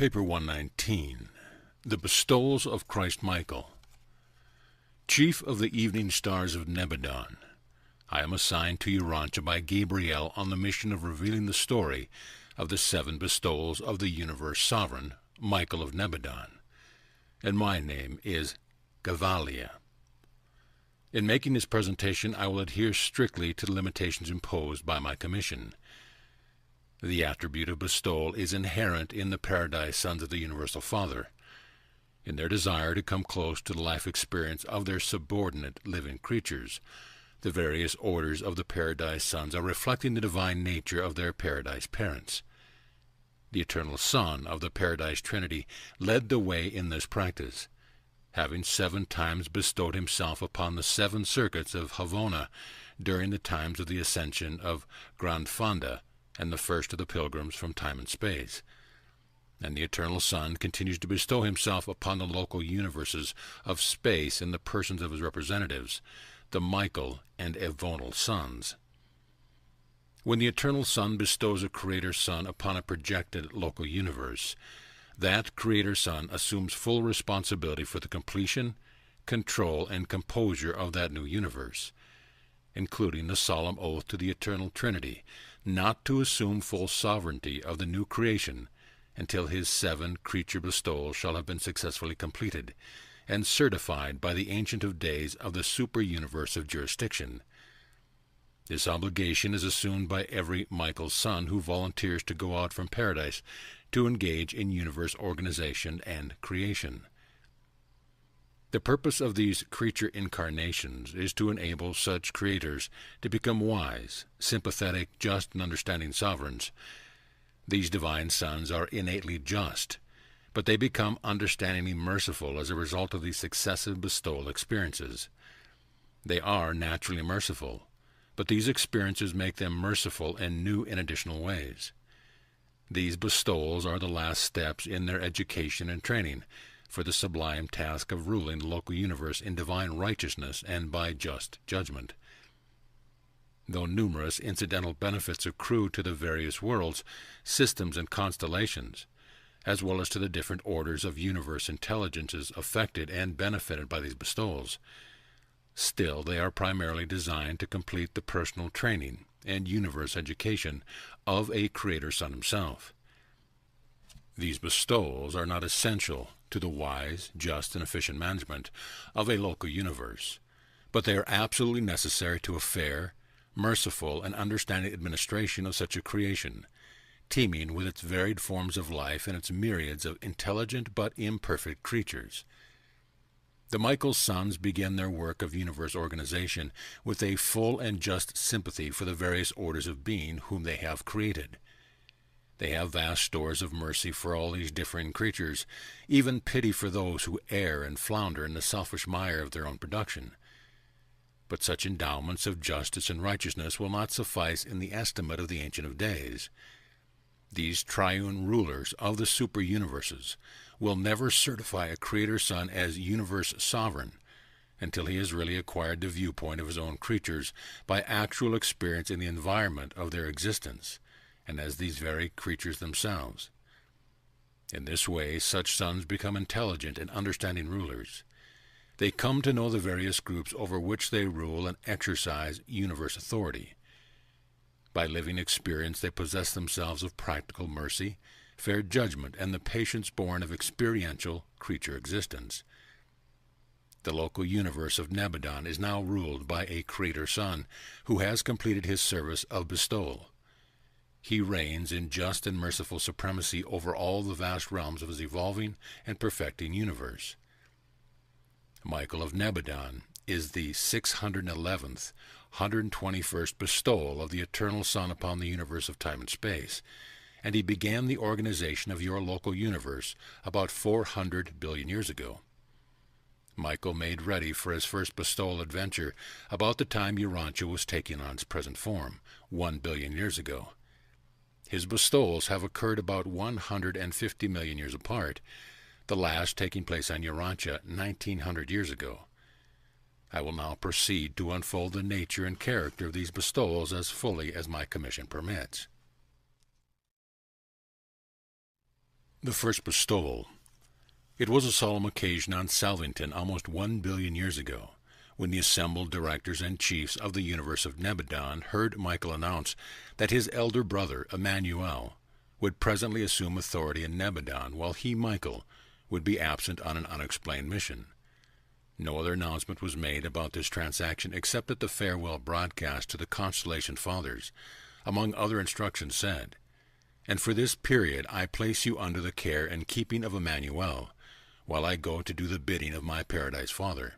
Paper 119. The Bestowals of Christ Michael. Chief of the Evening Stars of Nebadon, I am assigned to Urantia by Gabriel on the mission of revealing the story of the 7 bestowals of the Universe Sovereign, Michael of Nebadon, and my name is Gavalia. In making this presentation, I will adhere strictly to the limitations imposed by my commission. The attribute of bestowal is inherent in the Paradise Sons of the Universal Father, in their desire to come close to the life experience of their subordinate living creatures. The various orders of the Paradise Sons are reflecting the divine nature of their Paradise parents. The Eternal Son of the Paradise Trinity led the way in this practice, having 7 times bestowed himself upon the 7 circuits of Havona during the times of the ascension of Grandfanda and the first of the pilgrims from time and space. And the Eternal Son continues to bestow himself upon the local universes of space in the persons of his representatives, the Michael and Evonal Sons. When the Eternal Son bestows a Creator Son upon a projected local universe, that Creator Son assumes full responsibility for the completion, control, and composure of that new universe, including the solemn oath to the Eternal Trinity not to assume full sovereignty of the new creation until his 7 creature bestowals shall have been successfully completed and certified by the Ancient of Days of the super-universe of jurisdiction. This obligation is assumed by every Michael's son who volunteers to go out from paradise to engage in universe organization and creation. The purpose of these creature incarnations is to enable such creators to become wise, sympathetic, just, and understanding sovereigns. These divine sons are innately just, but they become understandingly merciful as a result of these successive bestowal experiences. They are naturally merciful, but these experiences make them merciful in new and additional ways. These bestowals are the last steps in their education and training for the sublime task of ruling the local universe in divine righteousness and by just judgment. Though numerous incidental benefits accrue to the various worlds, systems, and constellations, as well as to the different orders of universe intelligences affected and benefited by these bestowals, still they are primarily designed to complete the personal training and universe education of a Creator Son himself. These bestowals are not essential to the wise, just, and efficient management of a local universe, but they are absolutely necessary to a fair, merciful, and understanding administration of such a creation, teeming with its varied forms of life and its myriads of intelligent but imperfect creatures. The Michael's sons begin their work of universe organization with a full and just sympathy for the various orders of being whom they have created. They have vast stores of mercy for all these differing creatures, even pity for those who err and flounder in the selfish mire of their own production. But such endowments of justice and righteousness will not suffice in the estimate of the Ancient of Days. These triune rulers of the super-universes will never certify a Creator Son as universe sovereign until he has really acquired the viewpoint of his own creatures by actual experience in the environment of their existence, and as these very creatures themselves. In this way, such sons become intelligent and understanding rulers. They come to know the various groups over which they rule and exercise universe authority. By living experience, they possess themselves of practical mercy, fair judgment, and the patience born of experiential creature existence. The local universe of Nebadon is now ruled by a Creator Son who has completed his service of bestowal. He reigns in just and merciful supremacy over all the vast realms of his evolving and perfecting universe. Michael of Nebadon is the 611th, 121st bestowal of the Eternal Son upon the universe of time and space, and he began the organization of your local universe about 400 billion years ago. Michael made ready for his first bestowal adventure about the time Urantia was taking on its present form, 1 billion years ago. His bestowals have occurred about 150 million years apart, the last taking place on Urantia 1900 years ago. I will now proceed to unfold the nature and character of these bestowals as fully as my commission permits. The first bestowal. It was a solemn occasion on Salvington almost 1 billion years ago, when the assembled directors and chiefs of the universe of Nebadon heard Michael announce that his elder brother, Emmanuel, would presently assume authority in Nebadon, while he, Michael, would be absent on an unexplained mission. No other announcement was made about this transaction except that the farewell broadcast to the Constellation Fathers, among other instructions, said, "And for this period I place you under the care and keeping of Emmanuel, while I go to do the bidding of my Paradise Father."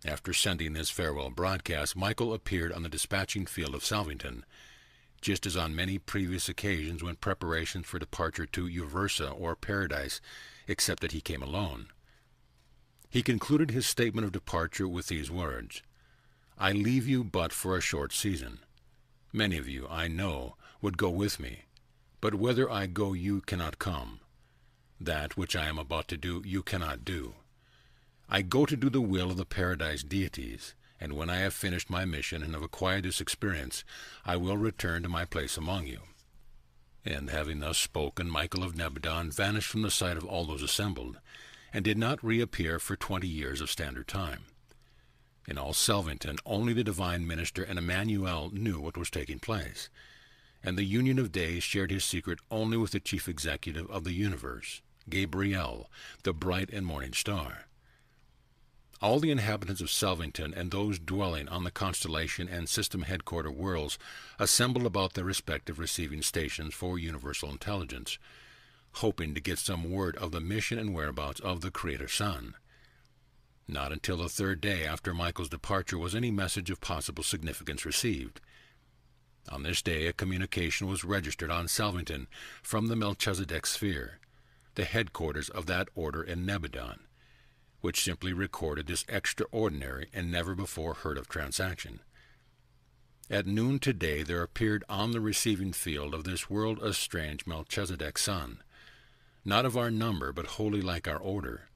After sending this farewell broadcast, Michael appeared on the dispatching field of Salvington, just as on many previous occasions when preparations for departure to Uversa or Paradise, except that he came alone. He concluded his statement of departure with these words, "I leave you but for a short season. Many of you, I know, would go with me, but whither I go you cannot come. That which I am about to do you cannot do. I go to do the will of the Paradise deities, and when I have finished my mission and have acquired this experience, I will return to my place among you." And having thus spoken, Michael of Nebadon vanished from the sight of all those assembled, and did not reappear for 20 years of standard time. In all Salvington, only the divine minister and Emmanuel knew what was taking place, and the Union of Days shared his secret only with the chief executive of the universe, Gabriel, the bright and morning star. All the inhabitants of Salvington and those dwelling on the constellation and system headquarter worlds assembled about their respective receiving stations for universal intelligence, hoping to get some word of the mission and whereabouts of the Creator Son. Not until the third day after Michael's departure was any message of possible significance received. On this day a communication was registered on Salvington from the Melchizedek sphere, the headquarters of that order in Nebadon, which simply recorded this extraordinary and never before heard of transaction. At noon today there appeared on the receiving field of this world a strange Melchizedek son, not of our number but wholly like our order.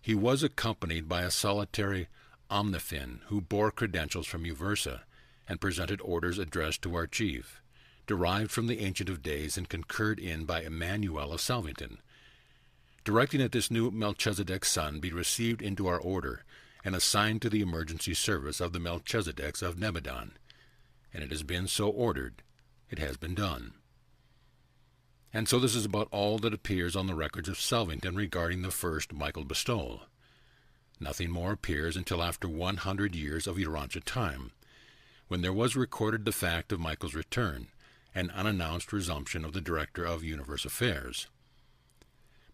He was accompanied by a solitary omniphin who bore credentials from Uversa and presented orders addressed to our chief, derived from the Ancient of Days and concurred in by Emmanuel of Salvington, directing that this new Melchizedek son be received into our order and assigned to the emergency service of the Melchizedeks of Nebadon. And it has been so ordered. It has been done. And so this is about all that appears on the records of Salvington regarding the first Michael bestowal. Nothing more appears until after 100 years of Urantia time, when there was recorded the fact of Michael's return, and unannounced resumption of the Director of Universe Affairs.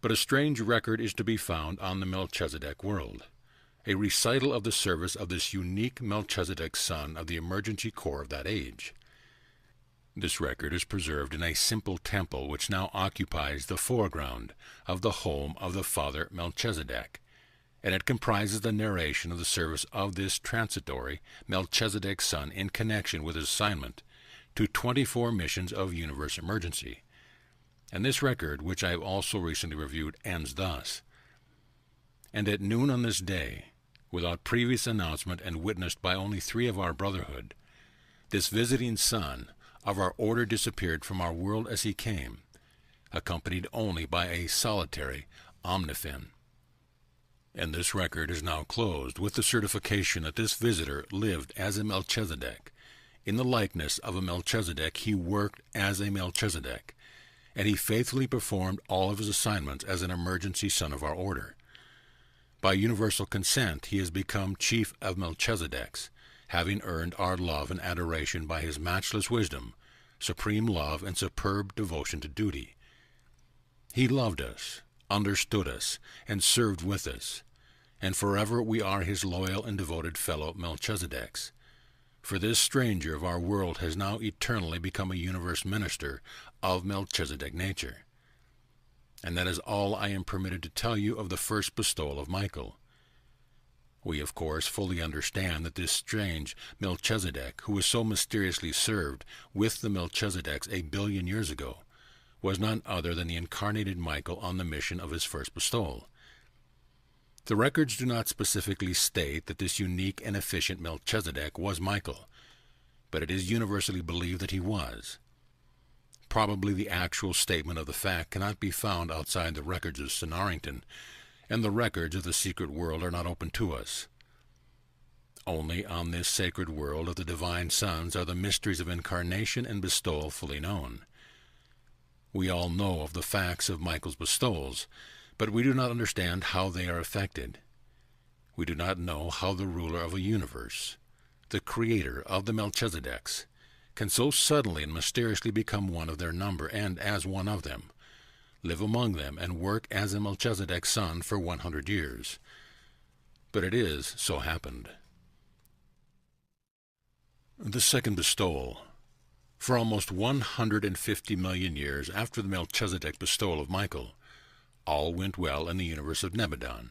But a strange record is to be found on the Melchizedek world, a recital of the service of this unique Melchizedek son of the emergency core of that age. This record is preserved in a simple temple which now occupies the foreground of the home of the Father Melchizedek, and it comprises the narration of the service of this transitory Melchizedek son in connection with his assignment to 24 missions of universe emergency. And this record, which I have also recently reviewed, ends thus: "And at noon on this day, without previous announcement and witnessed by only 3 of our brotherhood, this visiting son of our order disappeared from our world as he came, accompanied only by a solitary omniphin." And this record is now closed with the certification that this visitor lived as a Melchizedek. In the likeness of a Melchizedek he worked as a Melchizedek, and he faithfully performed all of his assignments as an emergency son of our order. By universal consent he has become chief of Melchizedeks, having earned our love and adoration by his matchless wisdom, supreme love, and superb devotion to duty. He loved us, understood us, and served with us, and forever we are his loyal and devoted fellow Melchizedeks. For this stranger of our world has now eternally become a universe minister of Melchizedek nature. And that is all I am permitted to tell you of the first bestowal of Michael. We, of course, fully understand that this strange Melchizedek, who was so mysteriously served with the Melchizedeks 1 billion years ago, was none other than the incarnated Michael on the mission of his first bestowal. The records do not specifically state that this unique and efficient Melchizedek was Michael, but it is universally believed that he was. probably the actual statement of the fact cannot be found outside the records of Sonarrington, and the records of the secret world are not open to us. Only on this sacred world of the divine sons are the mysteries of incarnation and bestowal fully known. We all know of the facts of Michael's bestowals, but we do not understand how they are effected. We do not know how the ruler of a universe, the creator of the Melchizedeks, can so suddenly and mysteriously become one of their number and, as one of them, live among them and work as a Melchizedek son for 100 years. But it is so happened. The second bestowal. For almost 150 million years after the Melchizedek bestowal of Michael, all went well in the universe of Nebadon,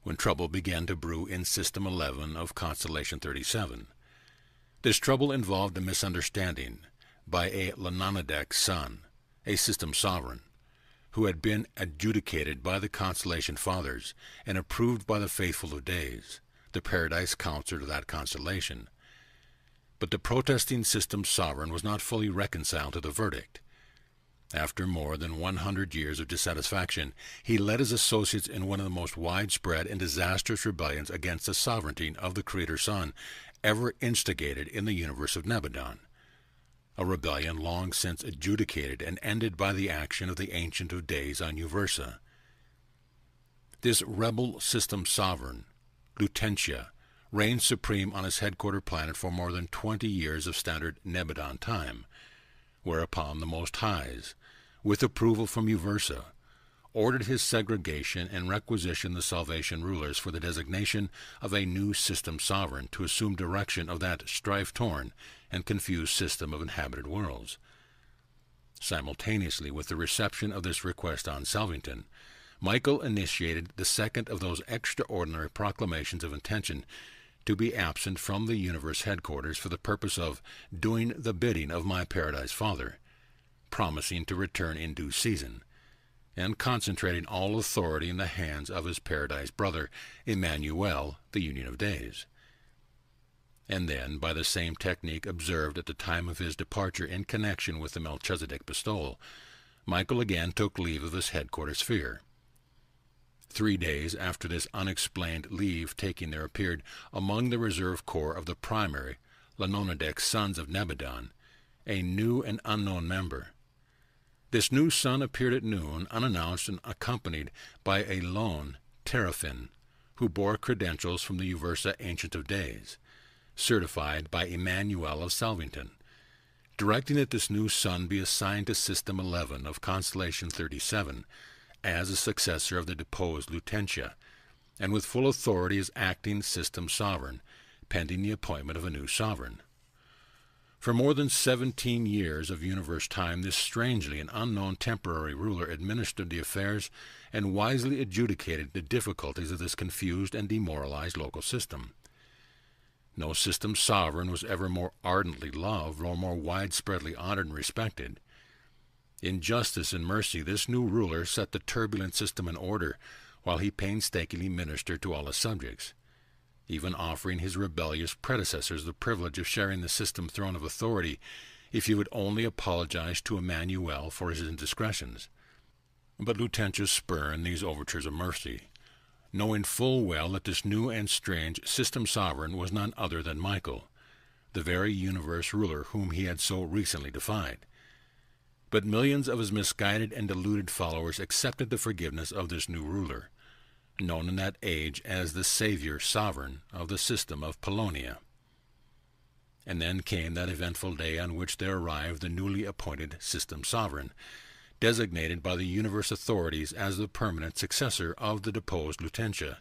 when trouble began to brew in System 11 of Constellation 37. This trouble involved a misunderstanding by a Lanonadek son, a system sovereign, who had been adjudicated by the Constellation Fathers and approved by the Faithful of Days, the Paradise Counselor of that constellation. But the protesting system sovereign was not fully reconciled to the verdict. After more than 100 years of dissatisfaction, he led his associates in one of the most widespread and disastrous rebellions against the sovereignty of the Creator Son ever instigated in the universe of Nebadon, a rebellion long since adjudicated and ended by the action of the Ancient of Days on Uversa. This rebel system sovereign, Lutentia, reigned supreme on his headquarter planet for more than 20 years of standard Nebadon time, whereupon the Most Highs, with approval from Uversa, ordered his segregation and requisitioned the Salvation rulers for the designation of a new system sovereign to assume direction of that strife-torn and confused system of inhabited worlds. Simultaneously with the reception of this request on Salvington, Michael initiated the second of those extraordinary proclamations of intention to be absent from the universe headquarters for the purpose of doing the bidding of my Paradise Father, promising to return in due season, and concentrating all authority in the hands of his Paradise brother, Emmanuel, the Union of Days. And then, by the same technique observed at the time of his departure in connection with the Melchizedek bestowal, Michael again took leave of his headquarters sphere. 3 days after this unexplained leave-taking there appeared among the reserve corps of the primary Lanonadek sons of Nebadon a new and unknown member. This new son appeared at noon, unannounced and accompanied by a lone Teraphin, who bore credentials from the Uversa Ancient of Days, certified by Emmanuel of Salvington, directing that this new son be assigned to System 11 of Constellation 37 as a successor of the deposed Lutentia, and with full authority as acting system sovereign, pending the appointment of a new sovereign. For more than 17 years of universe time, this strangely and unknown temporary ruler administered the affairs and wisely adjudicated the difficulties of this confused and demoralized local system. No system sovereign was ever more ardently loved or more widespreadly honored and respected. In justice and mercy, this new ruler set the turbulent system in order, while he painstakingly ministered to all his subjects, even offering his rebellious predecessors the privilege of sharing the system throne of authority if he would only apologize to Emmanuel for his indiscretions. But Lutentia spurned these overtures of mercy, knowing full well that this new and strange system sovereign was none other than Michael, the very universe ruler whom he had so recently defied. But millions of his misguided and deluded followers accepted the forgiveness of this new ruler, known in that age as the Savior Sovereign of the system of Polonia. And then came that eventful day on which there arrived the newly appointed system sovereign, designated by the universe authorities as the permanent successor of the deposed Lutentia,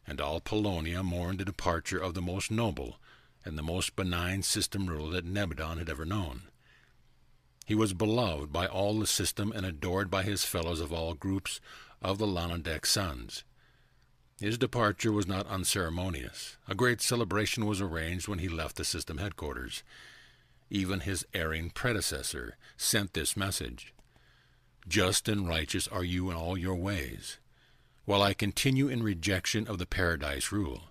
and all Polonia mourned the departure of the most noble and the most benign system ruler that Nebadon had ever known. He was beloved by all the system and adored by his fellows of all groups of the Lanonadek sons. His departure was not unceremonious. A great celebration was arranged when he left the system headquarters. Even his erring predecessor sent this message: "Just and righteous are you in all your ways. While I continue in rejection of the Paradise rule,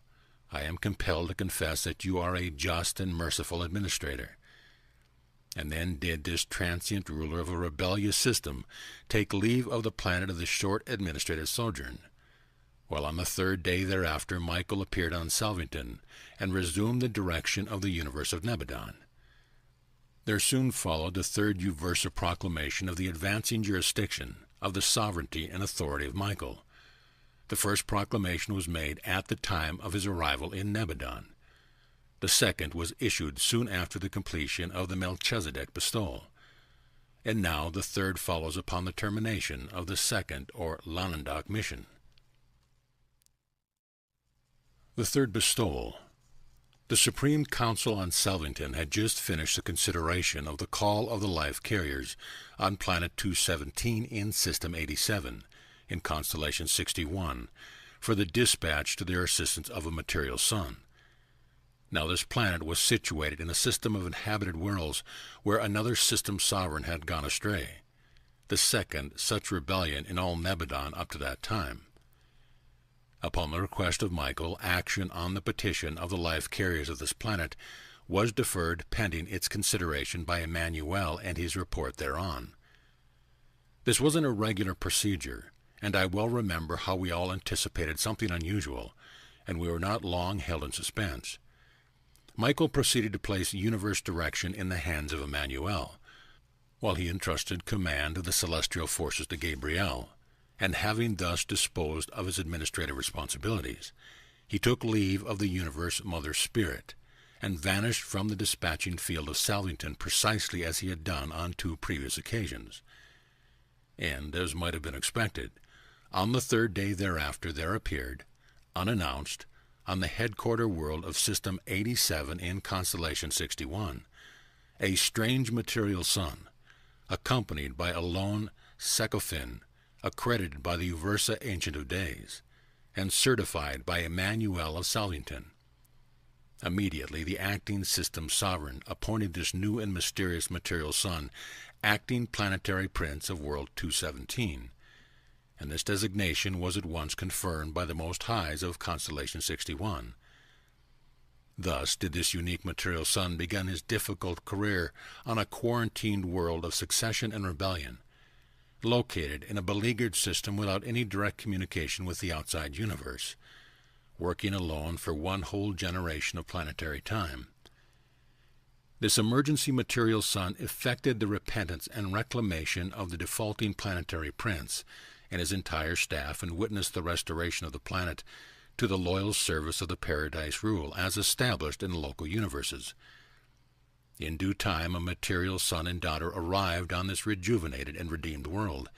I am compelled to confess that you are a just and merciful administrator. And then did this transient ruler of a rebellious system take leave of the planet of the short administrative sojourn. While on the third day thereafter Michael appeared on Salvington, and resumed the direction of the universe of Nebadon. There soon followed the third Uversa proclamation of the advancing jurisdiction, of the sovereignty and authority of Michael. The first proclamation was made at the time of his arrival in Nebadon. The second was issued soon after the completion of the Melchizedek bestowal. And now the third follows upon the termination of the second or Lanandoc mission. The third bestowal. The Supreme Council on Salvington had just finished the consideration of the call of the life carriers on Planet 217 in System 87, in Constellation 61, for the dispatch to their assistance of a material sun. Now this planet was situated in a system of inhabited worlds where another system sovereign had gone astray, the second such rebellion in all Nebadon up to that time. Upon the request of Michael, action on the petition of the life carriers of this planet was deferred pending its consideration by Emmanuel and his report thereon. This was an irregular procedure, and I well remember how we all anticipated something unusual, and we were not long held in suspense. Michael proceeded to place universe direction in the hands of Emmanuel, while he entrusted command of the celestial forces to Gabriel, and having thus disposed of his administrative responsibilities, he took leave of the universe Mother Spirit, and vanished from the dispatching field of Salvington precisely as he had done on 2 previous occasions. And, as might have been expected, on the third day thereafter there appeared, unannounced, on the headquarter world of System 87 in Constellation 61, a strange material sun, accompanied by a lone Sekophin, accredited by the Uversa Ancient of Days, and certified by Emmanuel of Salvington. Immediately the acting system sovereign appointed this new and mysterious material sun acting planetary prince of World 217, and this designation was at once confirmed by the Most Highs of Constellation 61. Thus did this unique material sun begin his difficult career on a quarantined world of succession and rebellion, located in a beleaguered system without any direct communication with the outside universe, working alone for one whole generation of planetary time. This emergency material sun effected the repentance and reclamation of the defaulting planetary prince and his entire staff, and witnessed the restoration of the planet to the loyal service of the Paradise Rule as established in the local universes. In due time a material son and daughter arrived on this rejuvenated and redeemed world,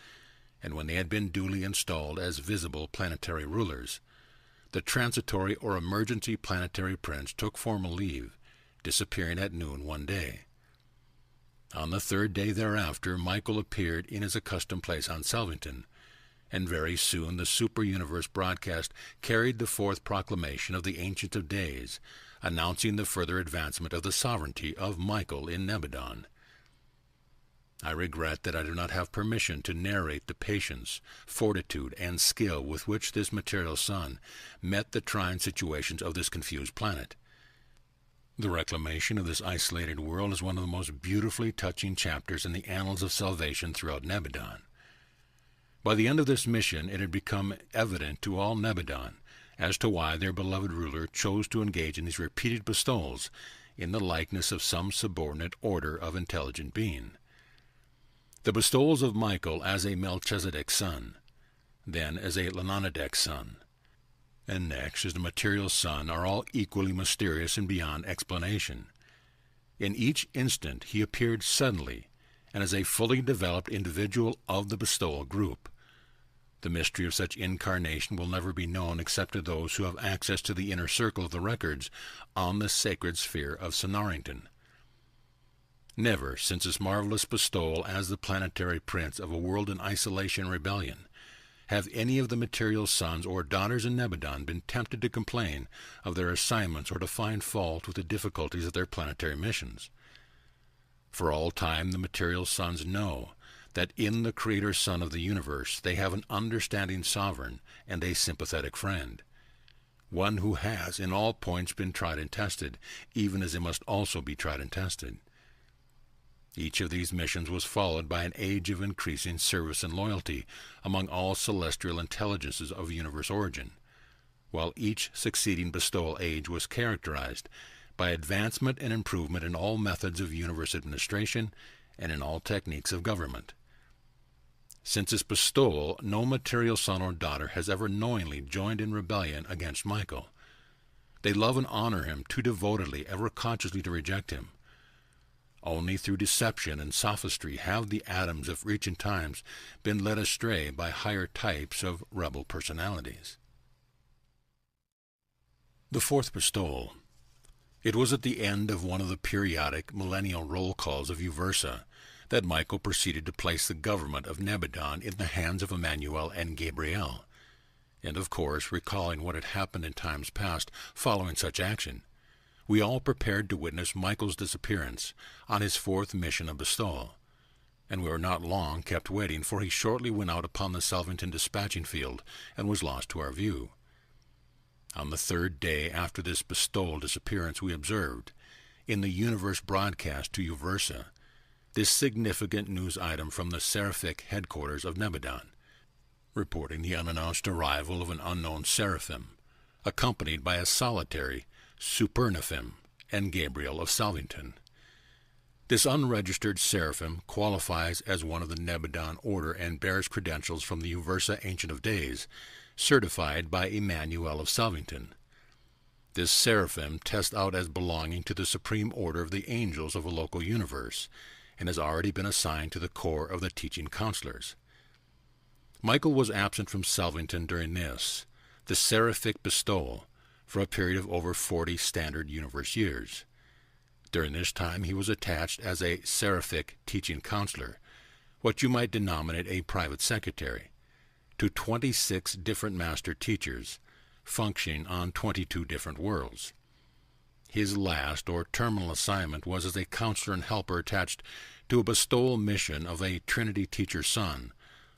and when they had been duly installed as visible planetary rulers, the transitory or emergency planetary prince took formal leave, disappearing at noon one day. On the third day thereafter Michael appeared in his accustomed place on Salvington, and very soon the super-universe broadcast carried the fourth proclamation of the Ancient of Days, announcing the further advancement of the sovereignty of Michael in Nebadon. I regret that I do not have permission to narrate the patience, fortitude, and skill with which this material sun met the trying situations of this confused planet. The reclamation of this isolated world is one of the most beautifully touching chapters in the annals of salvation throughout Nebadon. By the end of this mission it had become evident to all Nebadon as to why their beloved ruler chose to engage in these repeated bestowals in the likeness of some subordinate order of intelligent being. The bestowals of Michael as a Melchizedek son, then as a Lanandoc son, and next as the material sun are all equally mysterious and beyond explanation. In each instant he appeared suddenly and as a fully developed individual of the bestowal group. The mystery of such incarnation will never be known except to those who have access to the inner circle of the records on the sacred sphere of Sonarington. Never, since his marvelous bestowal as the planetary prince of a world in isolation and rebellion, have any of the material sons or daughters in Nebadon been tempted to complain of their assignments or to find fault with the difficulties of their planetary missions. For all time the material sons know that in the Creator Son of the universe they have an understanding sovereign and a sympathetic friend, one who has in all points been tried and tested, even as they must also be tried and tested. Each of these missions was followed by an age of increasing service and loyalty among all celestial intelligences of universe origin, while each succeeding bestowal age was characterized by advancement and improvement in all methods of universe administration and in all techniques of government. Since its bestowal, no material son or daughter has ever knowingly joined in rebellion against Michael. They love and honor him too devotedly ever consciously to reject him. Only through deception and sophistry have the atoms of recent times been led astray by higher types of rebel personalities. The fourth bestowal. It was at the end of one of the periodic millennial roll calls of Uversa that Michael proceeded to place the government of Nebadon in the hands of Emmanuel and Gabriel, and of course, recalling what had happened in times past following such action, we all prepared to witness Michael's disappearance on his fourth mission of bestowal, and we were not long kept waiting, for he shortly went out upon the Salvington dispatching field and was lost to our view. On the third day after this bestowal disappearance, we observed, in the universe broadcast to Uversa, this significant news item from the Seraphic headquarters of Nebadon, reporting the unannounced arrival of an unknown seraphim, accompanied by a solitary Supernaphim and Gabriel of Salvington. This unregistered seraphim qualifies as one of the Nebadon order and bears credentials from the Uversa Ancient of Days, certified by Emmanuel of Salvington. This seraphim tests out as belonging to the supreme order of the angels of a local universe, and has already been assigned to the corps of the teaching counselors. Michael was absent from Salvington during this, the seraphic bestowal, for a period of over 40 standard universe years. During this time he was attached as a seraphic teaching counselor, what you might denominate a private secretary, to 26 different master teachers, functioning on 22 different worlds. His last or terminal assignment was as a counselor and helper attached to a bestowal mission of a Trinity teacher son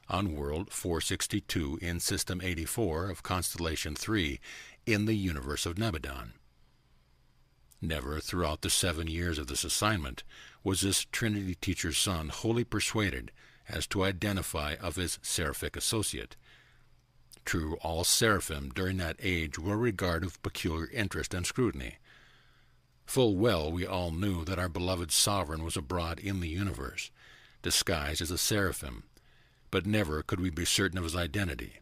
on World 462 in System 84 of Constellation 3 in the universe of Nebadon. Never throughout the 7 years of this assignment was this Trinity teacher's son wholly persuaded as to identify of his seraphic associate. True, all seraphim during that age were regarded with peculiar interest and scrutiny. Full well we all knew that our beloved sovereign was abroad in the universe, disguised as a seraphim, but never could we be certain of his identity.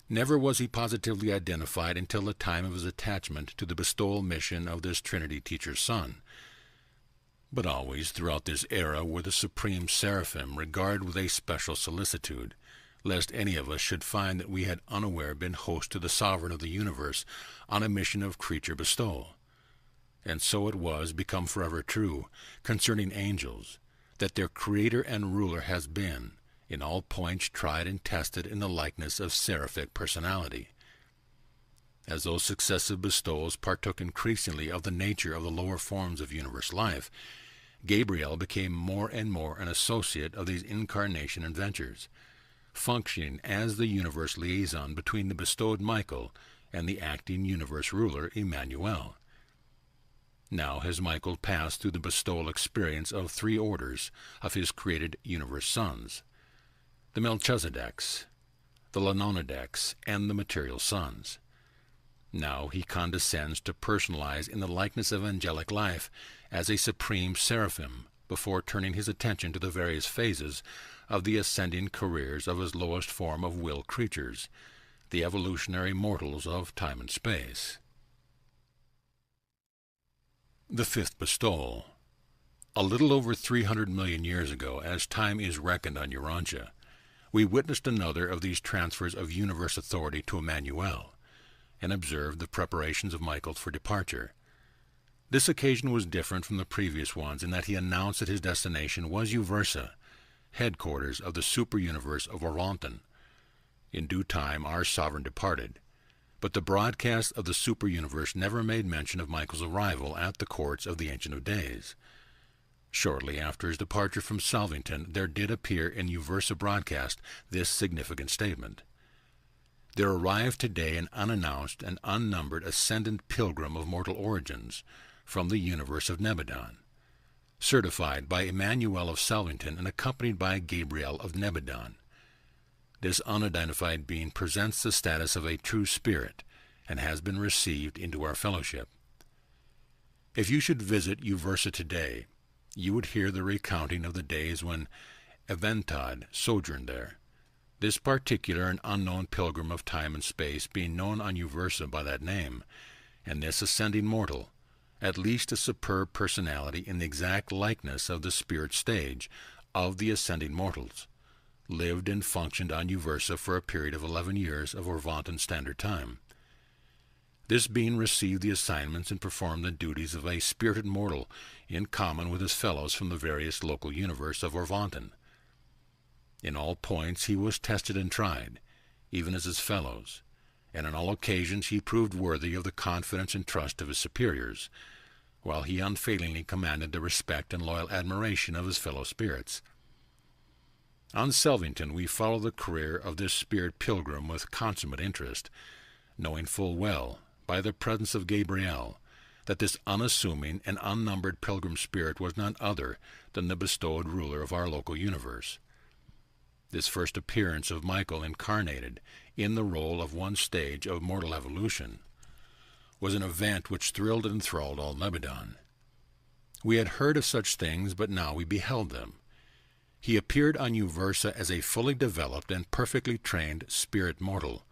Never was he positively identified until the time of his attachment to the bestowal mission of this Trinity teacher's son. But always throughout this era were the supreme seraphim regarded with a special solicitude, lest any of us should find that we had unaware been host to the sovereign of the universe on a mission of creature bestowal. And so it was become forever true concerning angels, that their creator and ruler has been, in all points tried and tested in the likeness of seraphic personality. As those successive bestowals partook increasingly of the nature of the lower forms of universe life, Gabriel became more and more an associate of these incarnation adventures, functioning as the universe liaison between the bestowed Michael and the acting universe ruler Emmanuel. Now has Michael passed through the bestowal experience of 3 orders of his created universe sons, the Melchizedeks, the Lenonideks, and the material sons. Now he condescends to personalize in the likeness of angelic life as a supreme seraphim, before turning his attention to the various phases of the ascending careers of his lowest form of will creatures, the evolutionary mortals of time and space. The fifth bestowal. A little over 300 million years ago, as time is reckoned on Urantia, we witnessed another of these transfers of universe authority to Emmanuel, and observed the preparations of Michael for departure. This occasion was different from the previous ones in that he announced that his destination was Uversa, headquarters of the super-universe of Oranton. In due time our sovereign departed, but the broadcast of the super-universe never made mention of Michael's arrival at the courts of the Ancient of Days. Shortly after his departure from Salvington, there did appear in Uversa broadcast this significant statement: "There arrived today an unannounced and unnumbered ascendant pilgrim of mortal origins from the universe of Nebadon. certified by Emmanuel of Salvington and accompanied by Gabriel of Nebadon. This unidentified being presents the status of a true spirit and has been received into our fellowship. If you should visit Uversa today, you would hear the recounting of the days when Eventod sojourned there, this particular and unknown pilgrim of time and space being known on Uversa by that name, and this ascending mortal, at least a superb personality in the exact likeness of the spirit stage of the ascending mortals, lived and functioned on Uversa for a period of 11 years of Orvantan Standard Time. This being received the assignments and performed the duties of a spirited mortal in common with his fellows from the various local universe of Orvantan. In all points he was tested and tried, even as his fellows, and on all occasions he proved worthy of the confidence and trust of his superiors, while he unfailingly commanded the respect and loyal admiration of his fellow spirits. On Salvington we follow the career of this spirit pilgrim with consummate interest, knowing full well, by the presence of Gabriel, that this unassuming and unnumbered pilgrim spirit was none other than the bestowed ruler of our local universe. This first appearance of Michael incarnated in the role of one stage of mortal evolution was an event which thrilled and enthralled all Nebadon. We had heard of such things, but now we beheld them. He appeared on Uversa as a fully developed and perfectly trained spirit mortal,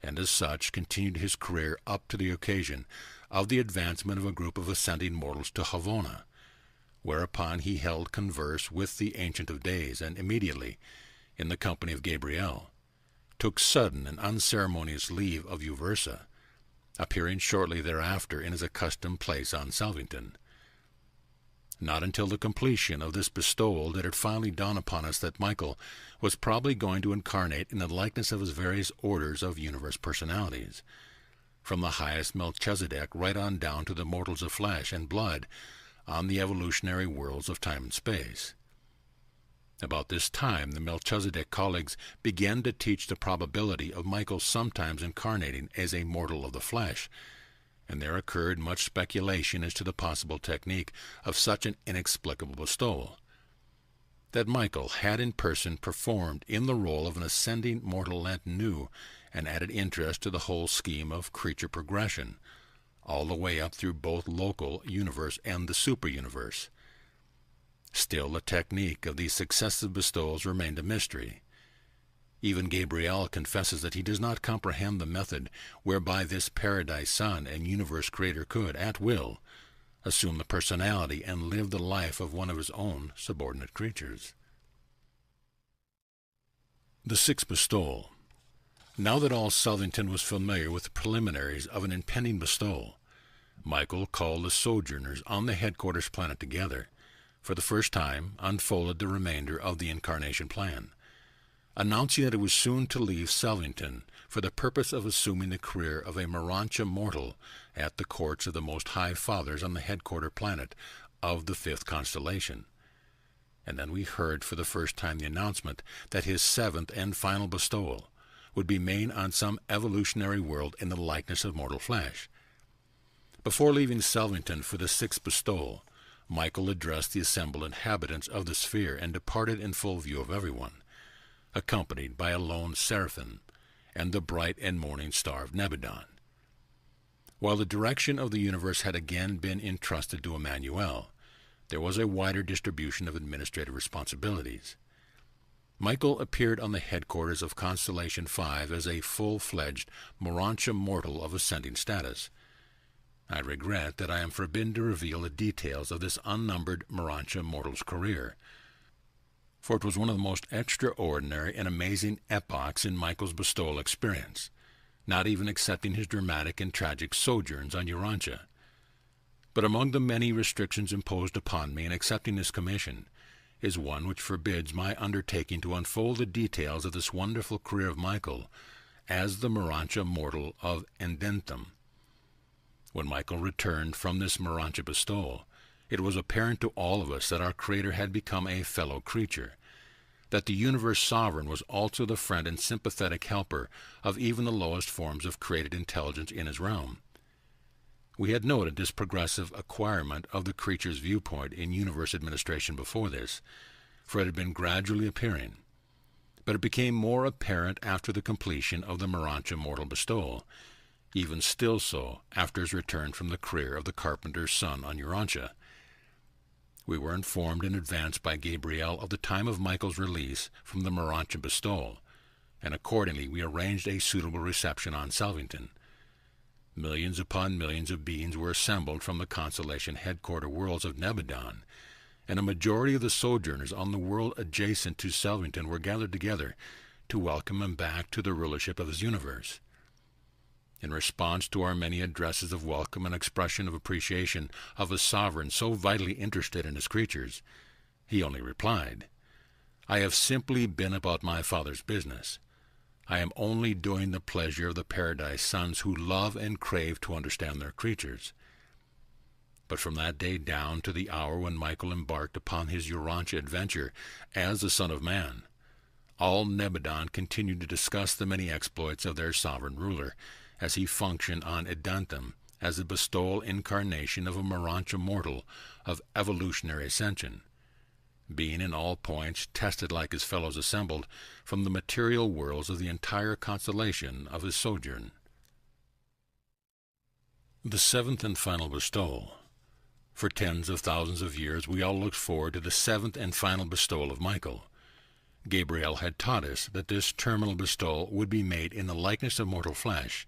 and as such continued his career up to the occasion of the advancement of a group of ascending mortals to Havona, whereupon he held converse with the Ancient of Days, and immediately, in the company of Gabriel, took sudden and unceremonious leave of Uversa, appearing shortly thereafter in his accustomed place on Salvington. Not until the completion of this bestowal did it finally dawn upon us that Michael was probably going to incarnate in the likeness of his various orders of universe personalities, from the highest Melchizedek right on down to the mortals of flesh and blood on the evolutionary worlds of time and space. About this time the Melchizedek colleagues began to teach the probability of Michael sometimes incarnating as a mortal of the flesh, and there occurred much speculation as to the possible technique of such an inexplicable bestowal. That Michael had in person performed in the role of an ascending mortal lent new and added interest to the whole scheme of creature progression, all the way up through both local universe and the super-universe. Still, the technique of these successive bestowals remained a mystery. Even Gabriel confesses that he does not comprehend the method whereby this paradise son and universe creator could, at will, assume the personality and live the life of one of his own subordinate creatures. The sixth bestowal. Now that all Salvington was familiar with the preliminaries of an impending bestowal, Michael called the sojourners on the headquarters planet together, for the first time unfolded the remainder of the incarnation plan, announcing that it was soon to leave Salvington for the purpose of assuming the career of a Urantia mortal at the courts of the Most High Fathers on the headquarter planet of the fifth constellation. And then we heard for the first time the announcement that his seventh and final bestowal would be made on some evolutionary world in the likeness of mortal flesh. Before leaving Salvington for the sixth bestowal, Michael addressed the assembled inhabitants of the sphere and departed in full view of everyone, accompanied by a lone seraphim and the bright and morning star of Nebadon. While the direction of the universe had again been entrusted to Emmanuel, there was a wider distribution of administrative responsibilities. Michael appeared on the headquarters of Constellation 5 as a full-fledged Urantia mortal of ascending status. I regret that I am forbidden to reveal the details of this unnumbered Urantia mortal's career, for it was one of the most extraordinary and amazing epochs in Michael's bestowal experience, not even excepting his dramatic and tragic sojourns on Urantia. But among the many restrictions imposed upon me in accepting this commission is one which forbids my undertaking to unfold the details of this wonderful career of Michael as the Urantia mortal of Endentum. When Michael returned from this Urantia bestowal, it was apparent to all of us that our Creator had become a fellow creature, that the universe sovereign was also the friend and sympathetic helper of even the lowest forms of created intelligence in his realm. We had noted this progressive acquirement of the creature's viewpoint in universe administration before this, for it had been gradually appearing. But it became more apparent after the completion of the Urantia mortal bestowal, even still so after his return from the career of the carpenter's son on Urantia. We were informed in advance by Gabriel of the time of Michael's release from the Urantia bestowal, and accordingly we arranged a suitable reception on Salvington. Millions upon millions of beings were assembled from the constellation headquarter worlds of Nebadon, and a majority of the sojourners on the world adjacent to Salvington were gathered together to welcome him back to the rulership of his universe. In response to our many addresses of welcome and expression of appreciation of a sovereign so vitally interested in his creatures, he only replied, "I have simply been about my Father's business. I am only doing the pleasure of the paradise sons who love and crave to understand their creatures." But from that day down to the hour when Michael embarked upon his Urantia adventure as the Son of Man, all Nebadon continued to discuss the many exploits of their sovereign ruler, as he functioned on Edantum as the bestowal incarnation of a Urantia mortal of evolutionary ascension, being in all points tested like his fellows assembled from the material worlds of the entire constellation of his sojourn. The seventh and final bestowal. For tens of thousands of years we all looked forward to the seventh and final bestowal of Michael. Gabriel had taught us that this terminal bestowal would be made in the likeness of mortal flesh,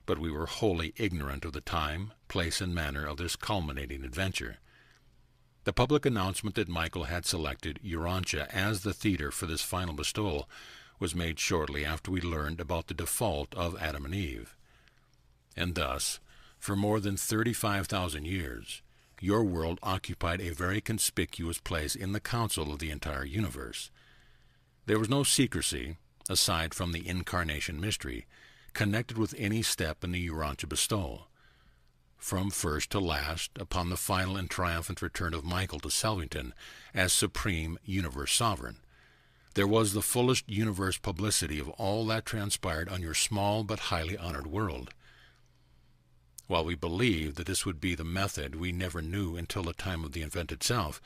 but we were wholly ignorant of the time, place, and manner of this culminating adventure. The public announcement that Michael had selected Urantia as the theater for this final bestowal was made shortly after we learned about the default of Adam and Eve. And thus, for more than 35,000 years, your world occupied a very conspicuous place in the council of the entire universe. There was no secrecy, aside from the incarnation mystery, connected with any step in the Urantia bestowal. From first to last, upon the final and triumphant return of Michael to Salvington as supreme universe sovereign, there was the fullest universe publicity of all that transpired on your small but highly honored world. While we believed that this would be the method, we never knew until the time of the event itself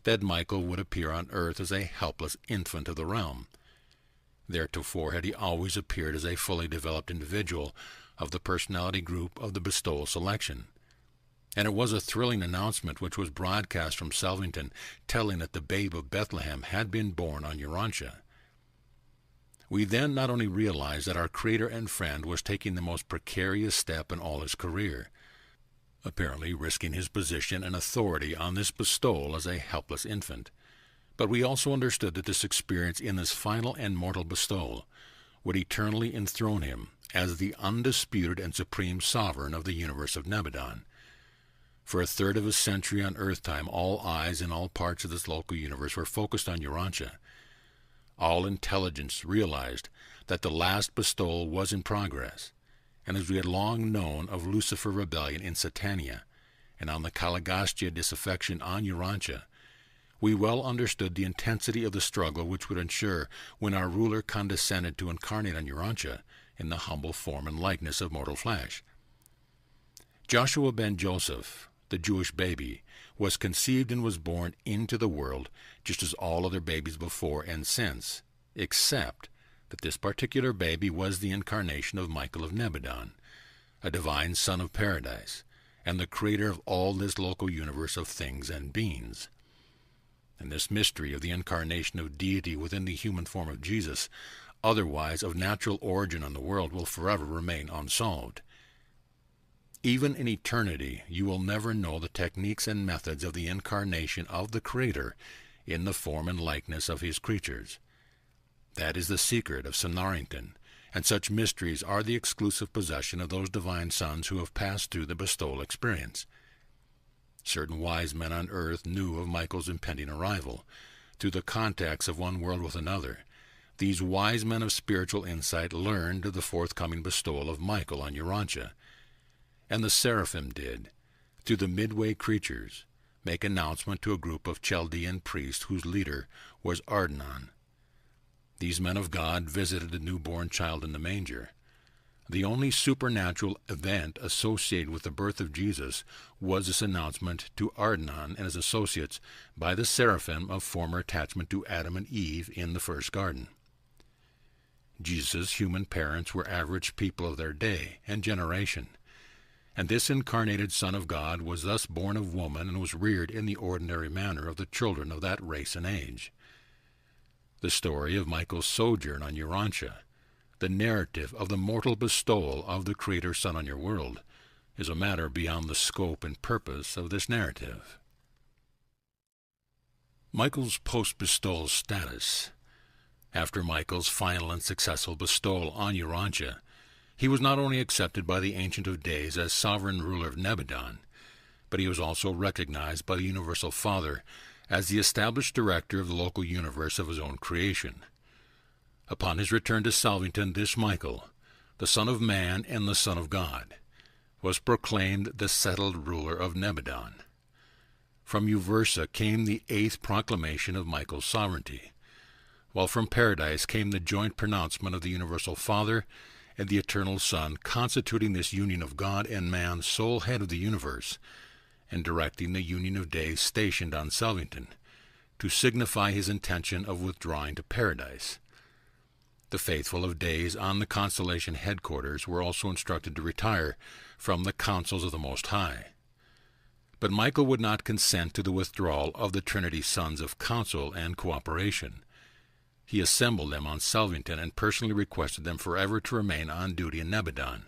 that Michael would appear on earth as a helpless infant of the realm. Theretofore had he always appeared as a fully developed individual of the personality group of the bestowal selection. And it was a thrilling announcement which was broadcast from Salvington, telling that the babe of Bethlehem had been born on Urantia. We then not only realized that our creator and friend was taking the most precarious step in all his career, apparently risking his position and authority on this bestowal as a helpless infant, but we also understood that this experience in this final and mortal bestowal would eternally enthrone him as the undisputed and supreme sovereign of the universe of Nebadon. For a third of a century on Earth time, all eyes in all parts of this local universe were focused on Urantia. All intelligence realized that the last bestowal was in progress, and as we had long known of Lucifer rebellion in Satania, and on the Kalagastia disaffection on Urantia, we well understood the intensity of the struggle which would ensure when our ruler condescended to incarnate on Urantia in the humble form and likeness of mortal flesh. Joshua ben Joseph, the Jewish baby, was conceived and was born into the world just as all other babies before and since, except that this particular baby was the incarnation of Michael of Nebadon, a divine son of paradise, and the creator of all this local universe of things and beings. And this mystery of the incarnation of deity within the human form of Jesus, otherwise of natural origin on the world, will forever remain unsolved. Even in eternity, you will never know the techniques and methods of the incarnation of the Creator in the form and likeness of his creatures. That is the secret of Sonarington, and such mysteries are the exclusive possession of those divine sons who have passed through the bestowal experience. Certain wise men on earth knew of Michael's impending arrival. Through the contacts of one world with another, these wise men of spiritual insight learned of the forthcoming bestowal of Michael on Urantia. And the seraphim did, through the midway creatures, make announcement to a group of Chaldean priests whose leader was Ardanon. These men of God visited the newborn child in the manger. The only supernatural event associated with the birth of Jesus was this announcement to Ardanon and his associates by the seraphim of former attachment to Adam and Eve in the first garden. Jesus' human parents were average people of their day and generation, and this incarnated Son of God was thus born of woman and was reared in the ordinary manner of the children of that race and age. The story of Michael's sojourn on Urantia, the narrative of the mortal bestowal of the Creator's Son on your world, is a matter beyond the scope and purpose of this narrative. Michael's post-bestowal status. After Michael's final and successful bestowal on Urantia, he was not only accepted by the Ancient of Days as sovereign ruler of Nebadon, but he was also recognized by the Universal Father as the established director of the local universe of his own creation. Upon his return to Salvington, this Michael, the Son of Man and the Son of God, was proclaimed the settled ruler of Nebadon. From Uversa came the 8th proclamation of Michael's sovereignty, while from Paradise came the joint pronouncement of the Universal Father and the Eternal Son, constituting this union of God and man sole head of the universe, and directing the Union of Days stationed on Salvington, to signify his intention of withdrawing to Paradise. The faithful of Days on the constellation headquarters were also instructed to retire from the councils of the Most High. But Michael would not consent to the withdrawal of the Trinity Sons of counsel and cooperation. He assembled them on Salvington and personally requested them forever to remain on duty in Nebadon.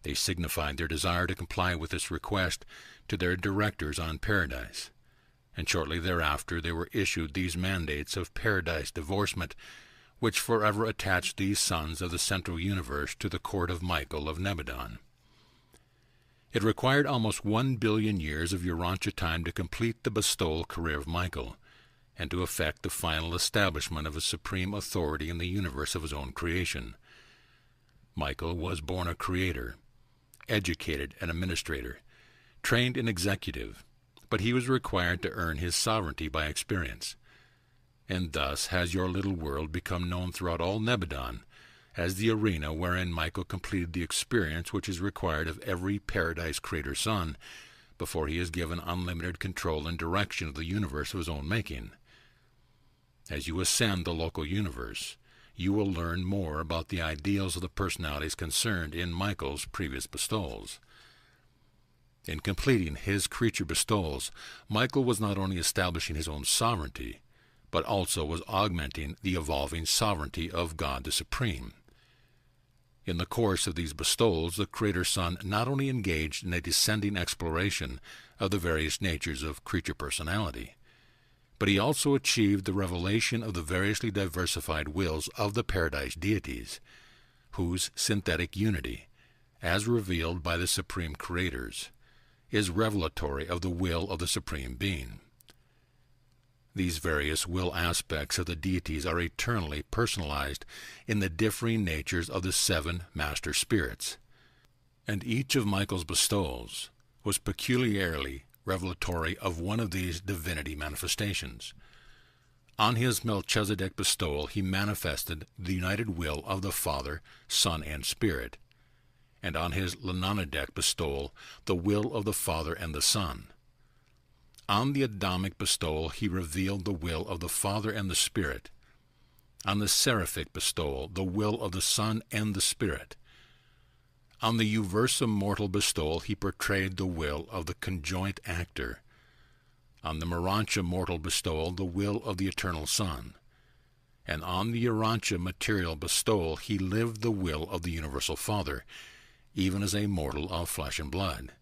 They signified their desire to comply with this request to their directors on Paradise, and shortly thereafter they were issued these mandates of Paradise divorcement, which forever attached these sons of the central universe to the court of Michael of Nebadon. It required almost 1 billion years of Urantia time to complete the bestowal career of Michael, and to effect the final establishment of a supreme authority in the universe of his own creation. Michael was born a creator, educated an administrator, trained an executive, but he was required to earn his sovereignty by experience. And thus has your little world become known throughout all Nebadon as the arena wherein Michael completed the experience which is required of every Paradise Creator Son before he is given unlimited control and direction of the universe of his own making. As you ascend the local universe, you will learn more about the ideals of the personalities concerned in Michael's previous bestowals. In completing his creature bestowals, Michael was not only establishing his own sovereignty, but also was augmenting the evolving sovereignty of God the Supreme. In the course of these bestowals, the Creator Son not only engaged in a descending exploration of the various natures of creature personality, but he also achieved the revelation of the variously diversified wills of the Paradise deities, whose synthetic unity, as revealed by the Supreme Creators, is revelatory of the will of the Supreme Being. These various will aspects of the deities are eternally personalized in the differing natures of the 7 master spirits, and each of Michael's bestowals was peculiarly revelatory of one of these divinity manifestations. On his Melchizedek bestowal he manifested the united will of the Father, Son, and Spirit, and on his Lenonadek bestowal the will of the Father and the Son. On the Adamic bestowal he revealed the will of the Father and the Spirit. On the Seraphic bestowal the will of the Son and the Spirit. On the Uversa mortal bestowal he portrayed the will of the conjoint actor. On the Urantia mortal bestowal the will of the Eternal Son. And on the Urantia material bestowal he lived the will of the Universal Father, even as a mortal of flesh and blood.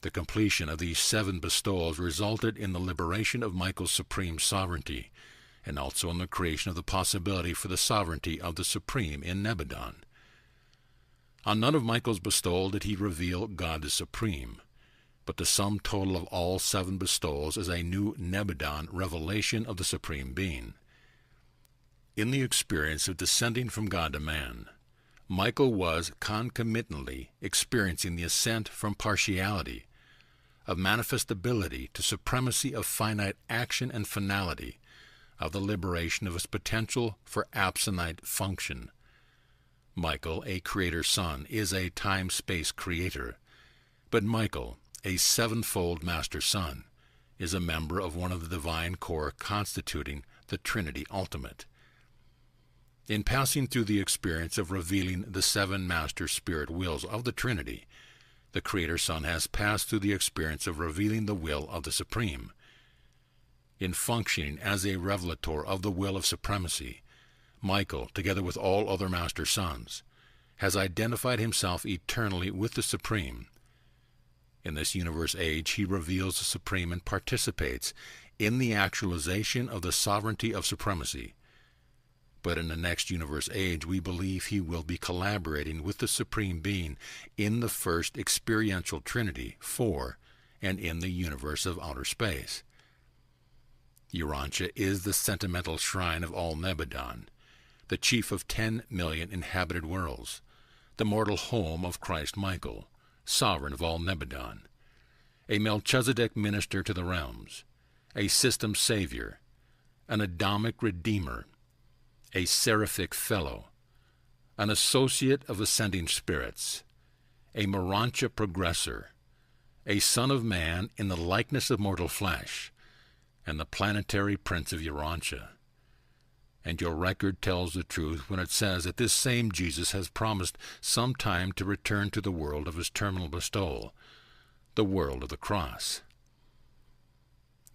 The completion of these 7 bestowals resulted in the liberation of Michael's supreme sovereignty, and also in the creation of the possibility for the sovereignty of the Supreme in Nebadon. On none of Michael's bestowal did he reveal God the Supreme, but the sum total of all 7 bestowals is a new Nebadon revelation of the Supreme Being. In the experience of descending from God to man, Michael was concomitantly experiencing the ascent from partiality, of manifestability to supremacy of finite action and finality, of the liberation of his potential for absonite function. Michael, a creator-son, is a time-space creator, but Michael, a sevenfold master-son, is a member of one of the divine core constituting the Trinity Ultimate. In passing through the experience of revealing the seven master spirit wills of the Trinity, the Creator-Son has passed through the experience of revealing the will of the Supreme. In functioning as a revelator of the will of supremacy, Michael, together with all other master sons, has identified himself eternally with the Supreme. In this universe age, he reveals the Supreme and participates in the actualization of the sovereignty of supremacy. But in the next universe age, we believe he will be collaborating with the Supreme Being in the first experiential Trinity for and in the universe of outer space. Urantia is the sentimental shrine of all Nebadon, the chief of 10 million inhabited worlds, the mortal home of Christ Michael, sovereign of all Nebadon, a Melchizedek minister to the realms, a system savior, an Adamic redeemer, a seraphic fellow, an associate of ascending spirits, a Urantia progressor, a son of man in the likeness of mortal flesh, and the planetary prince of Urantia. And your record tells the truth when it says that this same Jesus has promised some time to return to the world of his terminal bestowal, the world of the cross.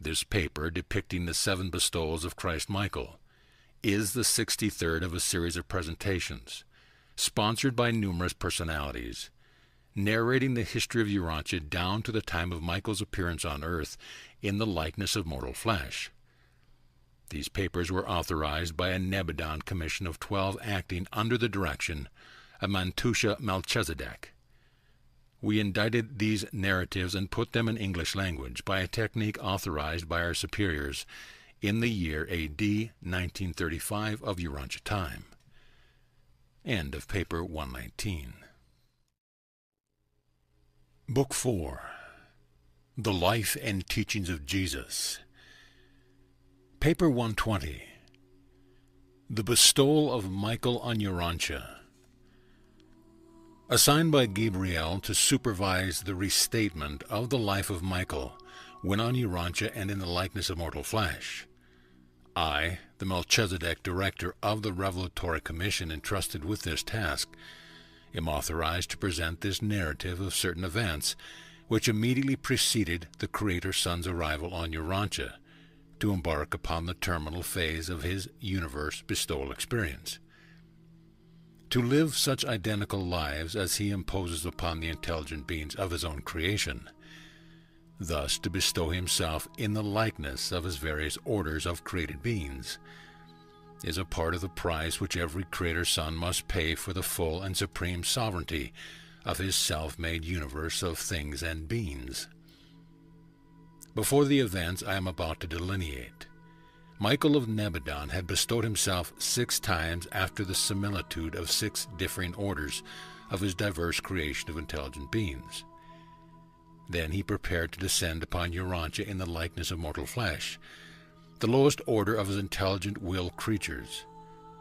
This paper, depicting the 7 bestowals of Christ Michael, is the 63rd of a series of presentations, sponsored by numerous personalities, narrating the history of Urantia down to the time of Michael's appearance on Earth in the likeness of mortal flesh. These papers were authorized by a Nebadon commission of 12 acting under the direction of Mantusha Melchizedek. We indicted these narratives and put them in English language by a technique authorized by our superiors in the year A.D. 1935 of Urantia time. End of paper 119. Book 4. The Life and Teachings of Jesus. Paper 120. The Bestowal of Michael on Urantia. Assigned by Gabriel to supervise the restatement of the life of Michael when on Urantia and in the likeness of mortal flesh, I, the Melchizedek director of the Revelatory Commission entrusted with this task, am authorized to present this narrative of certain events which immediately preceded the Creator-Son's arrival on Urantia to embark upon the terminal phase of his universe bestowal experience. To live such identical lives as he imposes upon the intelligent beings of his own creation, thus to bestow himself in the likeness of his various orders of created beings, is a part of the price which every Creator-Son must pay for the full and supreme sovereignty of his self-made universe of things and beings. Before the events I am about to delineate, Michael of Nebadon had bestowed himself 6 times after the similitude of 6 differing orders of his diverse creation of intelligent beings. Then he prepared to descend upon Urantia in the likeness of mortal flesh, the lowest order of his intelligent will creatures,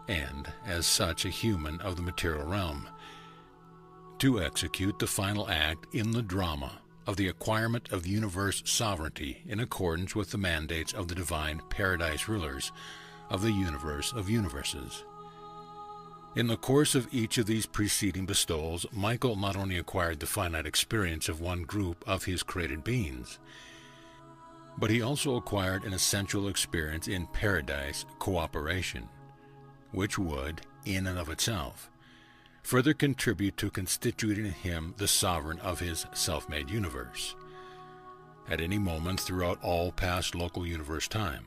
and, as such, a human of the material realm, to execute the final act in the drama of the acquirement of universe sovereignty in accordance with the mandates of the divine paradise rulers of the universe of universes. In the course of each of these preceding bestowals, Michael not only acquired the finite experience of one group of his created beings, but he also acquired an essential experience in paradise cooperation, which would, in and of itself, further contribute to constituting him the sovereign of his self-made universe. At any moment throughout all past local universe time,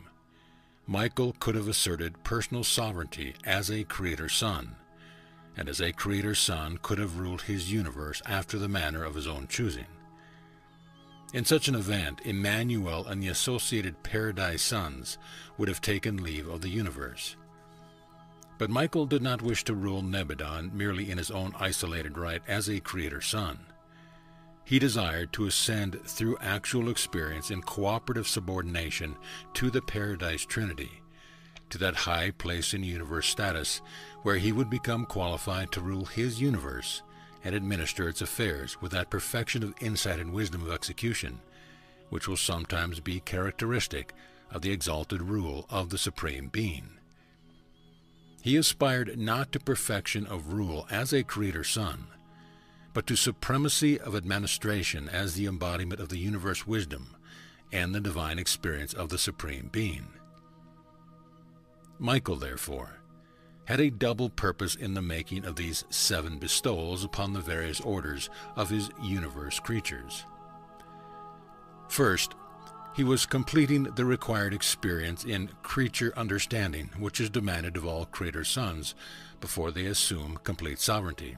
Michael could have asserted personal sovereignty as a Creator-Son, and as a Creator-Son could have ruled his universe after the manner of his own choosing. In such an event, Emmanuel and the associated Paradise Sons would have taken leave of the universe. But Michael did not wish to rule Nebadon merely in his own isolated right as a Creator-Son. He desired to ascend through actual experience in cooperative subordination to the Paradise Trinity, to that high place in universe status where he would become qualified to rule his universe and administer its affairs with that perfection of insight and wisdom of execution which will sometimes be characteristic of the exalted rule of the Supreme Being. He aspired not to perfection of rule as a Creator Son, but to supremacy of administration as the embodiment of the universe wisdom and the divine experience of the Supreme Being. Michael, therefore, had a double purpose in the making of these 7 bestowals upon the various orders of his universe creatures. First, he was completing the required experience in creature understanding which is demanded of all Creator Sons before they assume complete sovereignty.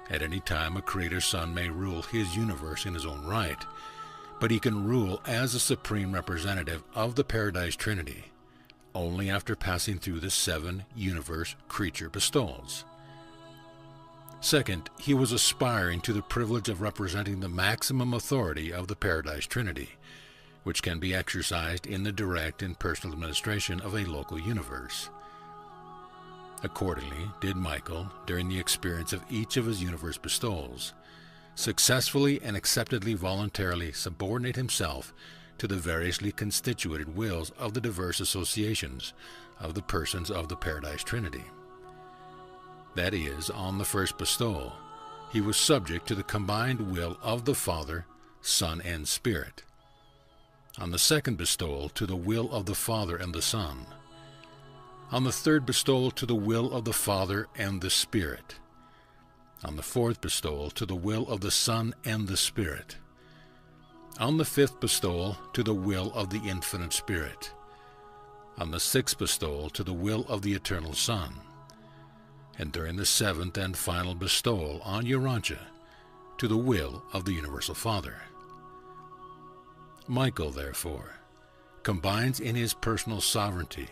At any time, a Creator Son may rule his universe in his own right, but he can rule as a supreme representative of the Paradise Trinity only after passing through the 7 universe creature bestowals. Second, he was aspiring to the privilege of representing the maximum authority of the Paradise Trinity, which can be exercised in the direct and personal administration of a local universe. Accordingly, did Michael, during the experience of each of his universe bestowals, successfully and acceptedly voluntarily subordinate himself to the variously constituted wills of the diverse associations of the persons of the Paradise Trinity. That is, on the first bestowal, he was subject to the combined will of the Father, Son, and Spirit. On the second bestowal, to the will of the Father and the Son. On the third bestowal, to the will of the Father and the Spirit. On the fourth bestowal, to the will of the Son and the Spirit. On the fifth bestowal, to the will of the Infinite Spirit. On the sixth bestowal, to the will of the Eternal Son. And during the 7th and final bestowal on Urantia, to the will of the Universal Father. Michael, therefore, combines in his personal sovereignty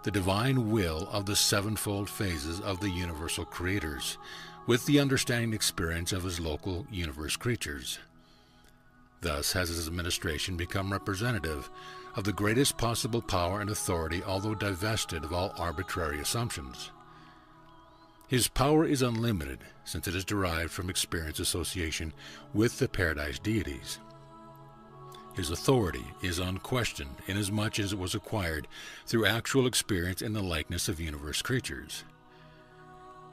the divine will of the 7-fold phases of the universal creators with the understanding experience of his local universe creatures. Thus has his administration become representative of the greatest possible power and authority, although divested of all arbitrary assumptions. His power is unlimited, since it is derived from experience association with the Paradise deities. His authority is unquestioned, inasmuch as it was acquired through actual experience in the likeness of universe creatures.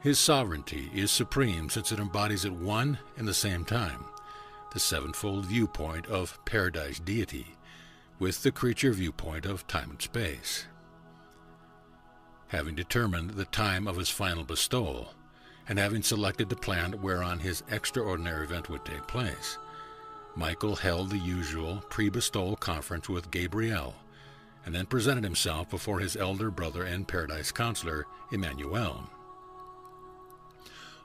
His sovereignty is supreme, since it embodies at one and the same time the 7-fold viewpoint of Paradise deity with the creature viewpoint of time and space. Having determined the time of his final bestowal, and having selected the plan whereon his extraordinary event would take place, Michael held the usual pre-bestowal conference with Gabriel, and then presented himself before his elder brother and Paradise counselor, Emmanuel.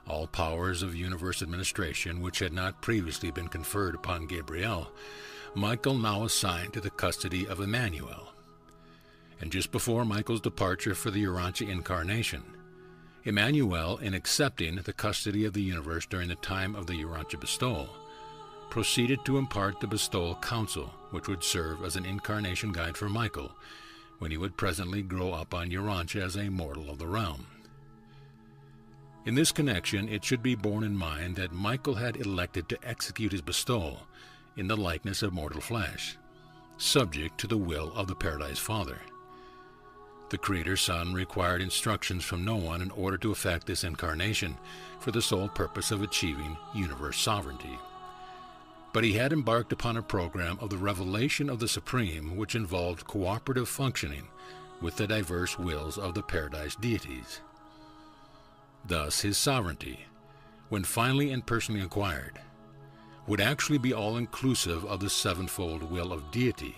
All powers of universe administration, which had not previously been conferred upon Gabriel, Michael now assigned to the custody of Emmanuel. And just before Michael's departure for the Urantia incarnation, Emmanuel, in accepting the custody of the universe during the time of the Urantia bestowal, proceeded to impart the bestowal counsel, which would serve as an incarnation guide for Michael when he would presently grow up on Urantia as a mortal of the realm. In this connection, it should be borne in mind that Michael had elected to execute his bestowal in the likeness of mortal flesh, subject to the will of the Paradise Father. The Creator Son required instructions from no one in order to effect this incarnation for the sole purpose of achieving universe sovereignty. But he had embarked upon a program of the revelation of the Supreme which involved cooperative functioning with the diverse wills of the Paradise deities. Thus his sovereignty, when finally and personally acquired, would actually be all-inclusive of the 7-fold will of deity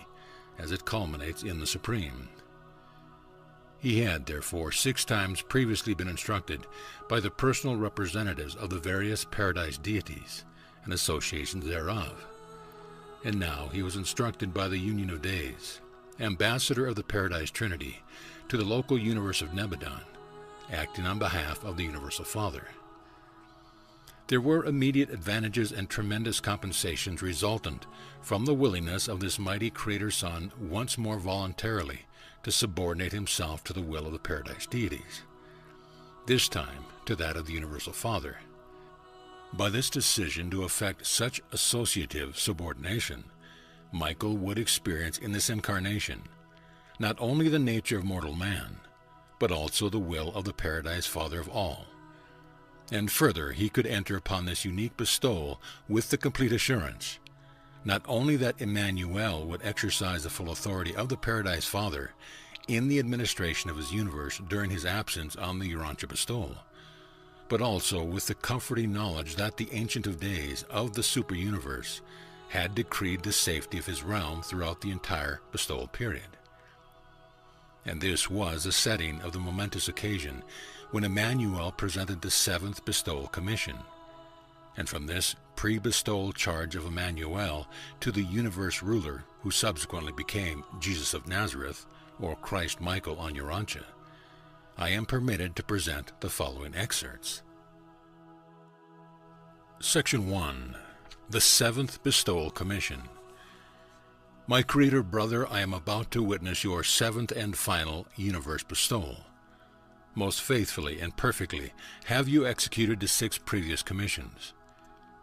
as it culminates in the Supreme. He had, therefore, 6 times previously been instructed by the personal representatives of the various Paradise deities and associations thereof, and now he was instructed by the Union of Days, ambassador of the Paradise Trinity, to the local universe of Nebadon, acting on behalf of the Universal Father. There were immediate advantages and tremendous compensations resultant from the willingness of this mighty Creator Son once more voluntarily to subordinate himself to the will of the paradise deities, this time to that of the Universal Father. By this decision to effect such associative subordination, Michael would experience in this incarnation not only the nature of mortal man, but also the will of the Paradise Father of all. And further, he could enter upon this unique bestowal with the complete assurance, not only that Emmanuel would exercise the full authority of the Paradise Father in the administration of his universe during his absence on the Urantia bestowal, but also with the comforting knowledge that the Ancient of Days of the super-universe had decreed the safety of his realm throughout the entire bestowal period. And this was the setting of the momentous occasion when Emmanuel presented the 7th bestowal commission, and from this pre-bestowal charge of Emmanuel to the universe ruler, who subsequently became Jesus of Nazareth, or Christ Michael on Urantia, I am permitted to present the following excerpts. Section 1. The 7th Bestowal Commission. My Creator Brother, I am about to witness your 7th and final universe bestowal. Most faithfully and perfectly have you executed the 6 previous commissions,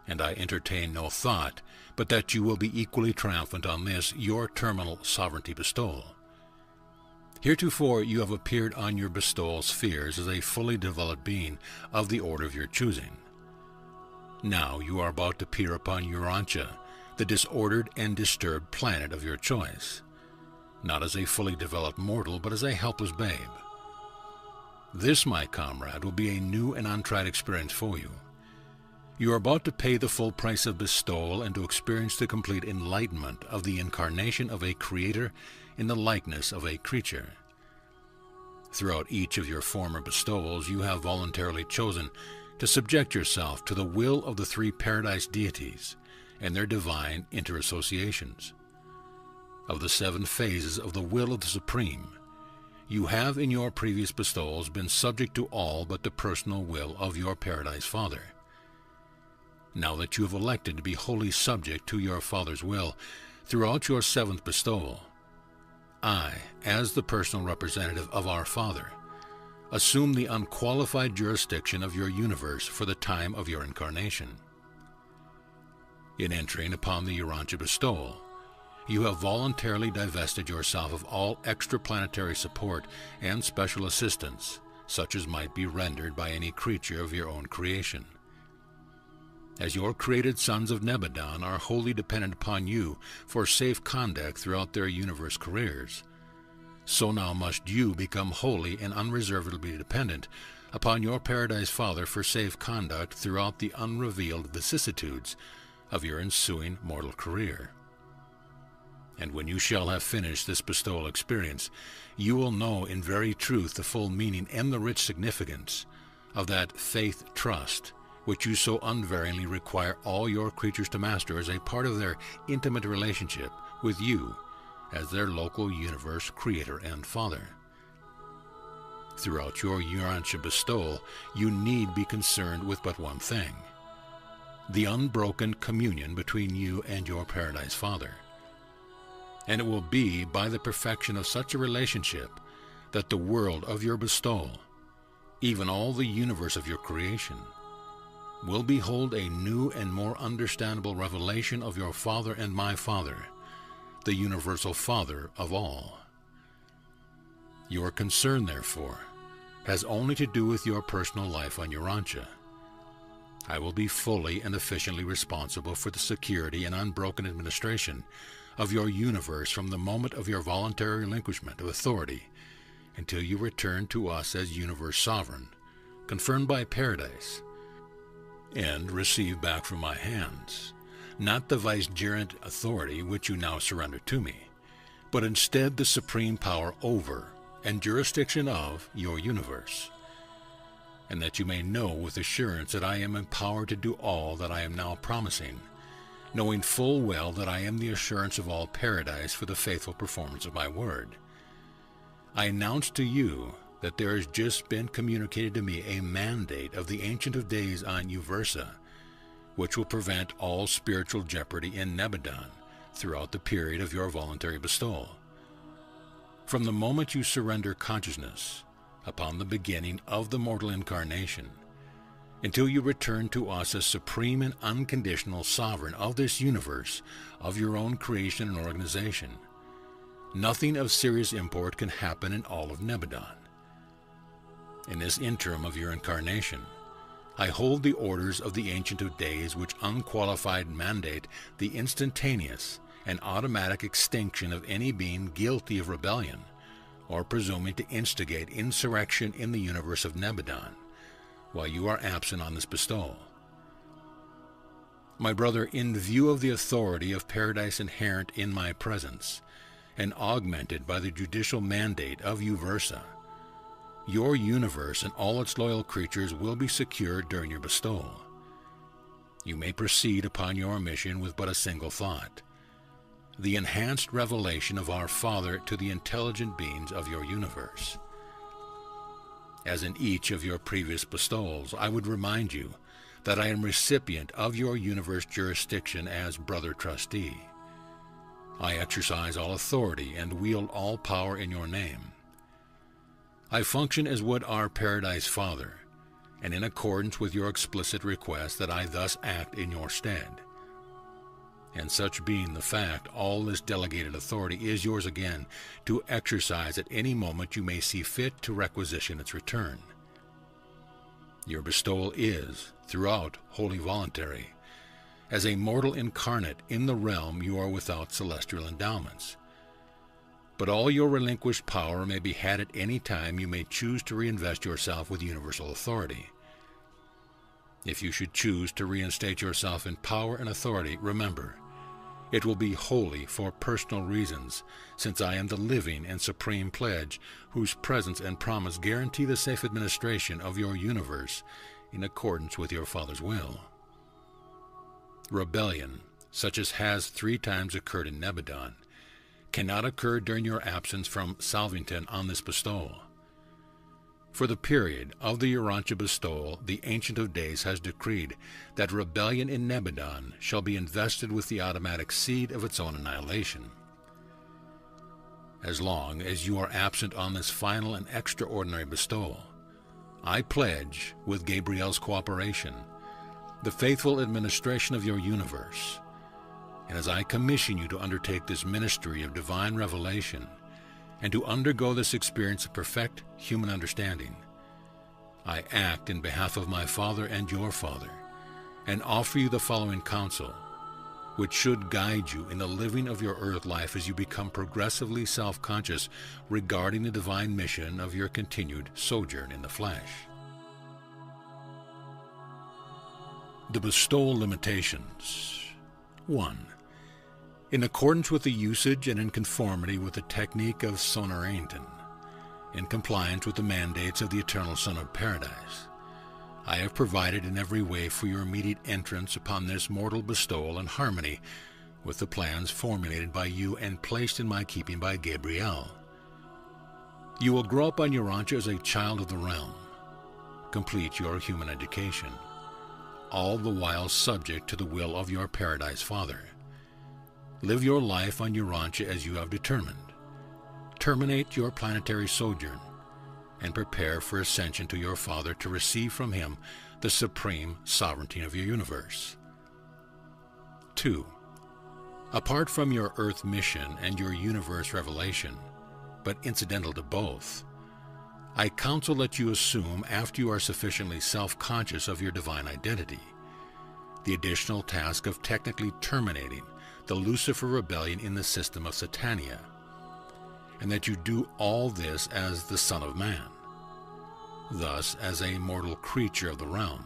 and I entertain no thought but that you will be equally triumphant on this, your terminal sovereignty bestowal. Heretofore you have appeared on your bestowal spheres as a fully developed being of the order of your choosing. Now you are about to appear upon Urantia, the disordered and disturbed planet of your choice, not as a fully developed mortal, but as a helpless babe. This, my comrade, will be a new and untried experience for you. You are about to pay the full price of bestowal and to experience the complete enlightenment of the incarnation of a creator in the likeness of a creature. Throughout each of your former bestowals, you have voluntarily chosen to subject yourself to the will of the 3 paradise deities and their divine interassociations. Of the 7 phases of the will of the Supreme, you have in your previous bestowals been subject to all but the personal will of your Paradise Father. Now that you have elected to be wholly subject to your Father's will throughout your 7th bestowal, I, as the personal representative of our Father, assume the unqualified jurisdiction of your universe for the time of your incarnation. In entering upon the Urantia bestowal, you have voluntarily divested yourself of all extraplanetary support and special assistance, such as might be rendered by any creature of your own creation. As your created sons of Nebadon are wholly dependent upon you for safe conduct throughout their universe careers, so now must you become wholly and unreservedly dependent upon your Paradise Father for safe conduct throughout the unrevealed vicissitudes of your ensuing mortal career. And when you shall have finished this bestowal experience, you will know in very truth the full meaning and the rich significance of that faith trust which you so unvaryingly require all your creatures to master as a part of their intimate relationship with you as their local universe creator and father. Throughout your Urantia bestowal, you need be concerned with but one thing: the unbroken communion between you and your Paradise Father. And it will be by the perfection of such a relationship that the world of your bestowal, even all the universe of your creation, will behold a new and more understandable revelation of your Father and my Father, the Universal Father of all. Your concern, therefore, has only to do with your personal life on Urantia. I will be fully and efficiently responsible for the security and unbroken administration of your universe from the moment of your voluntary relinquishment of authority until you return to us as universe sovereign, confirmed by Paradise, and receive back from my hands not the vicegerent authority which you now surrender to me, but instead the supreme power over and jurisdiction of your universe, and that you may know with assurance that I am empowered to do all that I am now promising, knowing full well that I am the assurance of all Paradise for the faithful performance of my word. I announce to you that there has just been communicated to me a mandate of the Ancient of Days on Uversa, which will prevent all spiritual jeopardy in Nebadon throughout the period of your voluntary bestowal. From the moment you surrender consciousness upon the beginning of the mortal incarnation, until you return to us as supreme and unconditional sovereign of this universe, of your own creation and organization, nothing of serious import can happen in all of Nebadon. In this interim of your incarnation, I hold the orders of the Ancient of Days which unqualified mandate the instantaneous and automatic extinction of any being guilty of rebellion or presuming to instigate insurrection in the universe of Nebadon while you are absent on this bestowal. My brother, in view of the authority of paradise inherent in my presence, and augmented by the judicial mandate of Uversa, your universe and all its loyal creatures will be secured during your bestowal. You may proceed upon your mission with but a single thought: the enhanced revelation of our Father to the intelligent beings of your universe. As in each of your previous bestowals, I would remind you that I am recipient of your universe jurisdiction as brother trustee. I exercise all authority and wield all power in your name. I function as would our Paradise Father, and in accordance with your explicit request that I thus act in your stead. And such being the fact, all this delegated authority is yours again to exercise at any moment you may see fit to requisition its return. Your bestowal is, throughout, wholly voluntary. As a mortal incarnate in the realm, you are without celestial endowments. But all your relinquished power may be had at any time you may choose to reinvest yourself with universal authority. If you should choose to reinstate yourself in power and authority, remember, it will be wholly for personal reasons, since I am the living and supreme pledge whose presence and promise guarantee the safe administration of your universe in accordance with your Father's will. Rebellion, such as has 3 times occurred in Nebadon, cannot occur during your absence from Salvington on this bestowal. For the period of the Urantia bestowal, the Ancient of Days has decreed that rebellion in Nebadon shall be invested with the automatic seed of its own annihilation. As long as you are absent on this final and extraordinary bestowal, I pledge, with Gabriel's cooperation, the faithful administration of your universe, and as I commission you to undertake this ministry of divine revelation, and to undergo this experience of perfect human understanding, I act in behalf of my Father and your Father, and offer you the following counsel, which should guide you in the living of your earth life as you become progressively self-conscious regarding the divine mission of your continued sojourn in the flesh. The bestowal limitations. 1. In accordance with the usage and in conformity with the technique of Sonoranton, in compliance with the mandates of the Eternal Son of Paradise, I have provided in every way for your immediate entrance upon this mortal bestowal in harmony with the plans formulated by you and placed in my keeping by Gabriel. You will grow up on Urantia as a child of the realm, complete your human education, all the while subject to the will of your Paradise Father. Live your life on Urantia as you have determined. Terminate your planetary sojourn, and prepare for ascension to your Father to receive from him the supreme sovereignty of your universe. 2. Apart from your Earth mission and your universe revelation, but incidental to both, I counsel that you assume, after you are sufficiently self-conscious of your divine identity, the additional task of technically terminating the Lucifer rebellion in the system of Satania, and that you do all this as the Son of Man, thus as a mortal creature of the realm,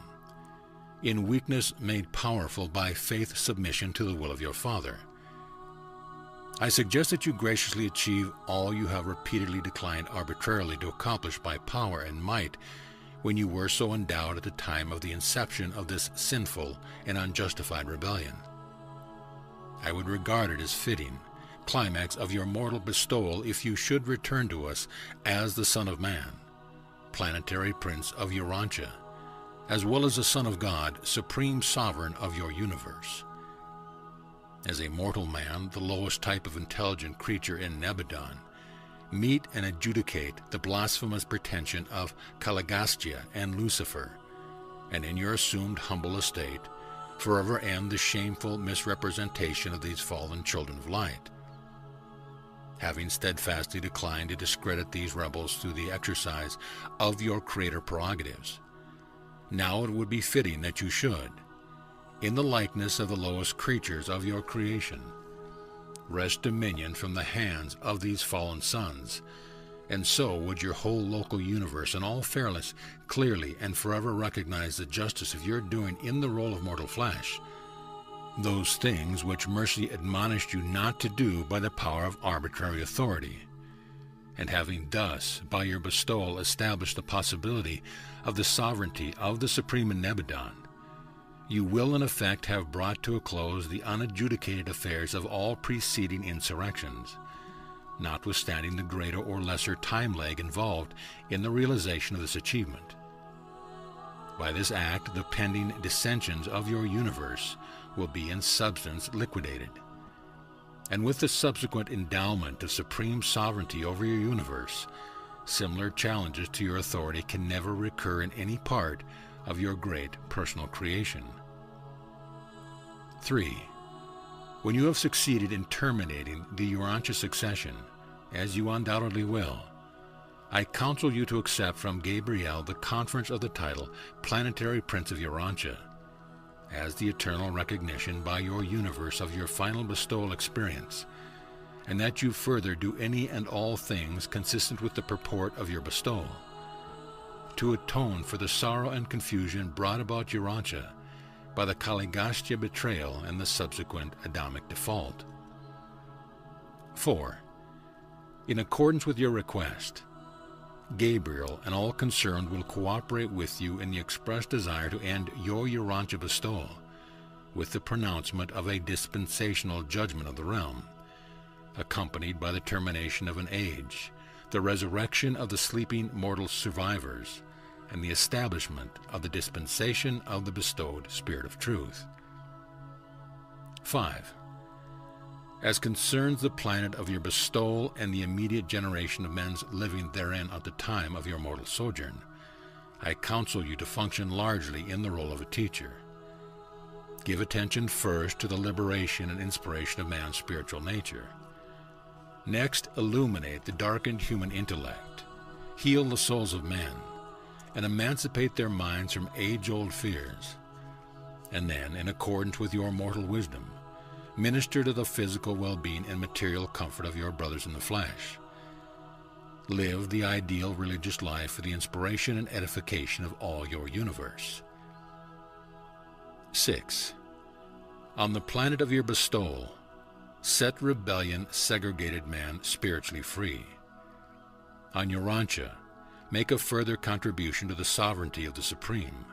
in weakness made powerful by faith submission to the will of your Father. I suggest that you graciously achieve all you have repeatedly declined arbitrarily to accomplish by power and might when you were so endowed at the time of the inception of this sinful and unjustified rebellion. I would regard it as fitting climax of your mortal bestowal if you should return to us as the Son of Man, planetary prince of Urantia, as well as the Son of God, supreme sovereign of your universe. As a mortal man, the lowest type of intelligent creature in Nebadon, meet and adjudicate the blasphemous pretension of Caligastia and Lucifer, and in your assumed humble estate, forever end the shameful misrepresentation of these fallen children of light. Having steadfastly declined to discredit these rebels through the exercise of your Creator prerogatives, now it would be fitting that you should, in the likeness of the lowest creatures of your creation, wrest dominion from the hands of these fallen sons, and so would your whole local universe in all fairness clearly and forever recognize the justice of your doing in the role of mortal flesh, those things which mercy admonished you not to do by the power of arbitrary authority. And having thus, by your bestowal, established the possibility of the sovereignty of the Supreme in Nebadon, you will in effect have brought to a close the unadjudicated affairs of all preceding insurrections, notwithstanding the greater or lesser time lag involved in the realization of this achievement. By this act, the pending dissensions of your universe will be in substance liquidated, and with the subsequent endowment of supreme sovereignty over your universe, similar challenges to your authority can never recur in any part of your great personal creation. 3. When you have succeeded in terminating the Urantia succession, as you undoubtedly will, I counsel you to accept from Gabriel the conference of the title Planetary Prince of Urantia, as the eternal recognition by your universe of your final bestowal experience, and that you further do any and all things consistent with the purport of your bestowal, to atone for the sorrow and confusion brought about Urantia by the Caligastia betrayal and the subsequent Adamic default. 4. In accordance with your request, Gabriel and all concerned will cooperate with you in the express desire to end your Urantia bestowal with the pronouncement of a dispensational judgment of the realm, accompanied by the termination of an age, the resurrection of the sleeping mortal survivors, and the establishment of the dispensation of the bestowed Spirit of Truth. 5. As concerns the planet of your bestowal and the immediate generation of men living therein at the time of your mortal sojourn, I counsel you to function largely in the role of a teacher. Give attention first to the liberation and inspiration of man's spiritual nature. Next, illuminate the darkened human intellect, heal the souls of men, and emancipate their minds from age-old fears. And then, in accordance with your mortal wisdom, minister to the physical well-being and material comfort of your brothers in the flesh. Live the ideal religious life for the inspiration and edification of all your universe. 6. On the planet of your bestowal, set rebellion segregated man spiritually free. On Urantia, make a further contribution to the sovereignty of the Supreme,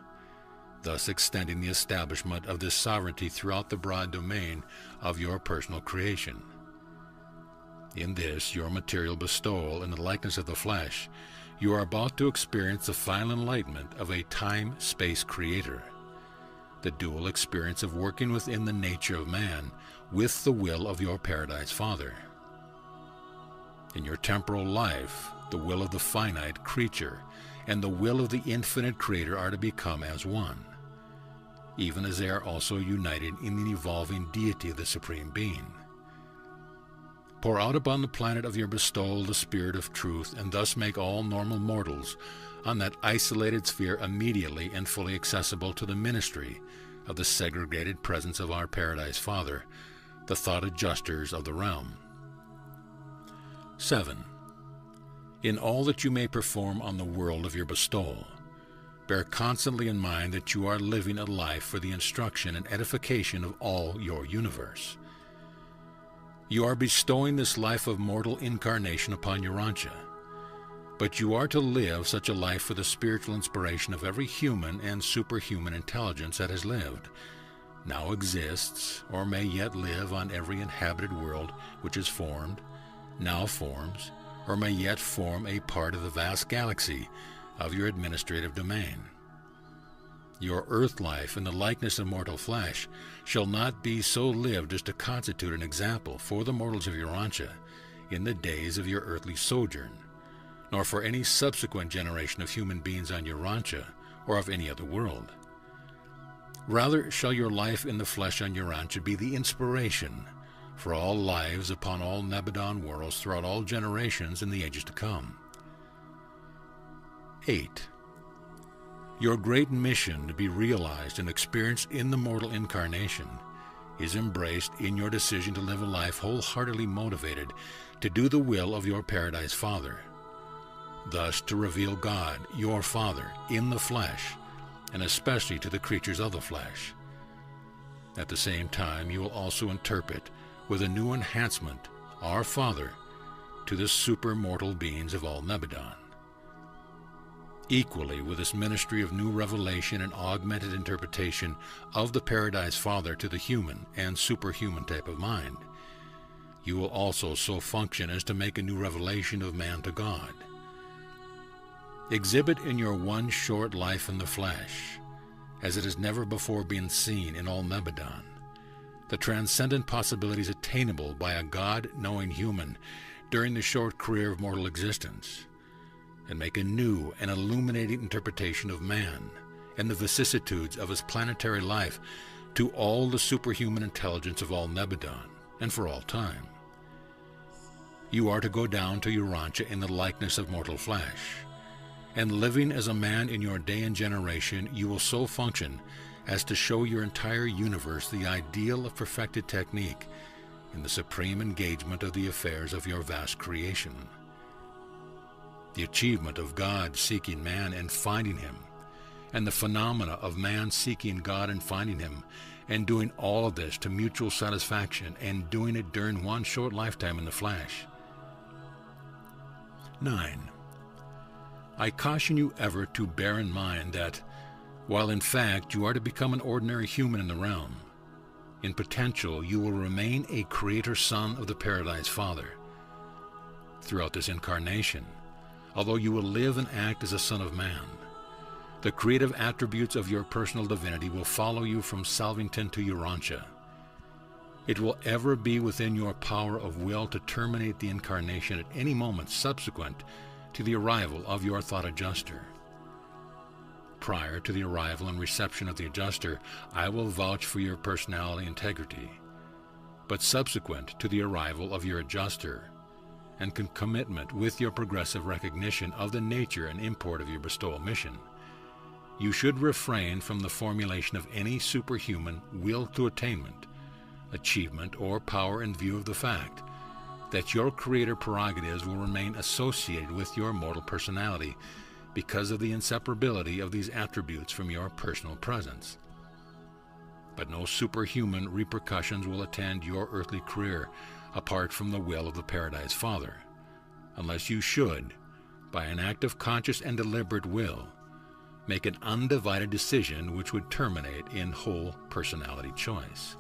thus extending the establishment of this sovereignty throughout the broad domain of your personal creation. In this, your material bestowal in the likeness of the flesh, you are about to experience the final enlightenment of a time-space creator, the dual experience of working within the nature of man with the will of your Paradise Father. In your temporal life, the will of the finite creature and the will of the infinite Creator are to become as one, even as they are also united in the evolving deity of the Supreme Being. Pour out upon the planet of your bestowal the Spirit of Truth, and thus make all normal mortals on that isolated sphere immediately and fully accessible to the ministry of the segregated presence of our Paradise Father, the thought adjusters of the realm. 7. In all that you may perform on the world of your bestowal, bear constantly in mind that you are living a life for the instruction and edification of all your universe. You are bestowing this life of mortal incarnation upon Urantia, but you are to live such a life for the spiritual inspiration of every human and superhuman intelligence that has lived, now exists, or may yet live on every inhabited world which is formed, now forms, or may yet form a part of the vast galaxy of your administrative domain. Your earth life in the likeness of mortal flesh shall not be so lived as to constitute an example for the mortals of Urantia in the days of your earthly sojourn, nor for any subsequent generation of human beings on Urantia or of any other world. Rather shall your life in the flesh on Urantia be the inspiration for all lives upon all Nebadon worlds throughout all generations in the ages to come. 8. Your great mission to be realized and experienced in the mortal incarnation is embraced in your decision to live a life wholeheartedly motivated to do the will of your Paradise Father, thus to reveal God, your Father, in the flesh, and especially to the creatures of the flesh. At the same time, you will also interpret with a new enhancement our Father to the supermortal beings of all Nebadon. Equally, with this ministry of new revelation and augmented interpretation of the Paradise Father to the human and superhuman type of mind, you will also so function as to make a new revelation of man to God. Exhibit in your one short life in the flesh, as it has never before been seen in all Nebadon, the transcendent possibilities attainable by a God-knowing human during the short career of mortal existence, and make a new and illuminating interpretation of man and the vicissitudes of his planetary life to all the superhuman intelligence of all Nebadon, and for all time. You are to go down to Urantia in the likeness of mortal flesh, and living as a man in your day and generation, you will so function as to show your entire universe the ideal of perfected technique in the supreme engagement of the affairs of your vast creation. The achievement of God seeking man and finding him, and the phenomena of man seeking God and finding him, and doing all of this to mutual satisfaction, and doing it during one short lifetime in the flesh. 9. I caution you ever to bear in mind that, while in fact you are to become an ordinary human in the realm, in potential you will remain a creator son of the Paradise Father. Throughout this incarnation, although you will live and act as a son of man, the creative attributes of your personal divinity will follow you from Salvington to Urantia. It will ever be within your power of will to terminate the incarnation at any moment subsequent to the arrival of your thought adjuster. Prior to the arrival and reception of the adjuster, I will vouch for your personality integrity, but subsequent to the arrival of your adjuster, and concomitant with your progressive recognition of the nature and import of your bestowal mission, you should refrain from the formulation of any superhuman will to attainment, achievement, or power in view of the fact that your creator prerogatives will remain associated with your mortal personality because of the inseparability of these attributes from your personal presence. But no superhuman repercussions will attend your earthly career apart from the will of the Paradise Father, unless you should, by an act of conscious and deliberate will, make an undivided decision which would terminate in whole personality choice.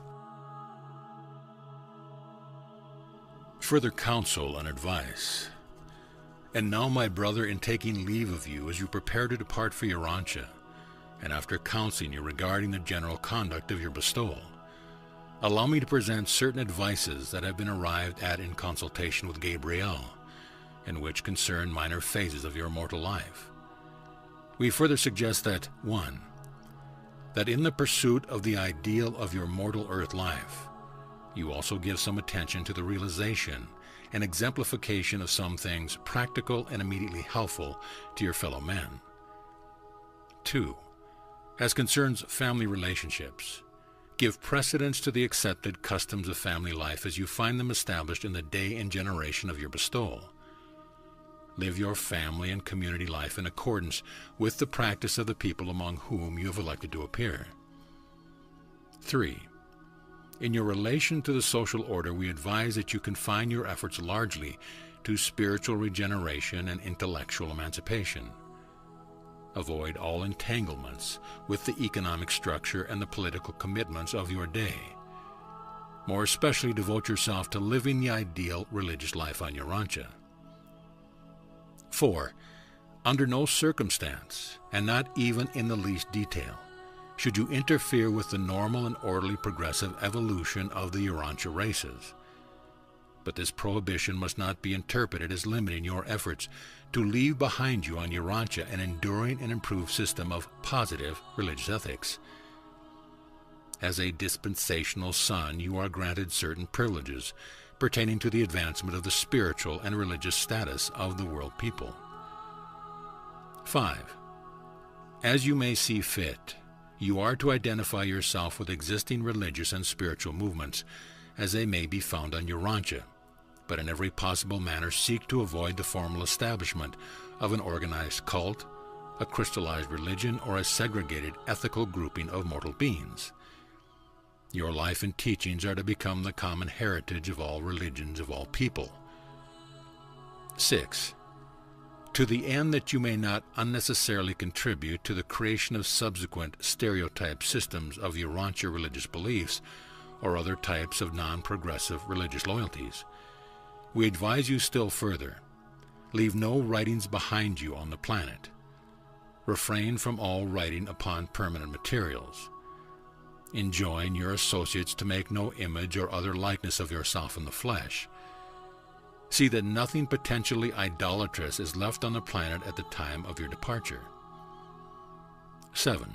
Further counsel and advice. And now, my brother, in taking leave of you as you prepare to depart for Urantia, and after counseling you regarding the general conduct of your bestowal, allow me to present certain advices that have been arrived at in consultation with Gabriel, and which concern minor phases of your mortal life. We further suggest that, 1. That in the pursuit of the ideal of your mortal earth life, you also give some attention to the realization and exemplification of some things practical and immediately helpful to your fellow men. 2. As concerns family relationships, give precedence to the accepted customs of family life as you find them established in the day and generation of your bestowal. Live your family and community life in accordance with the practice of the people among whom you have elected to appear. 3. In your relation to the social order, we advise that you confine your efforts largely to spiritual regeneration and intellectual emancipation. Avoid all entanglements with the economic structure and the political commitments of your day. More especially, devote yourself to living the ideal religious life on Urantia. 4. Under no circumstance, and not even in the least detail, should you interfere with the normal and orderly progressive evolution of the Urantia races. But this prohibition must not be interpreted as limiting your efforts to leave behind you on Urantia an enduring and improved system of positive religious ethics. As a dispensational son, you are granted certain privileges pertaining to the advancement of the spiritual and religious status of the world people. 5. As you may see fit, you are to identify yourself with existing religious and spiritual movements as they may be found on Urantia, but in every possible manner seek to avoid the formal establishment of an organized cult, a crystallized religion, or a segregated ethical grouping of mortal beings. Your life and teachings are to become the common heritage of all religions of all people. 6. To the end that you may not unnecessarily contribute to the creation of subsequent stereotype systems of Urantia religious beliefs or other types of non-progressive religious loyalties, we advise you still further, leave no writings behind you on the planet. Refrain from all writing upon permanent materials. Enjoin your associates to make no image or other likeness of yourself in the flesh. See that nothing potentially idolatrous is left on the planet at the time of your departure. 7.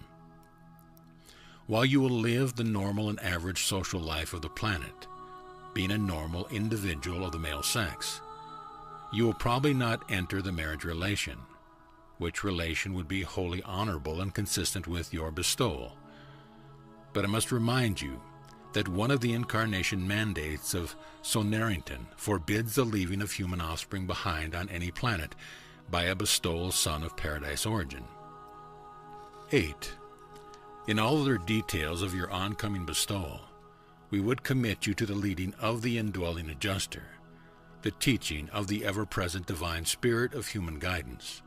While you will live the normal and average social life of the planet, being a normal individual of the male sex, you will probably not enter the marriage relation, which relation would be wholly honorable and consistent with your bestowal. But I must remind you that one of the incarnation mandates of Sonerington forbids the leaving of human offspring behind on any planet by a bestowal son of paradise origin. 8. In all other details of your oncoming bestowal, we would commit you to the leading of the indwelling adjuster, the teaching of the ever-present divine spirit of human guidance,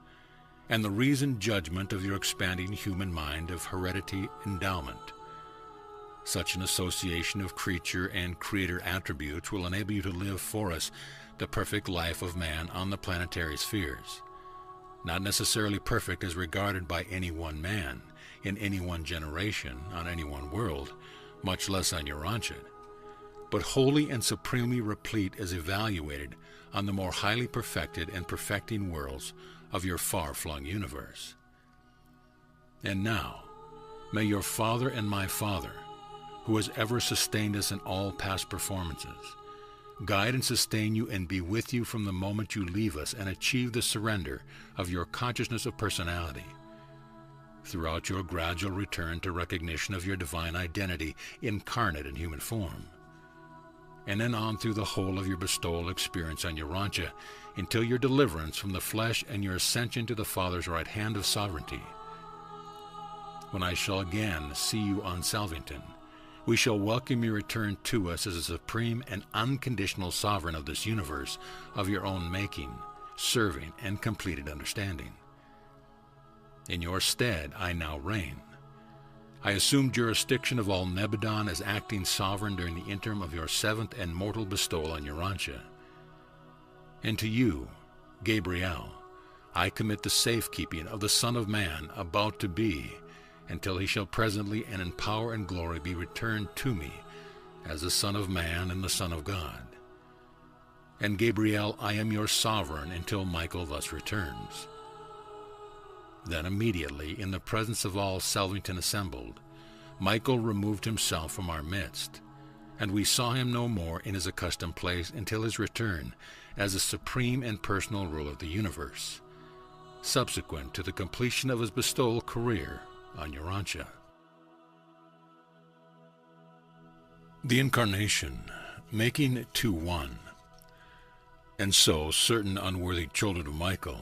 and the reasoned judgment of your expanding human mind of heredity endowment. Such an association of creature and creator attributes will enable you to live for us the perfect life of man on the planetary spheres, not necessarily perfect as regarded by any one man, in any one generation, on any one world, much less on Urantia, but wholly and supremely replete as evaluated on the more highly perfected and perfecting worlds of your far-flung universe. And now, may your Father and my Father, who has ever sustained us in all past performances, guide and sustain you and be with you from the moment you leave us and achieve the surrender of your consciousness of personality, throughout your gradual return to recognition of your divine identity incarnate in human form, and then on through the whole of your bestowal experience on Urantia until your deliverance from the flesh and your ascension to the Father's right hand of sovereignty. When I shall again see you on Salvington, we shall welcome your return to us as a supreme and unconditional sovereign of this universe of your own making, serving, and completed understanding. In your stead I now reign. I assume jurisdiction of all Nebadon as acting sovereign during the interim of your 7th and mortal bestowal on Urantia. And to you, Gabriel, I commit the safekeeping of the Son of Man about to be, until he shall presently and in power and glory be returned to me as the Son of Man and the Son of God. And Gabriel, I am your sovereign until Michael thus returns. Then immediately, in the presence of all Salvington assembled, Michael removed himself from our midst, and we saw him no more in his accustomed place until his return as the supreme and personal ruler of the universe, subsequent to the completion of his bestowal career on Urantia. The Incarnation, making 2 one. And so certain unworthy children of Michael,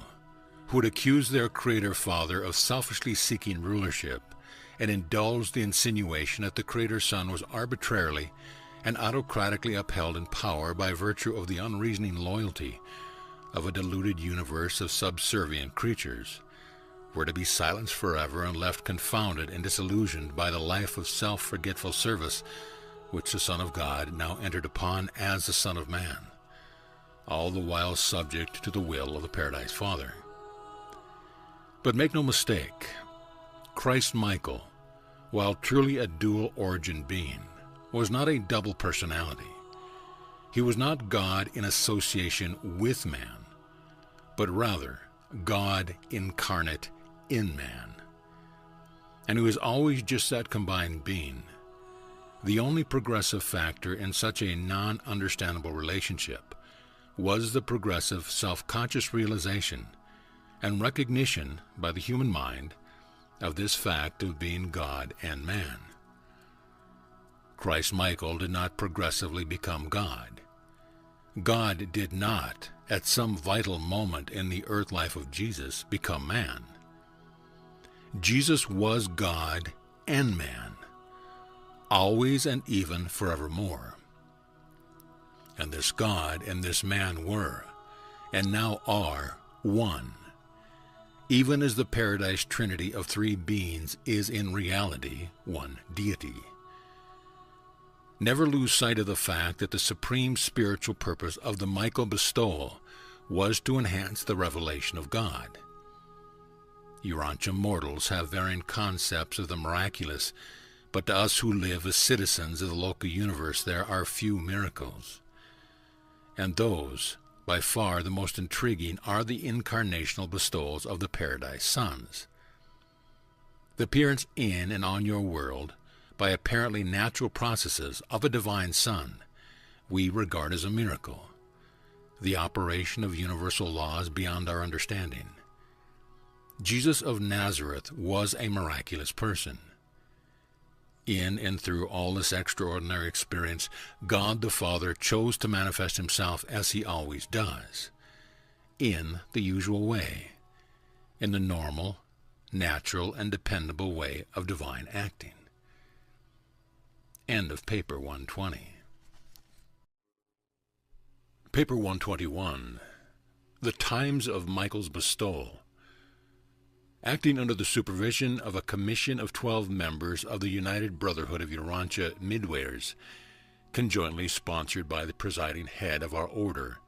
who would accuse their Creator Father of selfishly seeking rulership and indulged the insinuation that the Creator Son was arbitrarily and autocratically upheld in power by virtue of the unreasoning loyalty of a deluded universe of subservient creatures, were to be silenced forever and left confounded and disillusioned by the life of self-forgetful service which the Son of God now entered upon as the Son of Man, all the while subject to the will of the Paradise Father. But make no mistake, Christ Michael, while truly a dual-origin being, was not a double personality. He was not God in association with man, but rather God incarnate in man. And he was always just that combined being. The only progressive factor in such a non-understandable relationship was the progressive self-conscious realization and recognition by the human mind of this fact of being God and man. Christ Michael did not progressively become God. God did not, at some vital moment in the earth life of Jesus, become man. Jesus was God and man, always and even forevermore. And this God and this man were, and now are, one, even as the paradise trinity of three beings is in reality one deity. Never lose sight of the fact that the supreme spiritual purpose of the Michael bestowal was to enhance the revelation of God. Urantia mortals have varying concepts of the miraculous, but to us who live as citizens of the local universe there are few miracles. And those, by far the most intriguing, are the incarnational bestowals of the paradise sons. The appearance in and on your world, by apparently natural processes of a divine son, we regard as a miracle, the operation of universal laws beyond our understanding. Jesus of Nazareth was a miraculous person. In and through all this extraordinary experience, God the Father chose to manifest himself as he always does, in the usual way, in the normal, natural, and dependable way of divine acting. End of paper 120. Paper 121. The Times of Michael's Bestowal. Acting under the supervision of a commission of 12 members of the United Brotherhood of Urantia Midwayers, conjointly sponsored by the presiding head of our order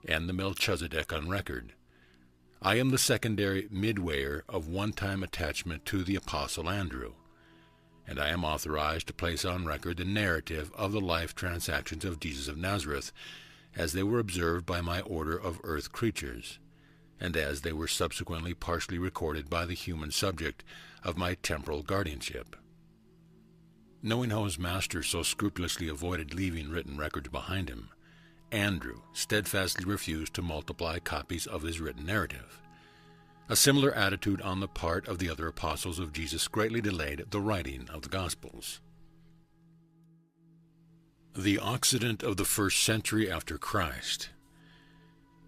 and the Melchizedek on record, I am the secondary midwayer of one-time attachment to the Apostle Andrew, and I am authorized to place on record the narrative of the life transactions of Jesus of Nazareth as they were observed by my order of earth creatures, and as they were subsequently partially recorded by the human subject of my temporal guardianship. Knowing how his master so scrupulously avoided leaving written records behind him, Andrew steadfastly refused to multiply copies of his written narrative. A similar attitude on the part of the other apostles of Jesus greatly delayed the writing of the Gospels. The Occident of the 1st century after Christ.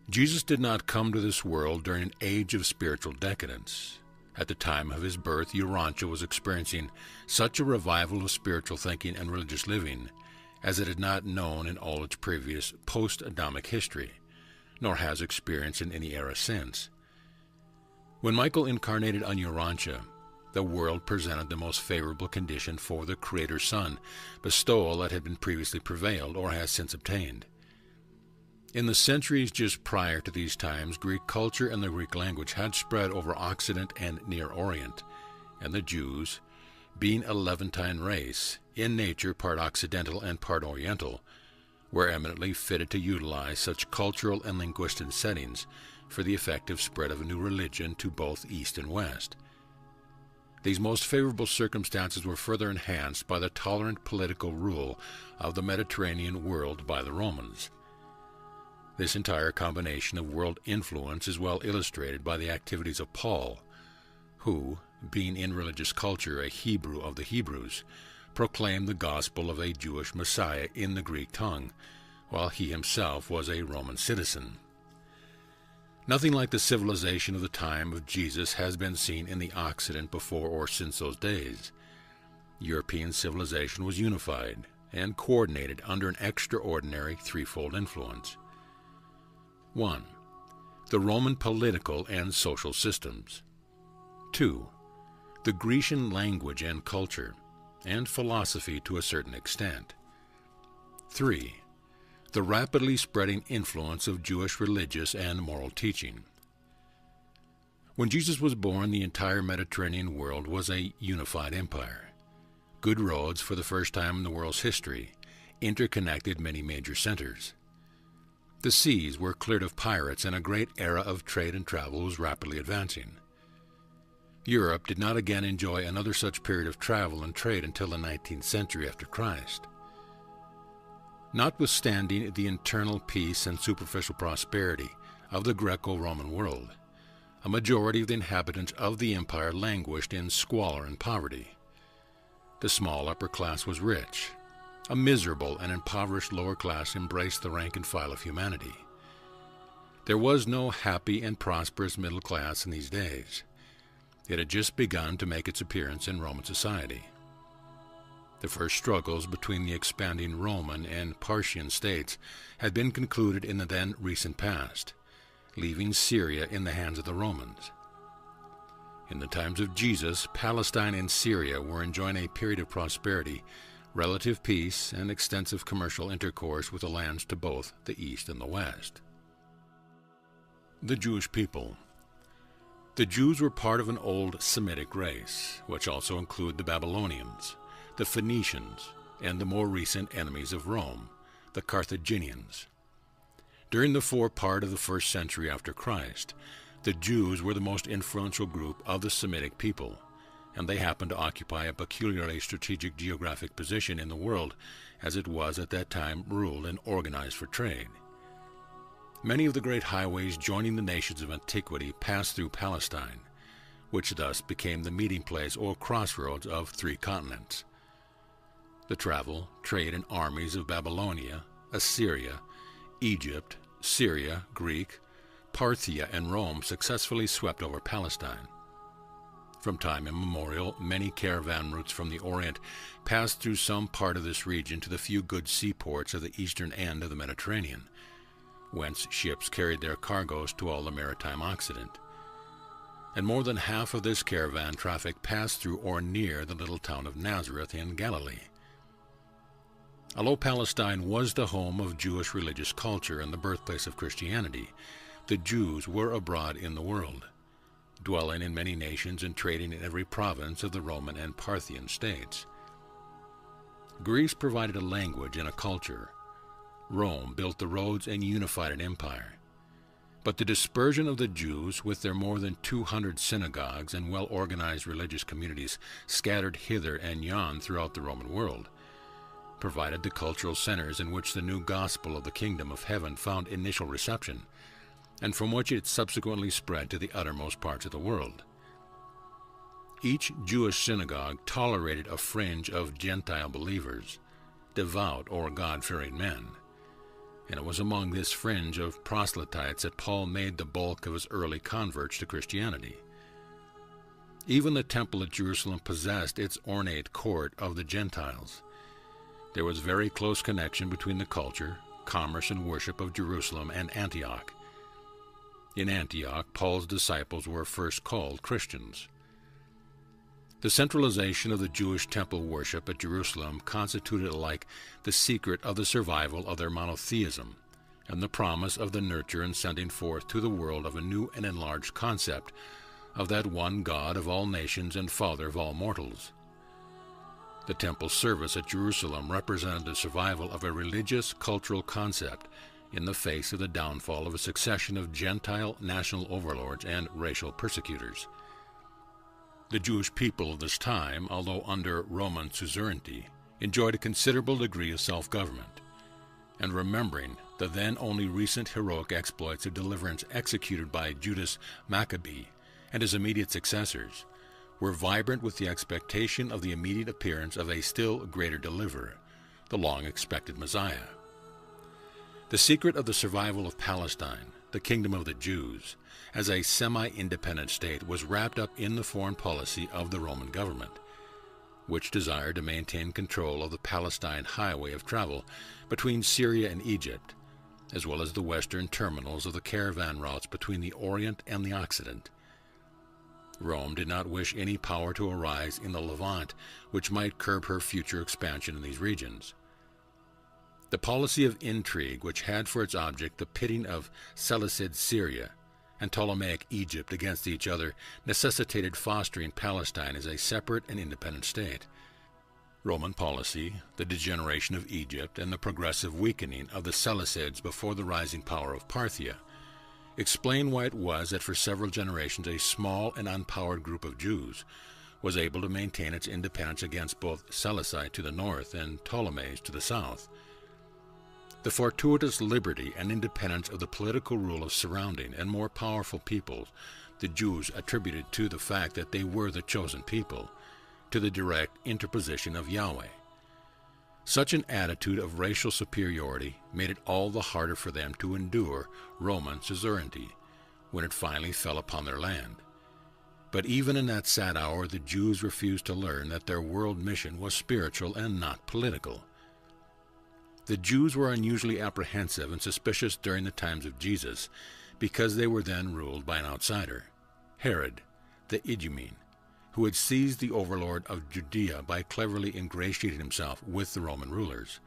Jesus did not come to this world during an age of spiritual decadence. At the time of his birth, Urantia was experiencing such a revival of spiritual thinking and religious living as it had not known in all its previous post-Adamic history, nor has experienced in any era since. When Michael incarnated on Urantia, the world presented the most favorable condition for the Creator's Son, bestowal that had been previously prevailed or has since obtained. In the centuries just prior to these times, Greek culture and the Greek language had spread over Occident and Near Orient, and the Jews, being a Levantine race, in nature part Occidental and part Oriental, were eminently fitted to utilize such cultural and linguistic settings for the effective spread of a new religion to both East and West. These most favorable circumstances were further enhanced by the tolerant political rule of the Mediterranean world by the Romans. This entire combination of world influence is well illustrated by the activities of Paul, who, being in religious culture a Hebrew of the Hebrews, proclaimed the gospel of a Jewish Messiah in the Greek tongue, while he himself was a Roman citizen. Nothing like the civilization of the time of Jesus has been seen in the Occident before or since those days. European civilization was unified and coordinated under an extraordinary threefold influence. 1. The Roman political and social systems. 2. The Grecian language and culture, and philosophy to a certain extent. 3. The rapidly spreading influence of Jewish religious and moral teaching. When Jesus was born, the entire Mediterranean world was a unified empire. Good roads for the first time in the world's history, interconnected many major centers. The seas were cleared of pirates, and a great era of trade and travel was rapidly advancing. Europe did not again enjoy another such period of travel and trade until the 19th century after Christ. Notwithstanding the internal peace and superficial prosperity of the Greco-Roman world, a majority of the inhabitants of the empire languished in squalor and poverty. The small upper class was rich. A miserable and impoverished lower class embraced the rank and file of humanity. There was no happy and prosperous middle class in these days. It had just begun to make its appearance in Roman society. The first struggles between the expanding Roman and Parthian states had been concluded in the then recent past, leaving Syria in the hands of the Romans. In the times of Jesus, Palestine and Syria were enjoying a period of prosperity, relative peace, and extensive commercial intercourse with the lands to both the east and the west. The Jewish people. The Jews were part of an old Semitic race, which also included the Babylonians, the Phoenicians, and the more recent enemies of Rome, the Carthaginians. During the forepart of the 1st century after Christ, the Jews were the most influential group of the Semitic people, and they happened to occupy a peculiarly strategic geographic position in the world, as it was at that time ruled and organized for trade. Many of the great highways joining the nations of antiquity passed through Palestine, which thus became the meeting place or crossroads of 3 continents. The travel, trade, and armies of Babylonia, Assyria, Egypt, Syria, Greek, Parthia, and Rome successfully swept over Palestine. From time immemorial, many caravan routes from the Orient passed through some part of this region to the few good seaports of the eastern end of the Mediterranean, whence ships carried their cargoes to all the maritime Occident. And more than half of this caravan traffic passed through or near the little town of Nazareth in Galilee. Although Palestine was the home of Jewish religious culture and the birthplace of Christianity, the Jews were abroad in the world, dwelling in many nations and trading in every province of the Roman and Parthian states. Greece provided a language and a culture. Rome built the roads and unified an empire. But the dispersion of the Jews, with their more than 200 synagogues and well-organized religious communities scattered hither and yon throughout the Roman world, provided the cultural centers in which the new gospel of the kingdom of heaven found initial reception, and from which it subsequently spread to the uttermost parts of the world. Each Jewish synagogue tolerated a fringe of Gentile believers, devout or God-fearing men, and it was among this fringe of proselytes that Paul made the bulk of his early converts to Christianity. Even the temple at Jerusalem possessed its ornate court of the Gentiles. There was very close connection between the culture, commerce, and worship of Jerusalem and Antioch. In Antioch, Paul's disciples were first called Christians. The centralization of the Jewish temple worship at Jerusalem constituted alike the secret of the survival of their monotheism and the promise of the nurture and sending forth to the world of a new and enlarged concept of that one God of all nations and Father of all mortals. The temple service at Jerusalem represented the survival of a religious, cultural concept in the face of the downfall of a succession of Gentile national overlords and racial persecutors. The Jewish people of this time, although under Roman suzerainty, enjoyed a considerable degree of self-government, and remembering the then only recent heroic exploits of deliverance executed by Judas Maccabee and his immediate successors, were vibrant with the expectation of the immediate appearance of a still greater deliverer, the long-expected Messiah. The secret of the survival of Palestine, the kingdom of the Jews, as a semi-independent state was wrapped up in the foreign policy of the Roman government, which desired to maintain control of the Palestine highway of travel between Syria and Egypt, as well as the western terminals of the caravan routes between the Orient and the Occident. Rome did not wish any power to arise in the Levant which might curb her future expansion in these regions. The policy of intrigue, which had for its object the pitting of Seleucid Syria and Ptolemaic Egypt against each other, necessitated fostering Palestine as a separate and independent state. Roman policy, the degeneration of Egypt, and the progressive weakening of the Seleucids before the rising power of Parthia explain why it was that for several generations a small and unpowered group of Jews was able to maintain its independence against both Seleucid to the north and Ptolemies to the south. The fortuitous liberty and independence of the political rule of surrounding and more powerful peoples the Jews attributed to the fact that they were the chosen people, to the direct interposition of Yahweh. Such an attitude of racial superiority made it all the harder for them to endure Roman suzerainty when it finally fell upon their land. But even in that sad hour, the Jews refused to learn that their world mission was spiritual and not political. The Jews were unusually apprehensive and suspicious during the times of Jesus because they were then ruled by an outsider, Herod, the Idumean, who had seized the overlord of Judea by cleverly ingratiating himself with the Roman rulers.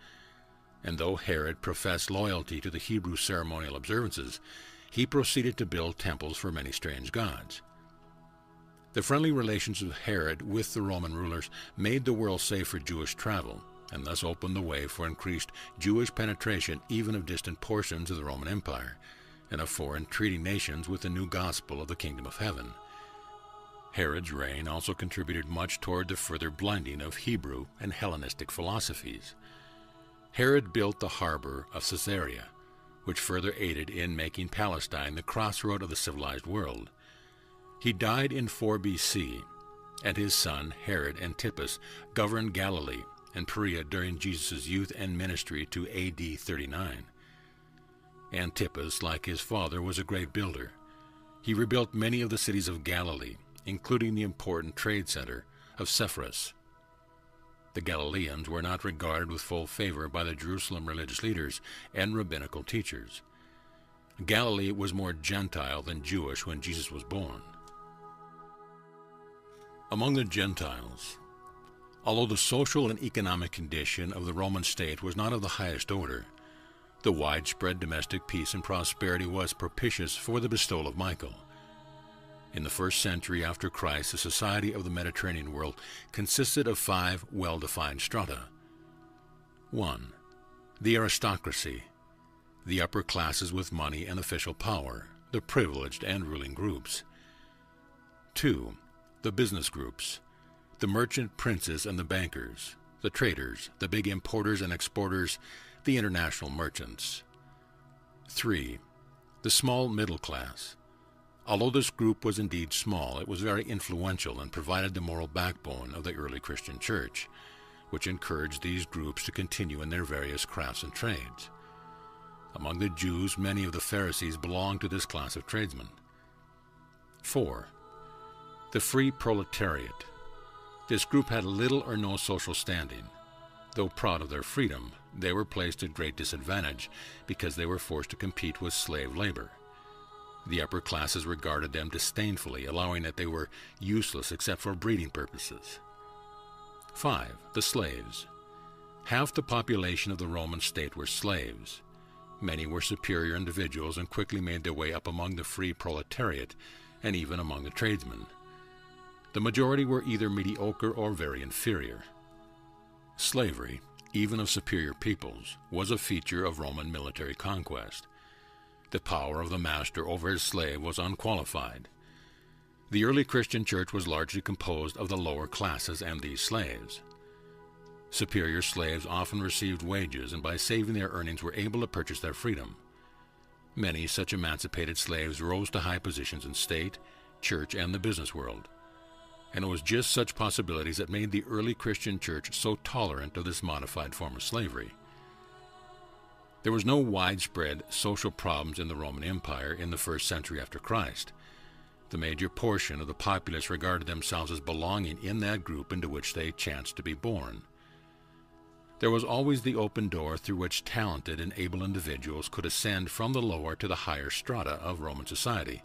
And though Herod professed loyalty to the Hebrew ceremonial observances, he proceeded to build temples for many strange gods. The friendly relations of Herod with the Roman rulers made the world safe for Jewish travel, and thus opened the way for increased Jewish penetration even of distant portions of the Roman Empire, and of foreign treaty nations with the new gospel of the kingdom of heaven. Herod's reign also contributed much toward the further blending of Hebrew and Hellenistic philosophies. Herod built the harbor of Caesarea, which further aided in making Palestine the crossroad of the civilized world. He died in 4 B.C., and his son Herod Antipas governed Galilee and Perea during Jesus' youth and ministry to A.D. 39. Antipas, like his father, was a great builder. He rebuilt many of the cities of Galilee, including the important trade center of Sepphoris. The Galileans were not regarded with full favor by the Jerusalem religious leaders and rabbinical teachers. Galilee was more Gentile than Jewish when Jesus was born. Among the Gentiles, although the social and economic condition of the Roman state was not of the highest order, the widespread domestic peace and prosperity was propitious for the bestowal of Michael. In the 1st century after Christ, the society of the Mediterranean world consisted of 5 well-defined strata. 1. The aristocracy, the upper classes with money and official power, the privileged and ruling groups. 2. The business groups, the merchant princes and the bankers, the traders, the big importers and exporters, the international merchants. 3. The small middle class. Although this group was indeed small, it was very influential and provided the moral backbone of the early Christian church, which encouraged these groups to continue in their various crafts and trades. Among the Jews, many of the Pharisees belonged to this class of tradesmen. 4. The free proletariat. This group had little or no social standing. Though proud of their freedom, they were placed at great disadvantage because they were forced to compete with slave labor. The upper classes regarded them disdainfully, allowing that they were useless except for breeding purposes. 5. The slaves. Half the population of the Roman state were slaves. Many were superior individuals and quickly made their way up among the free proletariat and even among the tradesmen. The majority were either mediocre or very inferior. Slavery, even of superior peoples, was a feature of Roman military conquest. The power of the master over his slave was unqualified. The early Christian church was largely composed of the lower classes and these slaves. Superior slaves often received wages and by saving their earnings were able to purchase their freedom. Many such emancipated slaves rose to high positions in state, church, and the business world. And it was just such possibilities that made the early Christian church so tolerant of this modified form of slavery. There was no widespread social problems in the Roman Empire in the 1st century after Christ. The major portion of the populace regarded themselves as belonging in that group into which they chanced to be born. There was always the open door through which talented and able individuals could ascend from the lower to the higher strata of Roman society,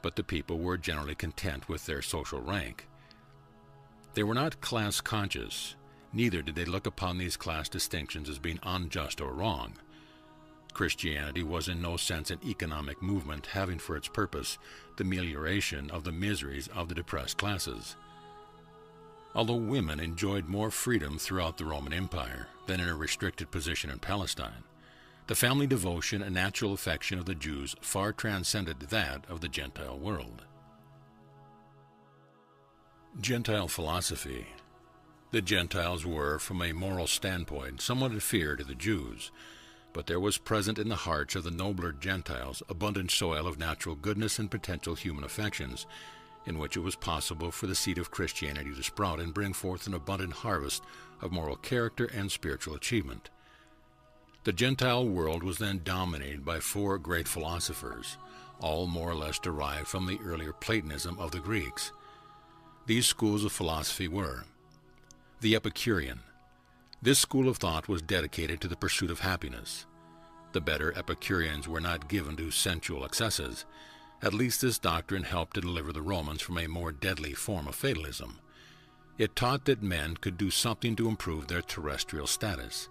but the people were generally content with their social rank. They were not class-conscious, neither did they look upon these class distinctions as being unjust or wrong. Christianity was in no sense an economic movement having for its purpose the amelioration of the miseries of the depressed classes. Although women enjoyed more freedom throughout the Roman Empire than in a restricted position in Palestine, the family devotion and natural affection of the Jews far transcended that of the Gentile world. Gentile philosophy. The Gentiles were, from a moral standpoint, somewhat inferior to the Jews, but there was present in the hearts of the nobler Gentiles abundant soil of natural goodness and potential human affections, in which it was possible for the seed of Christianity to sprout and bring forth an abundant harvest of moral character and spiritual achievement. The Gentile world was then dominated by four great philosophers, all more or less derived from the earlier Platonism of the Greeks. These schools of philosophy were the Epicurean. This school of thought was dedicated to the pursuit of happiness. The better Epicureans were not given to sensual excesses. At least this doctrine helped to deliver the Romans from a more deadly form of fatalism. It taught that men could do something to improve their terrestrial status.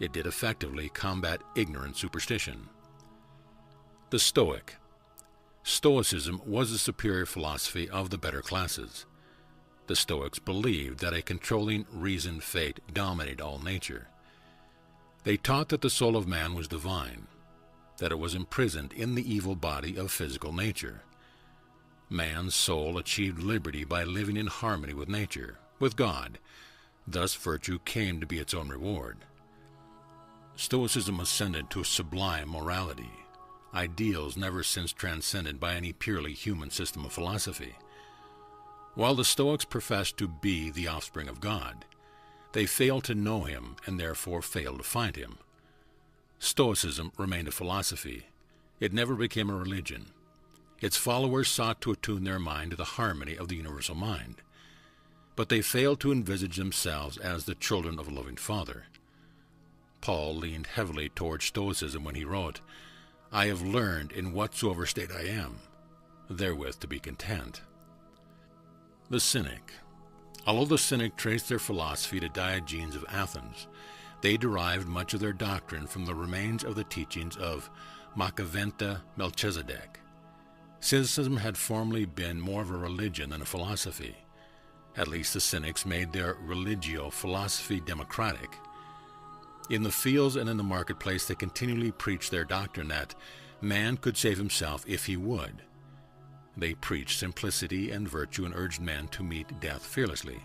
It did effectively combat ignorant superstition. The Stoic. Stoicism was the superior philosophy of the better classes. The Stoics believed that a controlling reasoned fate dominated all nature. They taught that the soul of man was divine, that it was imprisoned in the evil body of physical nature. Man's soul achieved liberty by living in harmony with nature, with God. Thus virtue came to be its own reward. Stoicism ascended to a sublime morality, ideals never since transcended by any purely human system of philosophy. While the Stoics professed to be the offspring of God, they failed to know him and therefore failed to find him. Stoicism remained a philosophy. It never became a religion. Its followers sought to attune their mind to the harmony of the universal mind, but they failed to envisage themselves as the children of a loving Father. Paul leaned heavily toward Stoicism when he wrote, "I have learned in whatsoever state I am, therewith to be content." The Cynic. Although the Cynic traced their philosophy to Diogenes of Athens, they derived much of their doctrine from the remains of the teachings of Macaventa Melchizedek. Cynicism had formerly been more of a religion than a philosophy. At least the Cynics made their religio-philosophy democratic. In the fields and in the marketplace they continually preached their doctrine that man could save himself if he would. They preached simplicity and virtue and urged men to meet death fearlessly.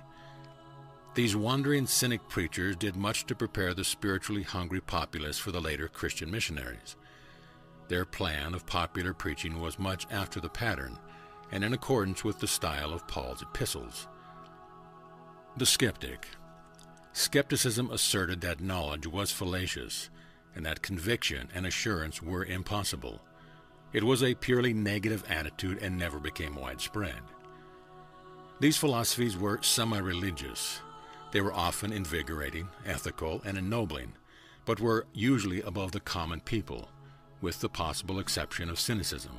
These wandering Cynic preachers did much to prepare the spiritually hungry populace for the later Christian missionaries. Their plan of popular preaching was much after the pattern and in accordance with the style of Paul's epistles. The Skeptic. Skepticism asserted that knowledge was fallacious and that conviction and assurance were impossible. It was a purely negative attitude and never became widespread. These philosophies were semi-religious. They were often invigorating, ethical, and ennobling, but were usually above the common people, with the possible exception of cynicism.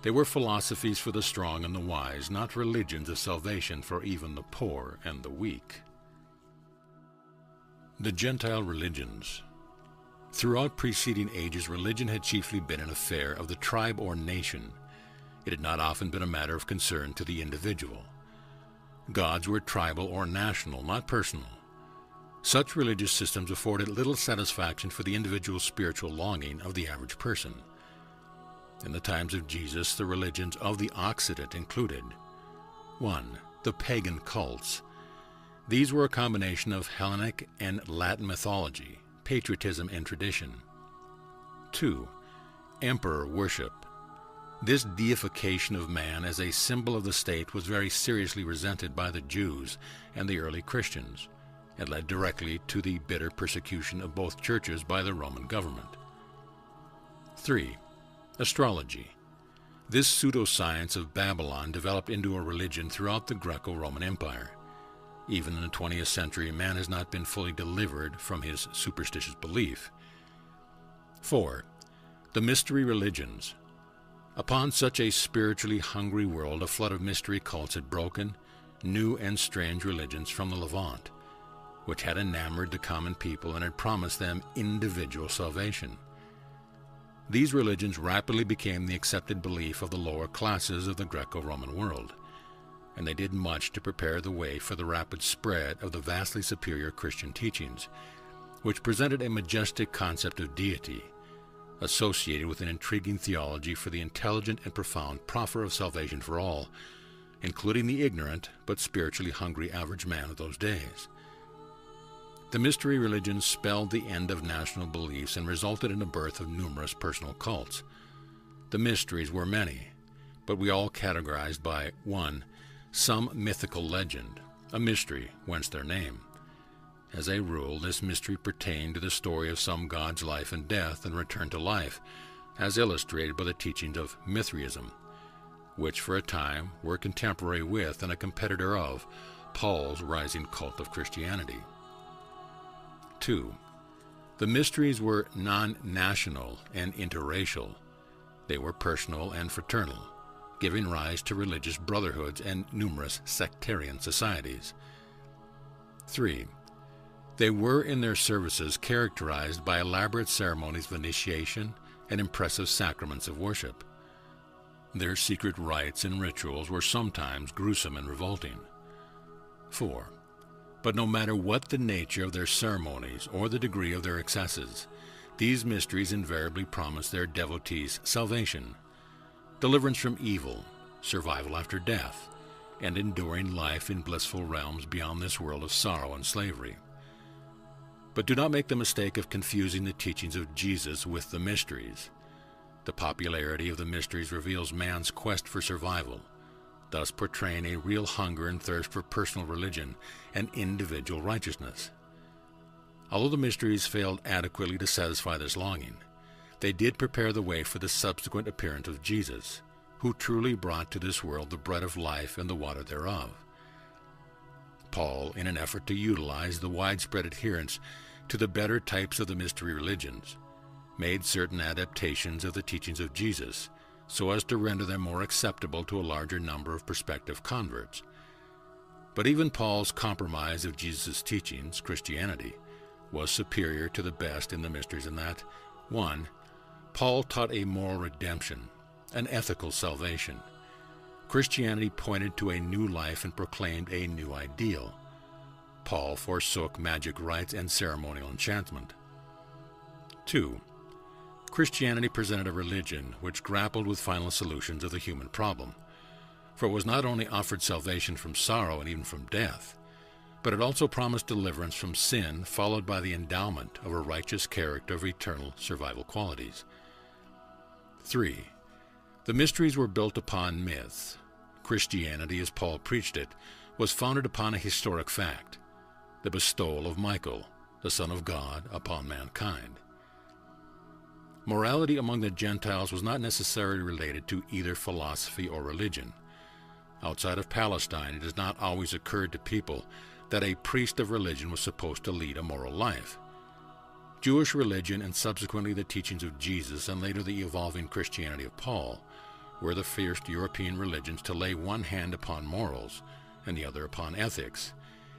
They were philosophies for the strong and the wise, not religions of salvation for even the poor and the weak. The Gentile religions. Throughout preceding ages, religion had chiefly been an affair of the tribe or nation. It had not often been a matter of concern to the individual. Gods were tribal or national, not personal. Such religious systems afforded little satisfaction for the individual spiritual longing of the average person. In the times of Jesus, the religions of the Occident included 1. The pagan cults. These were a combination of Hellenic and Latin mythology, patriotism and tradition. 2. Emperor worship. This deification of man as a symbol of the state was very seriously resented by the Jews and the early Christians, and led directly to the bitter persecution of both churches by the Roman government. 3. Astrology. This pseudoscience of Babylon developed into a religion throughout the Greco-Roman Empire. Even in the 20th century, man has not been fully delivered from his superstitious belief. 4. The mystery religions. Upon such a spiritually hungry world, a flood of mystery cults had broken, new and strange religions from the Levant, which had enamored the common people and had promised them individual salvation. These religions rapidly became the accepted belief of the lower classes of the Greco-Roman world, and they did much to prepare the way for the rapid spread of the vastly superior Christian teachings, which presented a majestic concept of deity, associated with an intriguing theology for the intelligent and profound proffer of salvation for all, including the ignorant but spiritually hungry average man of those days. The mystery religions spelled the end of national beliefs and resulted in the birth of numerous personal cults. The mysteries were many, but we all categorized by 1. Some mythical legend, a mystery, whence their name. As a rule, this mystery pertained to the story of some god's life and death and return to life, as illustrated by the teachings of Mithraism, which for a time were contemporary with and a competitor of Paul's rising cult of Christianity. 2. The mysteries were non-national and interracial. They were personal and fraternal, giving rise to religious brotherhoods and numerous sectarian societies. 3. They were in their services characterized by elaborate ceremonies of initiation and impressive sacraments of worship. Their secret rites and rituals were sometimes gruesome and revolting. 4. But no matter what the nature of their ceremonies or the degree of their excesses, these mysteries invariably promise their devotees salvation, deliverance from evil, survival after death, and enduring life in blissful realms beyond this world of sorrow and slavery. But do not make the mistake of confusing the teachings of Jesus with the mysteries. The popularity of the mysteries reveals man's quest for survival, thus portraying a real hunger and thirst for personal religion and individual righteousness. Although the mysteries failed adequately to satisfy this longing, they did prepare the way for the subsequent appearance of Jesus, who truly brought to this world the bread of life and the water thereof. Paul, in an effort to utilize the widespread adherence to the better types of the mystery religions, made certain adaptations of the teachings of Jesus so as to render them more acceptable to a larger number of prospective converts. But even Paul's compromise of Jesus' teachings, Christianity, was superior to the best in the mysteries in that, 1. Paul taught a moral redemption, an ethical salvation. Christianity pointed to a new life and proclaimed a new ideal. Paul forsook magic rites and ceremonial enchantment. 2. Christianity presented a religion which grappled with final solutions of the human problem, for it was not only offered salvation from sorrow and even from death, but it also promised deliverance from sin, followed by the endowment of a righteous character of eternal survival qualities. 3. The mysteries were built upon myth. Christianity, as Paul preached it, was founded upon a historic fact, the bestowal of Michael, the Son of God, upon mankind. Morality among the Gentiles was not necessarily related to either philosophy or religion. Outside of Palestine, it has not always occurred to people that a priest of religion was supposed to lead a moral life. Jewish religion and subsequently the teachings of Jesus and later the evolving Christianity of Paul were the first European religions to lay one hand upon morals and the other upon ethics,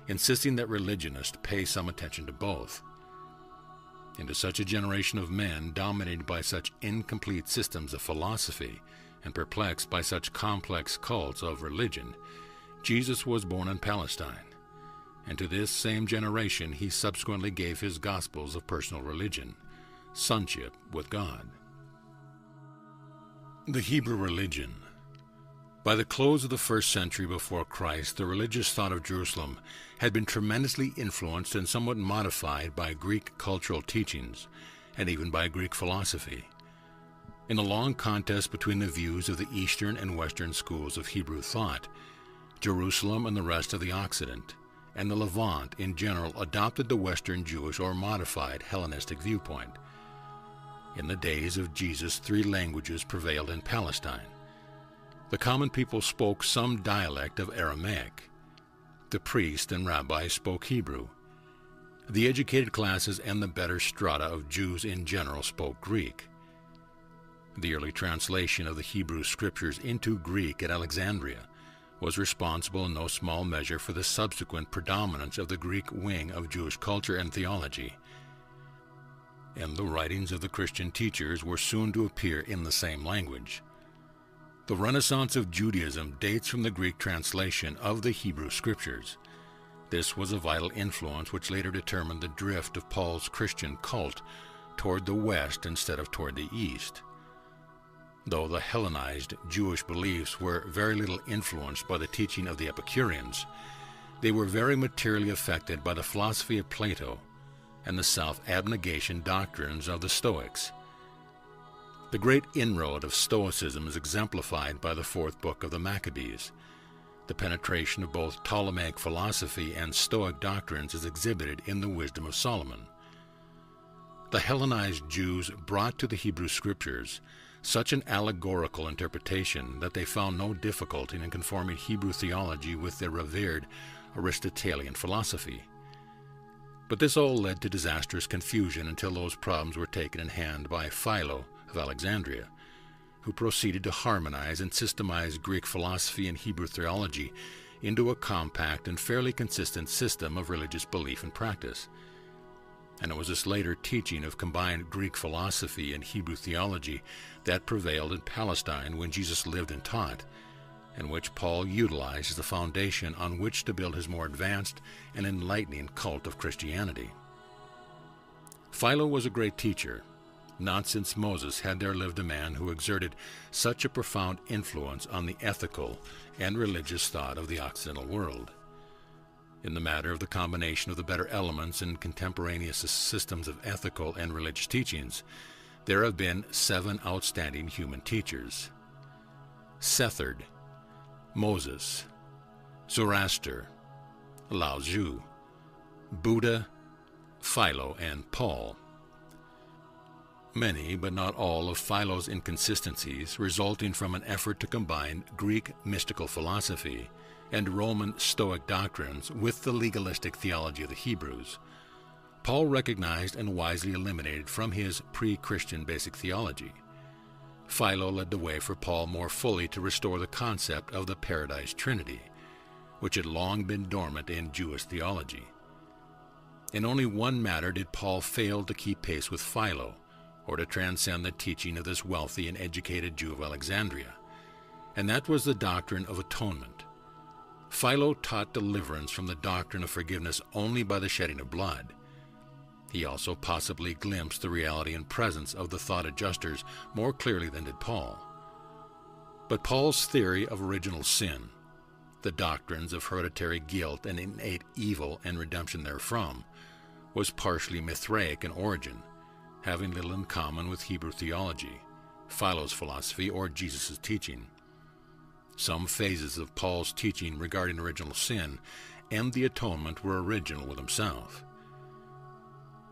insisting that religionists pay some attention to both. Into such a generation of men dominated by such incomplete systems of philosophy and perplexed by such complex cults of religion, Jesus was born in Palestine, and to this same generation he subsequently gave his gospels of personal religion, sonship with God. The Hebrew religion. By the close of the 1st century before Christ, the religious thought of Jerusalem had been tremendously influenced and somewhat modified by Greek cultural teachings, and even by Greek philosophy. In the long contest between the views of the Eastern and Western schools of Hebrew thought, Jerusalem and the rest of the Occident, and the Levant in general, adopted the Western Jewish or modified Hellenistic viewpoint. In the days of Jesus, 3 languages prevailed in Palestine. The common people spoke some dialect of Aramaic. The priests and rabbis spoke Hebrew. The educated classes and the better strata of Jews in general spoke Greek. The early translation of the Hebrew scriptures into Greek at Alexandria was responsible in no small measure for the subsequent predominance of the Greek wing of Jewish culture and theology. And the writings of the Christian teachers were soon to appear in the same language. The Renaissance of Judaism dates from the Greek translation of the Hebrew Scriptures. This was a vital influence which later determined the drift of Paul's Christian cult toward the west instead of toward the east. Though the Hellenized Jewish beliefs were very little influenced by the teaching of the Epicureans, they were very materially affected by the philosophy of Plato and the self-abnegation doctrines of the Stoics. The great inroad of Stoicism is exemplified by the fourth book of the Maccabees. The penetration of both Ptolemaic philosophy and Stoic doctrines is exhibited in the Wisdom of Solomon. The Hellenized Jews brought to the Hebrew Scriptures such an allegorical interpretation that they found no difficulty in conforming Hebrew theology with their revered Aristotelian philosophy. But this all led to disastrous confusion until those problems were taken in hand by Philo of Alexandria, who proceeded to harmonize and systemize Greek philosophy and Hebrew theology into a compact and fairly consistent system of religious belief and practice. And it was this later teaching of combined Greek philosophy and Hebrew theology that prevailed in Palestine when Jesus lived and taught, and which Paul utilized as the foundation on which to build his more advanced and enlightening cult of Christianity. Philo was a great teacher. Not since Moses had there lived a man who exerted such a profound influence on the ethical and religious thought of the Occidental world. In the matter of the combination of the better elements in contemporaneous systems of ethical and religious teachings, there have been 7 outstanding human teachers: Sethard, Moses, Zoroaster, Lao Tzu, Buddha, Philo, and Paul. Many, but not all, of Philo's inconsistencies resulting from an effort to combine Greek mystical philosophy and Roman Stoic doctrines with the legalistic theology of the Hebrews, Paul recognized and wisely eliminated from his pre-Christian basic theology. Philo led the way for Paul more fully to restore the concept of the Paradise Trinity, which had long been dormant in Jewish theology. In only one matter did Paul fail to keep pace with Philo, or to transcend the teaching of this wealthy and educated Jew of Alexandria, and that was the doctrine of atonement. Philo taught deliverance from the doctrine of forgiveness only by the shedding of blood. He also possibly glimpsed the reality and presence of the thought adjusters more clearly than did Paul. But Paul's theory of original sin, the doctrines of hereditary guilt and innate evil and redemption therefrom, was partially Mithraic in origin, having little in common with Hebrew theology, Philo's philosophy, or Jesus' teaching. Some phases of Paul's teaching regarding original sin and the atonement were original with himself.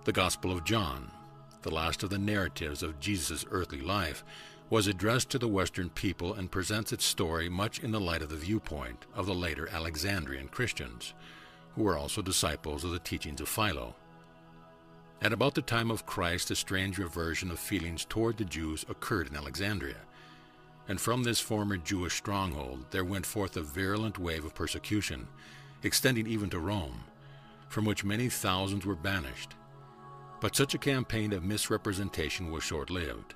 The Gospel of John, the last of the narratives of Jesus' earthly life, was addressed to the Western people and presents its story much in the light of the viewpoint of the later Alexandrian Christians, who were also disciples of the teachings of Philo. At about the time of Christ, a strange reversion of feelings toward the Jews occurred in Alexandria, and from this former Jewish stronghold there went forth a virulent wave of persecution, extending even to Rome, from which many thousands were banished. But such a campaign of misrepresentation was short-lived.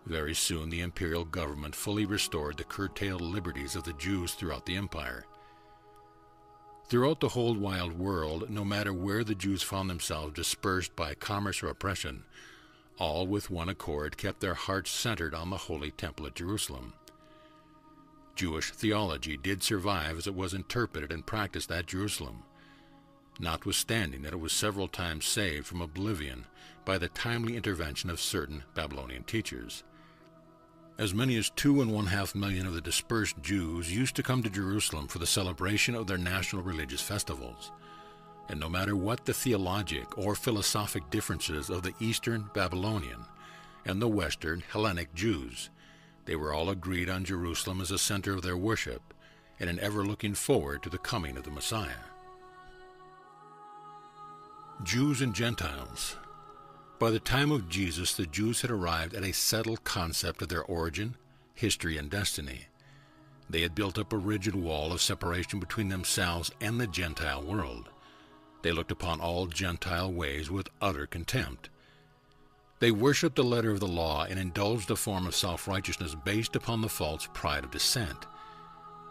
Very soon the imperial government fully restored the curtailed liberties of the Jews throughout the empire. Throughout the whole wild world, no matter where the Jews found themselves dispersed by commerce or oppression, all with one accord kept their hearts centered on the holy temple at Jerusalem. Jewish theology did survive as it was interpreted and practiced at Jerusalem, notwithstanding that it was several times saved from oblivion by the timely intervention of certain Babylonian teachers. As many as 2.5 million of the dispersed Jews used to come to Jerusalem for the celebration of their national religious festivals, and no matter what the theologic or philosophic differences of the Eastern Babylonian and the Western Hellenic Jews, they were all agreed on Jerusalem as a center of their worship and in ever looking forward to the coming of the Messiah. Jews and Gentiles. By the time of Jesus, the Jews had arrived at a settled concept of their origin, history, and destiny. They had built up a rigid wall of separation between themselves and the Gentile world. They looked upon all Gentile ways with utter contempt. They worshipped the letter of the law and indulged a form of self-righteousness based upon the false pride of descent.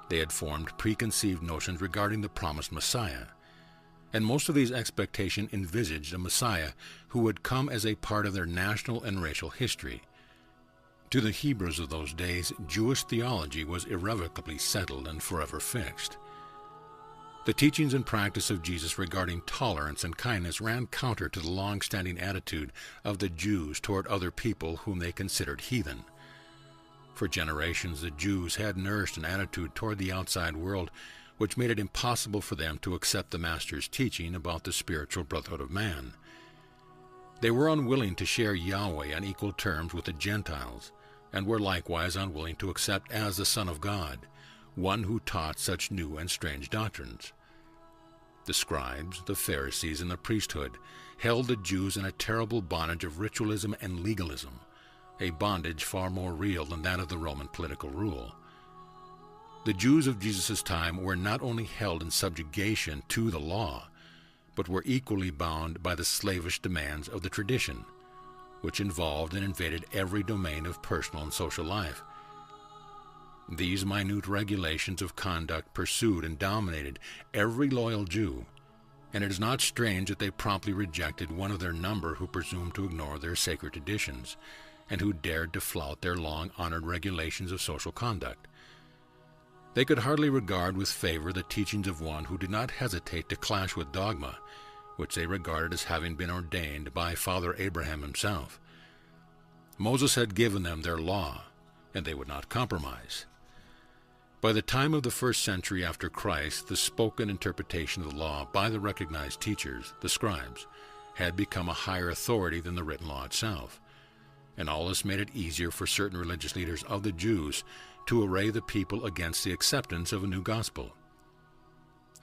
They had formed preconceived notions regarding the promised Messiah, and most of these expectations envisaged a Messiah who would come as a part of their national and racial history. To the Hebrews of those days, Jewish theology was irrevocably settled and forever fixed. The teachings and practice of Jesus regarding tolerance and kindness ran counter to the long-standing attitude of the Jews toward other people whom they considered heathen. For generations, the Jews had nourished an attitude toward the outside world which made it impossible for them to accept the Master's teaching about the spiritual brotherhood of man. They were unwilling to share Yahweh on equal terms with the Gentiles, and were likewise unwilling to accept as the Son of God one who taught such new and strange doctrines. The scribes, the Pharisees, and the priesthood held the Jews in a terrible bondage of ritualism and legalism, a bondage far more real than that of the Roman political rule. The Jews of Jesus' time were not only held in subjugation to the law, but were equally bound by the slavish demands of the tradition, which involved and invaded every domain of personal and social life. These minute regulations of conduct pursued and dominated every loyal Jew, and it is not strange that they promptly rejected one of their number who presumed to ignore their sacred traditions, and who dared to flout their long-honored regulations of social conduct. They could hardly regard with favor the teachings of one who did not hesitate to clash with dogma, which they regarded as having been ordained by Father Abraham himself. Moses had given them their law, and they would not compromise. By the time of the 1st century after Christ, the spoken interpretation of the law by the recognized teachers, the scribes, had become a higher authority than the written law itself, and all this made it easier for certain religious leaders of the Jews to array the people against the acceptance of a new gospel.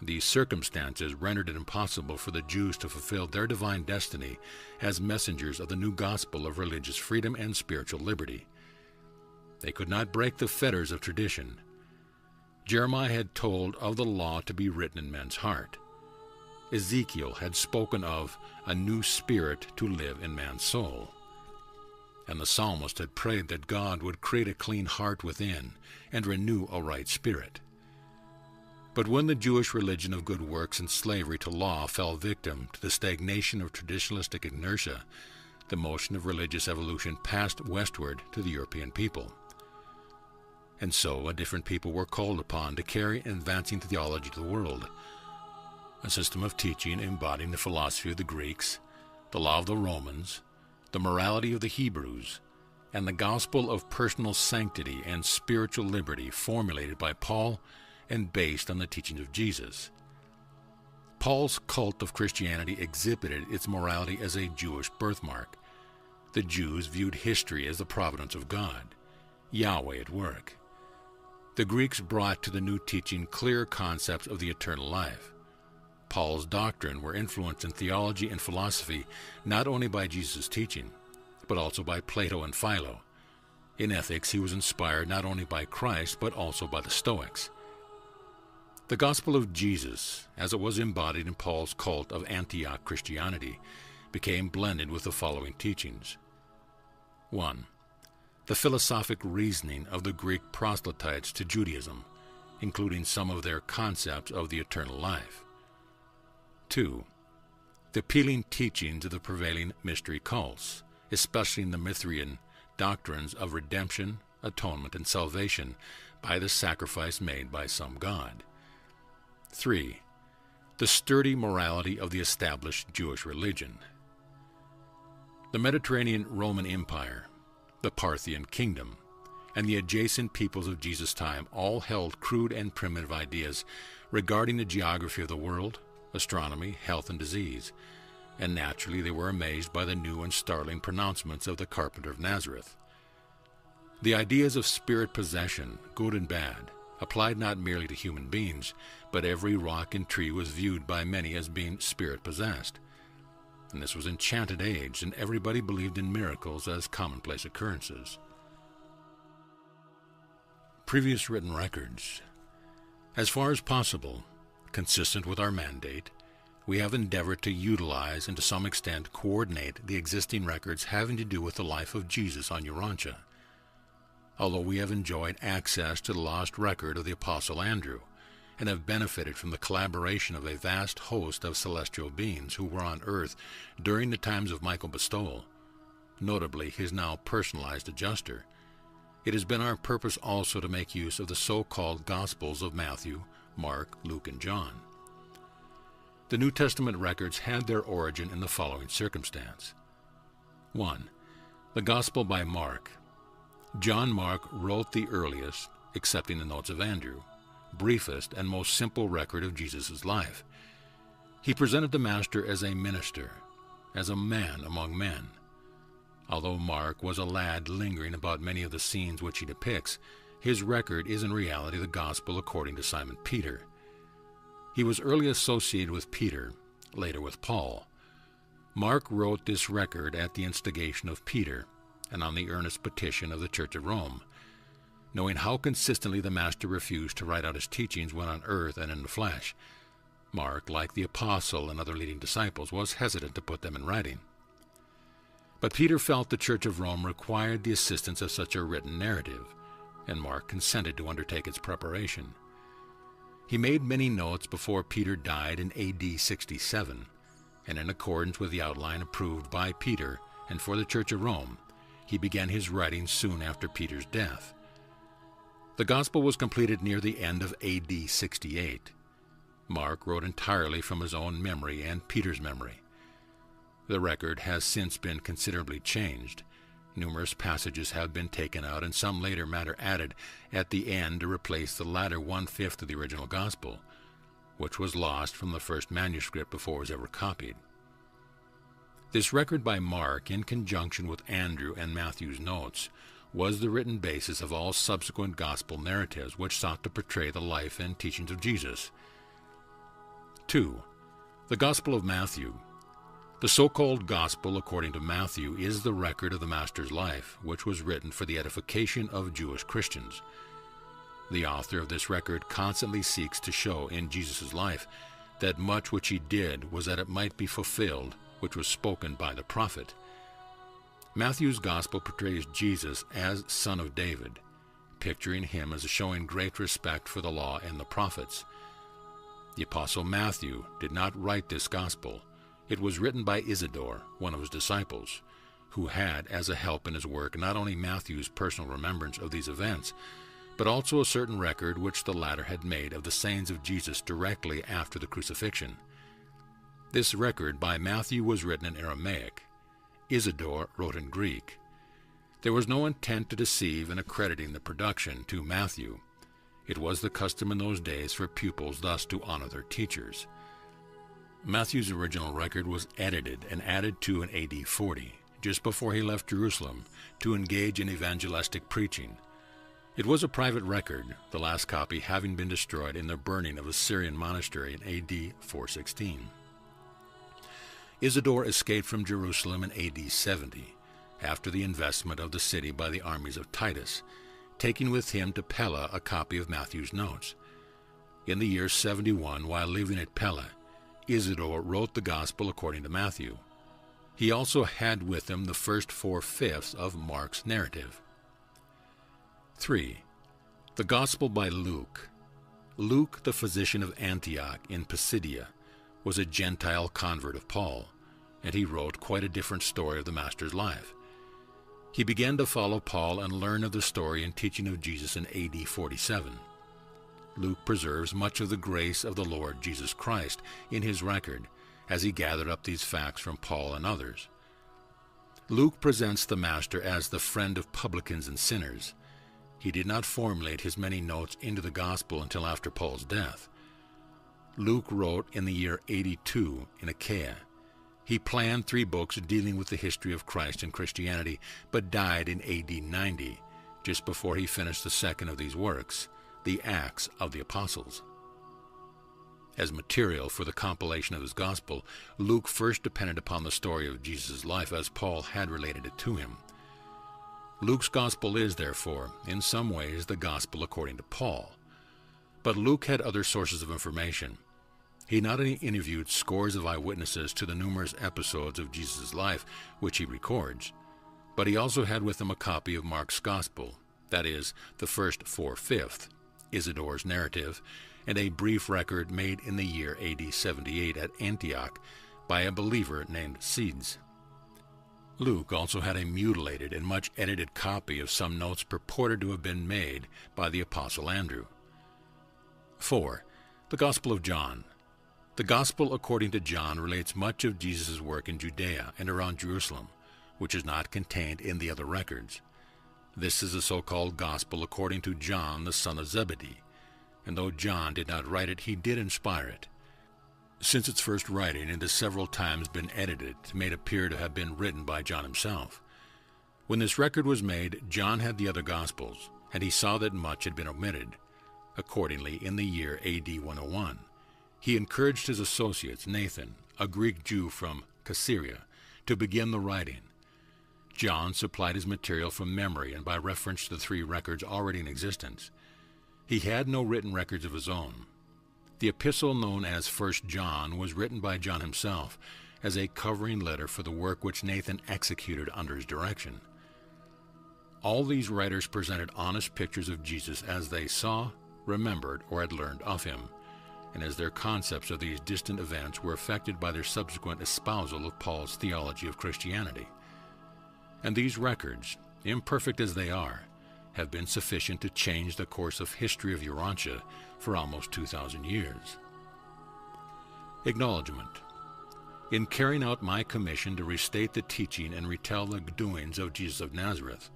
These circumstances rendered it impossible for the Jews to fulfill their divine destiny as messengers of the new gospel of religious freedom and spiritual liberty. They could not break the fetters of tradition. Jeremiah had told of the law to be written in men's heart. Ezekiel had spoken of a new spirit to live in man's soul. And the psalmist had prayed that God would create a clean heart within and renew a right spirit. But when the Jewish religion of good works and slavery to law fell victim to the stagnation of traditionalistic inertia, the motion of religious evolution passed westward to the European people. And so a different people were called upon to carry an advancing theology to the world, a system of teaching embodying the philosophy of the Greeks, the law of the Romans, the morality of the Hebrews, and the gospel of personal sanctity and spiritual liberty formulated by Paul and based on the teachings of Jesus. Paul's cult of Christianity exhibited its morality as a Jewish birthmark. The Jews viewed history as the providence of God, Yahweh at work. The Greeks brought to the new teaching clear concepts of the eternal life. Paul's doctrine were influenced in theology and philosophy not only by Jesus' teaching, but also by Plato and Philo. In ethics, he was inspired not only by Christ, but also by the Stoics. The gospel of Jesus, as it was embodied in Paul's cult of Antioch Christianity, became blended with the following teachings. 1. The philosophic reasoning of the Greek proselytes to Judaism, including some of their concepts of the eternal life. 2. The appealing teachings of the prevailing mystery cults, especially in the Mithrian doctrines of redemption, atonement, and salvation by the sacrifice made by some god. 3. The sturdy morality of the established Jewish religion. The Mediterranean Roman Empire, the Parthian kingdom, and the adjacent peoples of Jesus' time all held crude and primitive ideas regarding the geography of the world, astronomy, health, and disease, and naturally they were amazed by the new and startling pronouncements of the carpenter of Nazareth. The ideas of spirit possession, good and bad, applied not merely to human beings, but every rock and tree was viewed by many as being spirit-possessed. And this was enchanted age, and everybody believed in miracles as commonplace occurrences. Previous written records. As far as possible, consistent with our mandate, we have endeavored to utilize and to some extent coordinate the existing records having to do with the life of Jesus on Urantia. Although we have enjoyed access to the lost record of the Apostle Andrew, and have benefited from the collaboration of a vast host of celestial beings who were on earth during the times of Michael Bestowal, notably his now personalized adjuster, it has been our purpose also to make use of the so-called Gospels of Matthew, Mark, Luke, and John. The New Testament records had their origin in the following circumstance. 1. The Gospel by Mark. John Mark wrote the earliest, excepting the notes of Andrew, briefest and most simple record of Jesus' life. He presented the Master as a minister, as a man among men. Although Mark was a lad lingering about many of the scenes which he depicts, his record is in reality the Gospel according to Simon Peter. He was early associated with Peter, later with Paul. Mark wrote this record at the instigation of Peter and on the earnest petition of the Church of Rome. Knowing how consistently the Master refused to write out his teachings when on earth and in the flesh, Mark, like the Apostle and other leading disciples, was hesitant to put them in writing. But Peter felt the Church of Rome required the assistance of such a written narrative, and Mark consented to undertake its preparation. He made many notes before Peter died in AD 67, and in accordance with the outline approved by Peter and for the Church of Rome, he began his writing soon after Peter's death. The Gospel was completed near the end of AD 68. Mark wrote entirely from his own memory and Peter's memory. The record has since been considerably changed. Numerous passages have been taken out and some later matter added at the end to replace the latter one-fifth of the original Gospel, which was lost from the first manuscript before it was ever copied. This record by Mark, in conjunction with Andrew and Matthew's notes, was the written basis of all subsequent Gospel narratives which sought to portray the life and teachings of Jesus. 2. The Gospel of Matthew. The so-called Gospel according to Matthew is the record of the Master's life, which was written for the edification of Jewish Christians. The author of this record constantly seeks to show in Jesus' life that much which he did was that it might be fulfilled, which was spoken by the prophet. Matthew's Gospel portrays Jesus as Son of David, picturing him as showing great respect for the law and the prophets. The Apostle Matthew did not write this Gospel. It was written by Isidore, one of his disciples, who had as a help in his work not only Matthew's personal remembrance of these events, but also a certain record which the latter had made of the sayings of Jesus directly after the crucifixion. This record by Matthew was written in Aramaic. Isidore wrote in Greek. There was no intent to deceive in accrediting the production to Matthew. It was the custom in those days for pupils thus to honor their teachers. Matthew's original record was edited and added to in AD 40, just before he left Jerusalem to engage in evangelistic preaching. It was a private record, the last copy having been destroyed in the burning of a Syrian monastery in AD 416. Isidore escaped from Jerusalem in AD 70, after the investment of the city by the armies of Titus, taking with him to Pella a copy of Matthew's notes. In the year 71, while living at Pella, Isidore wrote the Gospel according to Matthew. He also had with him the first 4/5 of Mark's narrative. 3. The Gospel by Luke. Luke, the physician of Antioch in Pisidia, was a Gentile convert of Paul, and he wrote quite a different story of the Master's life. He began to follow Paul and learn of the story and teaching of Jesus in AD 47. Luke preserves much of the grace of the Lord Jesus Christ in his record, as he gathered up these facts from Paul and others. Luke presents the Master as the friend of publicans and sinners. He did not formulate his many notes into the Gospel until after Paul's death. Luke wrote in the year 82 in Achaia. He planned 3 books dealing with the history of Christ and Christianity, but died in AD 90, just before he finished the second of these works, the Acts of the Apostles. As material for the compilation of his Gospel, Luke first depended upon the story of Jesus' life as Paul had related it to him. Luke's Gospel is, therefore, in some ways the Gospel according to Paul. But Luke had other sources of information. He not only interviewed scores of eyewitnesses to the numerous episodes of Jesus' life which he records, but he also had with him a copy of Mark's Gospel, that is, the first 4/5, Isidore's narrative, and a brief record made in the year AD 78 at Antioch by a believer named Cedes. Luke also had a mutilated and much edited copy of some notes purported to have been made by the Apostle Andrew. 4. The Gospel of John. The Gospel according to John relates much of Jesus' work in Judea and around Jerusalem, which is not contained in the other records. This is the so-called Gospel according to John, the son of Zebedee, and though John did not write it, he did inspire it. Since its first writing, it has several times been edited to make it appear to have been written by John himself. When this record was made, John had the other Gospels, and he saw that much had been omitted. Accordingly, in the year AD 101, he encouraged his associates, Nathan, a Greek Jew from Caesarea, to begin the writing. John supplied his material from memory and by reference to the 3 records already in existence. He had no written records of his own. The epistle known as 1 John was written by John himself as a covering letter for the work which Nathan executed under his direction. All these writers presented honest pictures of Jesus as they saw, remembered, or had learned of him, and as their concepts of these distant events were affected by their subsequent espousal of Paul's theology of Christianity. And these records, imperfect as they are, have been sufficient to change the course of history of Urantia for almost 2,000 years. Acknowledgement. In carrying out my commission to restate the teaching and retell the doings of Jesus of Nazareth,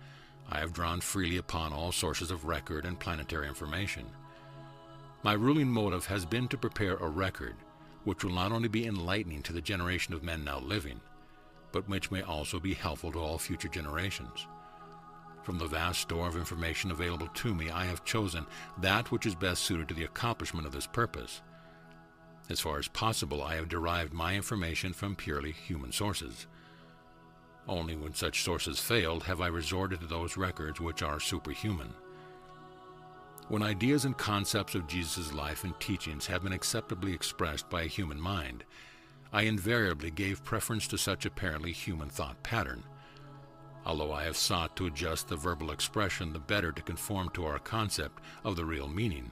I have drawn freely upon all sources of record and planetary information. My ruling motive has been to prepare a record which will not only be enlightening to the generation of men now living, but which may also be helpful to all future generations. From the vast store of information available to me, I have chosen that which is best suited to the accomplishment of this purpose. As far as possible, I have derived my information from purely human sources. Only when such sources failed have I resorted to those records which are superhuman. When ideas and concepts of Jesus' life and teachings have been acceptably expressed by a human mind, I invariably gave preference to such apparently human thought pattern, although I have sought to adjust the verbal expression the better to conform to our concept of the real meaning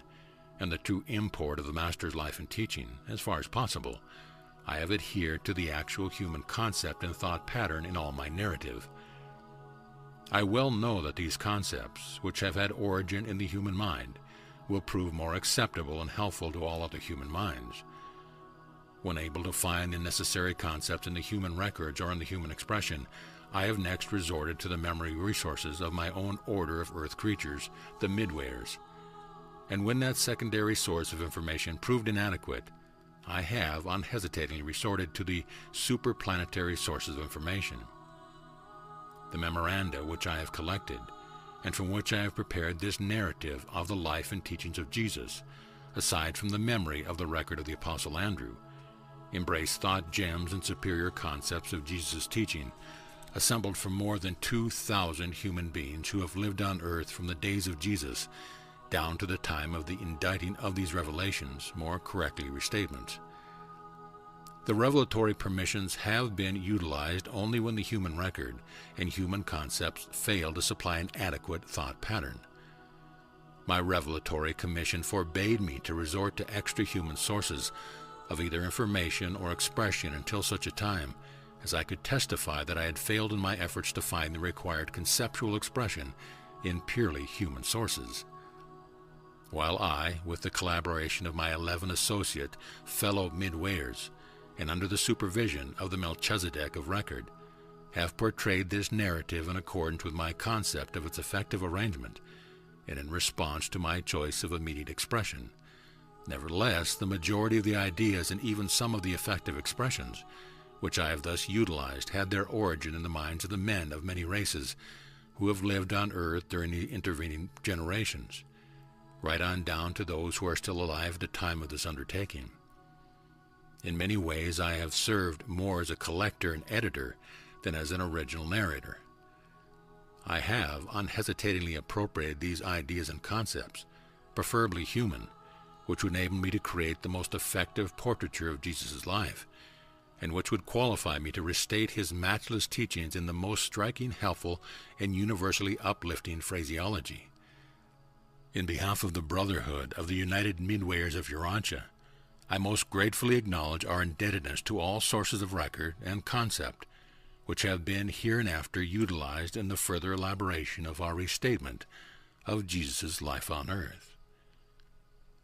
and the true import of the Master's life and teaching. As far as possible, I have adhered to the actual human concept and thought pattern in all my narrative. I well know that these concepts, which have had origin in the human mind, will prove more acceptable and helpful to all other human minds. When able to find the necessary concepts in the human records or in the human expression, I have next resorted to the memory resources of my own order of earth creatures, the midwayers. And when that secondary source of information proved inadequate, I have unhesitatingly resorted to the superplanetary sources of information. The memoranda which I have collected, and from which I have prepared this narrative of the life and teachings of Jesus, aside from the memory of the record of the Apostle Andrew, embrace thought gems and superior concepts of Jesus' teaching, assembled from more than 2,000 human beings who have lived on earth from the days of Jesus down to the time of the inditing of these revelations, more correctly restatements. The revelatory permissions have been utilized only when the human record and human concepts fail to supply an adequate thought pattern. My revelatory commission forbade me to resort to extra-human sources of either information or expression until such a time as I could testify that I had failed in my efforts to find the required conceptual expression in purely human sources. While I, with the collaboration of my 11 associate fellow midwayers, and under the supervision of the Melchizedek of record, have portrayed this narrative in accordance with my concept of its effective arrangement, and in response to my choice of immediate expression. Nevertheless, the majority of the ideas and even some of the effective expressions, which I have thus utilized, had their origin in the minds of the men of many races who have lived on earth during the intervening generations, right on down to those who are still alive at the time of this undertaking. In many ways, I have served more as a collector and editor than as an original narrator. I have unhesitatingly appropriated these ideas and concepts, preferably human, which would enable me to create the most effective portraiture of Jesus' life, and which would qualify me to restate his matchless teachings in the most striking, helpful, and universally uplifting phraseology. In behalf of the Brotherhood of the United Midwayers of Urantia, I most gratefully acknowledge our indebtedness to all sources of record and concept which have been hereinafter utilized in the further elaboration of our restatement of Jesus' life on earth.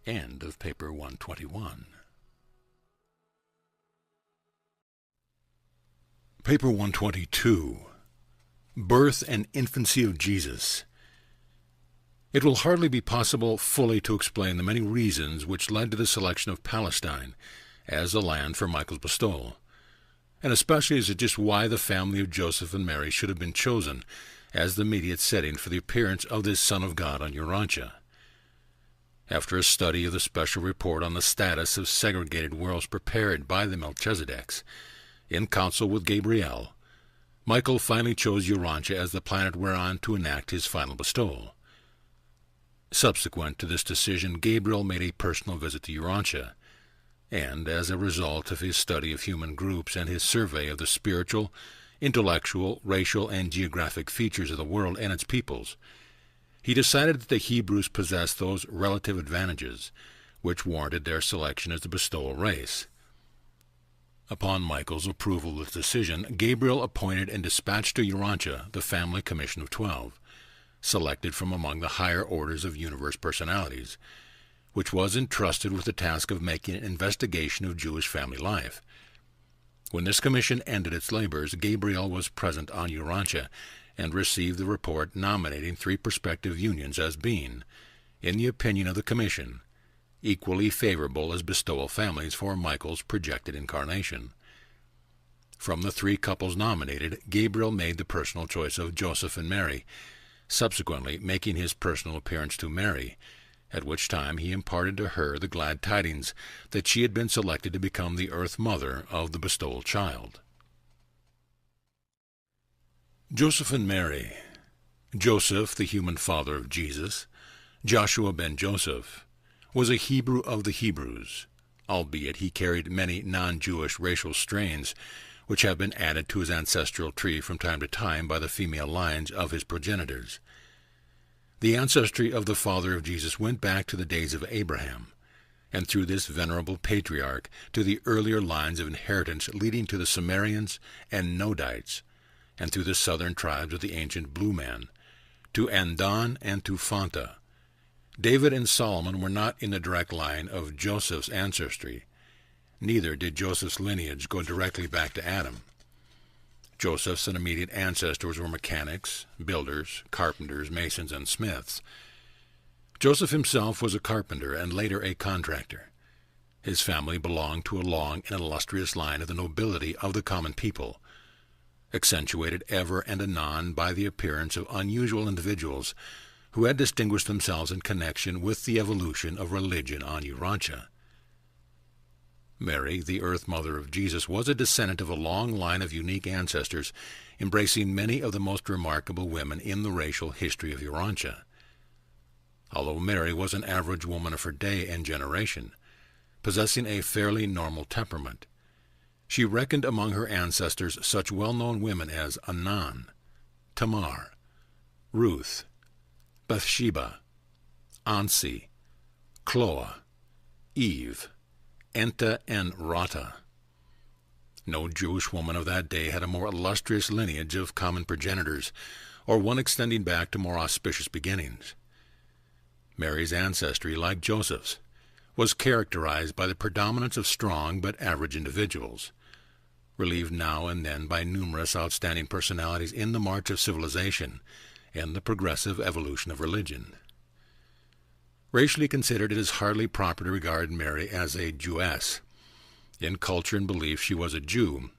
End of paper 121. Paper 122. Birth and Infancy of Jesus. It will hardly be possible fully to explain the many reasons which led to the selection of Palestine as the land for Michael's bestowal, and especially as to just why the family of Joseph and Mary should have been chosen as the immediate setting for the appearance of this Son of God on Urantia. After a study of the special report on the status of segregated worlds prepared by the Melchizedeks, in council with Gabriel, Michael finally chose Urantia as the planet whereon to enact his final bestowal. Subsequent to this decision, Gabriel made a personal visit to Urantia, and as a result of his study of human groups and his survey of the spiritual, intellectual, racial, and geographic features of the world and its peoples, he decided that the Hebrews possessed those relative advantages which warranted their selection as the bestowal race. Upon Michael's approval of this decision, Gabriel appointed and dispatched to Urantia the family commission of 12, selected from among the higher orders of universe personalities, which was entrusted with the task of making an investigation of Jewish family life. When this commission ended its labors, Gabriel was present on Urantia and received the report nominating 3 prospective unions as being, in the opinion of the commission, equally favorable as bestowal families for Michael's projected incarnation. From the 3 couples nominated, Gabriel made the personal choice of Joseph and Mary, subsequently making his personal appearance to Mary, at which time he imparted to her the glad tidings that she had been selected to become the earth mother of the bestowal child. Joseph and Mary. Joseph, the human father of Jesus, Joshua ben Joseph, was a Hebrew of the Hebrews, albeit he carried many non-Jewish racial strains which have been added to his ancestral tree from time to time by the female lines of his progenitors. The ancestry of the father of Jesus went back to the days of Abraham, and through this venerable patriarch to the earlier lines of inheritance leading to the Sumerians and Nodites, and through the southern tribes of the ancient Blue Man, to Andan and to Phanta. David and Solomon were not in the direct line of Joseph's ancestry. Neither did Joseph's lineage go directly back to Adam. Joseph's and immediate ancestors were mechanics, builders, carpenters, masons, and smiths. Joseph himself was a carpenter and later a contractor. His family belonged to a long and illustrious line of the nobility of the common people, accentuated ever and anon by the appearance of unusual individuals who had distinguished themselves in connection with the evolution of religion on Urantia. Mary, the earth mother of Jesus, was a descendant of a long line of unique ancestors, embracing many of the most remarkable women in the racial history of Urantia. Although Mary was an average woman of her day and generation, possessing a fairly normal temperament, she reckoned among her ancestors such well-known women as Anan, Tamar, Ruth, Bathsheba, Ansi, Chloa, Eve, Enta, and Rata. No Jewish woman of that day had a more illustrious lineage of common progenitors, or one extending back to more auspicious beginnings. Mary's ancestry, like Joseph's, was characterized by the predominance of strong but average individuals, relieved now and then by numerous outstanding personalities in the march of civilization and the progressive evolution of religion. Racially considered, it is hardly proper to regard Mary as a Jewess. In culture and belief she was a Jew,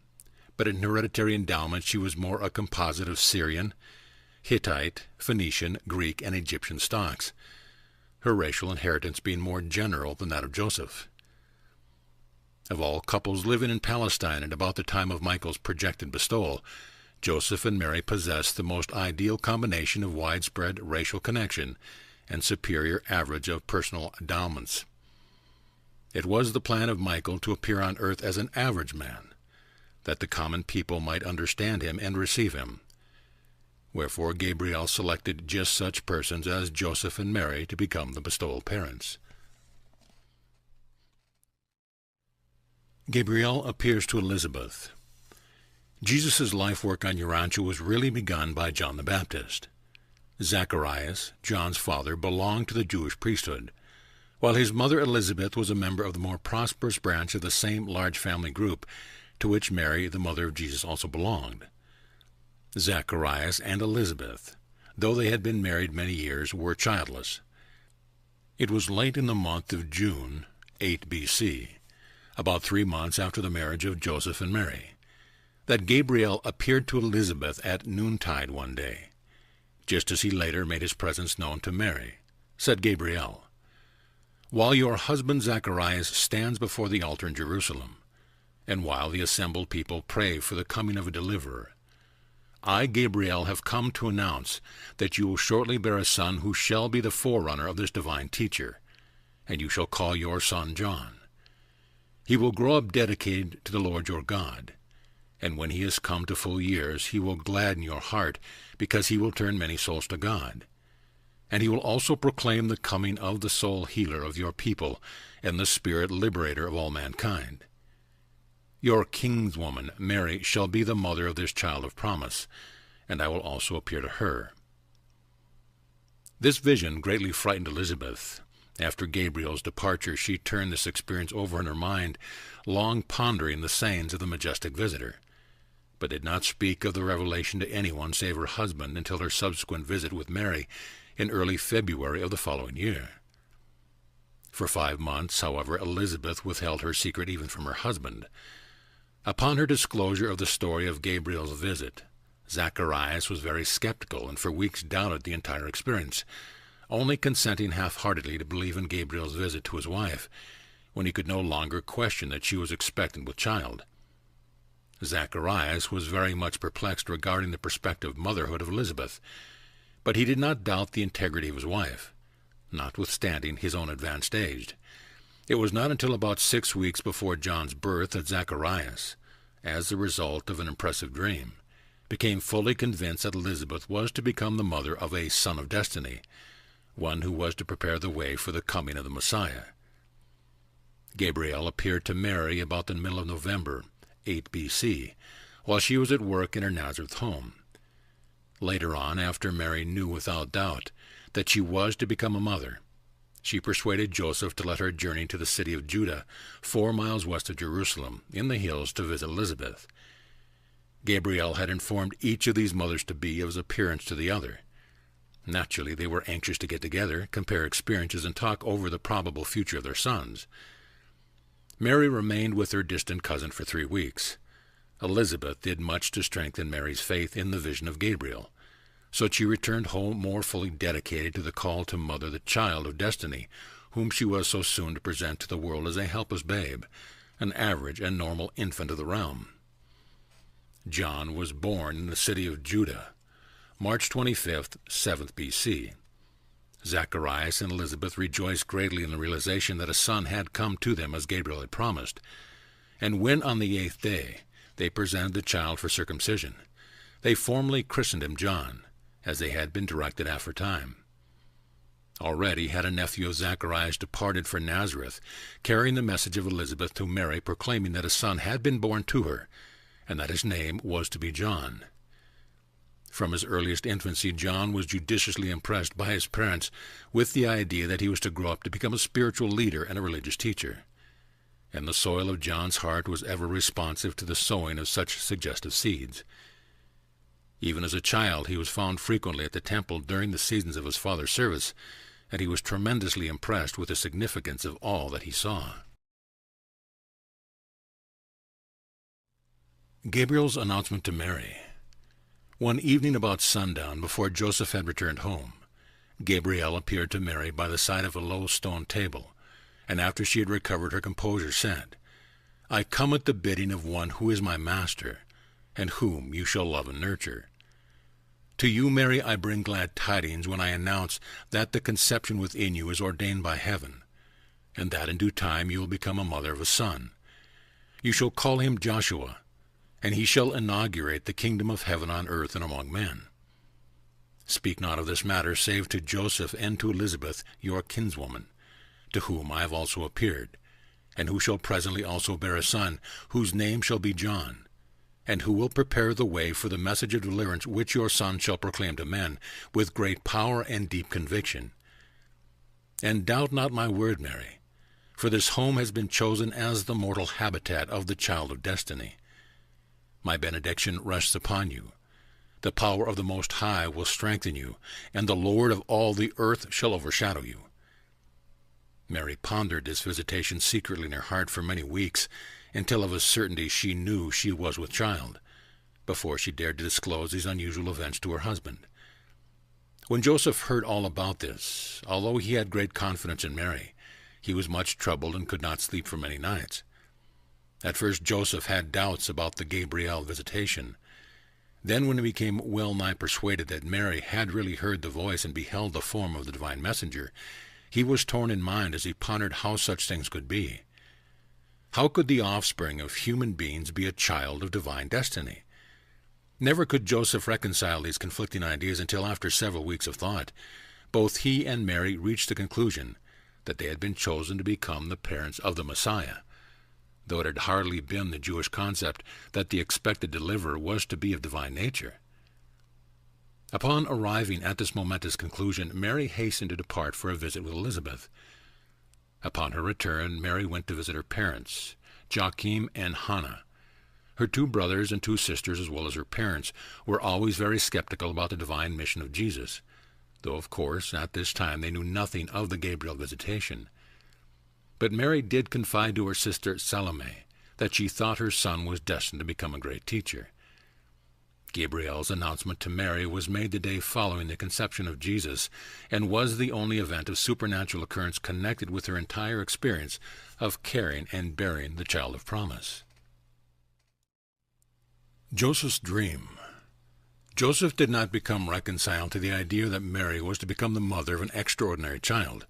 but in hereditary endowment she was more a composite of Syrian, Hittite, Phoenician, Greek, and Egyptian stocks, her racial inheritance being more general than that of Joseph. Of all couples living in Palestine at about the time of Michael's projected bestowal, Joseph and Mary possessed the most ideal combination of widespread racial connection and superior average of personal endowments. It was the plan of Michael to appear on earth as an average man, that the common people might understand him and receive him. Wherefore Gabriel selected just such persons as Joseph and Mary to become the bestowal parents. Gabriel appears to Elizabeth. Jesus' life work on Urantia was really begun by John the Baptist. Zacharias, John's father, belonged to the Jewish priesthood, while his mother Elizabeth was a member of the more prosperous branch of the same large family group to which Mary, the mother of Jesus, also belonged. Zacharias and Elizabeth, though they had been married many years, were childless. It was late in the month of June, 8 B.C., about 3 months after the marriage of Joseph and Mary, that Gabriel appeared to Elizabeth at noontide one day, just as he later made his presence known to Mary. Said Gabriel, "While your husband Zacharias stands before the altar in Jerusalem, and while the assembled people pray for the coming of a deliverer, I, Gabriel, have come to announce that you will shortly bear a son who shall be the forerunner of this divine teacher, and you shall call your son John. He will grow up dedicated to the Lord your God, and when he has come to full years, he will gladden your heart, because he will turn many souls to God. And he will also proclaim the coming of the soul healer of your people, and the spirit liberator of all mankind. Your kinswoman, Mary, shall be the mother of this child of promise, and I will also appear to her." This vision greatly frightened Elizabeth. After Gabriel's departure, she turned this experience over in her mind, long pondering the sayings of the majestic visitor, but did not speak of the revelation to anyone save her husband until her subsequent visit with Mary in early February of the following year. For 5 months, however, Elizabeth withheld her secret even from her husband. Upon her disclosure of the story of Gabriel's visit, Zacharias was very skeptical and for weeks doubted the entire experience, only consenting half-heartedly to believe in Gabriel's visit to his wife, when he could no longer question that she was expectant with child. Zacharias was very much perplexed regarding the prospective motherhood of Elizabeth, but he did not doubt the integrity of his wife, notwithstanding his own advanced age. It was not until about 6 weeks before John's birth that Zacharias, as the result of an impressive dream, became fully convinced that Elizabeth was to become the mother of a son of destiny, one who was to prepare the way for the coming of the Messiah. Gabriel appeared to Mary about the middle of November, 8 B.C., while she was at work in her Nazareth home. Later on, after Mary knew without doubt that she was to become a mother, she persuaded Joseph to let her journey to the city of Judah, 4 miles west of Jerusalem, in the hills, to visit Elizabeth. Gabriel had informed each of these mothers-to-be of his appearance to the other. Naturally, they were anxious to get together, compare experiences, and talk over the probable future of their sons. Mary remained with her distant cousin for 3 weeks. Elizabeth did much to strengthen Mary's faith in the vision of Gabriel, so she returned home more fully dedicated to the call to mother the child of destiny, whom she was so soon to present to the world as a helpless babe, an average and normal infant of the realm. John was born in the city of Judah, March 25th, 7th B.C. Zacharias and Elizabeth rejoiced greatly in the realization that a son had come to them as Gabriel had promised, and when on the 8th day they presented the child for circumcision, they formally christened him John, as they had been directed aforetime. Already had a nephew of Zacharias departed for Nazareth, carrying the message of Elizabeth to Mary, proclaiming that a son had been born to her, and that his name was to be John. From his earliest infancy, John was judiciously impressed by his parents with the idea that he was to grow up to become a spiritual leader and a religious teacher, and the soil of John's heart was ever responsive to the sowing of such suggestive seeds. Even as a child, he was found frequently at the temple during the seasons of his father's service, and he was tremendously impressed with the significance of all that he saw. Gabriel's announcement to Mary. One evening about sundown, before Joseph had returned home, Gabriel appeared to Mary by the side of a low stone table, and after she had recovered her composure said, "I come at the bidding of one who is my master, and whom you shall love and nurture. To you, Mary, I bring glad tidings when I announce that the conception within you is ordained by heaven, and that in due time you will become a mother of a son. You shall call him Joshua, and he shall inaugurate the kingdom of heaven on earth and among men. Speak not of this matter save to Joseph and to Elizabeth, your kinswoman, to whom I have also appeared, and who shall presently also bear a son, whose name shall be John, and who will prepare the way for the message of deliverance which your son shall proclaim to men, with great power and deep conviction. And doubt not my word, Mary, for this home has been chosen as the mortal habitat of the child of destiny. My benediction rests upon you. The power of the Most High will strengthen you, and the Lord of all the earth shall overshadow you. Mary pondered this visitation secretly in her heart for many weeks, until of a certainty she knew she was with child, before she dared to disclose these unusual events to her husband. When Joseph heard all about this, although he had great confidence in Mary, he was much troubled and could not sleep for many nights. At first Joseph had doubts about the Gabriel visitation. Then when he became well-nigh persuaded that Mary had really heard the voice and beheld the form of the divine messenger, he was torn in mind as he pondered how such things could be. How could the offspring of human beings be a child of divine destiny? Never could Joseph reconcile these conflicting ideas until after several weeks of thought, both he and Mary reached the conclusion that they had been chosen to become the parents of the Messiah, though it had hardly been the Jewish concept that the expected deliverer was to be of divine nature. Upon arriving at this momentous conclusion, Mary hastened to depart for a visit with Elizabeth. Upon her return, Mary went to visit her parents, Joachim and Hannah. Her 2 brothers and 2 sisters, as well as her parents, were always very skeptical about the divine mission of Jesus, though, of course, at this time they knew nothing of the Gabriel visitation. But Mary did confide to her sister Salome that she thought her son was destined to become a great teacher. Gabriel's announcement to Mary was made the day following the conception of Jesus, and was the only event of supernatural occurrence connected with her entire experience of carrying and bearing the child of promise. Joseph's dream. Joseph did not become reconciled to the idea that Mary was to become the mother of an extraordinary child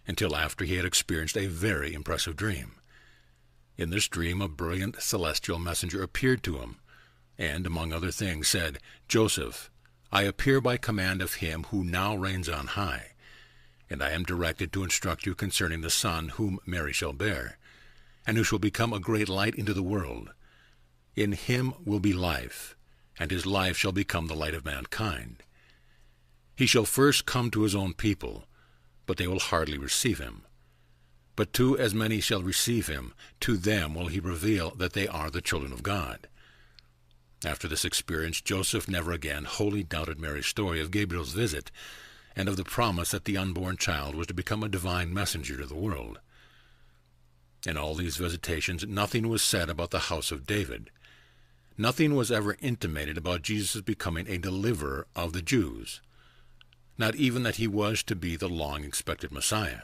until after he had experienced a very impressive dream. In this dream, a brilliant celestial messenger appeared to him, and, among other things, said, "Joseph, I appear by command of him who now reigns on high, and I am directed to instruct you concerning the Son whom Mary shall bear, and who shall become a great light into the world. In him will be life, and his life shall become the light of mankind. He shall first come to his own people, but they will hardly receive him. But to as many shall receive him, to them will he reveal that they are the children of God." After this experience, Joseph never again wholly doubted Mary's story of Gabriel's visit, and of the promise that the unborn child was to become a divine messenger to the world. In all these visitations, nothing was said about the house of David. Nothing was ever intimated about Jesus becoming a deliverer of the Jews, not even that he was to be the long-expected Messiah.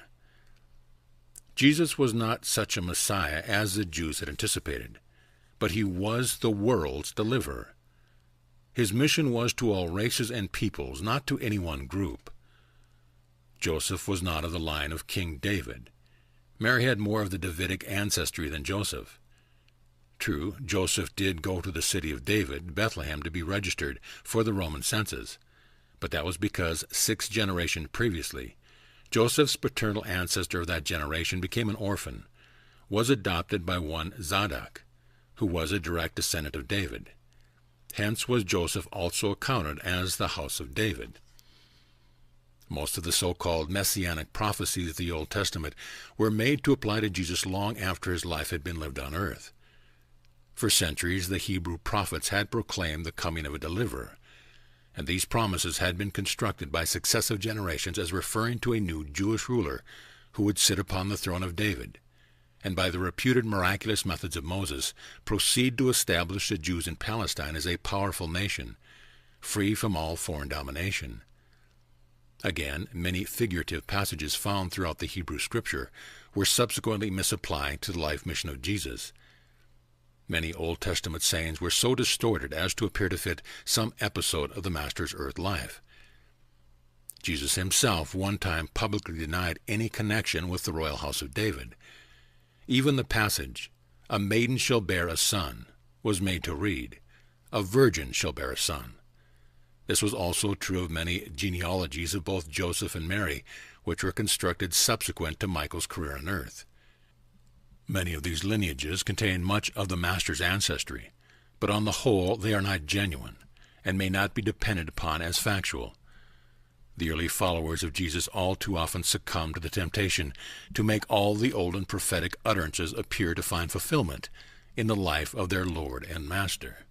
Jesus was not such a Messiah as the Jews had anticipated, but he was the world's deliverer. His mission was to all races and peoples, not to any one group. Joseph was not of the line of King David. Mary had more of the Davidic ancestry than Joseph. True, Joseph did go to the city of David, Bethlehem, to be registered for the Roman census, but that was because 6 generations previously, Joseph's paternal ancestor of that generation became an orphan, was adopted by one Zadok, who was a direct descendant of David. Hence was Joseph also accounted as the house of David. Most of the so-called messianic prophecies of the Old Testament were made to apply to Jesus long after his life had been lived on earth. For centuries, the Hebrew prophets had proclaimed the coming of a deliverer, and these promises had been constructed by successive generations as referring to a new Jewish ruler who would sit upon the throne of David, and by the reputed miraculous methods of Moses, proceed to establish the Jews in Palestine as a powerful nation, free from all foreign domination. Again, many figurative passages found throughout the Hebrew Scripture were subsequently misapplied to the life mission of Jesus. Many Old Testament sayings were so distorted as to appear to fit some episode of the Master's earth life. Jesus himself one time publicly denied any connection with the royal house of David. Even the passage, "A maiden shall bear a son," was made to read, "A virgin shall bear a son." This was also true of many genealogies of both Joseph and Mary, which were constructed subsequent to Michael's career on earth. Many of these lineages contain much of the Master's ancestry, but on the whole they are not genuine, and may not be depended upon as factual. The early followers of Jesus all too often succumb to the temptation to make all the old and prophetic utterances appear to find fulfillment in the life of their Lord and Master.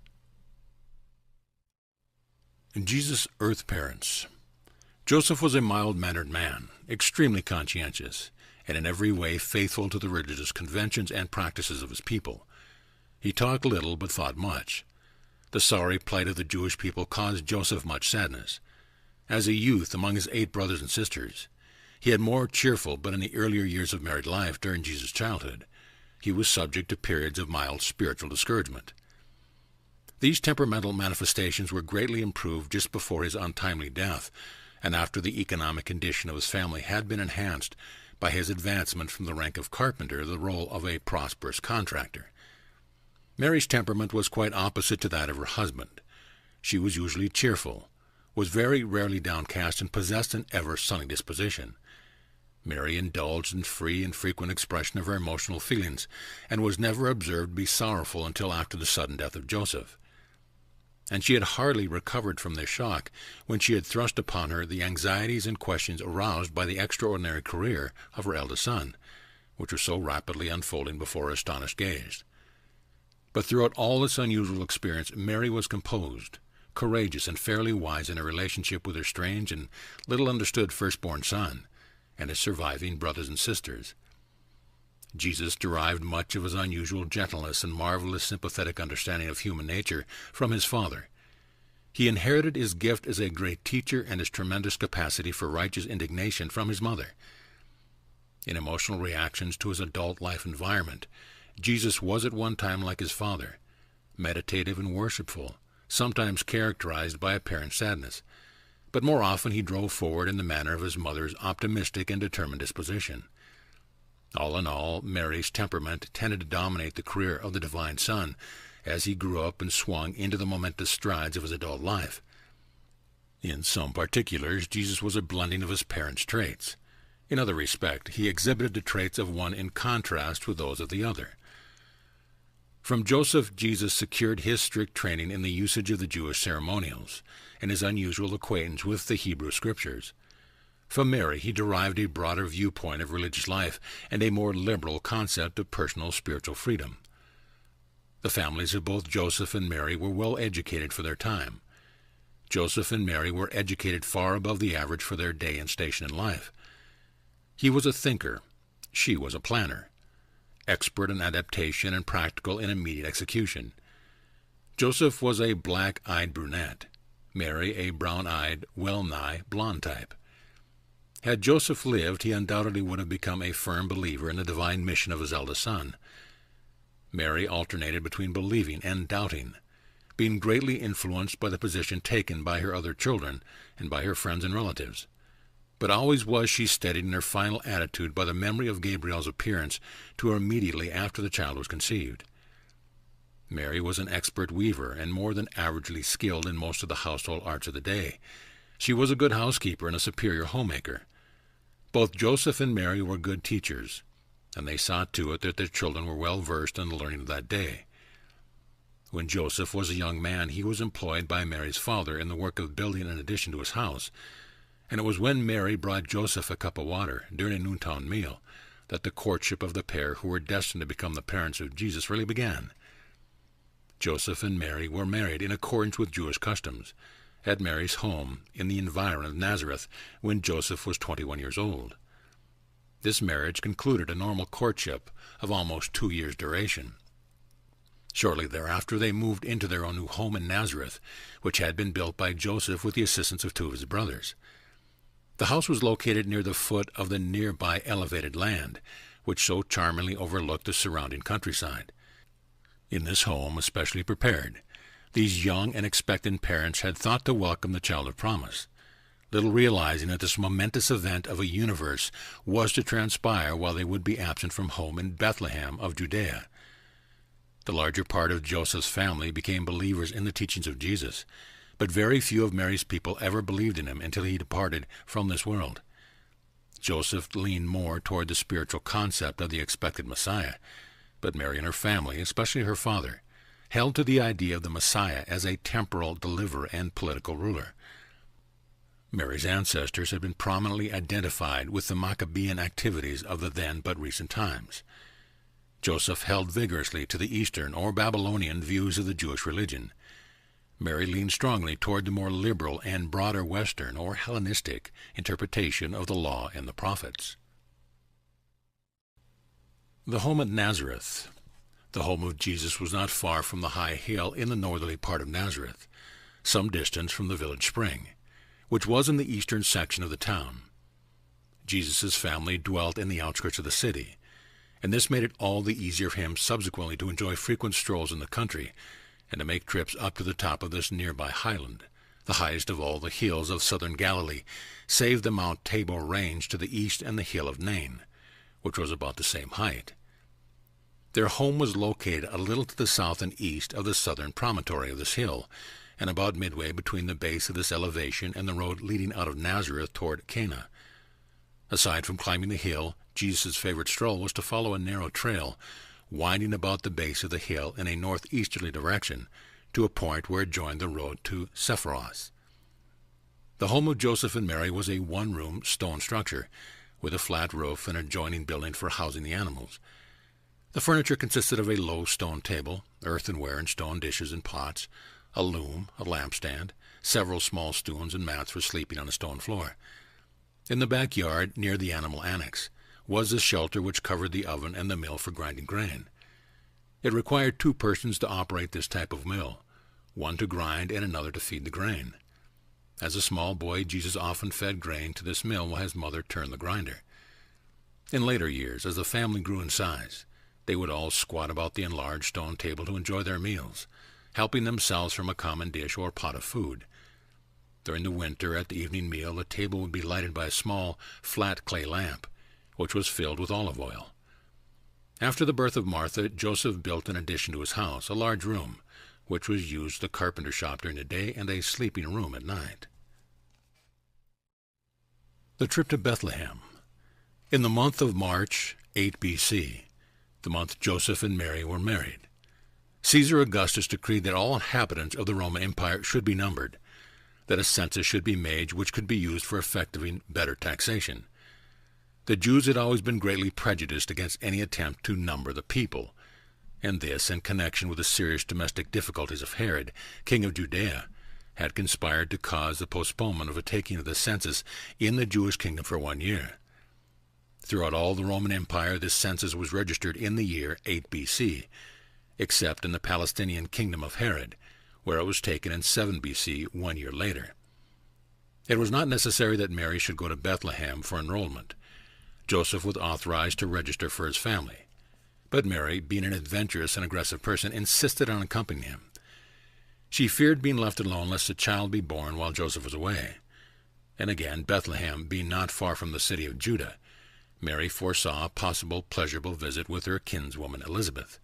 Jesus' earth parents. Joseph was a mild-mannered man, extremely conscientious, and in every way faithful to the religious conventions and practices of his people. He talked little but thought much. The sorry plight of the Jewish people caused Joseph much sadness. As a youth among his 8 brothers and sisters, he had more cheerful, but in the earlier years of married life during Jesus' childhood, he was subject to periods of mild spiritual discouragement. These temperamental manifestations were greatly improved just before his untimely death, and after the economic condition of his family had been enhanced by his advancement from the rank of carpenter to the role of a prosperous contractor. Mary's temperament was quite opposite to that of her husband. She was usually cheerful, was very rarely downcast, and possessed an ever-sunny disposition. Mary indulged in free and frequent expression of her emotional feelings, and was never observed to be sorrowful until after the sudden death of Joseph. And she had hardly recovered from this shock when she had thrust upon her the anxieties and questions aroused by the extraordinary career of her eldest son, which was so rapidly unfolding before her astonished gaze. But throughout all this unusual experience, Mary was composed, courageous, and fairly wise in her relationship with her strange and little-understood firstborn son and his surviving brothers and sisters. Jesus derived much of his unusual gentleness and marvelous sympathetic understanding of human nature from his father. He inherited his gift as a great teacher and his tremendous capacity for righteous indignation from his mother. In emotional reactions to his adult life environment, Jesus was at one time like his father, meditative and worshipful, sometimes characterized by apparent sadness, but more often he drove forward in the manner of his mother's optimistic and determined disposition. All in all, Mary's temperament tended to dominate the career of the divine Son as he grew up and swung into the momentous strides of his adult life. In some particulars, Jesus was a blending of his parents' traits. In other respects, he exhibited the traits of one in contrast with those of the other. From Joseph, Jesus secured his strict training in the usage of the Jewish ceremonials and his unusual acquaintance with the Hebrew Scriptures. From Mary, he derived a broader viewpoint of religious life and a more liberal concept of personal spiritual freedom. The families of both Joseph and Mary were well educated for their time. Joseph and Mary were educated far above the average for their day and station in life. He was a thinker, she was a planner, expert in adaptation and practical in immediate execution. Joseph was a black-eyed brunette, Mary a brown-eyed, well-nigh blonde type. Had Joseph lived, he undoubtedly would have become a firm believer in the divine mission of his eldest son. Mary alternated between believing and doubting, being greatly influenced by the position taken by her other children and by her friends and relatives. But always was she steadied in her final attitude by the memory of Gabriel's appearance to her immediately after the child was conceived. Mary was an expert weaver and more than averagely skilled in most of the household arts of the day. She was a good housekeeper and a superior homemaker. Both Joseph and Mary were good teachers, and they saw to it that their children were well versed in the learning of that day. When Joseph was a young man, he was employed by Mary's father in the work of building an addition to his house, and it was when Mary brought Joseph a cup of water during a noontime meal that the courtship of the pair who were destined to become the parents of Jesus really began. Joseph and Mary were married in accordance with Jewish customs, at Mary's home in the environ of Nazareth when Joseph was 21 years old. This marriage concluded a normal courtship of almost 2 years' duration. Shortly thereafter they moved into their own new home in Nazareth, which had been built by Joseph with the assistance of 2 of his brothers. The house was located near the foot of the nearby elevated land, which so charmingly overlooked the surrounding countryside. In this home, especially prepared, these young and expectant parents had thought to welcome the child of promise. little realizing that this momentous event of a universe was to transpire while they would be absent from home in Bethlehem of Judea. The larger part of Joseph's family became believers in the teachings of Jesus, but very few of Mary's people ever believed in him until he departed from this world. Joseph leaned more toward the spiritual concept of the expected Messiah, but Mary and her family, especially her father, held to the idea of the Messiah as a temporal deliverer and political ruler. Mary's ancestors had been prominently identified with the Maccabean activities of the then but recent times. Joseph held vigorously to the Eastern or Babylonian views of the Jewish religion. Mary leaned strongly toward the more liberal and broader Western or Hellenistic interpretation of the law and the prophets. The home at Nazareth. The home of Jesus was not far from the high hill in the northerly part of Nazareth, some distance from the village spring, which was in the eastern section of the town. Jesus' family dwelt in the outskirts of the city, and this made it all the easier for him subsequently to enjoy frequent strolls in the country and to make trips up to the top of this nearby highland, the highest of all the hills of southern Galilee, save the Mount Tabor range to the east and the hill of Nain, which was about the same height. Their home was located a little to the south and east of the southern promontory of this hill, and about midway between the base of this elevation and the road leading out of Nazareth toward Cana. Aside from climbing the hill, Jesus' favorite stroll was to follow a narrow trail, winding about the base of the hill in a northeasterly direction, to a point where it joined the road to Sephoros. The home of Joseph and Mary was a one-room stone structure, with a flat roof and adjoining building for housing the animals. The furniture consisted of a low stone table, earthenware and stone dishes and pots, a loom, a lampstand, several small stools and mats for sleeping on a stone floor. In the backyard, near the animal annex, was the shelter which covered the oven and the mill for grinding grain. It required 2 persons to operate this type of mill, one to grind and another to feed the grain. As a small boy, Jesus often fed grain to this mill while his mother turned the grinder. In later years, as the family grew in size, they would all squat about the enlarged stone table to enjoy their meals, helping themselves from a common dish or pot of food. During the winter, at the evening meal, the table would be lighted by a small, flat clay lamp, which was filled with olive oil. After the birth of Martha, Joseph built an addition to his house, a large room, which was used as a carpenter shop during the day and a sleeping room at night. The trip to Bethlehem. In the month of March, 8 B.C., the month Joseph and Mary were married, Caesar Augustus decreed that all inhabitants of the Roman Empire should be numbered, that a census should be made which could be used for effecting better taxation. The Jews had always been greatly prejudiced against any attempt to number the people, and this, in connection with the serious domestic difficulties of Herod, king of Judea, had conspired to cause the postponement of a taking of the census in the Jewish kingdom for 1 year. Throughout all the Roman Empire, this census was registered in the year 8 B.C., except in the Palestinian kingdom of Herod, where it was taken in 7 B.C., 1 year later. It was not necessary that Mary should go to Bethlehem for enrollment. Joseph was authorized to register for his family, but Mary, being an adventurous and aggressive person, insisted on accompanying him. She feared being left alone lest a child be born while Joseph was away. And again, Bethlehem being not far from the city of Judah, Mary foresaw a possible pleasurable visit with her kinswoman Elizabeth.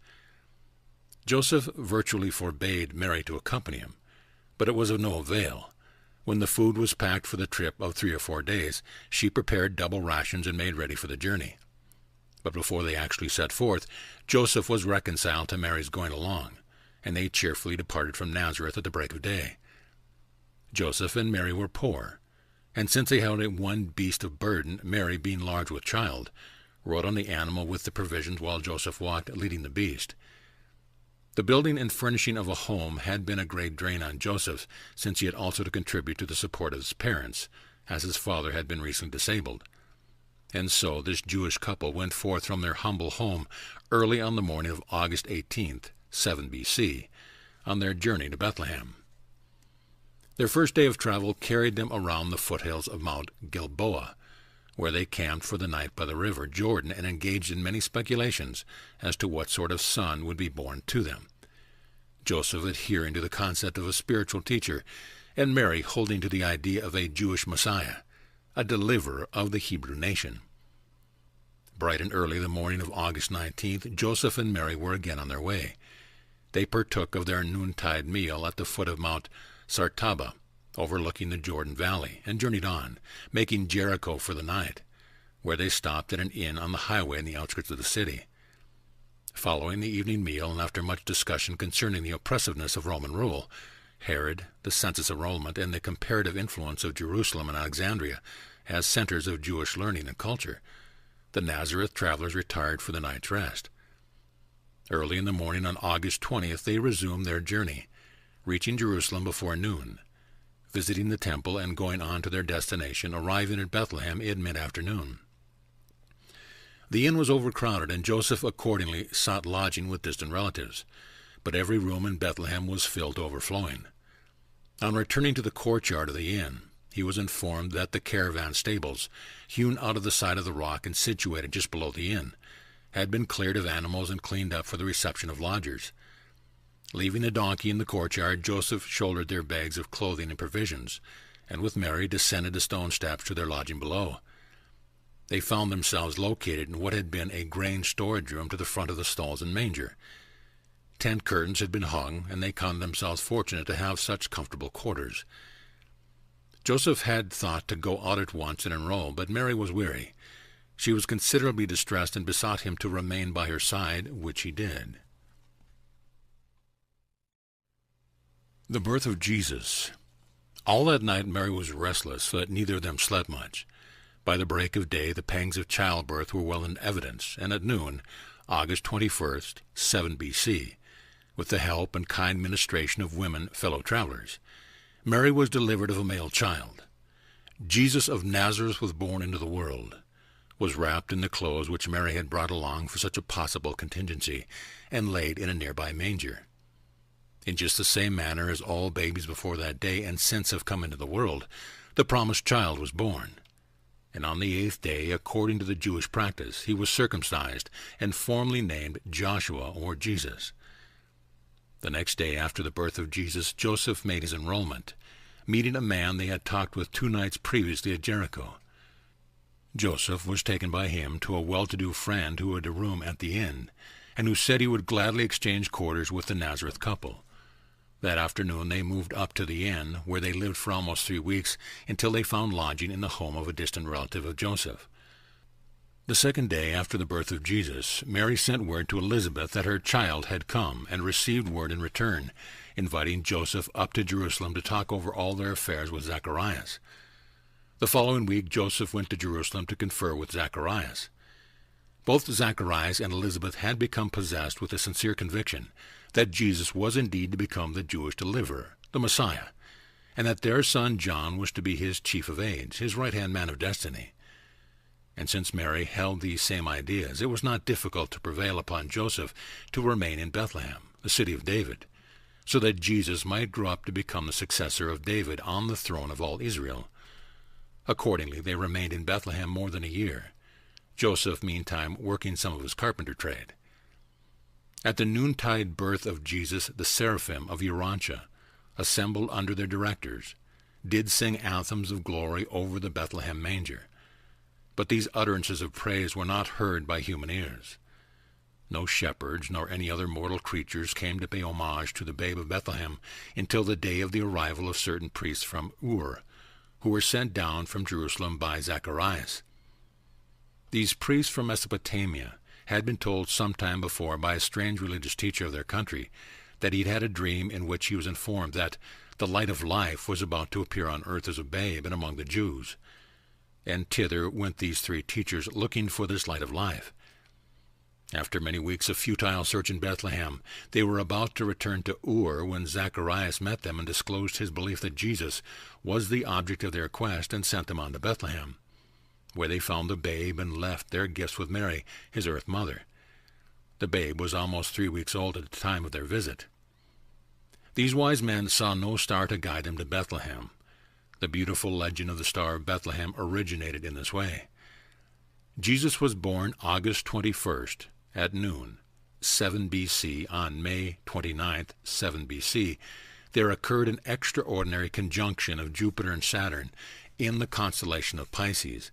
Joseph virtually forbade Mary to accompany him, but it was of no avail. When the food was packed for the trip of 3 or 4 days, she prepared double rations and made ready for the journey. But before they actually set forth, Joseph was reconciled to Mary's going along, and they cheerfully departed from Nazareth at the break of day. Joseph and Mary were poor, and since they held a one beast of burden, Mary, being large with child, rode on the animal with the provisions while Joseph walked, leading the beast. The building and furnishing of a home had been a great drain on Joseph, since he had also to contribute to the support of his parents, as his father had been recently disabled. And so this Jewish couple went forth from their humble home early on the morning of August 18th, 7 B.C., on their journey to Bethlehem. Their first day of travel carried them around the foothills of Mount Gilboa, where they camped for the night by the river Jordan and engaged in many speculations as to what sort of son would be born to them. Joseph, adhering to the concept of a spiritual teacher, and Mary holding to the idea of a Jewish Messiah, a deliverer of the Hebrew nation. Bright and early the morning of August 19th, Joseph and Mary were again on their way. They partook of their noontide meal at the foot of Mount Sartaba, overlooking the Jordan Valley, and journeyed on, making Jericho for the night, where they stopped at an inn on the highway in the outskirts of the city. Following the evening meal, and after much discussion concerning the oppressiveness of Roman rule, Herod, the census enrollment, and the comparative influence of Jerusalem and Alexandria as centers of Jewish learning and culture, the Nazareth travelers retired for the night's rest. Early in the morning on August 20th they resumed their journey, reaching Jerusalem before noon, visiting the temple and going on to their destination, arriving at Bethlehem in mid-afternoon. The inn was overcrowded, and Joseph accordingly sought lodging with distant relatives, but every room in Bethlehem was filled to overflowing. On returning to the courtyard of the inn, he was informed that the caravan stables, hewn out of the side of the rock and situated just below the inn, had been cleared of animals and cleaned up for the reception of lodgers. Leaving a donkey in the courtyard, Joseph shouldered their bags of clothing and provisions, and with Mary descended the stone steps to their lodging below. They found themselves located in what had been a grain storage room to the front of the stalls and manger. Tent curtains had been hung, and they counted themselves fortunate to have such comfortable quarters. Joseph had thought to go out at once and enroll, but Mary was weary. She was considerably distressed and besought him to remain by her side, which he did. The birth of Jesus. All that night Mary was restless, so that neither of them slept much. By the break of day the pangs of childbirth were well in evidence, and at noon, August 21st, 7 B.C., with the help and kind ministration of women fellow travelers, Mary was delivered of a male child. Jesus of Nazareth was born into the world, was wrapped in the clothes which Mary had brought along for such a possible contingency, and laid in a nearby manger. In just the same manner as all babies before that day and since have come into the world, the promised child was born. And on the 8th day, according to the Jewish practice, he was circumcised and formally named Joshua, or Jesus. The next day after the birth of Jesus, Joseph made his enrollment, meeting a man they had talked with 2 nights previously at Jericho. Joseph was taken by him to a well-to-do friend who had a room at the inn, and who said he would gladly exchange quarters with the Nazareth couple. That afternoon they moved up to the inn, where they lived for almost 3 weeks, until they found lodging in the home of a distant relative of Joseph. The second day after the birth of Jesus, Mary sent word to Elizabeth that her child had come, and received word in return, inviting Joseph up to Jerusalem to talk over all their affairs with Zacharias. The following week Joseph went to Jerusalem to confer with Zacharias. Both Zacharias and Elizabeth had become possessed with a sincere conviction that Jesus was indeed to become the Jewish deliverer, the Messiah, and that their son John was to be his chief of aides, his right-hand man of destiny. And since Mary held these same ideas, it was not difficult to prevail upon Joseph to remain in Bethlehem, the city of David, so that Jesus might grow up to become the successor of David on the throne of all Israel. Accordingly, they remained in Bethlehem more than a year, Joseph meantime working some of his carpenter trade. At the noontide birth of Jesus, the seraphim of Urantia, assembled under their directors, did sing anthems of glory over the Bethlehem manger. But these utterances of praise were not heard by human ears. No shepherds nor any other mortal creatures came to pay homage to the babe of Bethlehem until the day of the arrival of certain priests from Ur, who were sent down from Jerusalem by Zacharias. These priests from Mesopotamia had been told some time before by a strange religious teacher of their country that he had had a dream in which he was informed that the light of life was about to appear on earth as a babe and among the Jews. And thither went these 3 teachers looking for this light of life. After many weeks of futile search in Bethlehem, they were about to return to Ur when Zacharias met them and disclosed his belief that Jesus was the object of their quest, and sent them on to Bethlehem, where they found the babe and left their gifts with Mary, his earth mother. The babe was almost 3 weeks old at the time of their visit. These wise men saw no star to guide them to Bethlehem. The beautiful legend of the Star of Bethlehem originated in this way. Jesus was born August 21st at noon, 7 B.C. on May 29th, 7 B.C., there occurred an extraordinary conjunction of Jupiter and Saturn in the constellation of Pisces,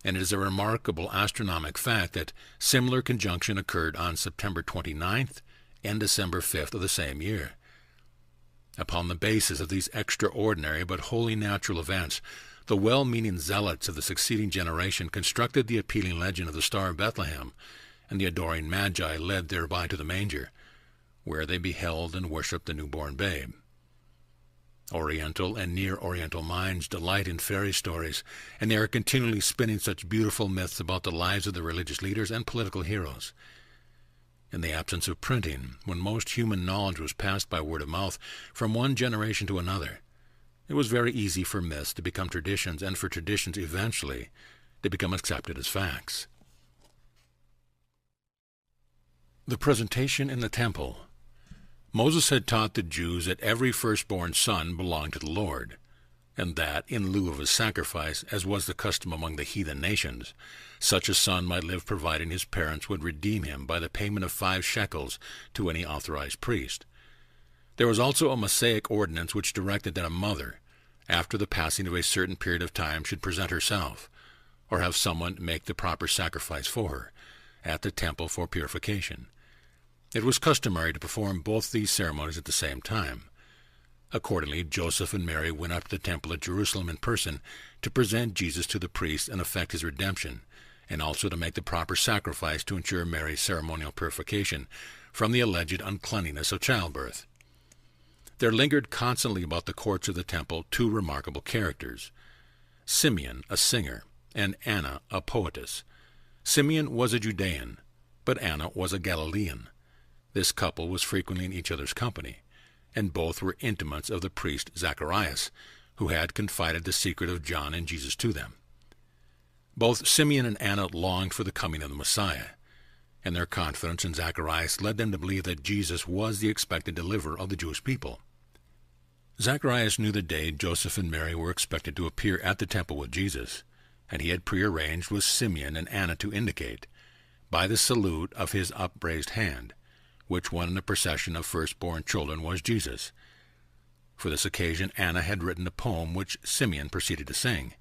and it is a remarkable astronomic fact that similar conjunction occurred on September 29th and December 5th of the same year. Upon the basis of these extraordinary but wholly natural events, the well-meaning zealots of the succeeding generation constructed the appealing legend of the Star of Bethlehem, and the adoring Magi led thereby to the manger, where they beheld and worshipped the newborn babe. Oriental and near-Oriental minds delight in fairy stories, and they are continually spinning such beautiful myths about the lives of the religious leaders and political heroes. In the absence of printing, when most human knowledge was passed by word of mouth from one generation to another, it was very easy for myths to become traditions, and for traditions eventually to become accepted as facts. The presentation in the temple. Moses had taught the Jews that every firstborn son belonged to the Lord, and that, in lieu of a sacrifice, as was the custom among the heathen nations, such a son might live providing his parents would redeem him by the payment of 5 shekels to any authorized priest. There was also a Mosaic ordinance which directed that a mother, after the passing of a certain period of time, should present herself, or have someone make the proper sacrifice for her, at the temple for purification. It was customary to perform both these ceremonies at the same time. Accordingly, Joseph and Mary went up to the temple at Jerusalem in person to present Jesus to the priest and effect his redemption, and also to make the proper sacrifice to ensure Mary's ceremonial purification from the alleged uncleanliness of childbirth. There lingered constantly about the courts of the temple 2 remarkable characters, Simeon, a singer, and Anna, a poetess. Simeon was a Judean, but Anna was a Galilean. This couple was frequently in each other's company, and both were intimates of the priest Zacharias, who had confided the secret of John and Jesus to them. Both Simeon and Anna longed for the coming of the Messiah, and their confidence in Zacharias led them to believe that Jesus was the expected deliverer of the Jewish people. Zacharias knew the day Joseph and Mary were expected to appear at the temple with Jesus, and he had prearranged with Simeon and Anna to indicate, by the salute of his upraised hand, which one in the procession of firstborn children was Jesus. For this occasion Anna had written a poem which Simeon proceeded to sing,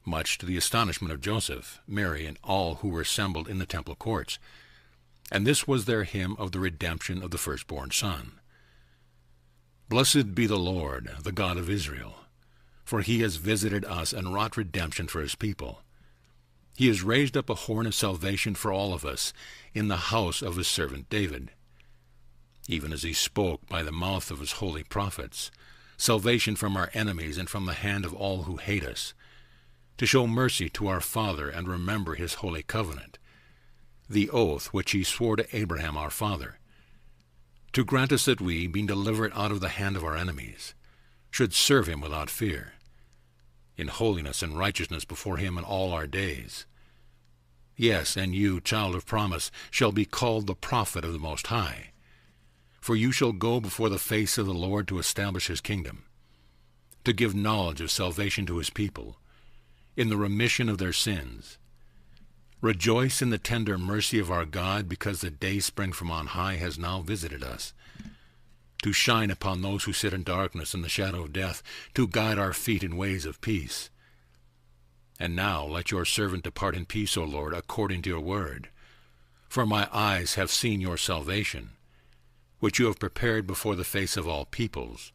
much to the astonishment of Joseph, Mary, and all who were assembled in the temple courts. And this was their hymn of the redemption of the firstborn son. Blessed be the Lord, the God of Israel, for he has visited us and wrought redemption for his people. He has raised up a horn of salvation for all of us in the house of his servant David, even as he spoke by the mouth of his holy prophets, salvation from our enemies and from the hand of all who hate us, to show mercy to our father and remember his holy covenant, the oath which he swore to Abraham our father, to grant us that we, being delivered out of the hand of our enemies, should serve him without fear, in holiness and righteousness before him in all our days. Yes, and you, child of promise, shall be called the prophet of the Most High, for you shall go before the face of the Lord to establish his kingdom, to give knowledge of salvation to his people, in the remission of their sins. Rejoice in the tender mercy of our God, because the day spring from on high has now visited us, to shine upon those who sit in darkness and the shadow of death, to guide our feet in ways of peace. And now let your servant depart in peace, O Lord, according to your word. For my eyes have seen your salvation, which you have prepared before the face of all peoples,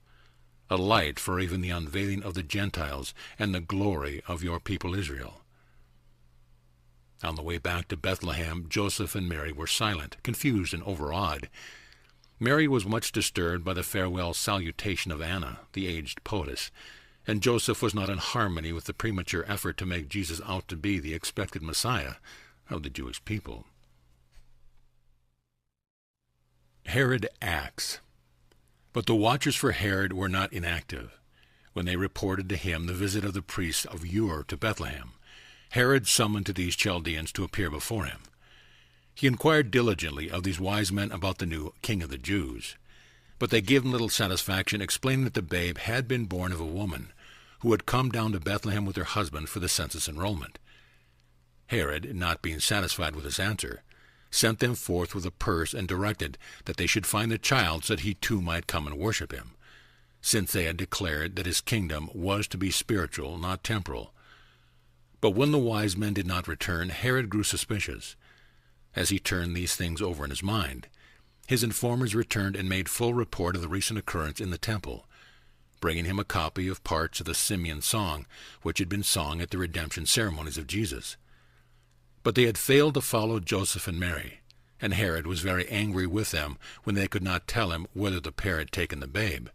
a light for even the unveiling of the Gentiles and the glory of your people Israel. On the way back to Bethlehem, Joseph and Mary were silent, confused, and overawed. Mary was much disturbed by the farewell salutation of Anna, the aged poetess, and Joseph was not in harmony with the premature effort to make Jesus out to be the expected Messiah of the Jewish people. Herod acts. But the watchers for Herod were not inactive. When they reported to him the visit of the priests of Ur to Bethlehem, Herod summoned to these Chaldeans to appear before him. He inquired diligently of these wise men about the new king of the Jews, but they gave him little satisfaction, explaining that the babe had been born of a woman who had come down to Bethlehem with her husband for the census enrollment. Herod, not being satisfied with his answer, sent them forth with a purse and directed that they should find the child so that he too might come and worship him. since they had declared that his kingdom was to be spiritual, not temporal. But when the wise men did not return, Herod grew suspicious. As he turned these things over in his mind, his informers returned and made full report of the recent occurrence in the temple, bringing him a copy of parts of the Simeon song, which had been sung at the redemption ceremonies of Jesus. But they had failed to follow Joseph and Mary, and Herod was very angry with them when they could not tell him whither the pair had taken the babe.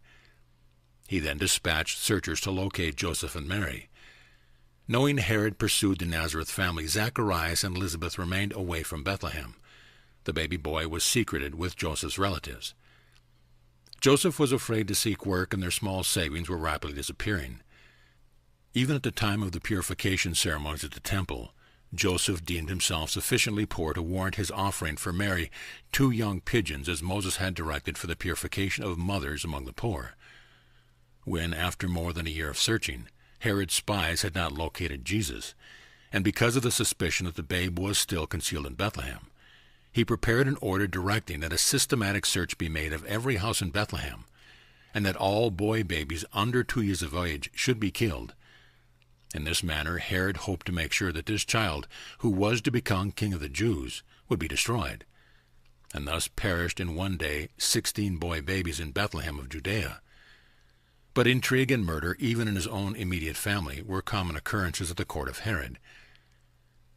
He then dispatched searchers to locate Joseph and Mary. Knowing Herod pursued the Nazareth family, Zacharias and Elizabeth remained away from Bethlehem. The baby boy was secreted with Joseph's relatives. Joseph was afraid to seek work, and their small savings were rapidly disappearing. Even at the time of the purification ceremonies at the temple, Joseph deemed himself sufficiently poor to warrant his offering for Mary 2 young pigeons, as Moses had directed for the purification of mothers among the poor. When, after more than a year of searching, Herod's spies had not located Jesus, and because of the suspicion that the babe was still concealed in Bethlehem, he prepared an order directing that a systematic search be made of every house in Bethlehem, and that all boy babies under 2 years of age should be killed. In this manner, Herod hoped to make sure that this child, who was to become king of the Jews, would be destroyed, and thus perished in one day 16 boy babies in Bethlehem of Judea. But intrigue and murder, even in his own immediate family, were common occurrences at the court of Herod.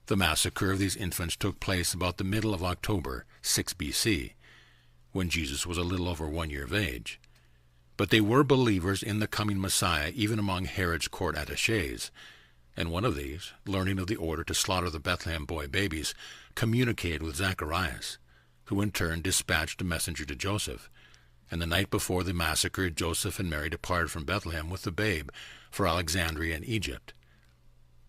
The massacre of these infants took place about the middle of October, 6 B.C., when Jesus was a little over 1 year of age. But they were believers in the coming Messiah even among Herod's court attachés, and one of these, learning of the order to slaughter the Bethlehem boy babies, communicated with Zacharias, who in turn dispatched a messenger to Joseph. And the night before the massacre, Joseph and Mary departed from Bethlehem with the babe for Alexandria in Egypt.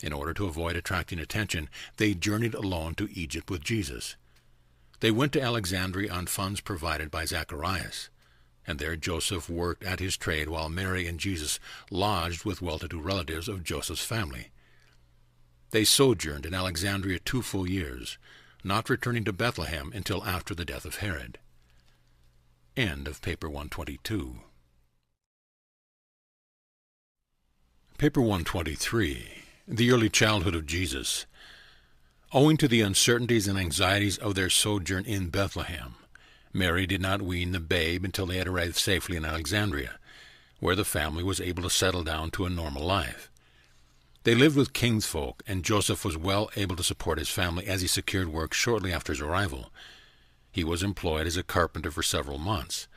In order to avoid attracting attention, they journeyed alone to Egypt with Jesus. They went to Alexandria on funds provided by Zacharias, and there Joseph worked at his trade while Mary and Jesus lodged with well-to-do relatives of Joseph's family. They sojourned in Alexandria 2 full years, not returning to Bethlehem until after the death of Herod. End of Paper 122. Paper 123. The Early Childhood of Jesus. Owing to the uncertainties and anxieties of their sojourn in Bethlehem, Mary did not wean the babe until they had arrived safely in Alexandria, where the family was able to settle down to a normal life. They lived with kinsfolk, and Joseph was well able to support his family as he secured work shortly after his arrival. He was employed as a carpenter for several months,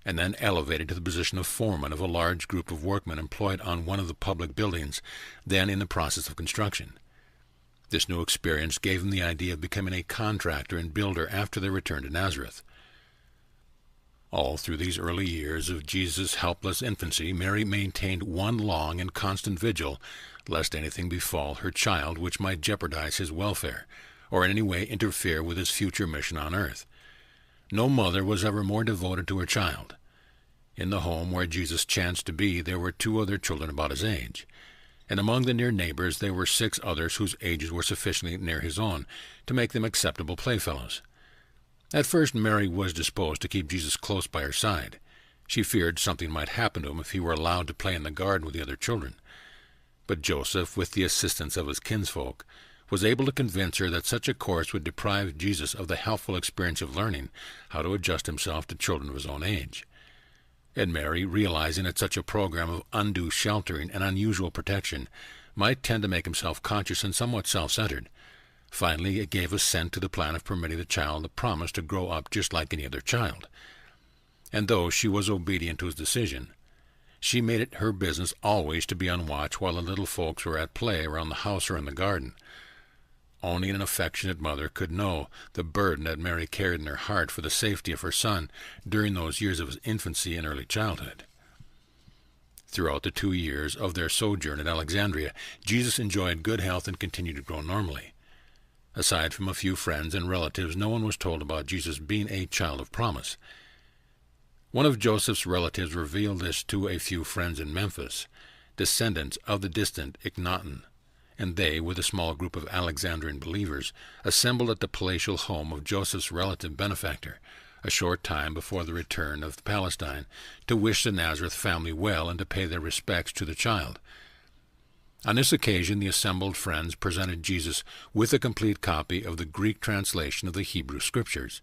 and then elevated to the position of foreman of a large group of workmen employed on one of the public buildings then in the process of construction. This new experience gave him the idea of becoming a contractor and builder after their return to Nazareth. All through these early years of Jesus' helpless infancy, Mary maintained one long and constant vigil, lest anything befall her child which might jeopardize his welfare, or in any way interfere with his future mission on earth. No mother was ever more devoted to her child. In the home where Jesus chanced to be, there were 2 other children about his age, and among the near neighbors there were 6 others whose ages were sufficiently near his own to make them acceptable playfellows. At first Mary was disposed to keep Jesus close by her side. She feared something might happen to him if he were allowed to play in the garden with the other children. But Joseph, with the assistance of his kinsfolk, was able to convince her that such a course would deprive Jesus of the helpful experience of learning how to adjust himself to children of his own age. And Mary, realizing that such a program of undue sheltering and unusual protection might tend to make him self-conscious and somewhat self-centered, finally gave assent to the plan of permitting the child the promise to grow up just like any other child. And though she was obedient to his decision, she made it her business always to be on watch while the little folks were at play around the house or in the garden. Only an affectionate mother could know the burden that Mary carried in her heart for the safety of her son during those years of his infancy and early childhood. Throughout the 2 years of their sojourn at Alexandria, Jesus enjoyed good health and continued to grow normally. Aside from a few friends and relatives, no one was told about Jesus being a child of promise. One of Joseph's relatives revealed this to a few friends in Memphis, descendants of the distant Akhenaten, and they, with a small group of Alexandrian believers, assembled at the palatial home of Joseph's relative benefactor, a short time before the return of Palestine, to wish the Nazareth family well and to pay their respects to the child. On this occasion, the assembled friends presented Jesus with a complete copy of the Greek translation of the Hebrew Scriptures.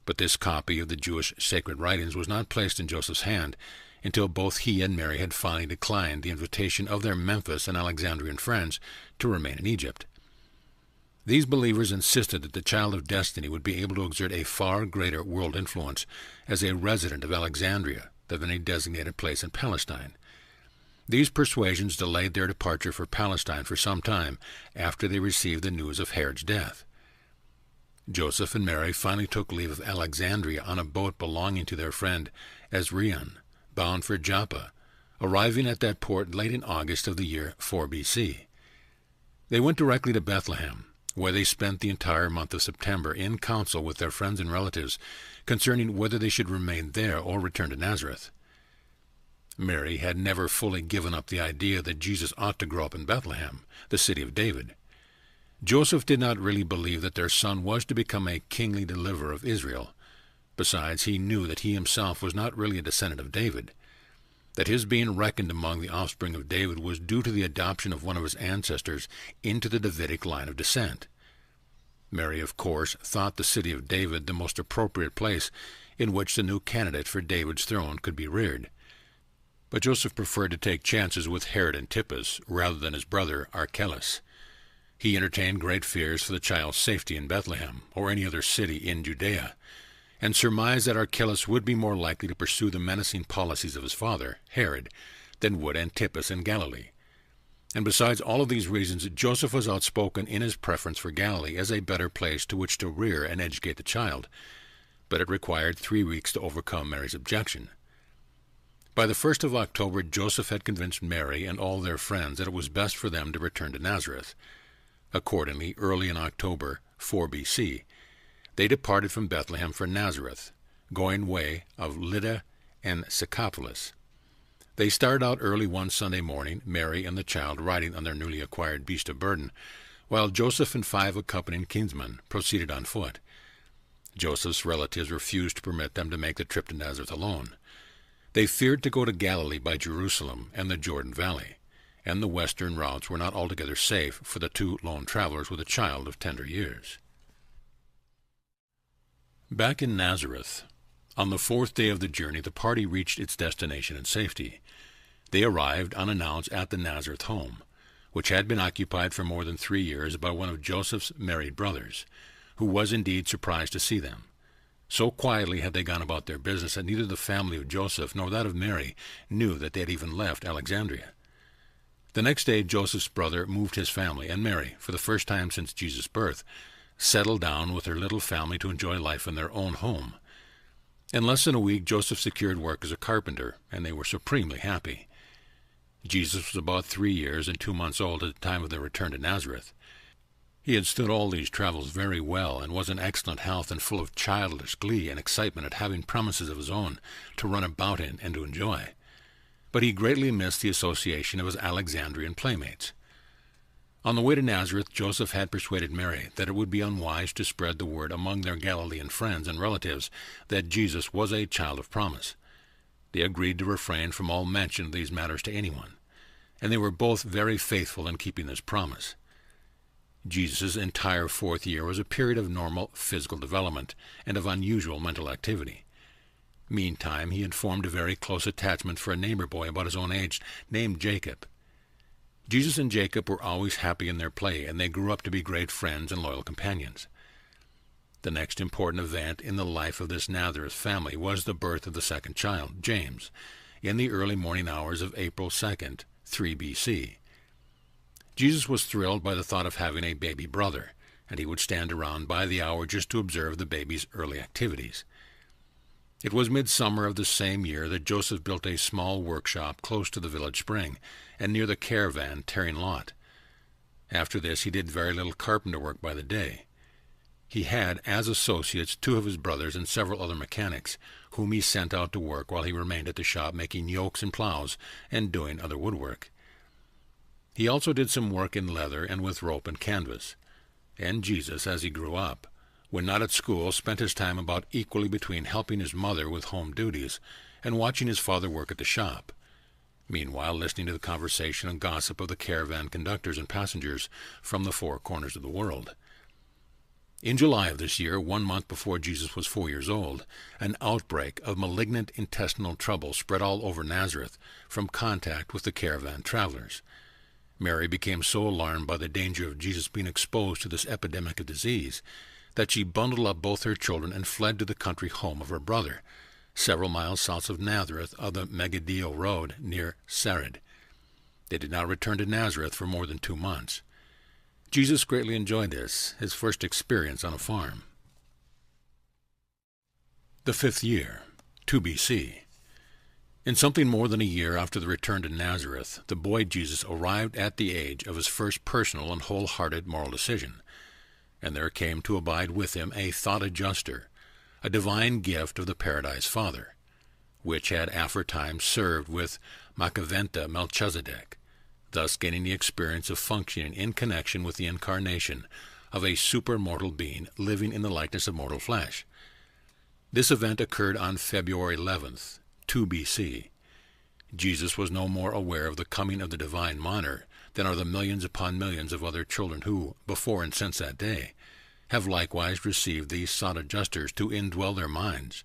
But this copy of the Jewish sacred writings was not placed in Joseph's hand until both he and Mary had finally declined the invitation of their Memphis and Alexandrian friends to remain in Egypt. These believers insisted that the child of destiny would be able to exert a far greater world influence as a resident of Alexandria than any designated place in Palestine. These persuasions delayed their departure for Palestine for some time after they received the news of Herod's death. Joseph and Mary finally took leave of Alexandria on a boat belonging to their friend Ezrion, bound for Joppa, arriving at that port late in August of the year 4 B.C. They went directly to Bethlehem, where they spent the entire month of September in council with their friends and relatives concerning whether they should remain there or return to Nazareth. Mary had never fully given up the idea that Jesus ought to grow up in Bethlehem, the city of David. Joseph did not really believe that their son was to become a kingly deliverer of Israel. Besides, he knew that he himself was not really a descendant of David, that his being reckoned among the offspring of David was due to the adoption of one of his ancestors into the Davidic line of descent. Mary, of course, thought the city of David the most appropriate place in which the new candidate for David's throne could be reared. But Joseph preferred to take chances with Herod Antipas rather than his brother Archelaus. He entertained great fears for the child's safety in Bethlehem or any other city in Judea, and surmised that Archelaus would be more likely to pursue the menacing policies of his father, Herod, than would Antipas in Galilee. And besides all of these reasons, Joseph was outspoken in his preference for Galilee as a better place to which to rear and educate the child, but it required 3 weeks to overcome Mary's objection. By the 1st of October, Joseph had convinced Mary and all their friends that it was best for them to return to Nazareth. Accordingly, early in October, 4 B.C., they departed from Bethlehem for Nazareth, going way of Lydda and Sycopolis. They started out early one Sunday morning, Mary and the child riding on their newly acquired beast of burden, while Joseph and 5 accompanying kinsmen proceeded on foot. Joseph's relatives refused to permit them to make the trip to Nazareth alone. They feared to go to Galilee by Jerusalem and the Jordan Valley, and the western routes were not altogether safe for the 2 lone travelers with a child of tender years. Back in Nazareth, on the 4th day of the journey, the party reached its destination in safety. They arrived unannounced at the Nazareth home, which had been occupied for more than 3 years by one of Joseph's married brothers, who was indeed surprised to see them. So quietly had they gone about their business that neither the family of Joseph nor that of Mary knew that they had even left Alexandria. The next day Joseph's brother moved his family, and Mary, for the first time since Jesus' birth, settled down with her little family to enjoy life in their own home. In less than a week, Joseph secured work as a carpenter, and they were supremely happy. Jesus was about 3 years and 2 months old at the time of their return to Nazareth. He had stood all these travels very well, and was in excellent health and full of childish glee and excitement at having premises of his own to run about in and to enjoy. But he greatly missed the association of his Alexandrian playmates. On the way to Nazareth, Joseph had persuaded Mary that it would be unwise to spread the word among their Galilean friends and relatives that Jesus was a child of promise. They agreed to refrain from all mention of these matters to anyone, and they were both very faithful in keeping this promise. Jesus' entire 4th year was a period of normal physical development and of unusual mental activity. Meantime, he had formed a very close attachment for a neighbor boy about his own age named Jacob. Jesus and Jacob were always happy in their play, and they grew up to be great friends and loyal companions. The next important event in the life of this Nazareth family was the birth of the second child, James, in the early morning hours of April 2nd, 3 B.C. Jesus was thrilled by the thought of having a baby brother, and he would stand around by the hour just to observe the baby's early activities. It was midsummer of the same year that Joseph built a small workshop close to the village spring and near the caravan tearing lot. After this he did very little carpenter work by the day. He had as associates 2 of his brothers and several other mechanics, whom he sent out to work while he remained at the shop making yokes and plows and doing other woodwork. He also did some work in leather and with rope and canvas. And Jesus, as he grew up, When not at school, spent his time about equally between helping his mother with home duties and watching his father work at the shop, meanwhile listening to the conversation and gossip of the caravan conductors and passengers from the four corners of the world. In July of this year, 1 month before Jesus was 4 years old, an outbreak of malignant intestinal trouble spread all over Nazareth from contact with the caravan travelers. Mary became so alarmed by the danger of Jesus being exposed to this epidemic of disease that she bundled up both her children and fled to the country home of her brother, several miles south of Nazareth on the Megiddo Road near Sarid. They did not return to Nazareth for more than 2 months. Jesus greatly enjoyed this, his first experience on a farm. The 5th year, 2 B.C. In something more than a year after the return to Nazareth, the boy Jesus arrived at the age of his first personal and wholehearted moral decision, and there came to abide with him a thought adjuster, a divine gift of the Paradise Father, which had aforetime served with Macaventa Melchizedek, thus gaining the experience of functioning in connection with the incarnation of a supermortal being living in the likeness of mortal flesh. This event occurred on February 11th, 2 B.C. Jesus was no more aware of the coming of the divine monarch than are the millions upon millions of other children who, before and since that day, have likewise received these thought adjusters to indwell their minds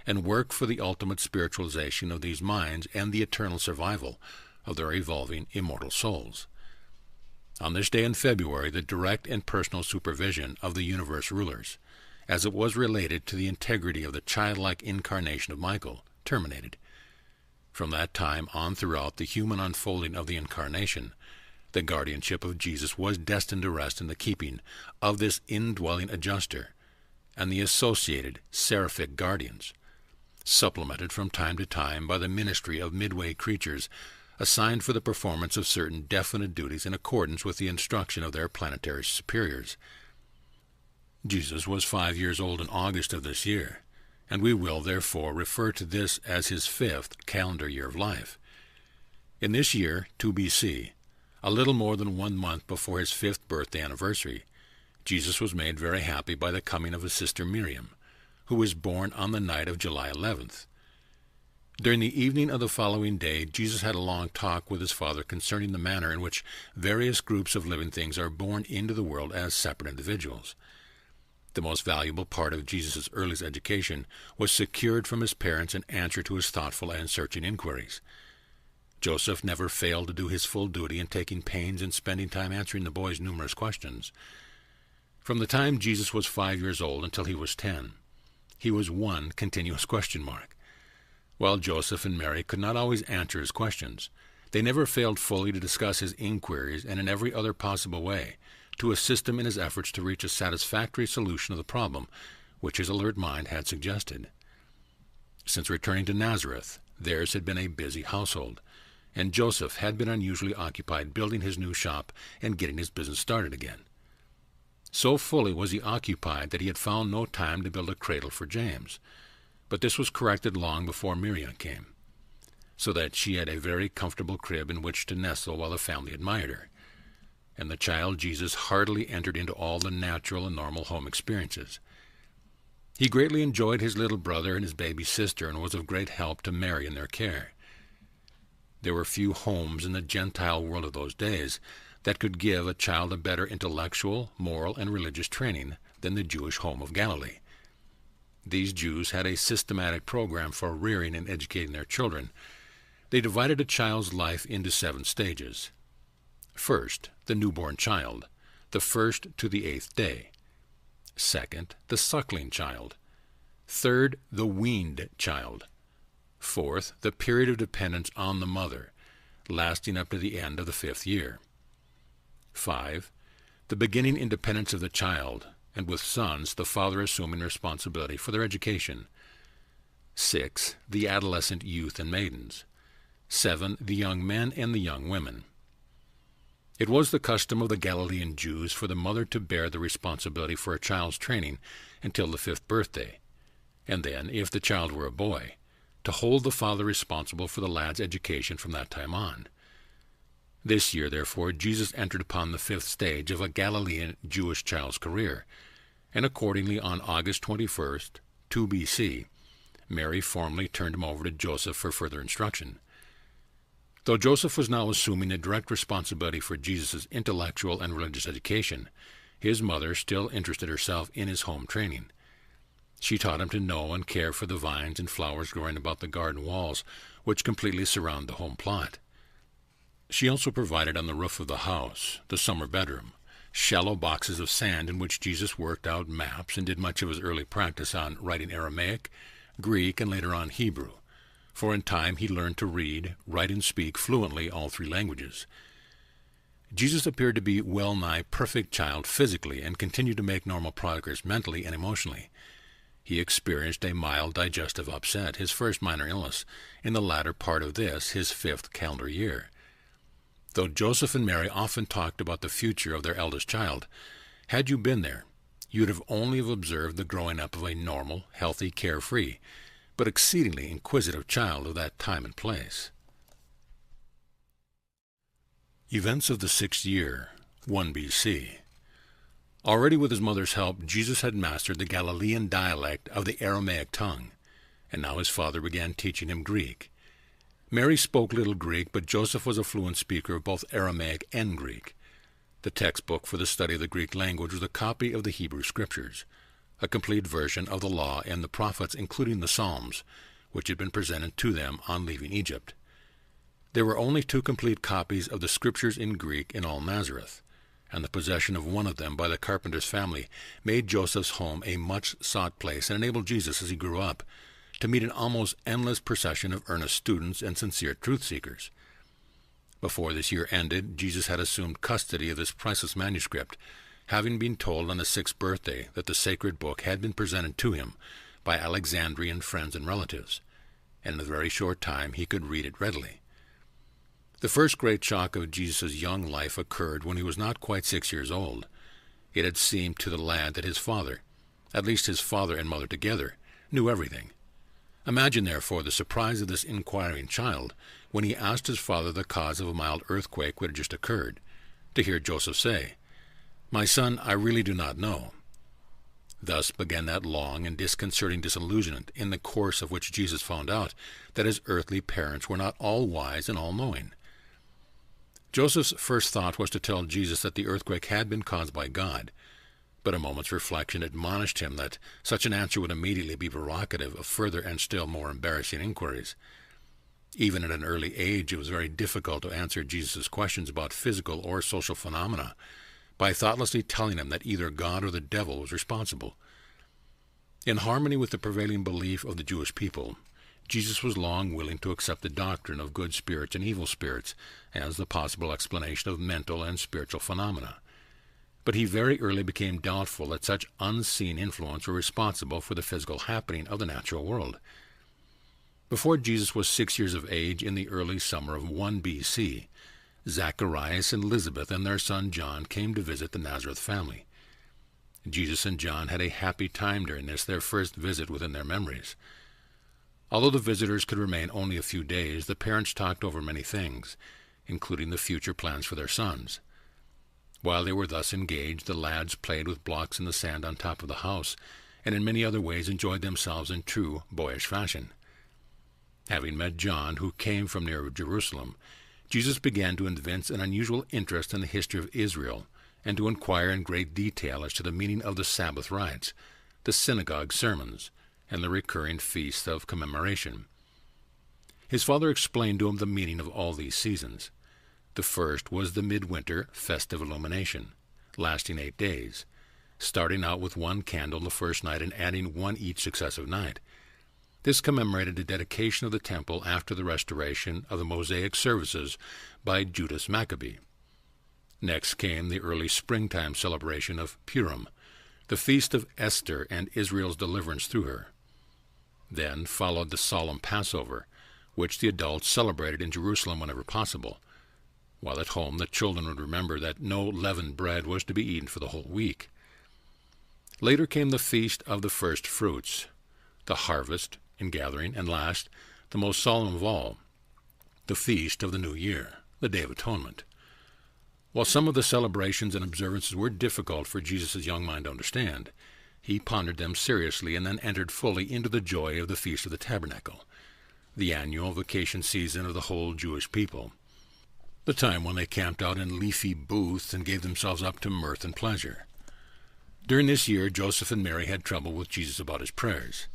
and work for the ultimate spiritualization of these minds and the eternal survival of their evolving immortal souls. On this day in February, the direct and personal supervision of the universe rulers, as it was related to the integrity of the childlike incarnation of Michael, terminated. From that time on throughout the human unfolding of the incarnation, the guardianship of Jesus was destined to rest in the keeping of this indwelling adjuster and the associated seraphic guardians, supplemented from time to time by the ministry of midway creatures assigned for the performance of certain definite duties in accordance with the instruction of their planetary superiors. Jesus was 5 years old in August of this year, and we will, therefore, refer to this as his 5th calendar year of life. In this year, 2 B.C., a little more than 1 month before his 5th birthday anniversary, Jesus was made very happy by the coming of his sister Miriam, who was born on the night of July 11th. During the evening of the following day, Jesus had a long talk with his father concerning the manner in which various groups of living things are born into the world as separate individuals. The most valuable part of Jesus' earliest education was secured from his parents in answer to his thoughtful and searching inquiries. Joseph never failed to do his full duty in taking pains and spending time answering the boy's numerous questions. From the time Jesus was 5 years old until he was 10, he was one continuous question mark. While Joseph and Mary could not always answer his questions, they never failed fully to discuss his inquiries and in every other possible way to assist him in his efforts to reach a satisfactory solution of the problem which his alert mind had suggested. Since returning to Nazareth, theirs had been a busy household, and Joseph had been unusually occupied building his new shop and getting his business started again. So fully was he occupied that he had found no time to build a cradle for James, but this was corrected long before Miriam came, so that she had a very comfortable crib in which to nestle while the family admired her, and the child Jesus heartily entered into all the natural and normal home experiences. He greatly enjoyed his little brother and his baby sister and was of great help to Mary in their care. There were few homes in the Gentile world of those days that could give a child a better intellectual, moral, and religious training than the Jewish home of Galilee. These Jews had a systematic program for rearing and educating their children. They divided a child's life into 7 stages. First, the newborn child, the 1st to the 8th day. Second, the suckling child. Third, the weaned child. Fourth, the period of dependence on the mother, lasting up to the end of the 5th year. 5. The beginning independence of the child, and with sons, the father assuming responsibility for their education. 6. The adolescent youth and maidens. 7. The young men and the young women. It was the custom of the Galilean Jews for the mother to bear the responsibility for a child's training until the 5th birthday, and then, if the child were a boy, to hold the father responsible for the lad's education from that time on. This year, therefore, Jesus entered upon the 5th stage of a Galilean Jewish child's career, and accordingly on August 21st, 2 B.C., Mary formally turned him over to Joseph for further instruction. Though Joseph was now assuming a direct responsibility for Jesus' intellectual and religious education, his mother still interested herself in his home training. She taught him to know and care for the vines and flowers growing about the garden walls, which completely surround the home plot. She also provided on the roof of the house, the summer bedroom, shallow boxes of sand in which Jesus worked out maps and did much of his early practice on writing Aramaic, Greek, and later on Hebrew, for in time he learned to read, write, and speak fluently all three languages. Jesus appeared to be well-nigh perfect child physically and continued to make normal progress mentally and emotionally. He experienced a mild digestive upset, his first minor illness, in the latter part of this, his 5th calendar year. Though Joseph and Mary often talked about the future of their eldest child, had you been there, you'd have only observed the growing up of a normal, healthy, carefree, but exceedingly inquisitive child of that time and place. Events of the 6th year, 1 B.C. Already with his mother's help, Jesus had mastered the Galilean dialect of the Aramaic tongue, and now his father began teaching him Greek. Mary spoke little Greek, but Joseph was a fluent speaker of both Aramaic and Greek. The textbook for the study of the Greek language was a copy of the Hebrew Scriptures, a complete version of the Law and the Prophets, including the Psalms, which had been presented to them on leaving Egypt. There were only 2 complete copies of the Scriptures in Greek in all Nazareth, and the possession of one of them by the carpenter's family made Joseph's home a much-sought place and enabled Jesus, as he grew up, to meet an almost endless procession of earnest students and sincere truth-seekers. Before this year ended, Jesus had assumed custody of this priceless manuscript, having been told on his 6th birthday that the sacred book had been presented to him by Alexandrian friends and relatives, and in a very short time he could read it readily. The first great shock of Jesus' young life occurred when he was not quite 6 years old. It had seemed to the lad that his father, at least his father and mother together, knew everything. Imagine, therefore, the surprise of this inquiring child when he asked his father the cause of a mild earthquake which had just occurred, to hear Joseph say, "My son, I really do not know." Thus began that long and disconcerting disillusionment, in the course of which Jesus found out that his earthly parents were not all wise and all-knowing. Joseph's first thought was to tell Jesus that the earthquake had been caused by God, but a moment's reflection admonished him that such an answer would immediately be provocative of further and still more embarrassing inquiries. Even at an early age, it was very difficult to answer Jesus' questions about physical or social phenomena by thoughtlessly telling him that either God or the devil was responsible. In harmony with the prevailing belief of the Jewish people, Jesus was long willing to accept the doctrine of good spirits and evil spirits as the possible explanation of mental and spiritual phenomena. But he very early became doubtful that such unseen influence were responsible for the physical happening of the natural world. Before Jesus was 6 years of age, in the early summer of 1 B.C., Zacharias and Elizabeth and their son John came to visit the Nazareth family. Jesus and John had a happy time during this, their first visit within their memories. Although the visitors could remain only a few days, the parents talked over many things, including the future plans for their sons. While they were thus engaged, the lads played with blocks in the sand on top of the house, and in many other ways enjoyed themselves in true boyish fashion. Having met John, who came from near Jerusalem, Jesus began to evince an unusual interest in the history of Israel, and to inquire in great detail as to the meaning of the Sabbath rites, the synagogue sermons, and the recurring feasts of commemoration. His father explained to him the meaning of all these seasons. The first was the midwinter festive illumination, lasting 8 days, starting out with 1 candle the first night and adding 1 each successive night. This commemorated the dedication of the temple after the restoration of the Mosaic services by Judas Maccabee. Next came the early springtime celebration of Purim, the feast of Esther and Israel's deliverance through her. Then followed the solemn Passover, which the adults celebrated in Jerusalem whenever possible, while at home the children would remember that no leavened bread was to be eaten for the whole week. Later came the feast of the first fruits, the harvest in gathering, and last, the most solemn of all, the feast of the New Year, the Day of Atonement. While some of the celebrations and observances were difficult for Jesus' young mind to understand, He pondered them seriously and then entered fully into the joy of the Feast of the Tabernacle, the annual vacation season of the whole Jewish people, the time when they camped out in leafy booths and gave themselves up to mirth and pleasure. During this year, Joseph and Mary had trouble with Jesus about his prayers.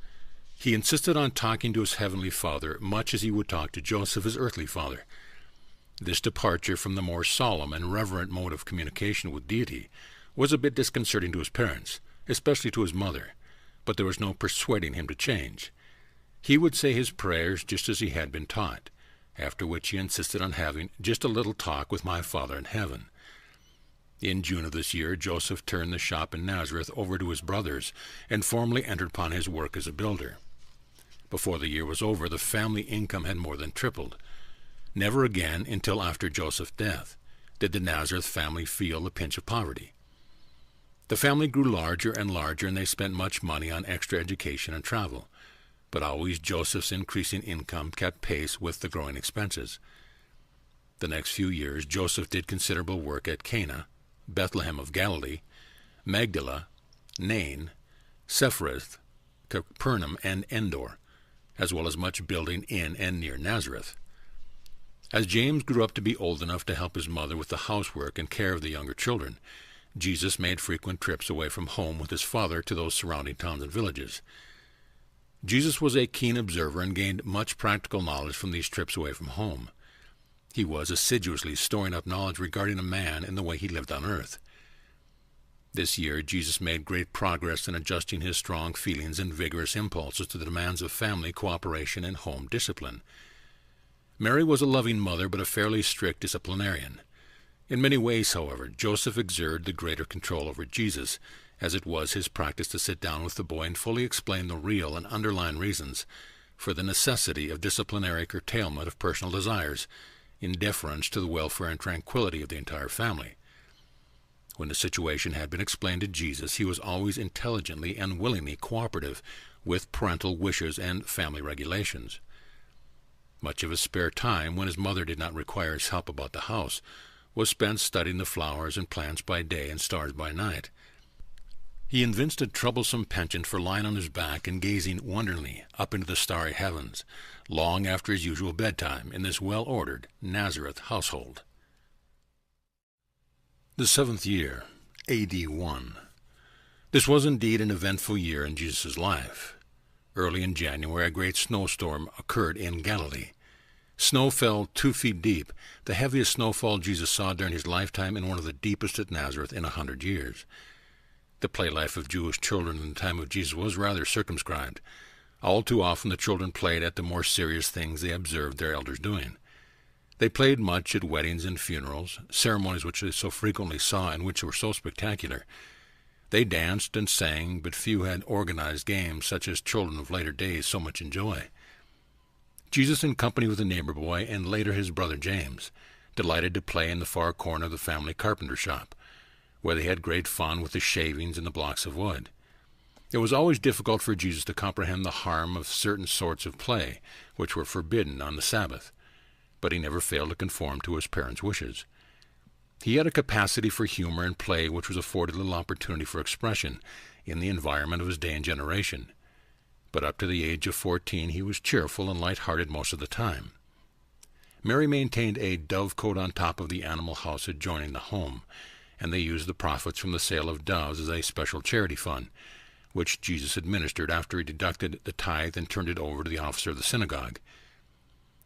He insisted on talking to his heavenly Father much as he would talk to Joseph, his earthly father. This departure from the more solemn and reverent mode of communication with deity was a bit disconcerting to his parents, especially to his mother, but there was no persuading him to change. He would say his prayers just as he had been taught, after which he insisted on having just a little talk with my Father in heaven. In June of this year, Joseph turned the shop in Nazareth over to his brothers and formally entered upon his work as a builder. Before the year was over, the family income had more than tripled. Never again, until after Joseph's death, did the Nazareth family feel the pinch of poverty. The family grew larger and larger, and they spent much money on extra education and travel. But always Joseph's increasing income kept pace with the growing expenses. The next few years, Joseph did considerable work at Cana, Bethlehem of Galilee, Magdala, Nain, Sepharth, Capernaum, and Endor, as well as much building in and near Nazareth. As James grew up to be old enough to help his mother with the housework and care of the younger children, Jesus made frequent trips away from home with his father to those surrounding towns and villages. Jesus was a keen observer and gained much practical knowledge from these trips away from home. He was assiduously storing up knowledge regarding a man and the way he lived on earth. This year, Jesus made great progress in adjusting his strong feelings and vigorous impulses to the demands of family cooperation and home discipline. Mary was a loving mother, but a fairly strict disciplinarian. In many ways, however, Joseph exerted the greater control over Jesus, as it was his practice to sit down with the boy and fully explain the real and underlying reasons for the necessity of disciplinary curtailment of personal desires, in deference to the welfare and tranquility of the entire family. When the situation had been explained to Jesus, he was always intelligently and willingly cooperative with parental wishes and family regulations. Much of his spare time, when his mother did not require his help about the house, was spent studying the flowers and plants by day and stars by night. He evinced a troublesome penchant for lying on his back and gazing wonderingly up into the starry heavens, long after his usual bedtime in this well-ordered Nazareth household. The 7th year, A.D. 1. This was indeed an eventful year in Jesus' life. Early in January, a great snowstorm occurred in Galilee. Snow fell 2 feet deep, the heaviest snowfall Jesus saw during his lifetime and one of the deepest at Nazareth in 100 years. The play life of Jewish children in the time of Jesus was rather circumscribed. All too often the children played at the more serious things they observed their elders doing. They played much at weddings and funerals, ceremonies which they so frequently saw and which were so spectacular. They danced and sang, but few had organized games such as children of later days so much enjoy. Jesus, in company with a neighbor boy and later his brother James, delighted to play in the far corner of the family carpenter shop, where they had great fun with the shavings and the blocks of wood. It was always difficult for Jesus to comprehend the harm of certain sorts of play, which were forbidden on the Sabbath, but he never failed to conform to his parents' wishes. He had a capacity for humor and play which was afforded little opportunity for expression in the environment of his day and generation, but up to the age of 14 he was cheerful and light-hearted most of the time. Mary maintained a dovecote on top of the animal house adjoining the home, and they used the profits from the sale of doves as a special charity fund, which Jesus administered after he deducted the tithe and turned it over to the officer of the synagogue.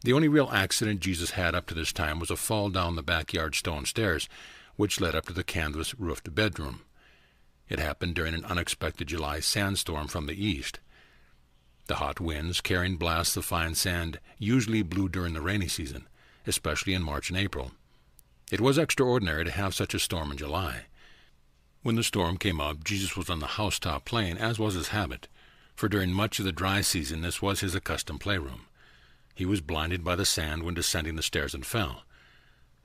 The only real accident Jesus had up to this time was a fall down the backyard stone stairs, which led up to the canvas-roofed bedroom. It happened during an unexpected July sandstorm from the east. The hot winds, carrying blasts of fine sand, usually blew during the rainy season, especially in March and April. It was extraordinary to have such a storm in July. When the storm came up, Jesus was on the housetop playing, as was his habit, for during much of the dry season this was his accustomed playroom. He was blinded by the sand when descending the stairs and fell.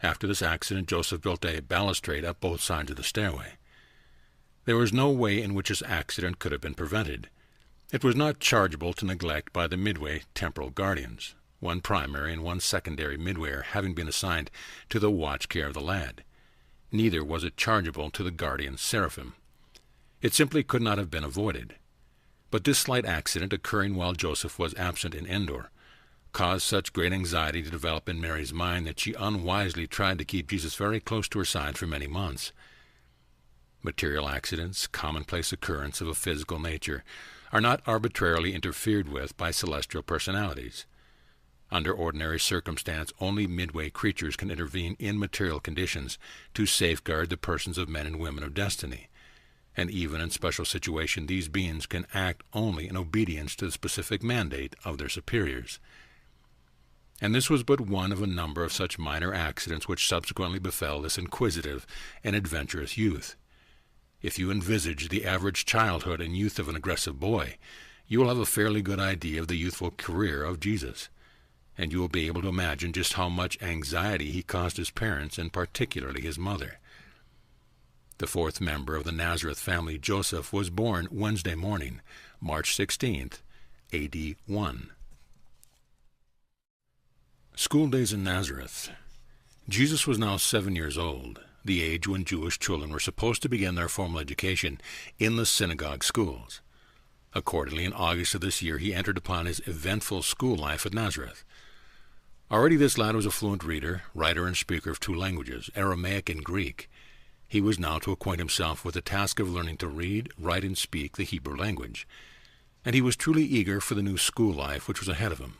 After this accident, Joseph built a balustrade up both sides of the stairway. There was no way in which this accident could have been prevented. It was not chargeable to neglect by the midway temporal guardians, one primary and one secondary midwayer having been assigned to the watch care of the lad. Neither was it chargeable to the guardian seraphim. It simply could not have been avoided. But this slight accident, occurring while Joseph was absent in Endor, caused such great anxiety to develop in Mary's mind that she unwisely tried to keep Jesus very close to her side for many months. Material accidents, commonplace occurrence of a physical nature, are not arbitrarily interfered with by celestial personalities. Under ordinary circumstance, only midway creatures can intervene in material conditions to safeguard the persons of men and women of destiny, and even in special situations these beings can act only in obedience to the specific mandate of their superiors. And this was but one of a number of such minor accidents which subsequently befell this inquisitive and adventurous youth. If you envisage the average childhood and youth of an aggressive boy, you will have a fairly good idea of the youthful career of Jesus, and you will be able to imagine just how much anxiety he caused his parents, and particularly his mother. The fourth member of the Nazareth family, Joseph, was born Wednesday morning, March 16th, A.D. 1. School days in Nazareth. Jesus was now 7 years old, the age when Jewish children were supposed to begin their formal education in the synagogue schools. Accordingly, in August of this year, he entered upon his eventful school life at Nazareth. Already this lad was a fluent reader, writer, and speaker of 2 languages, Aramaic and Greek. He was now to acquaint himself with the task of learning to read, write, and speak the Hebrew language, and he was truly eager for the new school life which was ahead of him.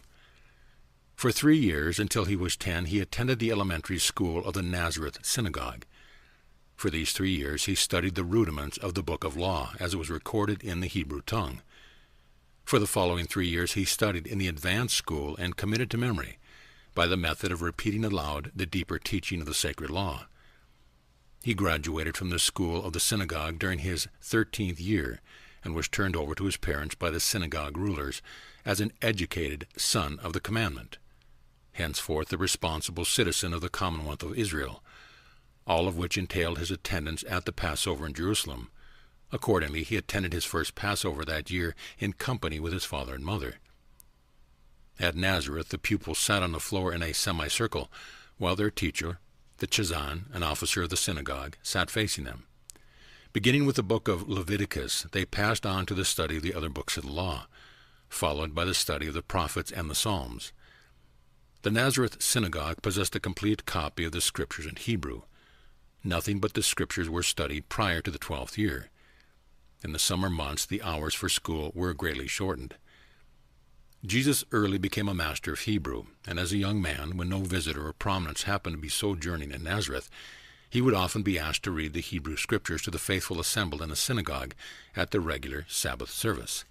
For 3 years, until he was 10, he attended the elementary school of the Nazareth synagogue. For these 3 years he studied the rudiments of the Book of Law, as it was recorded in the Hebrew tongue. For the following 3 years he studied in the advanced school and committed to memory, by the method of repeating aloud the deeper teaching of the sacred law. He graduated from the school of the synagogue during his 13th year, and was turned over to his parents by the synagogue rulers as an educated son of the commandment, henceforth the responsible citizen of the Commonwealth of Israel, all of which entailed his attendance at the Passover in Jerusalem. Accordingly, he attended his first Passover that year in company with his father and mother. At Nazareth, the pupils sat on the floor in a semicircle, while their teacher, the Chazan, an officer of the synagogue, sat facing them. Beginning with the book of Leviticus, they passed on to the study of the other books of the law, followed by the study of the prophets and the Psalms. The Nazareth synagogue possessed a complete copy of the Scriptures in Hebrew. Nothing but the Scriptures were studied prior to the 12th year. In the summer months, the hours for school were greatly shortened. Jesus early became a master of Hebrew, and as a young man, when no visitor of prominence happened to be sojourning in Nazareth, he would often be asked to read the Hebrew Scriptures to the faithful assembled in the synagogue at the regular Sabbath service.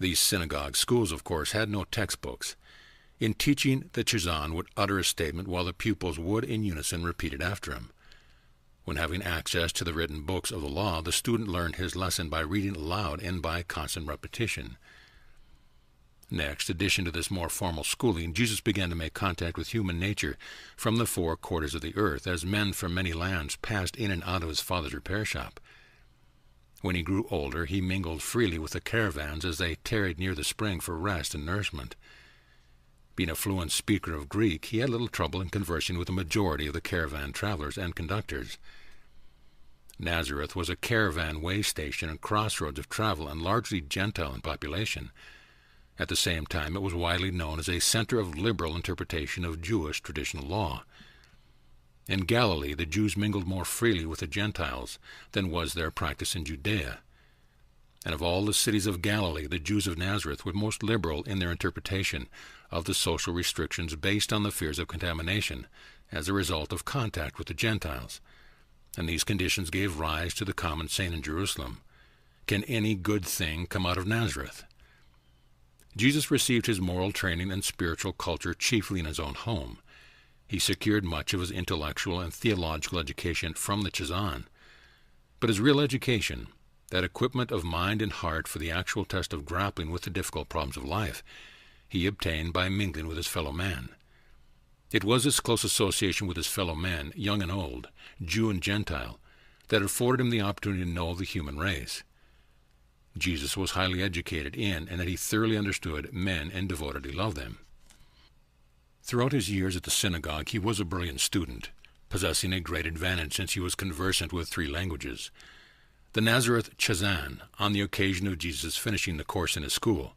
These synagogue schools, of course, had no textbooks. In teaching, the Chazan would utter a statement while the pupils would in unison repeat it after him. When having access to the written books of the law, the student learned his lesson by reading aloud and by constant repetition. Next, in addition to this more formal schooling, Jesus began to make contact with human nature from the 4 quarters of the earth, as men from many lands passed in and out of his father's repair shop. When he grew older, he mingled freely with the caravans as they tarried near the spring for rest and nourishment. Being a fluent speaker of Greek, he had little trouble in conversing with the majority of the caravan travelers and conductors. Nazareth was a caravan way station and crossroads of travel, and largely Gentile in population. At the same time, it was widely known as a center of liberal interpretation of Jewish traditional law. In Galilee, the Jews mingled more freely with the Gentiles than was their practice in Judea. And of all the cities of Galilee, the Jews of Nazareth were most liberal in their interpretation of the social restrictions based on the fears of contamination as a result of contact with the Gentiles. And these conditions gave rise to the common saying in Jerusalem, "Can any good thing come out of Nazareth?" Jesus received his moral training and spiritual culture chiefly in his own home. He secured much of his intellectual and theological education from the Chazan. But his real education, that equipment of mind and heart for the actual test of grappling with the difficult problems of life, he obtained by mingling with his fellow man. It was this close association with his fellow men, young and old, Jew and Gentile, that afforded him the opportunity to know the human race. Jesus was highly educated in, and that he thoroughly understood men and devotedly loved them. Throughout his years at the synagogue, he was a brilliant student, possessing a great advantage since he was conversant with 3 languages. The Nazareth Chazan, on the occasion of Jesus finishing the course in his school,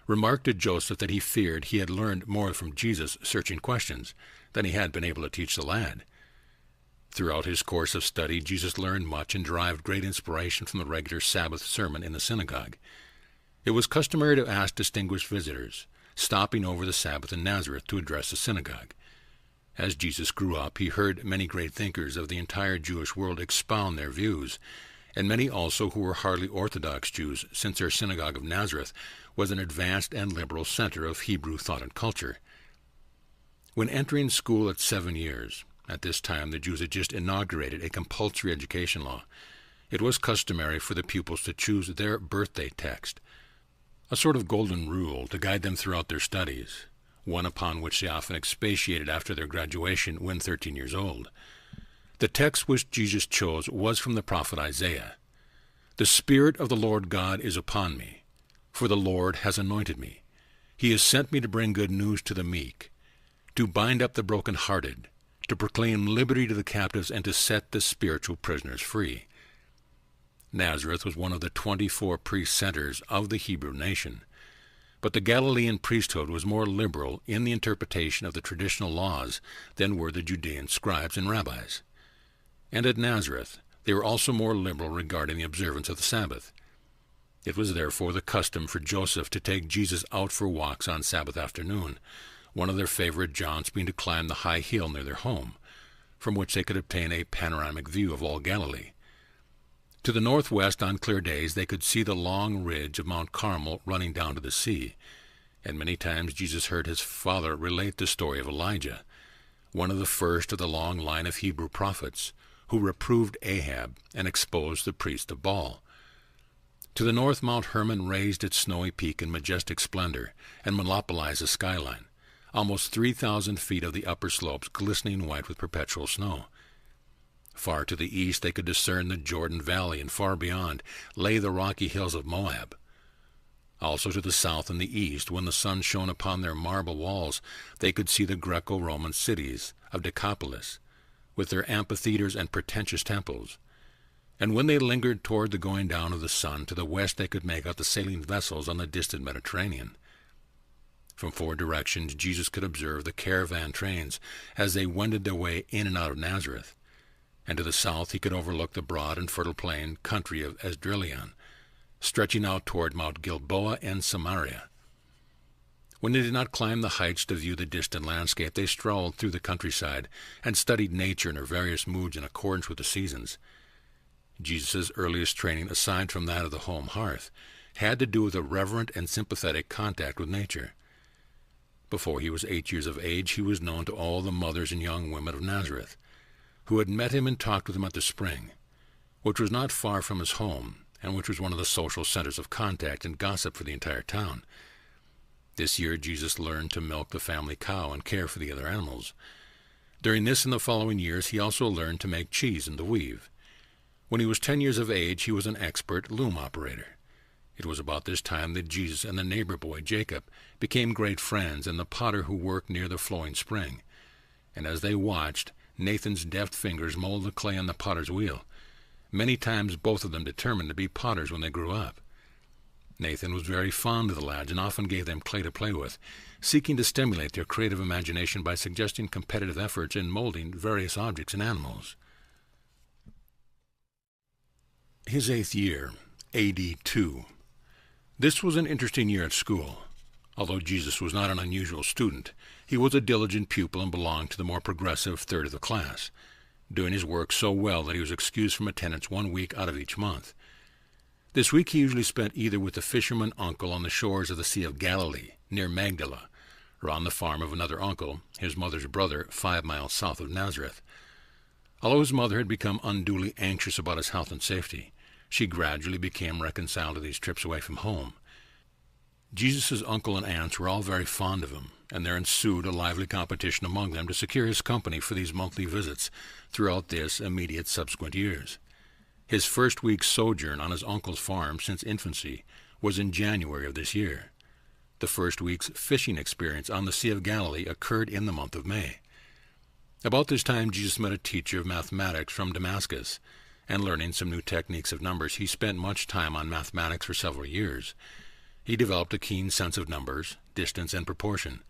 remarked to Joseph that he feared he had learned more from Jesus' searching questions than he had been able to teach the lad. Throughout his course of study, Jesus learned much and derived great inspiration from the regular Sabbath sermon in the synagogue. It was customary to ask distinguished visitors, stopping over the Sabbath in Nazareth, to address the synagogue. As Jesus grew up, he heard many great thinkers of the entire Jewish world expound their views, and many also who were hardly Orthodox Jews, since their synagogue of Nazareth was an advanced and liberal center of Hebrew thought and culture. When entering school at 7 years, at this time the Jews had just inaugurated a compulsory education law, it was customary for the pupils to choose their birthday text, a sort of golden rule to guide them throughout their studies, one upon which they often expatiated after their graduation when 13 years old. The text which Jesus chose was from the prophet Isaiah. "The Spirit of the Lord God is upon me, for the Lord has anointed me. He has sent me to bring good news to the meek, to bind up the brokenhearted, to proclaim liberty to the captives, and to set the spiritual prisoners free." Nazareth was one of the 24 priest centers of the Hebrew nation, but the Galilean priesthood was more liberal in the interpretation of the traditional laws than were the Judean scribes and rabbis. And at Nazareth they were also more liberal regarding the observance of the Sabbath. It was therefore the custom for Joseph to take Jesus out for walks on Sabbath afternoon, one of their favorite jaunts being to climb the high hill near their home, from which they could obtain a panoramic view of all Galilee. To the northwest on clear days they could see the long ridge of Mount Carmel running down to the sea, and many times Jesus heard his father relate the story of Elijah, one of the first of the long line of Hebrew prophets, who reproved Ahab and exposed the priest of Baal. To the north Mount Hermon raised its snowy peak in majestic splendor and monopolized the skyline, almost 3,000 feet of the upper slopes glistening white with perpetual snow. Far to the east they could discern the Jordan Valley, and far beyond lay the rocky hills of Moab. Also to the south and the east, when the sun shone upon their marble walls, they could see the Greco-Roman cities of Decapolis, with their amphitheaters and pretentious temples. And when they lingered toward the going down of the sun, to the west they could make out the sailing vessels on the distant Mediterranean. From 4 directions Jesus could observe the caravan trains as they wended their way in and out of Nazareth, and to the south he could overlook the broad and fertile plain country of Esdraelon, stretching out toward Mount Gilboa and Samaria. When they did not climb the heights to view the distant landscape, they strolled through the countryside and studied nature in her various moods in accordance with the seasons. Jesus' earliest training, aside from that of the home hearth, had to do with a reverent and sympathetic contact with nature. Before he was 8 years of age, he was known to all the mothers and young women of Nazareth, who had met him and talked with him at the spring, which was not far from his home, and which was one of the social centers of contact and gossip for the entire town. This year Jesus learned to milk the family cow and care for the other animals. During this and the following years he also learned to make cheese and to weave. When he was 10 years of age he was an expert loom operator. It was about this time that Jesus and the neighbor boy Jacob became great friends, and the potter who worked near the flowing spring. And as they watched, Nathan's deft fingers molded the clay on the potter's wheel. Many times both of them determined to be potters when they grew up. Nathan was very fond of the lads and often gave them clay to play with, seeking to stimulate their creative imagination by suggesting competitive efforts in molding various objects and animals. His 8th year, A.D. 2. This was an interesting year at school. Although Jesus was not an unusual student, he was a diligent pupil and belonged to the more progressive third of the class, doing his work so well that he was excused from attendance 1 week out of each month. This week he usually spent either with the fisherman uncle on the shores of the Sea of Galilee, near Magdala, or on the farm of another uncle, his mother's brother, 5 miles south of Nazareth. Although his mother had become unduly anxious about his health and safety, she gradually became reconciled to these trips away from home. Jesus' uncle and aunts were all very fond of him, and there ensued a lively competition among them to secure his company for these monthly visits throughout this immediate subsequent years. His first week's sojourn on his uncle's farm since infancy was in January of this year. The first week's fishing experience on the Sea of Galilee occurred in the month of May. About this time Jesus met a teacher of mathematics from Damascus, and learning some new techniques of numbers, he spent much time on mathematics for several years. He developed a keen sense of numbers, distance, and proportion.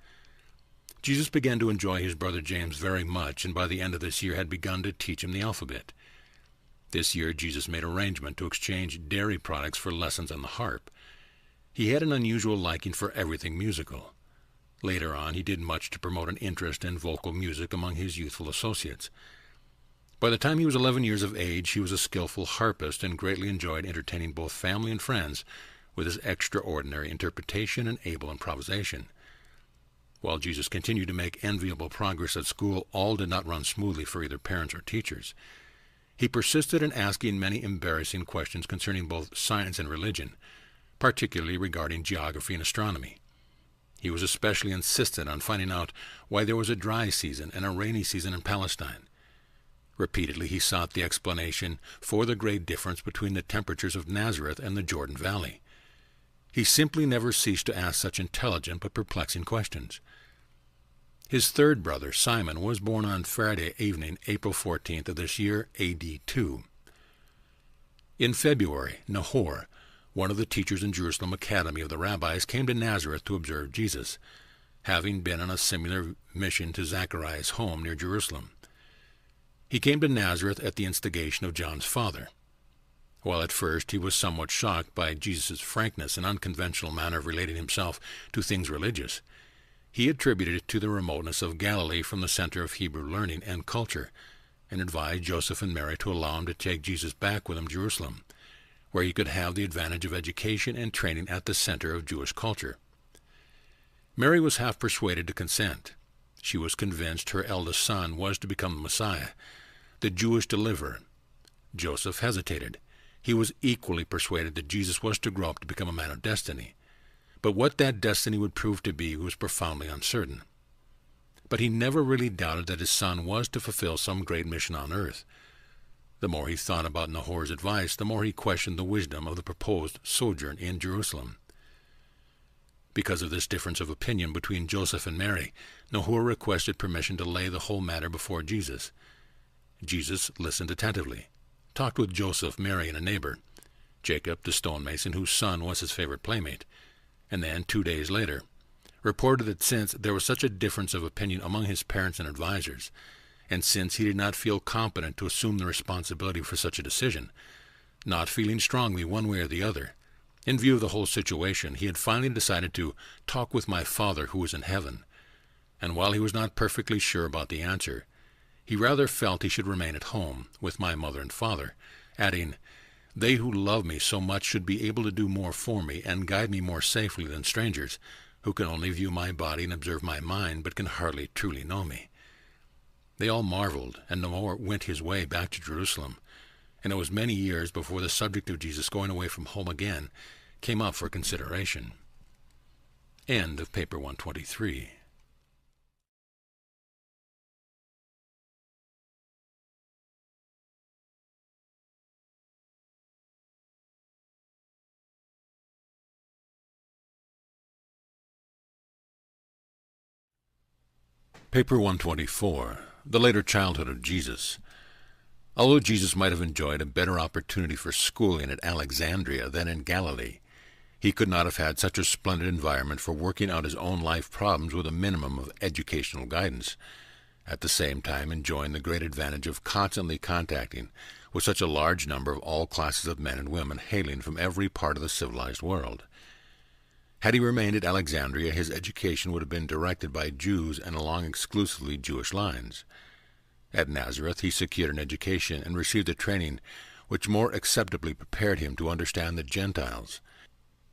Jesus began to enjoy his brother James very much, and by the end of this year had begun to teach him the alphabet. This year Jesus made arrangement to exchange dairy products for lessons on the harp. He had an unusual liking for everything musical. Later on he did much to promote an interest in vocal music among his youthful associates. By the time he was 11 years of age, he was a skillful harpist and greatly enjoyed entertaining both family and friends with his extraordinary interpretation and able improvisation. While Jesus continued to make enviable progress at school, all did not run smoothly for either parents or teachers. He persisted in asking many embarrassing questions concerning both science and religion, particularly regarding geography and astronomy. He was especially insistent on finding out why there was a dry season and a rainy season in Palestine. Repeatedly he sought the explanation for the great difference between the temperatures of Nazareth and the Jordan Valley. He simply never ceased to ask such intelligent but perplexing questions. His third brother, Simon, was born on Friday evening, April 14th of this year, A.D. 2. In February, Nahor, one of the teachers in Jerusalem Academy of the Rabbis, came to Nazareth to observe Jesus, having been on a similar mission to Zachariah's home near Jerusalem. He came to Nazareth at the instigation of John's father. While at first he was somewhat shocked by Jesus' frankness and unconventional manner of relating himself to things religious, he attributed it to the remoteness of Galilee from the center of Hebrew learning and culture, and advised Joseph and Mary to allow him to take Jesus back with him to Jerusalem, where he could have the advantage of education and training at the center of Jewish culture. Mary was half persuaded to consent. She was convinced her eldest son was to become the Messiah, the Jewish deliverer. Joseph hesitated. He was equally persuaded that Jesus was to grow up to become a man of destiny. But what that destiny would prove to be was profoundly uncertain. But he never really doubted that his son was to fulfill some great mission on earth. The more he thought about Nahor's advice, the more he questioned the wisdom of the proposed sojourn in Jerusalem. Because of this difference of opinion between Joseph and Mary, Nahor requested permission to lay the whole matter before Jesus. Jesus listened attentively, talked with Joseph, Mary, and a neighbor, Jacob, the stonemason, whose son was his favorite playmate, and then, 2 days later, reported that since there was such a difference of opinion among his parents and advisers, and since he did not feel competent to assume the responsibility for such a decision, not feeling strongly one way or the other, in view of the whole situation, he had finally decided to talk with my Father who is in heaven, and while he was not perfectly sure about the answer, he rather felt he should remain at home with my mother and father, adding, "They who love me so much should be able to do more for me and guide me more safely than strangers, who can only view my body and observe my mind, but can hardly truly know me." They all marveled, and Nahor went his way back to Jerusalem, and it was many years before the subject of Jesus going away from home again came up for consideration. End of Paper 123. Paper 124. The Later Childhood of Jesus. Although Jesus might have enjoyed a better opportunity for schooling at Alexandria than in Galilee, he could not have had such a splendid environment for working out his own life problems with a minimum of educational guidance, at the same time enjoying the great advantage of constantly contacting with such a large number of all classes of men and women hailing from every part of the civilized world. Had he remained at Alexandria, his education would have been directed by Jews and along exclusively Jewish lines. At Nazareth he secured an education and received a training which more acceptably prepared him to understand the Gentiles,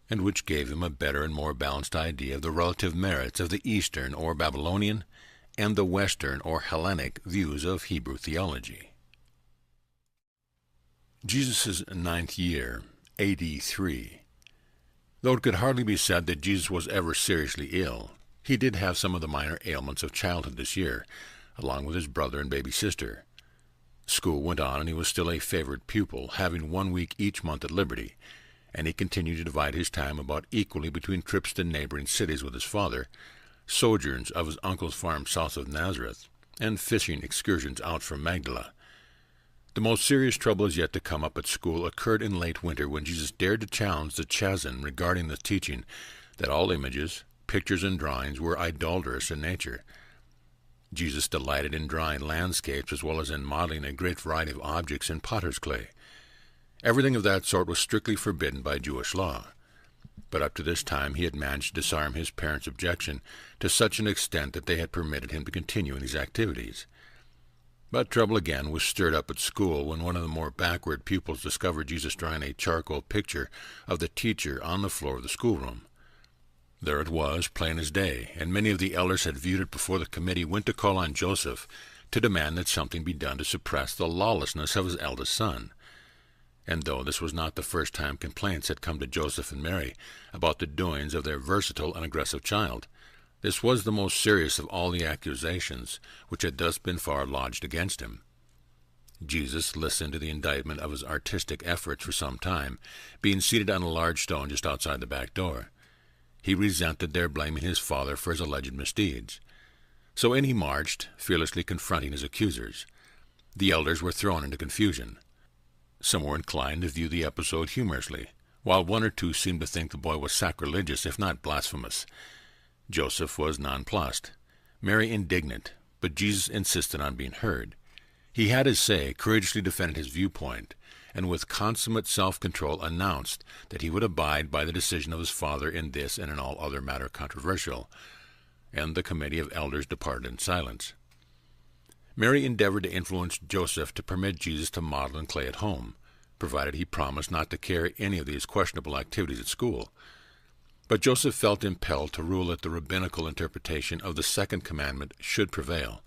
and which gave him a better and more balanced idea of the relative merits of the Eastern or Babylonian and the Western or Hellenic views of Hebrew theology. Jesus' 9th year, A.D. 3. Though it could hardly be said that Jesus was ever seriously ill, he did have some of the minor ailments of childhood this year, along with his brother and baby sister. School went on, and he was still a favorite pupil, having 1 week each month at liberty, and he continued to divide his time about equally between trips to neighboring cities with his father, sojourns of his uncle's farm south of Nazareth, and fishing excursions out from Magdala. The most serious trouble is yet to come up at school occurred in late winter when Jesus dared to challenge the Chazan regarding the teaching that all images, pictures, and drawings were idolatrous in nature. Jesus delighted in drawing landscapes as well as in modeling a great variety of objects in potter's clay. Everything of that sort was strictly forbidden by Jewish law. But up to this time he had managed to disarm his parents' objection to such an extent that they had permitted him to continue in these activities. But trouble again was stirred up at school when one of the more backward pupils discovered Jesus drawing a charcoal picture of the teacher on the floor of the schoolroom. There it was, plain as day, and many of the elders had viewed it before the committee went to call on Joseph to demand that something be done to suppress the lawlessness of his eldest son. And though this was not the first time complaints had come to Joseph and Mary about the doings of their versatile and aggressive child, this was the most serious of all the accusations which had thus been far lodged against him. Jesus listened to the indictment of his artistic efforts for some time, being seated on a large stone just outside the back door. He resented their blaming his father for his alleged misdeeds. So in he marched, fearlessly confronting his accusers. The elders were thrown into confusion. Some were inclined to view the episode humorously, while one or two seemed to think the boy was sacrilegious, if not blasphemous. Joseph was nonplussed, Mary indignant, but Jesus insisted on being heard. He had his say, courageously defended his viewpoint, and with consummate self-control announced that he would abide by the decision of his father in this and in all other matter controversial, and the committee of elders departed in silence. Mary endeavored to influence Joseph to permit Jesus to model in clay at home, provided he promised not to carry any of these questionable activities at school. But Joseph felt impelled to rule that the rabbinical interpretation of the second commandment should prevail,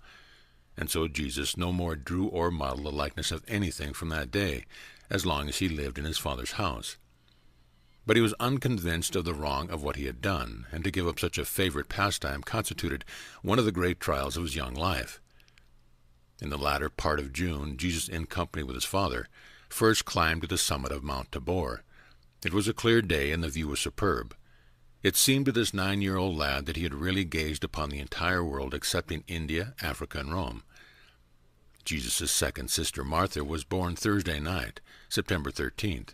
and so Jesus no more drew or modeled the likeness of anything from that day, as long as he lived in his father's house. But he was unconvinced of the wrong of what he had done, and to give up such a favorite pastime constituted one of the great trials of his young life. In the latter part of June, Jesus, in company with his father, first climbed to the summit of Mount Tabor. It was a clear day, and the view was superb. It seemed to this 9-year-old lad that he had really gazed upon the entire world excepting India, Africa, and Rome. Jesus' second sister, Martha, was born Thursday night, September 13th.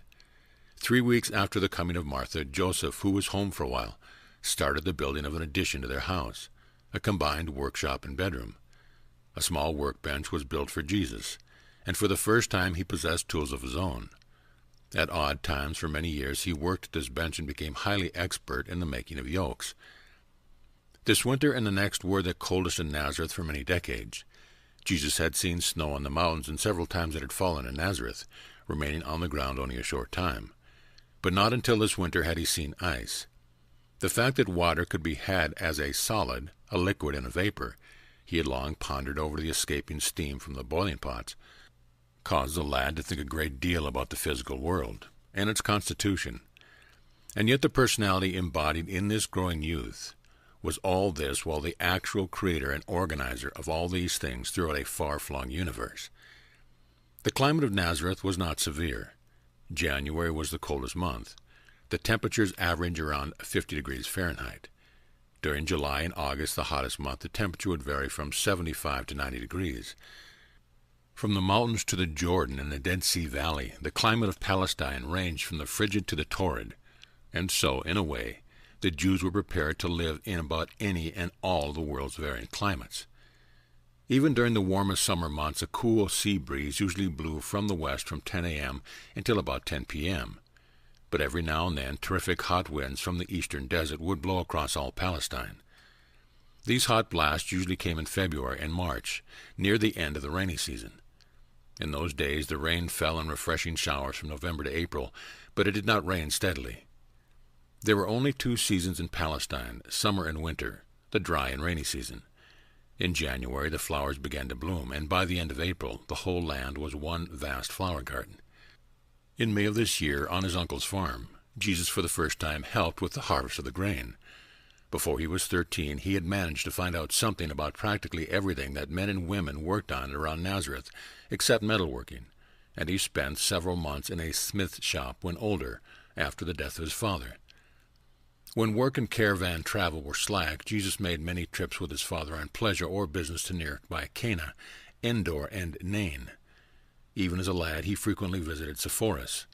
3 weeks after the coming of Martha, Joseph, who was home for a while, started the building of an addition to their house, a combined workshop and bedroom. A small workbench was built for Jesus, and for the first time he possessed tools of his own. At odd times for many years he worked at this bench and became highly expert in the making of yokes. This winter and the next were the coldest in Nazareth for many decades. Jesus had seen snow on the mountains, and several times it had fallen in Nazareth, remaining on the ground only a short time. But not until this winter had he seen ice. The fact that water could be had as a solid, a liquid, and a vapor, he had long pondered over the escaping steam from the boiling pots, caused the lad to think a great deal about the physical world and its constitution. And yet the personality embodied in this growing youth was all this, while the actual creator and organizer of all these things throughout a far-flung universe. The climate of Nazareth was not severe. January was the coldest month. The temperatures averaged around 50 degrees Fahrenheit. During July and August, the hottest month, the temperature would vary from 75 to 90 degrees. From the mountains to the Jordan and the Dead Sea Valley, the climate of Palestine ranged from the frigid to the torrid, and so, in a way, the Jews were prepared to live in about any and all the world's varying climates. Even during the warmest summer months, a cool sea breeze usually blew from the west from 10 a.m. until about 10 p.m., but every now and then terrific hot winds from the eastern desert would blow across all Palestine. These hot blasts usually came in February and March, near the end of the rainy season. In those days the rain fell in refreshing showers from November to April, but it did not rain steadily. There were only 2 seasons in Palestine, summer and winter, the dry and rainy season. In January the flowers began to bloom, and by the end of April the whole land was one vast flower garden. In May of this year, on his uncle's farm, Jesus for the first time helped with the harvest of the grain. Before he was 13, he had managed to find out something about practically everything that men and women worked on around Nazareth, except metalworking, and he spent several months in a smith shop when older, after the death of his father. When work and caravan travel were slack, Jesus made many trips with his father on pleasure or business to nearby Cana, Endor, and Nain. Even as a lad, he frequently visited Sepphoris,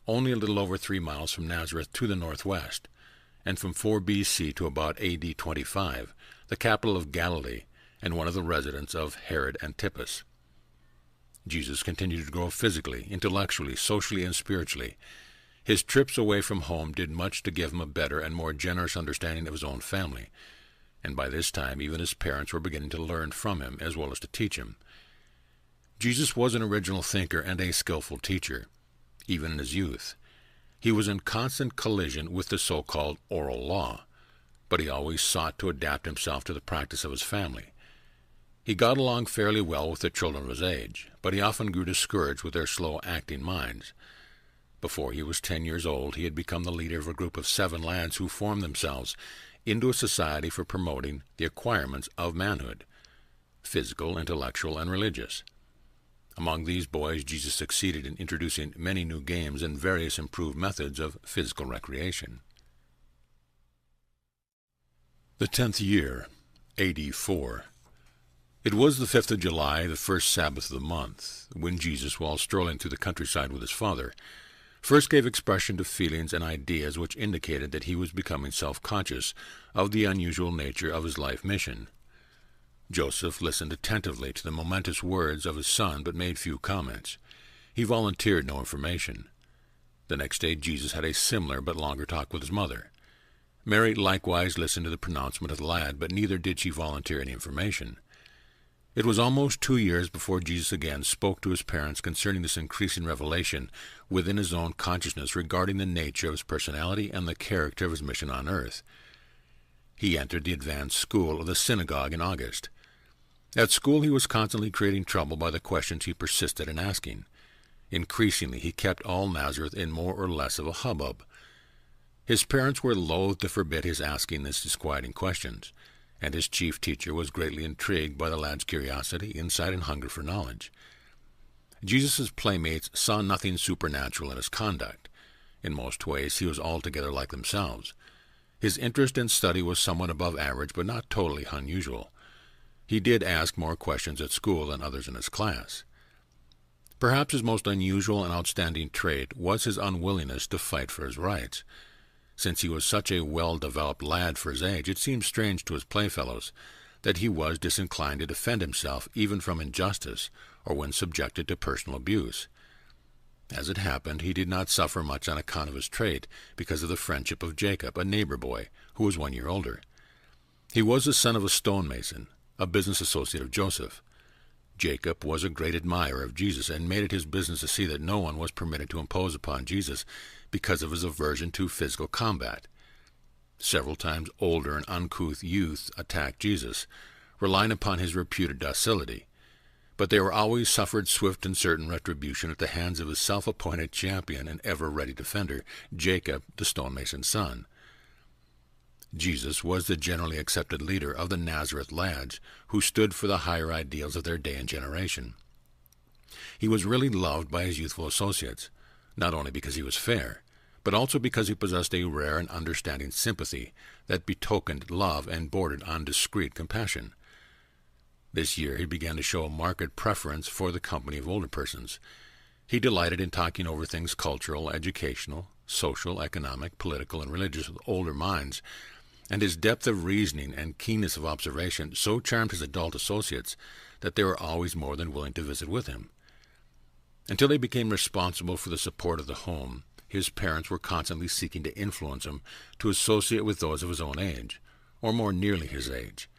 only a little over 3 miles from Nazareth to the northwest, and from 4 B.C. to about A.D. 25, the capital of Galilee and one of the residents of Herod Antipas. Jesus continued to grow physically, intellectually, socially, and spiritually. His trips away from home did much to give him a better and more generous understanding of his own family, and by this time even his parents were beginning to learn from him as well as to teach him. Jesus was an original thinker and a skillful teacher, even in his youth. He was in constant collision with the so-called oral law, but he always sought to adapt himself to the practice of his family. He got along fairly well with the children of his age, but he often grew discouraged with their slow-acting minds. Before he was 10 years old, he had become the leader of a group of 7 lads who formed themselves into a society for promoting the acquirements of manhood, physical, intellectual, and religious. Among these boys, Jesus succeeded in introducing many new games and various improved methods of physical recreation. The 10th year, A.D. 4. It was the 5th of July, the first Sabbath of the month, when Jesus, while strolling through the countryside with his father, first gave expression to feelings and ideas which indicated that he was becoming self-conscious of the unusual nature of his life mission. Joseph listened attentively to the momentous words of his son, but made few comments. He volunteered no information. The next day Jesus had a similar but longer talk with his mother. Mary likewise listened to the pronouncement of the lad, but neither did she volunteer any information. It was almost 2 years before Jesus again spoke to his parents concerning this increasing revelation within his own consciousness regarding the nature of his personality and the character of his mission on earth. He entered the advanced school of the synagogue in August. At school he was constantly creating trouble by the questions he persisted in asking. Increasingly he kept all Nazareth in more or less of a hubbub. His parents were loath to forbid his asking these disquieting questions, and his chief teacher was greatly intrigued by the lad's curiosity, insight, and hunger for knowledge. Jesus' playmates saw nothing supernatural in his conduct. In most ways he was altogether like themselves. His interest in study was somewhat above average, but not totally unusual. He did ask more questions at school than others in his class. Perhaps his most unusual and outstanding trait was his unwillingness to fight for his rights. Since he was such a well-developed lad for his age, it seemed strange to his playfellows that he was disinclined to defend himself even from injustice or when subjected to personal abuse. As it happened, he did not suffer much on account of his trait because of the friendship of Jacob, a neighbor boy, who was 1 year older. He was the son of a stonemason, a business associate of Joseph. Jacob was a great admirer of Jesus and made it his business to see that no one was permitted to impose upon Jesus because of his aversion to physical combat. Several times older and uncouth youths attacked Jesus, relying upon his reputed docility, but they were always suffered swift and certain retribution at the hands of his self-appointed champion and ever-ready defender, Jacob, the stonemason's son. Jesus was the generally accepted leader of the Nazareth lads, who stood for the higher ideals of their day and generation. He was really loved by his youthful associates, not only because he was fair, but also because he possessed a rare and understanding sympathy that betokened love and bordered on discreet compassion. This year he began to show a marked preference for the company of older persons. He delighted in talking over things cultural, educational, social, economic, political, and religious with older minds, and his depth of reasoning and keenness of observation so charmed his adult associates that they were always more than willing to visit with him. Until he became responsible for the support of the home, his parents were constantly seeking to influence him to associate with those of his own age, or more nearly his age,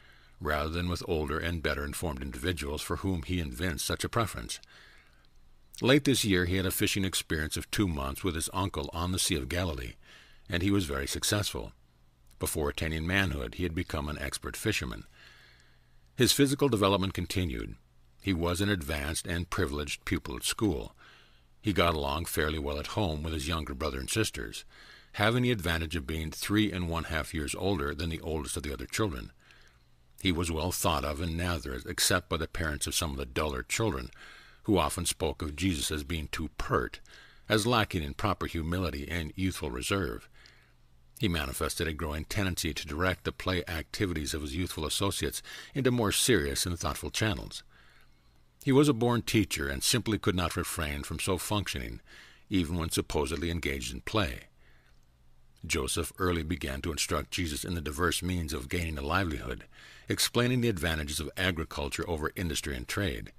rather than with older and better-informed individuals for whom he evinced such a preference. Late this year he had a fishing experience of 2 months with his uncle on the Sea of Galilee, and he was very successful. Before attaining manhood, he had become an expert fisherman. His physical development continued. He was an advanced and privileged pupil at school. He got along fairly well at home with his younger brother and sisters, having the advantage of being 3½ years older than the oldest of the other children. He was well thought of in Nazareth, except by the parents of some of the duller children, who often spoke of Jesus as being too pert, as lacking in proper humility and youthful reserve. He manifested a growing tendency to direct the play activities of his youthful associates into more serious and thoughtful channels. He was a born teacher and simply could not refrain from so functioning, even when supposedly engaged in play. Joseph early began to instruct Jesus in the diverse means of gaining a livelihood, explaining the advantages of agriculture over industry and trade.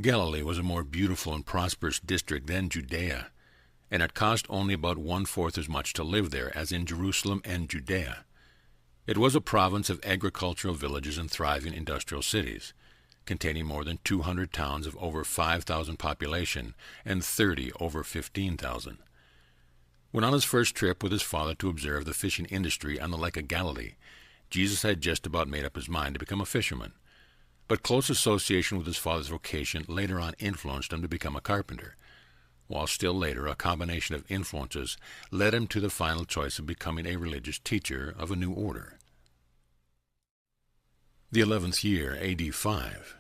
Galilee was a more beautiful and prosperous district than Judea, and it cost only about 1/4 as much to live there as in Jerusalem and Judea. It was a province of agricultural villages and thriving industrial cities, containing more than 200 towns of over 5,000 population and 30 over 15,000. When on his first trip with his father to observe the fishing industry on the Lake of Galilee, Jesus had just about made up his mind to become a fisherman. But close association with his father's vocation later on influenced him to become a carpenter, while still later a combination of influences led him to the final choice of becoming a religious teacher of a new order. The 11th year, A.D. 5.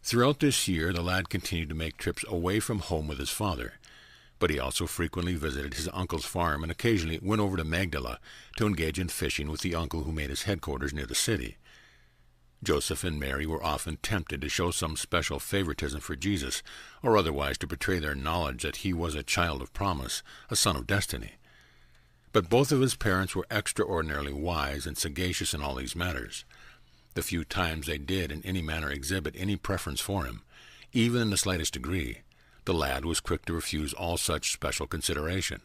Throughout this year the lad continued to make trips away from home with his father, but he also frequently visited his uncle's farm and occasionally went over to Magdala to engage in fishing with the uncle who made his headquarters near the city. Joseph and Mary were often tempted to show some special favoritism for Jesus, or otherwise to betray their knowledge that he was a child of promise, a son of destiny. But both of his parents were extraordinarily wise and sagacious in all these matters. The few times they did in any manner exhibit any preference for him, even in the slightest degree, the lad was quick to refuse all such special consideration.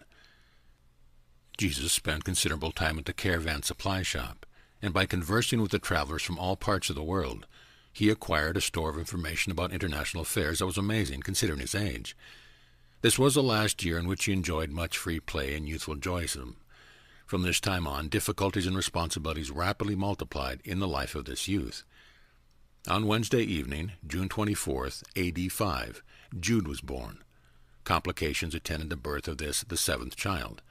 Jesus spent considerable time at the caravan supply shop, and by conversing with the travelers from all parts of the world, he acquired a store of information about international affairs that was amazing, considering his age. This was the last year in which he enjoyed much free play and youthful joyism. From this time on, difficulties and responsibilities rapidly multiplied in the life of this youth. On Wednesday evening, June 24th, A.D. 5, Jude was born. Complications attended the birth of this, the 7th child.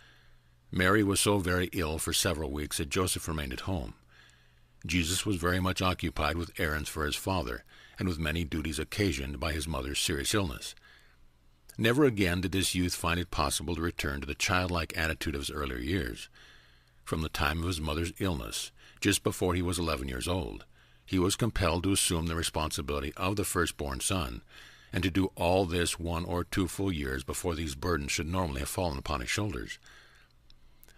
Mary was so very ill for several weeks that Joseph remained at home. Jesus was very much occupied with errands for his father, and with many duties occasioned by his mother's serious illness. Never again did this youth find it possible to return to the childlike attitude of his earlier years. From the time of his mother's illness, just before he was 11 years old, he was compelled to assume the responsibility of the firstborn son, and to do all this 1 or 2 full years before these burdens should normally have fallen upon his shoulders.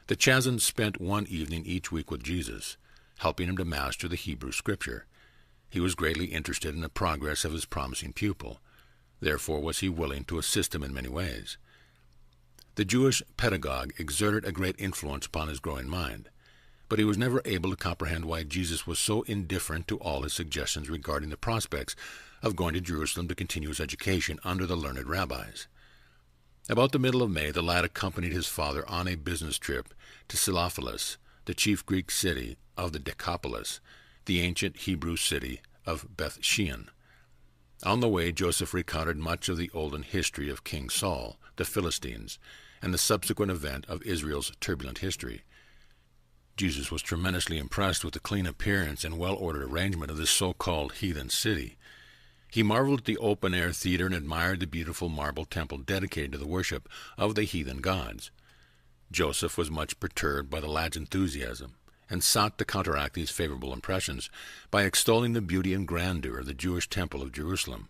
The Chazans spent one evening each week with Jesus, helping him to master the Hebrew Scripture. He was greatly interested in the progress of his promising pupil. Therefore was he willing to assist him in many ways. The Jewish pedagogue exerted a great influence upon his growing mind, but he was never able to comprehend why Jesus was so indifferent to all his suggestions regarding the prospects of going to Jerusalem to continue his education under the learned rabbis. About the middle of May, the lad accompanied his father on a business trip to Seleupolis, the chief Greek city of the Decapolis, the ancient Hebrew city of Beth-shean. On the way, Joseph recounted much of the olden history of King Saul, the Philistines, and the subsequent event of Israel's turbulent history. Jesus was tremendously impressed with the clean appearance and well-ordered arrangement of this so-called heathen city. He marveled at the open-air theater and admired the beautiful marble temple dedicated to the worship of the heathen gods. Joseph was much perturbed by the lad's enthusiasm, and sought to counteract these favorable impressions by extolling the beauty and grandeur of the Jewish temple of Jerusalem.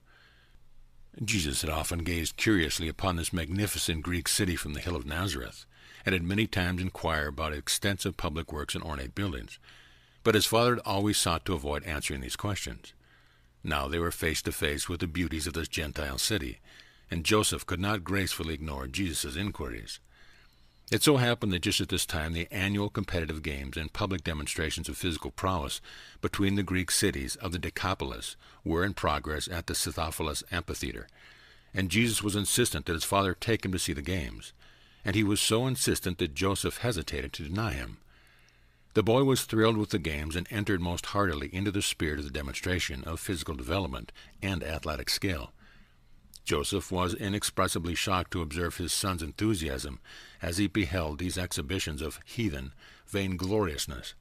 Jesus had often gazed curiously upon this magnificent Greek city from the hill of Nazareth, and had many times inquired about extensive public works and ornate buildings, but his father had always sought to avoid answering these questions. Now they were face to face with the beauties of this Gentile city, and Joseph could not gracefully ignore Jesus' inquiries. It so happened that just at this time the annual competitive games and public demonstrations of physical prowess between the Greek cities of the Decapolis were in progress at the Scythopolis amphitheater, and Jesus was insistent that his father take him to see the games, and he was so insistent that Joseph hesitated to deny him. The boy was thrilled with the games and entered most heartily into the spirit of the demonstration of physical development and athletic skill. Joseph was inexpressibly shocked to observe his son's enthusiasm as he beheld these exhibitions of heathen vaingloriousness.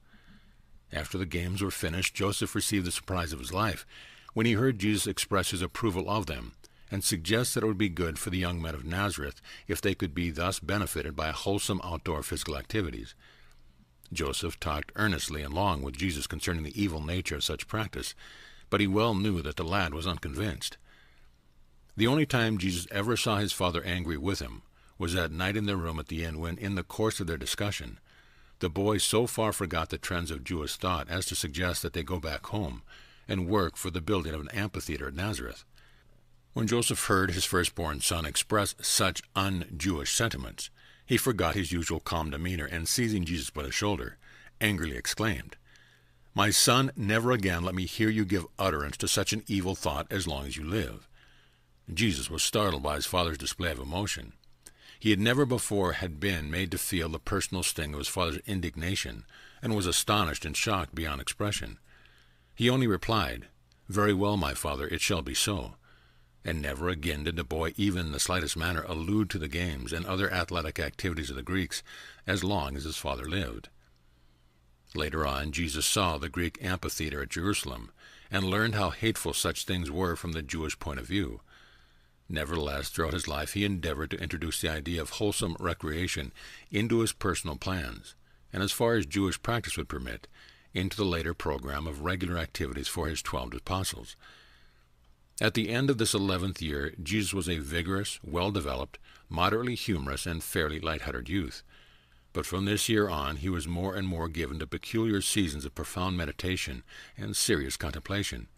After the games were finished, Joseph received the surprise of his life when he heard Jesus express his approval of them and suggest that it would be good for the young men of Nazareth if they could be thus benefited by wholesome outdoor physical activities. Joseph talked earnestly and long with Jesus concerning the evil nature of such practice, but he well knew that the lad was unconvinced. The only time Jesus ever saw his father angry with him was that night in their room at the inn when, in the course of their discussion, the boy so far forgot the trends of Jewish thought as to suggest that they go back home and work for the building of an amphitheater at Nazareth. When Joseph heard his firstborn son express such un-Jewish sentiments, he forgot his usual calm demeanor and, seizing Jesus by the shoulder, angrily exclaimed, "My son, never again let me hear you give utterance to such an evil thought as long as you live." Jesus was startled by his father's display of emotion. He had never before been made to feel the personal sting of his father's indignation, and was astonished and shocked beyond expression. He only replied, "Very well, my father, it shall be so." And never again did the boy even in the slightest manner allude to the games and other athletic activities of the Greeks as long as his father lived. Later on, Jesus saw the Greek amphitheater at Jerusalem, and learned how hateful such things were from the Jewish point of view. Nevertheless, throughout his life he endeavored to introduce the idea of wholesome recreation into his personal plans, and as far as Jewish practice would permit, into the later program of regular activities for his 12 apostles. At the end of this 11th year, Jesus was a vigorous, well-developed, moderately humorous, and fairly light-hearted youth. But from this year on, he was more and more given to peculiar seasons of profound meditation and serious contemplation.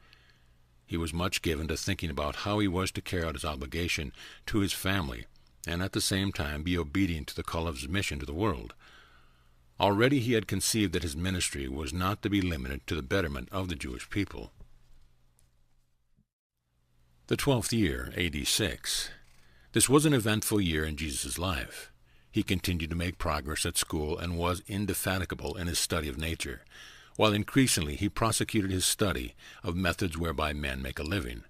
He was much given to thinking about how he was to carry out his obligation to his family, and at the same time be obedient to the call of his mission to the world. Already he had conceived that his ministry was not to be limited to the betterment of the Jewish people. The 12th year, A.D. 6. This was an eventful year in Jesus' life. He continued to make progress at school and was indefatigable in his study of nature, while increasingly he prosecuted his study of methods whereby men make a living.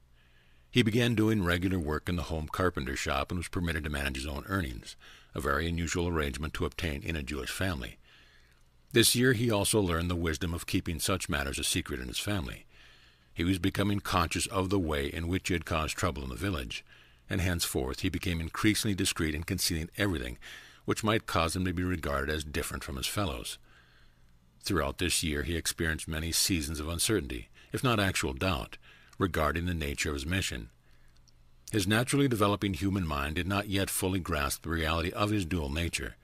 He began doing regular work in the home carpenter shop and was permitted to manage his own earnings, a very unusual arrangement to obtain in a Jewish family. This year he also learned the wisdom of keeping such matters a secret in his family. He was becoming conscious of the way in which he had caused trouble in the village, and henceforth he became increasingly discreet in concealing everything which might cause him to be regarded as different from his fellows. Throughout this year he experienced many seasons of uncertainty, if not actual doubt, regarding the nature of his mission. His naturally developing human mind did not yet fully grasp the reality of his dual nature.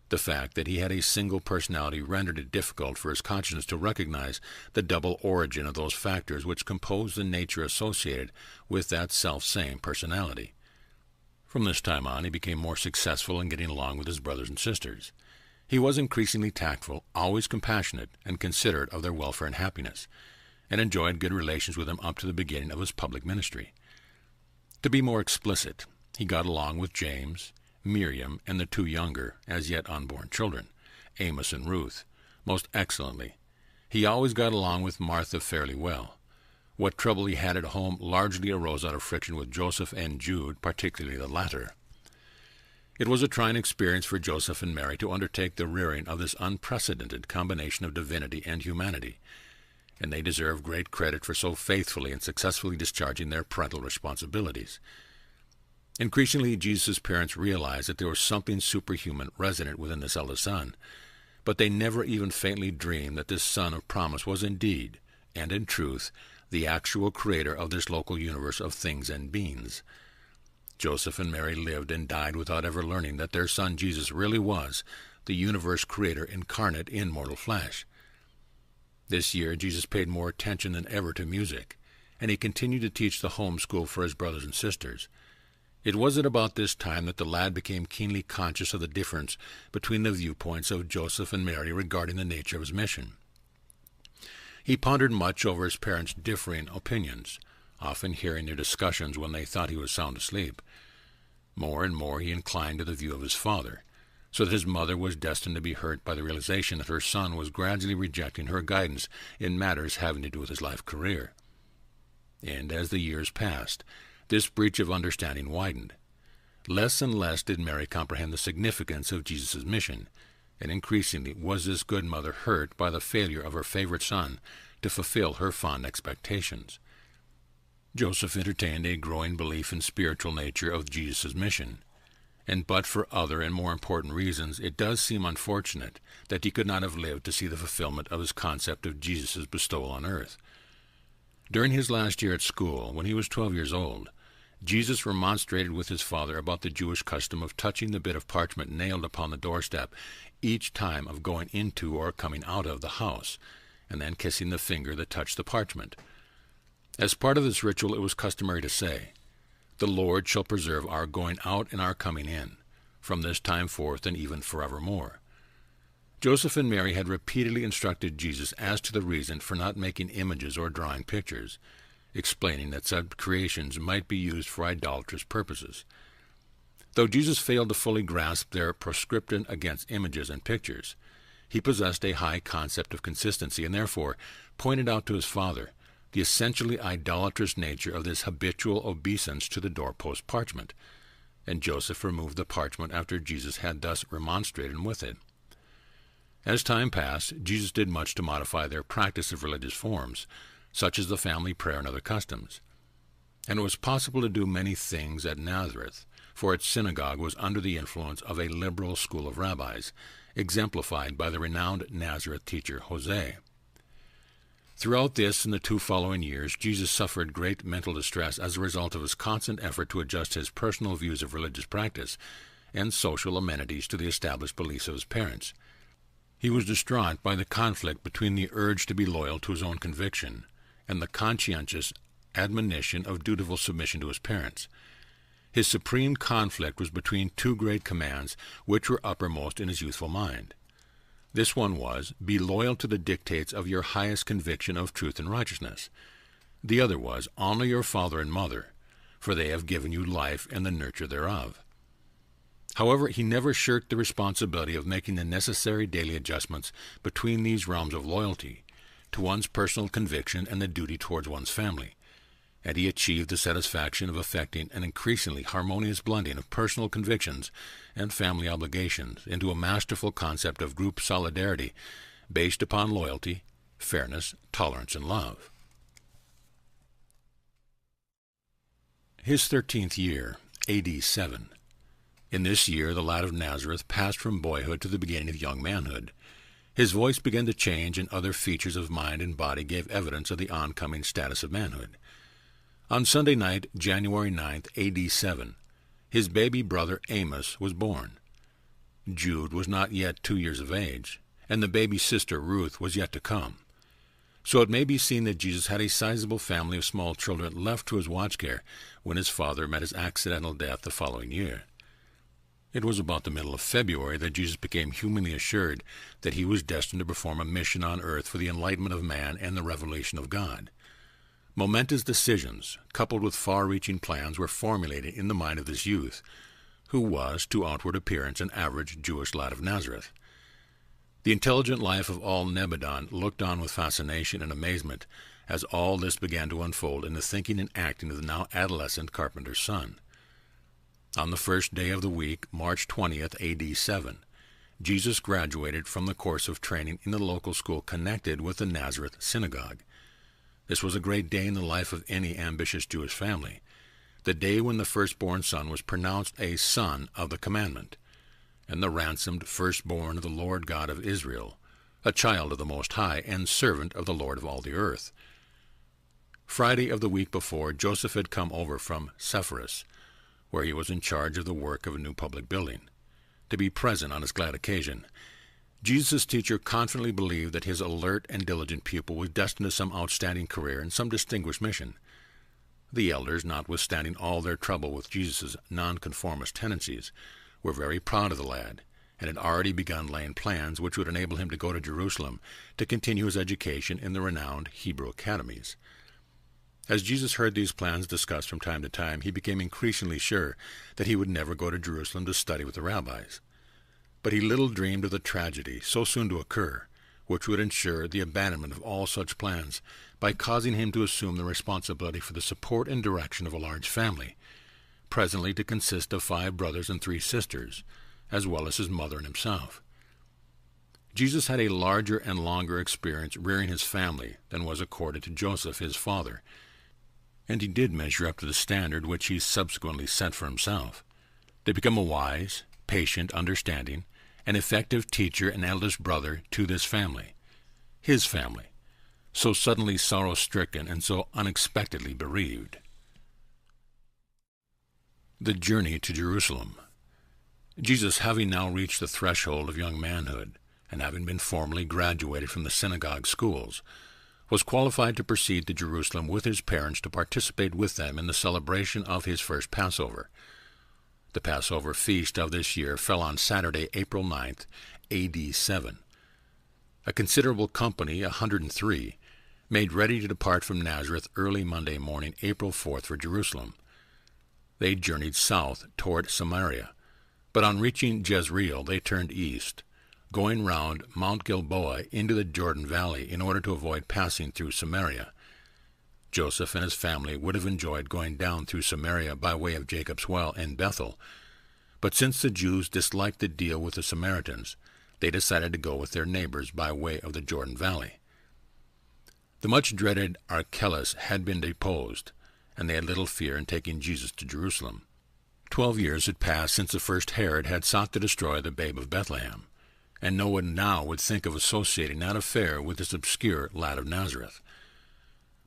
The fact that he had a single personality rendered it difficult for his conscience to recognize the double origin of those factors which compose the nature associated with that self-same personality. From this time on, he became more successful in getting along with his brothers and sisters. He was increasingly tactful, always compassionate, and considerate of their welfare and happiness, and enjoyed good relations with them up to the beginning of his public ministry. To be more explicit, he got along with James, Miriam, and the 2 younger, as yet unborn children, Amos and Ruth, most excellently. He always got along with Martha fairly well. What trouble he had at home largely arose out of friction with Joseph and Jude, particularly the latter. It was a trying experience for Joseph and Mary to undertake the rearing of this unprecedented combination of divinity and humanity, and they deserve great credit for so faithfully and successfully discharging their parental responsibilities. Increasingly, Jesus' parents realized that there was something superhuman resident within this eldest son, but they never even faintly dreamed that this son of promise was indeed, and in truth, the actual creator of this local universe of things and beings. Joseph and Mary lived and died without ever learning that their son Jesus really was the universe creator incarnate in mortal flesh. This year Jesus paid more attention than ever to music, and he continued to teach the home school for his brothers and sisters. It was at about this time that the lad became keenly conscious of the difference between the viewpoints of Joseph and Mary regarding the nature of his mission. He pondered much over his parents' differing opinions, often hearing their discussions when they thought he was sound asleep. More and more he inclined to the view of his father, so that his mother was destined to be hurt by the realization that her son was gradually rejecting her guidance in matters having to do with his life career. And as the years passed, this breach of understanding widened. Less and less did Mary comprehend the significance of Jesus' mission, and increasingly was this good mother hurt by the failure of her favorite son to fulfill her fond expectations. Joseph entertained a growing belief in spiritual nature of Jesus' mission, and but for other and more important reasons, it does seem unfortunate that he could not have lived to see the fulfillment of his concept of Jesus' bestowal on earth. During his last year at school, when he was 12 years old, Jesus remonstrated with his father about the Jewish custom of touching the bit of parchment nailed upon the doorstep each time of going into or coming out of the house, and then kissing the finger that touched the parchment. As part of this ritual, it was customary to say, "The Lord shall preserve our going out and our coming in, from this time forth and even forevermore." Joseph and Mary had repeatedly instructed Jesus as to the reason for not making images or drawing pictures, explaining that such creations might be used for idolatrous purposes. Though Jesus failed to fully grasp their proscription against images and pictures, he possessed a high concept of consistency and therefore pointed out to his father the essentially idolatrous nature of this habitual obeisance to the doorpost parchment, and Joseph removed the parchment after Jesus had thus remonstrated with it. As time passed, Jesus did much to modify their practice of religious forms, such as the family prayer and other customs. And it was possible to do many things at Nazareth, for its synagogue was under the influence of a liberal school of rabbis, exemplified by the renowned Nazareth teacher Jose. Throughout this and the 2 following years, Jesus suffered great mental distress as a result of his constant effort to adjust his personal views of religious practice and social amenities to the established beliefs of his parents. He was distraught by the conflict between the urge to be loyal to his own conviction and the conscientious admonition of dutiful submission to his parents. His supreme conflict was between 2 great commands which were uppermost in his youthful mind. This one was, be loyal to the dictates of your highest conviction of truth and righteousness. The other was, honor your father and mother, for they have given you life and the nurture thereof. However, he never shirked the responsibility of making the necessary daily adjustments between these realms of loyalty to one's personal conviction and the duty towards one's family, and he achieved the satisfaction of effecting an increasingly harmonious blending of personal convictions and family obligations into a masterful concept of group solidarity based upon loyalty, fairness, tolerance, and love. His 13th year, A.D. 7. In this year the lad of Nazareth passed from boyhood to the beginning of young manhood. His voice began to change, and other features of mind and body gave evidence of the oncoming status of manhood. On Sunday night, January 9th, A.D. 7, his baby brother Amos was born. Jude was not yet 2 years of age, and the baby's sister Ruth was yet to come. So it may be seen that Jesus had a sizable family of small children left to his watch care when his father met his accidental death the following year. It was about the middle of February that Jesus became humanly assured that he was destined to perform a mission on earth for the enlightenment of man and the revelation of God. Momentous decisions, coupled with far-reaching plans, were formulated in the mind of this youth, who was, to outward appearance, an average Jewish lad of Nazareth. The intelligent life of all Nebadon looked on with fascination and amazement as all this began to unfold in the thinking and acting of the now adolescent carpenter's son. On the first day of the week, March 20th, A.D. 7, Jesus graduated from the course of training in the local school connected with the Nazareth synagogue. This was a great day in the life of any ambitious Jewish family, the day when the firstborn son was pronounced a son of the commandment, and the ransomed firstborn of the Lord God of Israel, a child of the Most High, and servant of the Lord of all the earth. Friday of the week before, Joseph had come over from Sepphoris, where he was in charge of the work of a new public building, to be present on his glad occasion. Jesus' teacher confidently believed that his alert and diligent pupil was destined to some outstanding career and some distinguished mission. The elders, notwithstanding all their trouble with Jesus' nonconformist tendencies, were very proud of the lad, and had already begun laying plans which would enable him to go to Jerusalem to continue his education in the renowned Hebrew academies. As Jesus heard these plans discussed from time to time, he became increasingly sure that he would never go to Jerusalem to study with the rabbis. But he little dreamed of the tragedy so soon to occur, which would ensure the abandonment of all such plans by causing him to assume the responsibility for the support and direction of a large family, presently to consist of 5 brothers and 3 sisters, as well as his mother and himself. Jesus had a larger and longer experience rearing his family than was accorded to Joseph, his father, and he did measure up to the standard which he subsequently set for himself, to become a wise, patient, understanding, and effective teacher and eldest brother to this family, his family, so suddenly sorrow-stricken and so unexpectedly bereaved. The journey to Jerusalem. Jesus, having now reached the threshold of young manhood, and having been formally graduated from the synagogue schools, was qualified to proceed to Jerusalem with his parents to participate with them in the celebration of his first Passover. The Passover feast of this year fell on Saturday, April 9th, A.D. 7. A considerable company, 103, made ready to depart from Nazareth early Monday morning, April 4th, for Jerusalem. They journeyed south toward Samaria, but on reaching Jezreel they turned east, going round Mount Gilboa into the Jordan Valley in order to avoid passing through Samaria. Joseph and his family would have enjoyed going down through Samaria by way of Jacob's Well and Bethel, but since the Jews disliked the deal with the Samaritans, they decided to go with their neighbors by way of the Jordan Valley. The much-dreaded Archelaus had been deposed, and they had little fear in taking Jesus to Jerusalem. 12 years had passed since the first Herod had sought to destroy the babe of Bethlehem, and no one now would think of associating that affair with this obscure lad of Nazareth.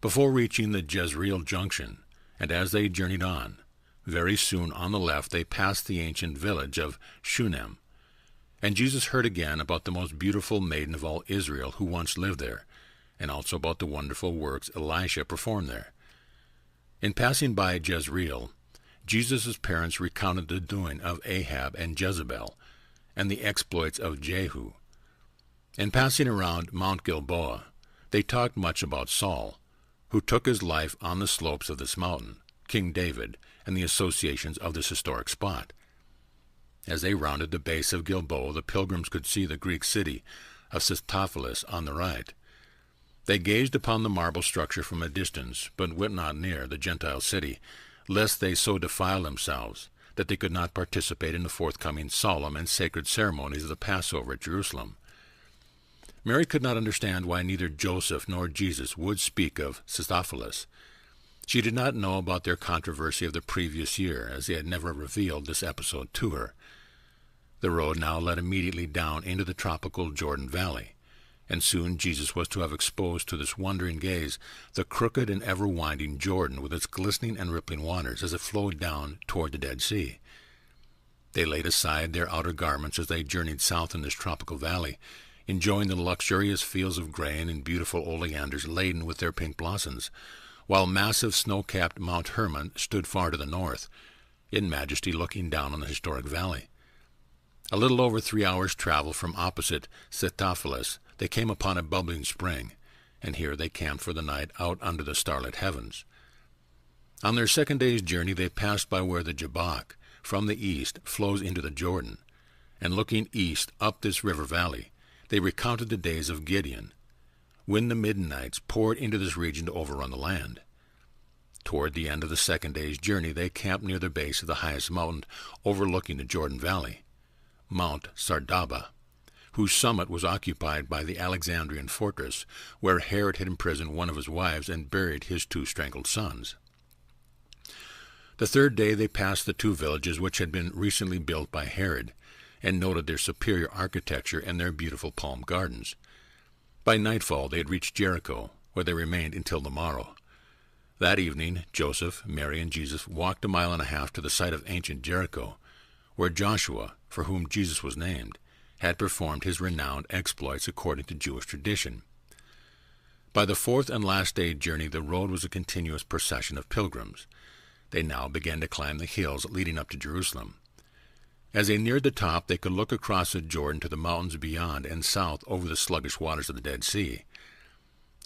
Before reaching the Jezreel junction, and as they journeyed on, very soon on the left they passed the ancient village of Shunem, and Jesus heard again about the most beautiful maiden of all Israel who once lived there, and also about the wonderful works Elisha performed there. In passing by Jezreel, Jesus' parents recounted the doing of Ahab and Jezebel, and the exploits of Jehu. In passing around Mount Gilboa, they talked much about Saul, who took his life on the slopes of this mountain, King David, and the associations of this historic spot. As they rounded the base of Gilboa, the pilgrims could see the Greek city of Scythopolis on the right. They gazed upon the marble structure from a distance, but went not near the Gentile city, lest they so defile themselves that they could not participate in the forthcoming solemn and sacred ceremonies of the Passover at Jerusalem. Mary could not understand why neither Joseph nor Jesus would speak of Scythopolis. She did not know about their controversy of the previous year, as they had never revealed this episode to her. The road now led immediately down into the tropical Jordan Valley, and soon Jesus was to have exposed to this wondering gaze the crooked and ever-winding Jordan with its glistening and rippling waters as it flowed down toward the Dead Sea. They laid aside their outer garments as they journeyed south in this tropical valley, enjoying the luxurious fields of grain and beautiful oleanders laden with their pink blossoms, while massive snow-capped Mount Hermon stood far to the north, in majesty looking down on the historic valley. A little over 3 hours' travel from opposite Scythopolis, they came upon a bubbling spring, and here they camped for the night out under the starlit heavens. On their second day's journey they passed by where the Jabbok, from the east, flows into the Jordan, and looking east up this river valley, they recounted the days of Gideon, when the Midianites poured into this region to overrun the land. Toward the end of the second day's journey they camped near the base of the highest mountain overlooking the Jordan Valley, Mount Sardaba, whose summit was occupied by the Alexandrian fortress, where Herod had imprisoned one of his wives and buried his 2 strangled sons. The third day they passed the 2 villages which had been recently built by Herod, and noted their superior architecture and their beautiful palm gardens. By nightfall they had reached Jericho, where they remained until the morrow. That evening Joseph, Mary, and Jesus walked 1.5 miles to the site of ancient Jericho, where Joshua, for whom Jesus was named, had performed his renowned exploits according to Jewish tradition. By the 4th and last day's journey the road was a continuous procession of pilgrims. They now began to climb the hills leading up to Jerusalem. As they neared the top they could look across the Jordan to the mountains beyond and south over the sluggish waters of the Dead Sea.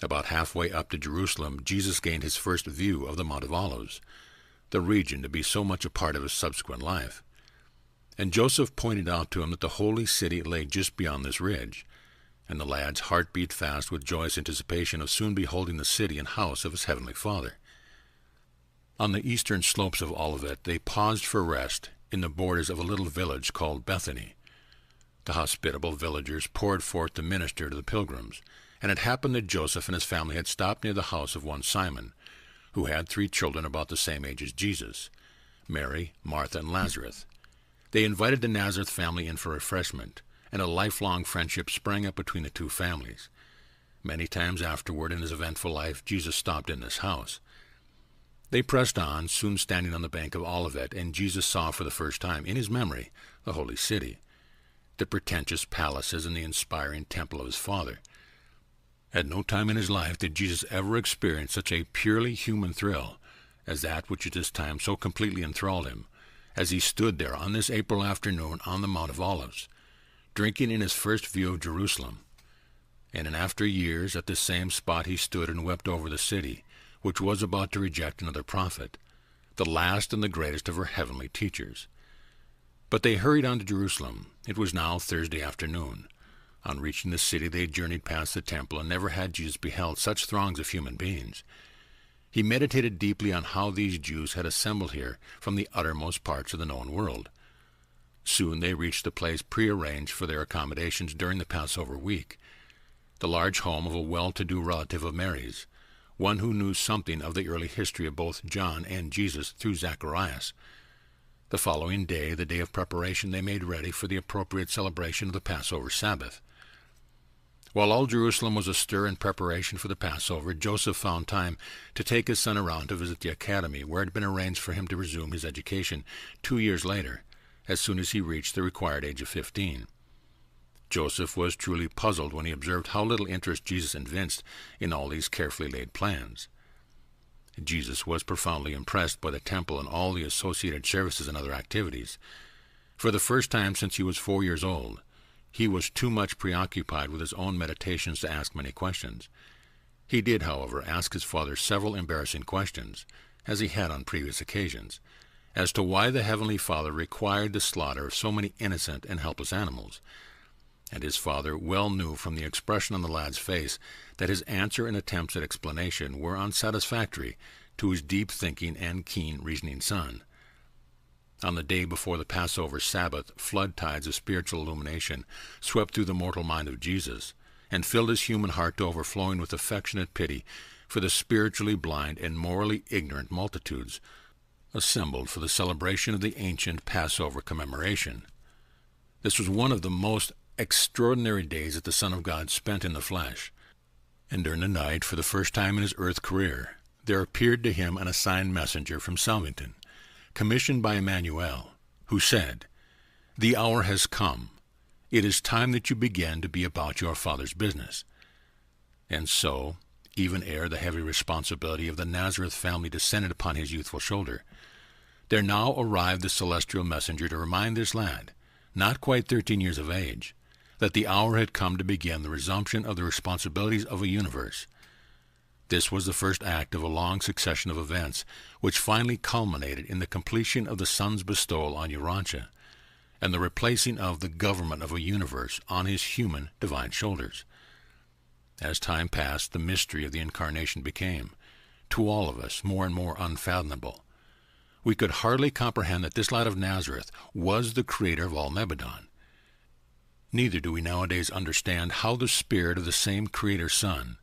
About halfway up to Jerusalem Jesus gained his first view of the Mount of Olives, the region to be so much a part of his subsequent life. And Joseph pointed out to him that the holy city lay just beyond this ridge, and the lad's heart beat fast with joyous anticipation of soon beholding the city and house of his heavenly Father. On the eastern slopes of Olivet they paused for rest in the borders of a little village called Bethany. The hospitable villagers poured forth to minister to the pilgrims, and it happened that Joseph and his family had stopped near the house of one Simon, who had 3 children about the same age as Jesus, Mary, Martha, and Lazarus. They invited the Nazareth family in for refreshment, and a lifelong friendship sprang up between the 2 families. Many times afterward in his eventful life Jesus stopped in this house. They pressed on, soon standing on the bank of Olivet, and Jesus saw for the first time, in his memory, the holy city, the pretentious palaces and the inspiring temple of his Father. At no time in his life did Jesus ever experience such a purely human thrill as that which at this time so completely enthralled him, as he stood there on this April afternoon on the Mount of Olives, drinking in his first view of Jerusalem. And in after years at this same spot he stood and wept over the city, which was about to reject another prophet, the last and the greatest of her heavenly teachers. But they hurried on to Jerusalem. It was now Thursday afternoon. On reaching the city they journeyed past the temple, and never had Jesus beheld such throngs of human beings. He meditated deeply on how these Jews had assembled here from the uttermost parts of the known world. Soon they reached the place prearranged for their accommodations during the Passover week, the large home of a well-to-do relative of Mary's, one who knew something of the early history of both John and Jesus through Zacharias. The following day, the day of preparation, they made ready for the appropriate celebration of the Passover Sabbath. While all Jerusalem was astir in preparation for the Passover, Joseph found time to take his son around to visit the academy, where it had been arranged for him to resume his education 2 years later, as soon as he reached the required age of 15. Joseph was truly puzzled when he observed how little interest Jesus evinced in all these carefully laid plans. Jesus was profoundly impressed by the temple and all the associated services and other activities. For the first time since he was 4 years old, he was too much preoccupied with his own meditations to ask many questions. He did, however, ask his father several embarrassing questions, as he had on previous occasions, as to why the Heavenly Father required the slaughter of so many innocent and helpless animals. And his father well knew from the expression on the lad's face that his answer and attempts at explanation were unsatisfactory to his deep thinking and keen reasoning son. On the day before the Passover Sabbath, flood tides of spiritual illumination swept through the mortal mind of Jesus, and filled his human heart to overflowing with affectionate pity for the spiritually blind and morally ignorant multitudes assembled for the celebration of the ancient Passover commemoration. This was one of the most extraordinary days that the Son of God spent in the flesh, and during the night, for the first time in his earth career, there appeared to him an assigned messenger from Salvington, commissioned by Emmanuel, who said, "The hour has come. It is time that you begin to be about your Father's business." And so, even ere the heavy responsibility of the Nazareth family descended upon his youthful shoulder, there now arrived the celestial messenger to remind this lad, not quite 13 years of age, that the hour had come to begin the resumption of the responsibilities of a universe. This was the first act of a long succession of events which finally culminated in the completion of the Son's bestowal on Urantia, and the replacing of the government of a universe on his human divine shoulders. As time passed, the mystery of the Incarnation became, to all of us, more and more unfathomable. We could hardly comprehend that this lad of Nazareth was the creator of all Nebadon. Neither do we nowadays understand how the spirit of the same Creator Son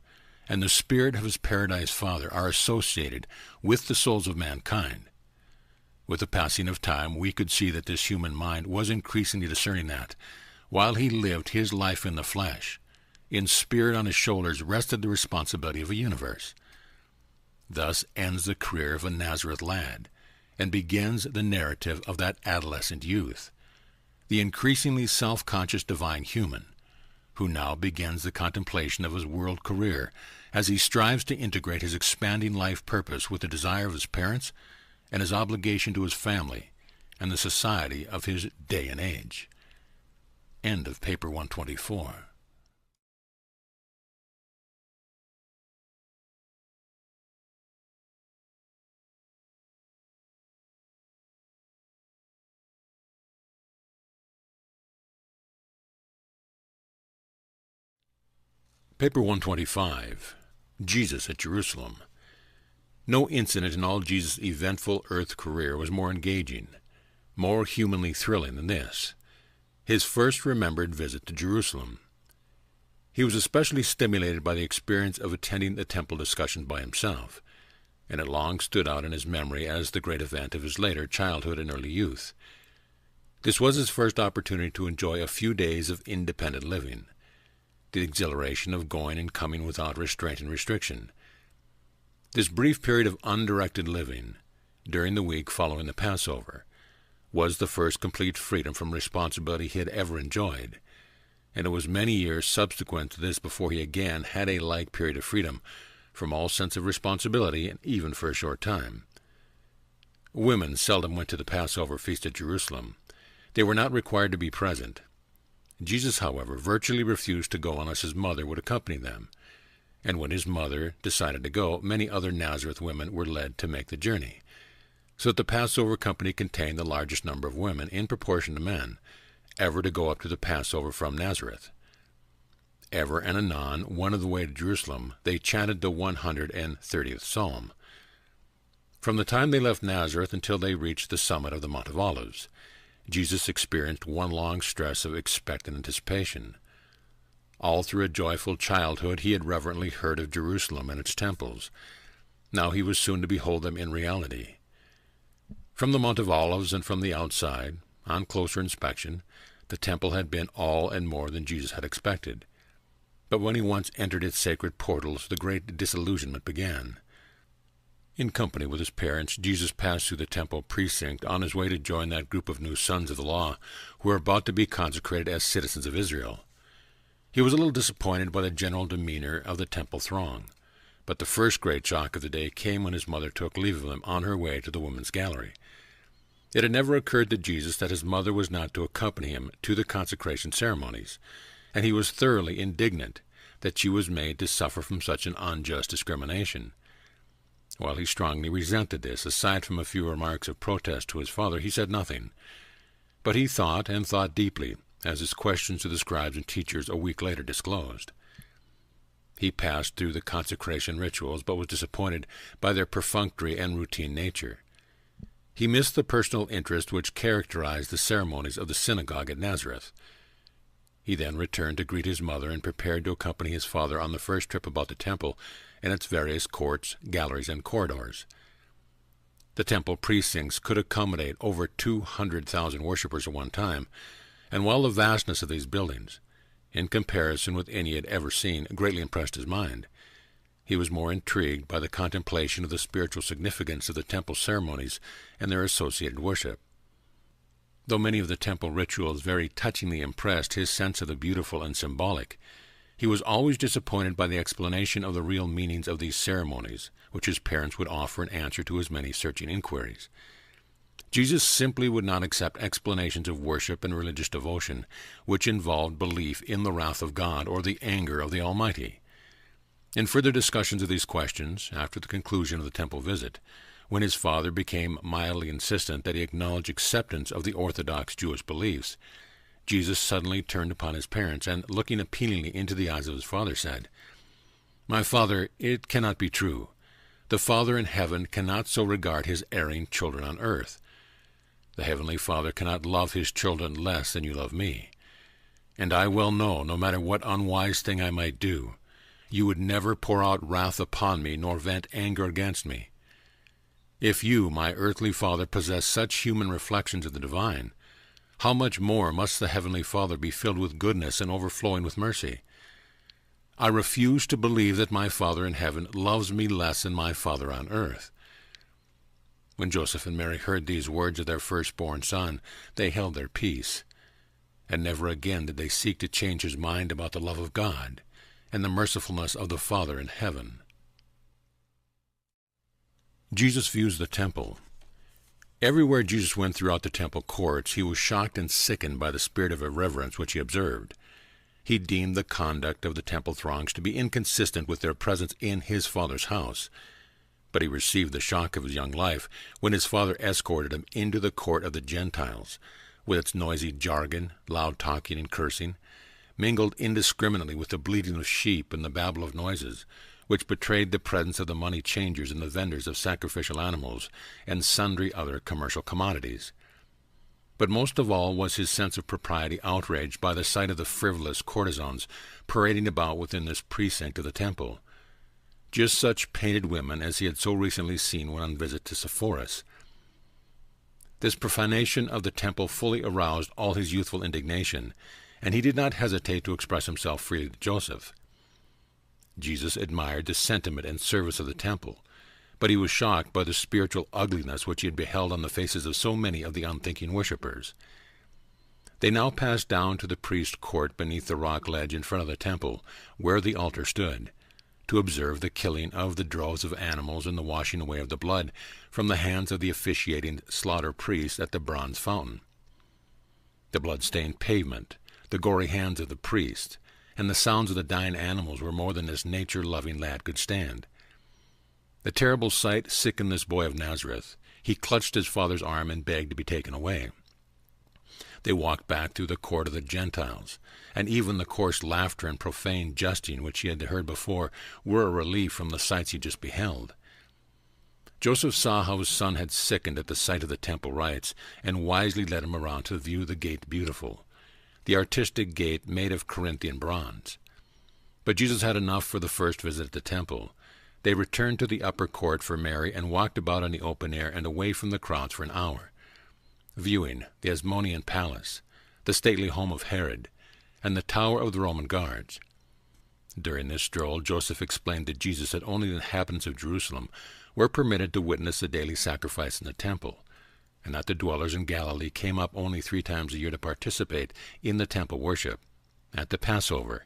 and the spirit of his Paradise Father are associated with the souls of mankind. With the passing of time, we could see that this human mind was increasingly discerning that, while he lived his life in the flesh, in spirit on his shoulders rested the responsibility of a universe. Thus ends the career of a Nazareth lad, and begins the narrative of that adolescent youth, the increasingly self-conscious divine human, who now begins the contemplation of his world career as he strives to integrate his expanding life purpose with the desire of his parents and his obligation to his family and the society of his day and age. End of paper 124. Paper 125. Jesus at Jerusalem. No incident in all Jesus' eventful earth career was more engaging, more humanly thrilling than this, his first remembered visit to Jerusalem. He was especially stimulated by the experience of attending the temple discussion by himself, and it long stood out in his memory as the great event of his later childhood and early youth. This was his first opportunity to enjoy a few days of independent living, the exhilaration of going and coming without restraint and restriction. This brief period of undirected living, during the week following the Passover, was the first complete freedom from responsibility he had ever enjoyed, and it was many years subsequent to this before he again had a like period of freedom from all sense of responsibility, and even for a short time. Women seldom went to the Passover feast at Jerusalem. They were not required to be present. Jesus, however, virtually refused to go unless his mother would accompany them, and when his mother decided to go, many other Nazareth women were led to make the journey, so that the Passover company contained the largest number of women, in proportion to men, ever to go up to the Passover from Nazareth. Ever and anon, one of the way to Jerusalem, they chanted the 130th Psalm. From the time they left Nazareth until they reached the summit of the Mount of Olives, Jesus experienced one long stress of expectant anticipation. All through a joyful childhood he had reverently heard of Jerusalem and its temples. Now he was soon to behold them in reality. From the Mount of Olives and from the outside, on closer inspection, the temple had been all and more than Jesus had expected. But when he once entered its sacred portals, the great disillusionment began. In company with his parents, Jesus passed through the temple precinct on his way to join that group of new sons of the law who were about to be consecrated as citizens of Israel. He was a little disappointed by the general demeanor of the temple throng, but the first great shock of the day came when his mother took leave of him on her way to the women's gallery. It had never occurred to Jesus that his mother was not to accompany him to the consecration ceremonies, and he was thoroughly indignant that she was made to suffer from such an unjust discrimination. While he strongly resented this, aside from a few remarks of protest to his father, he said nothing. But he thought, and thought deeply, as his questions to the scribes and teachers a week later disclosed. He passed through the consecration rituals, but was disappointed by their perfunctory and routine nature. He missed the personal interest which characterized the ceremonies of the synagogue at Nazareth. He then returned to greet his mother and prepared to accompany his father on the first trip about the temple and its various courts, galleries, and corridors. The temple precincts could accommodate over 200,000 worshippers at one time, and while the vastness of these buildings, in comparison with any he had ever seen, greatly impressed his mind, he was more intrigued by the contemplation of the spiritual significance of the temple ceremonies and their associated worship. Though many of the temple rituals very touchingly impressed his sense of the beautiful and symbolic, he was always disappointed by the explanation of the real meanings of these ceremonies, which his parents would offer in answer to his many searching inquiries. Jesus simply would not accept explanations of worship and religious devotion which involved belief in the wrath of God or the anger of the Almighty. In further discussions of these questions, after the conclusion of the temple visit, when his father became mildly insistent that he acknowledge acceptance of the orthodox Jewish beliefs, Jesus suddenly turned upon his parents and, looking appealingly into the eyes of his father, said, "My father, it cannot be true. The Father in heaven cannot so regard his erring children on earth. The Heavenly Father cannot love his children less than you love me. And I well know, no matter what unwise thing I might do, you would never pour out wrath upon me nor vent anger against me. If you, my earthly father, possess such human reflections of the divine, how much more must the Heavenly Father be filled with goodness and overflowing with mercy? I refuse to believe that my Father in heaven loves me less than my Father on earth." When Joseph and Mary heard these words of their firstborn son, they held their peace, and never again did they seek to change his mind about the love of God and the mercifulness of the Father in heaven. Jesus views the temple. Everywhere Jesus went throughout the temple courts, he was shocked and sickened by the spirit of irreverence which he observed. He deemed the conduct of the temple throngs to be inconsistent with their presence in his Father's house. But he received the shock of his young life when his father escorted him into the court of the Gentiles, with its noisy jargon, loud talking and cursing, mingled indiscriminately with the bleating of sheep and the babble of noises, which betrayed the presence of the money changers and the vendors of sacrificial animals and sundry other commercial commodities. But most of all was his sense of propriety outraged by the sight of the frivolous courtesans parading about within this precinct of the temple, just such painted women as he had so recently seen when on visit to Sepphoris. This profanation of the temple fully aroused all his youthful indignation, and he did not hesitate to express himself freely to Joseph. Jesus admired the sentiment and service of the temple, but he was shocked by the spiritual ugliness which he had beheld on the faces of so many of the unthinking worshippers. They now passed down to the priest's court beneath the rock ledge in front of the temple, where the altar stood, to observe the killing of the droves of animals and the washing away of the blood from the hands of the officiating slaughter priest at the bronze fountain. The blood-stained pavement, the gory hands of the priest, and the sounds of the dying animals were more than this nature-loving lad could stand. The terrible sight sickened this boy of Nazareth. He clutched his father's arm and begged to be taken away. They walked back through the court of the Gentiles, and even the coarse laughter and profane jesting which he had heard before were a relief from the sights he just beheld. Joseph saw how his son had sickened at the sight of the temple rites, and wisely led him around to view the gate beautiful, the artistic gate made of Corinthian bronze. But Jesus had enough for the first visit at the temple. They returned to the upper court for Mary and walked about in the open air and away from the crowds for an hour, viewing the Asmonean palace, the stately home of Herod, and the tower of the Roman guards. During this stroll, Joseph explained to Jesus that only the inhabitants of Jerusalem were permitted to witness the daily sacrifice in the temple, and that the dwellers in Galilee came up only 3 times a year to participate in the temple worship, at the Passover,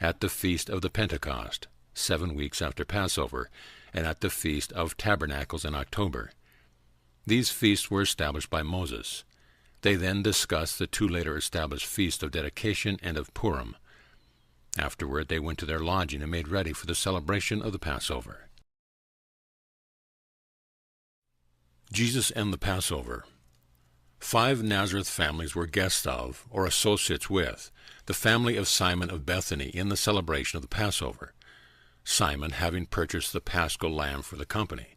at the Feast of the Pentecost, 7 weeks after Passover, and at the Feast of Tabernacles in October. These feasts were established by Moses. They then discussed the 2 later established feasts of Dedication and of Purim. Afterward they went to their lodging and made ready for the celebration of the Passover. Jesus and the Passover. 5 Nazareth families were guests of, or associates with, the family of Simon of Bethany in the celebration of the Passover, Simon having purchased the paschal lamb for the company.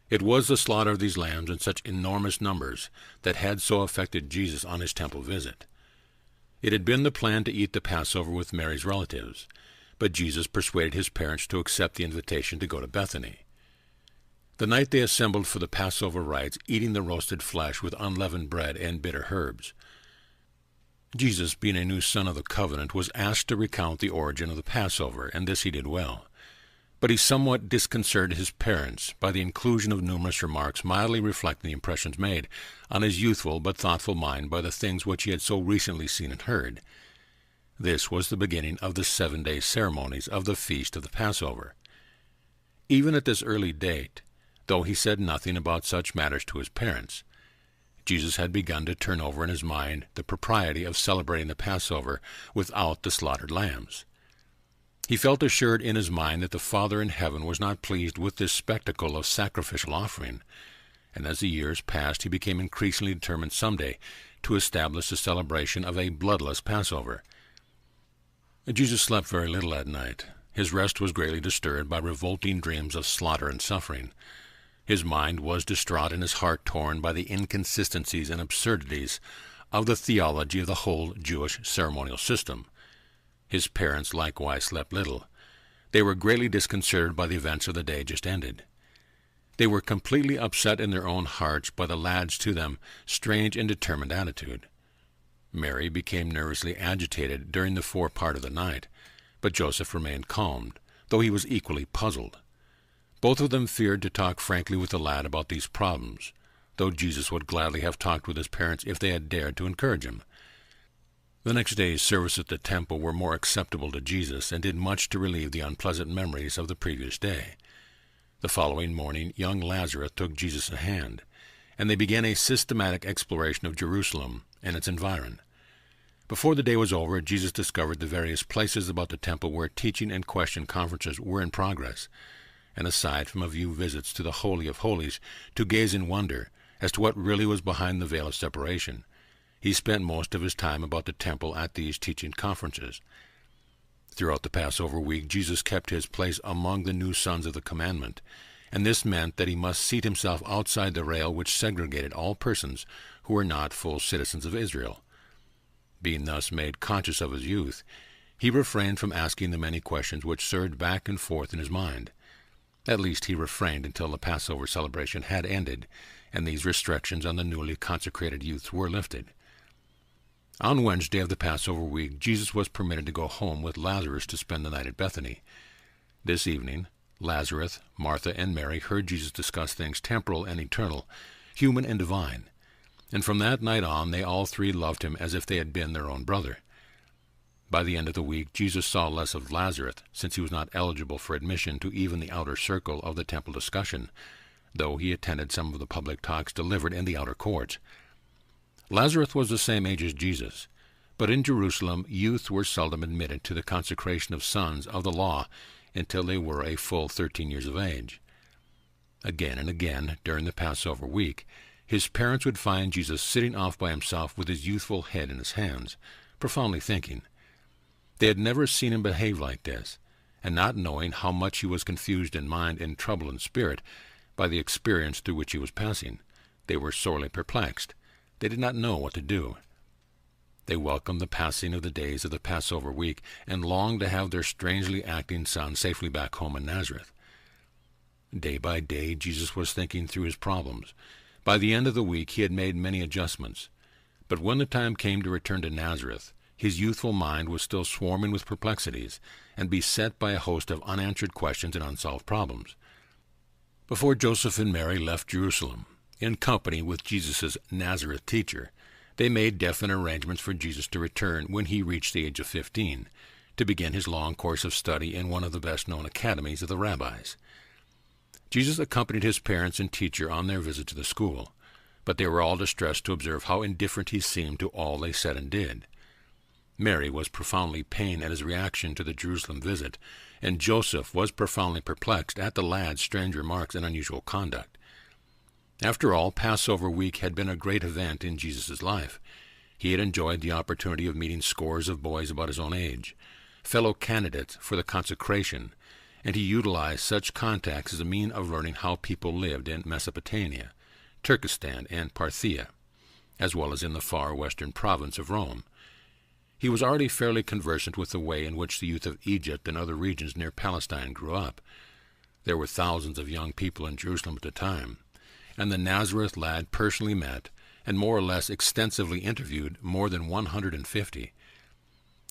It was the slaughter of these lambs in such enormous numbers that had so affected Jesus on his temple visit. It had been the plan to eat the Passover with Mary's relatives, but Jesus persuaded his parents to accept the invitation to go to Bethany. The night they assembled for the Passover rites, eating the roasted flesh with unleavened bread and bitter herbs. Jesus, being a new son of the covenant, was asked to recount the origin of the Passover, and this he did well. But he somewhat disconcerted his parents by the inclusion of numerous remarks mildly reflecting the impressions made on his youthful but thoughtful mind by the things which he had so recently seen and heard. This was the beginning of the 7-day ceremonies of the feast of the Passover. Even at this early date, though he said nothing about such matters to his parents, Jesus had begun to turn over in his mind the propriety of celebrating the Passover without the slaughtered lambs. He felt assured in his mind that the Father in heaven was not pleased with this spectacle of sacrificial offering, and as the years passed he became increasingly determined someday to establish the celebration of a bloodless Passover. Jesus slept very little at night. His rest was greatly disturbed by revolting dreams of slaughter and suffering. His mind was distraught and his heart torn by the inconsistencies and absurdities of the theology of the whole Jewish ceremonial system. His parents likewise slept little. They were greatly disconcerted by the events of the day just ended. They were completely upset in their own hearts by the lad's, to them, strange and determined attitude. Mary became nervously agitated during the forepart of the night, but Joseph remained calm, though he was equally puzzled. Both of them feared to talk frankly with the lad about these problems, though Jesus would gladly have talked with his parents if they had dared to encourage him. The next day's service at the temple were more acceptable to Jesus and did much to relieve the unpleasant memories of the previous day. The following morning young Lazarus took Jesus in hand, and they began a systematic exploration of Jerusalem and its environ. Before the day was over, Jesus discovered the various places about the temple where teaching and question conferences were in progress, and aside from a few visits to the Holy of Holies to gaze in wonder as to what really was behind the veil of separation, he spent most of his time about the temple at these teaching conferences. Throughout the Passover week, Jesus kept his place among the new sons of the commandment, and this meant that he must seat himself outside the rail which segregated all persons who were not full citizens of Israel. Being thus made conscious of his youth, he refrained from asking the many questions which surged back and forth in his mind. At least he refrained until the Passover celebration had ended, and these restrictions on the newly consecrated youths were lifted. On Wednesday of the Passover week, Jesus was permitted to go home with Lazarus to spend the night at Bethany. This evening, Lazarus, Martha, and Mary heard Jesus discuss things temporal and eternal, human and divine, and from that night on they all three loved him as if they had been their own brother. By the end of the week, Jesus saw less of Lazarus, since he was not eligible for admission to even the outer circle of the temple discussion, though he attended some of the public talks delivered in the outer courts. Lazarus was the same age as Jesus, but in Jerusalem youth were seldom admitted to the consecration of sons of the law until they were a full 13 years of age. Again and again, during the Passover week, his parents would find Jesus sitting off by himself with his youthful head in his hands, profoundly thinking. They had never seen him behave like this, and not knowing how much he was confused in mind and troubled in spirit by the experience through which he was passing, they were sorely perplexed. They did not know what to do. They welcomed the passing of the days of the Passover week and longed to have their strangely acting son safely back home in Nazareth. Day by day, Jesus was thinking through his problems. By the end of the week, he had made many adjustments. But when the time came to return to Nazareth, his youthful mind was still swarming with perplexities and beset by a host of unanswered questions and unsolved problems. Before Joseph and Mary left Jerusalem, in company with Jesus' Nazareth teacher, they made definite arrangements for Jesus to return when he reached the age of 15, to begin his long course of study in one of the best-known academies of the rabbis. Jesus accompanied his parents and teacher on their visit to the school, but they were all distressed to observe how indifferent he seemed to all they said and did. Mary was profoundly pained at his reaction to the Jerusalem visit, and Joseph was profoundly perplexed at the lad's strange remarks and unusual conduct. After all, Passover week had been a great event in Jesus' life. He had enjoyed the opportunity of meeting scores of boys about his own age, fellow candidates for the consecration, and he utilized such contacts as a means of learning how people lived in Mesopotamia, Turkestan, and Parthia, as well as in the far western province of Rome. He was already fairly conversant with the way in which the youth of Egypt and other regions near Palestine grew up. There were thousands of young people in Jerusalem at the time, and the Nazareth lad personally met and more or less extensively interviewed more than 150.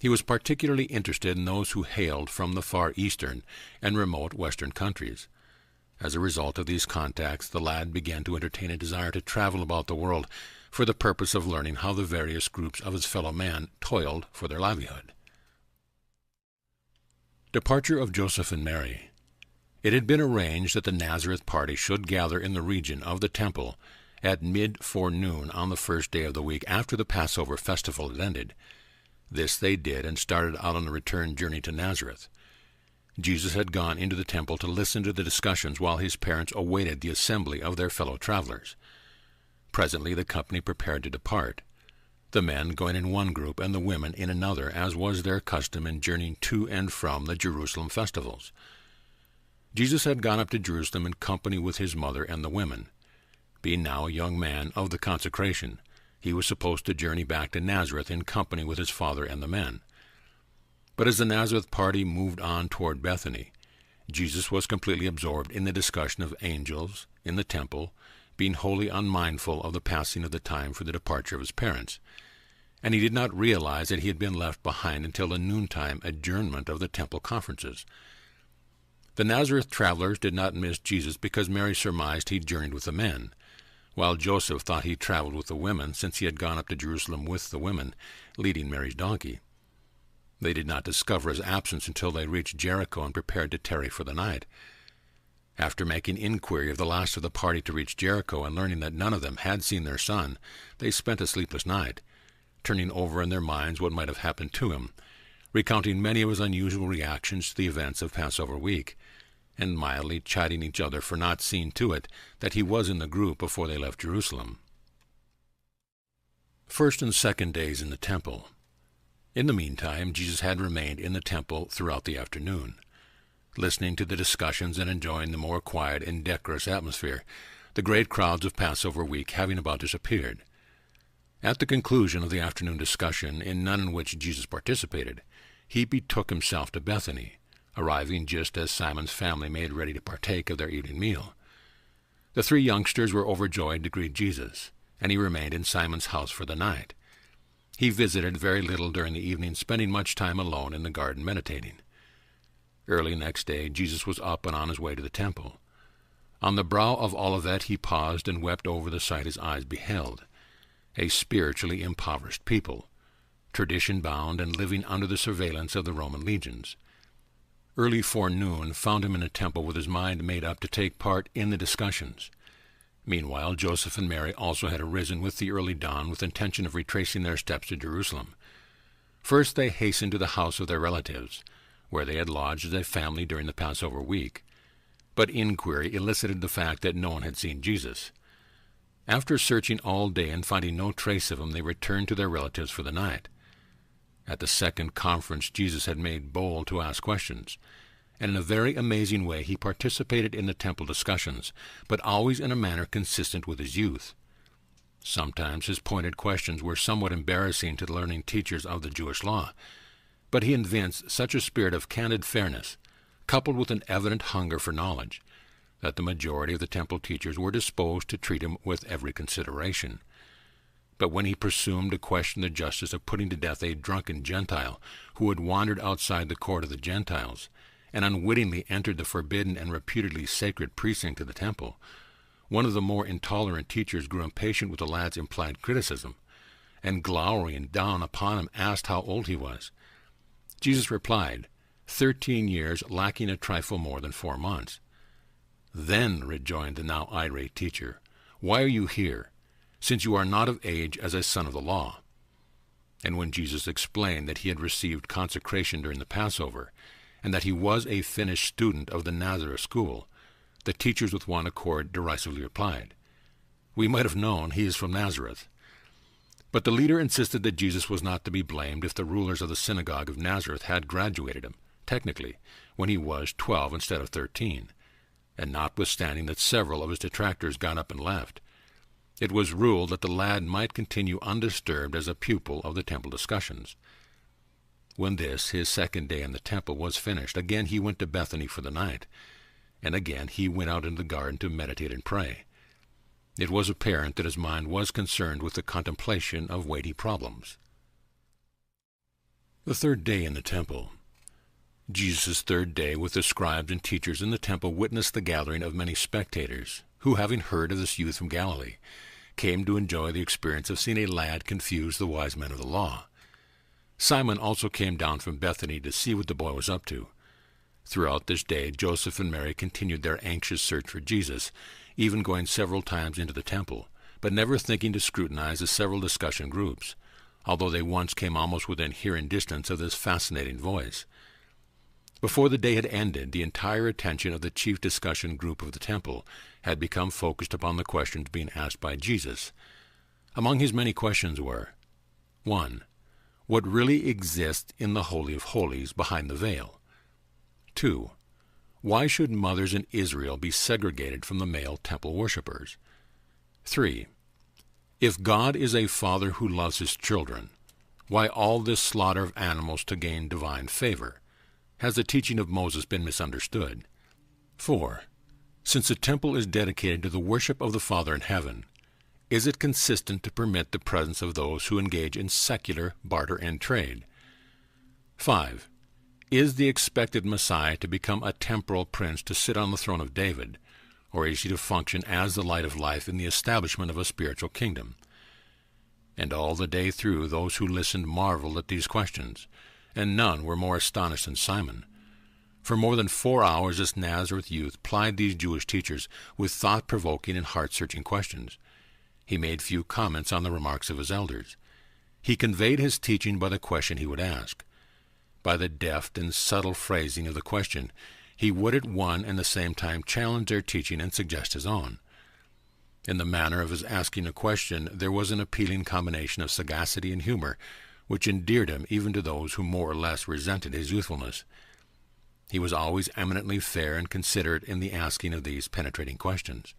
He was particularly interested in those who hailed from the far eastern and remote western countries. As a result of these contacts, the lad began to entertain a desire to travel about the world for the purpose of learning how the various groups of his fellow man toiled for their livelihood. Departure of Joseph and Mary. It had been arranged that the Nazareth party should gather in the region of the temple at mid-forenoon on the first day of the week after the Passover festival had ended. This they did and started out on the return journey to Nazareth. Jesus had gone into the temple to listen to the discussions while his parents awaited the assembly of their fellow travelers. Presently the company prepared to depart, the men going in one group and the women in another, as was their custom in journeying to and from the Jerusalem festivals. Jesus had gone up to Jerusalem in company with his mother and the women. Being now a young man of the consecration, he was supposed to journey back to Nazareth in company with his father and the men. But as the Nazareth party moved on toward Bethany, Jesus was completely absorbed in the discussion of angels in the temple, being wholly unmindful of the passing of the time for the departure of his parents, and he did not realize that he had been left behind until the noontime adjournment of the temple conferences. The Nazareth travelers did not miss Jesus because Mary surmised he journeyed with the men, while Joseph thought he traveled with the women, since he had gone up to Jerusalem with the women, leading Mary's donkey. They did not discover his absence until they reached Jericho and prepared to tarry for the night. After making inquiry of the last of the party to reach Jericho and learning that none of them had seen their son, they spent a sleepless night, turning over in their minds what might have happened to him, recounting many of his unusual reactions to the events of Passover week, and mildly chiding each other for not seeing to it that he was in the group before they left Jerusalem. First and second days in the temple. In the meantime, Jesus had remained in the temple throughout the afternoon, listening to the discussions and enjoying the more quiet and decorous atmosphere, the great crowds of Passover week having about disappeared. At the conclusion of the afternoon discussion, in none in which Jesus participated, he betook himself to Bethany, arriving just as Simon's family made ready to partake of their evening meal. The three youngsters were overjoyed to greet Jesus, and he remained in Simon's house for the night. He visited very little during the evening, spending much time alone in the garden meditating. Early next day Jesus was up and on his way to the temple. On the brow of Olivet he paused and wept over the sight his eyes beheld, a spiritually impoverished people, tradition-bound and living under the surveillance of the Roman legions. Early forenoon found him in a temple with his mind made up to take part in the discussions. Meanwhile, Joseph and Mary also had arisen with the early dawn with intention of retracing their steps to Jerusalem. First they hastened to the house of their relatives, where they had lodged as a family during the Passover week. But inquiry elicited the fact that no one had seen Jesus. After searching all day and finding no trace of him, they returned to their relatives for the night. At the second conference, Jesus had made bold to ask questions, and in a very amazing way he participated in the temple discussions, but always in a manner consistent with his youth. Sometimes his pointed questions were somewhat embarrassing to the learning teachers of the Jewish law, but he evinced such a spirit of candid fairness, coupled with an evident hunger for knowledge, that the majority of the temple teachers were disposed to treat him with every consideration. But when he presumed to question the justice of putting to death a drunken Gentile who had wandered outside the court of the Gentiles, and unwittingly entered the forbidden and reputedly sacred precinct of the temple, one of the more intolerant teachers grew impatient with the lad's implied criticism, and glowering down upon him asked how old he was. Jesus replied, 13 years, lacking a trifle more than 4 months. Then, rejoined the now irate teacher, why are you here, since you are not of age as a son of the law? And when Jesus explained that he had received consecration during the Passover, and that he was a finished student of the Nazareth school, the teachers with one accord derisively replied, we might have known he is from Nazareth. But the leader insisted that Jesus was not to be blamed if the rulers of the synagogue of Nazareth had graduated him, technically, when he was 12 instead of 13, and notwithstanding that several of his detractors got up and left, it was ruled that the lad might continue undisturbed as a pupil of the temple discussions. When this, his second day in the temple, was finished, again he went to Bethany for the night, and again he went out into the garden to meditate and pray. It was apparent that his mind was concerned with the contemplation of weighty problems. The third day in the temple. Jesus' third day with the scribes and teachers in the temple witnessed the gathering of many spectators, who, having heard of this youth from Galilee, came to enjoy the experience of seeing a lad confuse the wise men of the law. Simon also came down from Bethany to see what the boy was up to. Throughout this day Joseph and Mary continued their anxious search for Jesus, even going several times into the temple, but never thinking to scrutinize the several discussion groups, although they once came almost within hearing distance of this fascinating voice. Before the day had ended, the entire attention of the chief discussion group of the temple had become focused upon the questions being asked by Jesus. Among his many questions were, 1. What really exists in the Holy of Holies behind the veil? 2. Why should mothers in Israel be segregated from the male temple worshippers? 3. If God is a father who loves his children, why all this slaughter of animals to gain divine favor? Has the teaching of Moses been misunderstood? 4. Since the temple is dedicated to the worship of the Father in heaven, is it consistent to permit the presence of those who engage in secular barter and trade? 5. Is the expected Messiah to become a temporal prince to sit on the throne of David, or is he to function as the light of life in the establishment of a spiritual kingdom? And all the day through those who listened marveled at these questions, and none were more astonished than Simon. For more than 4 hours this Nazareth youth plied these Jewish teachers with thought-provoking and heart-searching questions. He made few comments on the remarks of his elders. He conveyed his teaching by the question he would ask. By the deft and subtle phrasing of the question, he would at one and the same time challenge their teaching and suggest his own. In the manner of his asking a question there was an appealing combination of sagacity and humor, which endeared him even to those who more or less resented his youthfulness. He was always eminently fair and considerate in the asking of these penetrating questions.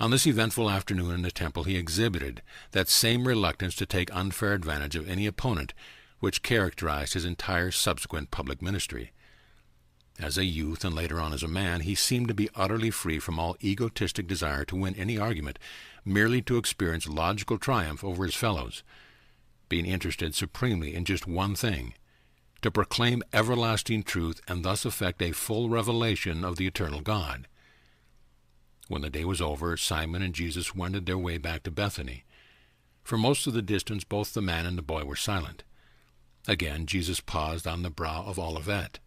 On this eventful afternoon in the temple he exhibited that same reluctance to take unfair advantage of any opponent which characterized his entire subsequent public ministry. As a youth and later on as a man, he seemed to be utterly free from all egotistic desire to win any argument, merely to experience logical triumph over his fellows, being interested supremely in just one thing, to proclaim everlasting truth and thus effect a full revelation of the eternal God. When the day was over, Simon and Jesus wended their way back to Bethany. For most of the distance both the man and the boy were silent. Again Jesus paused on the brow of Olivet.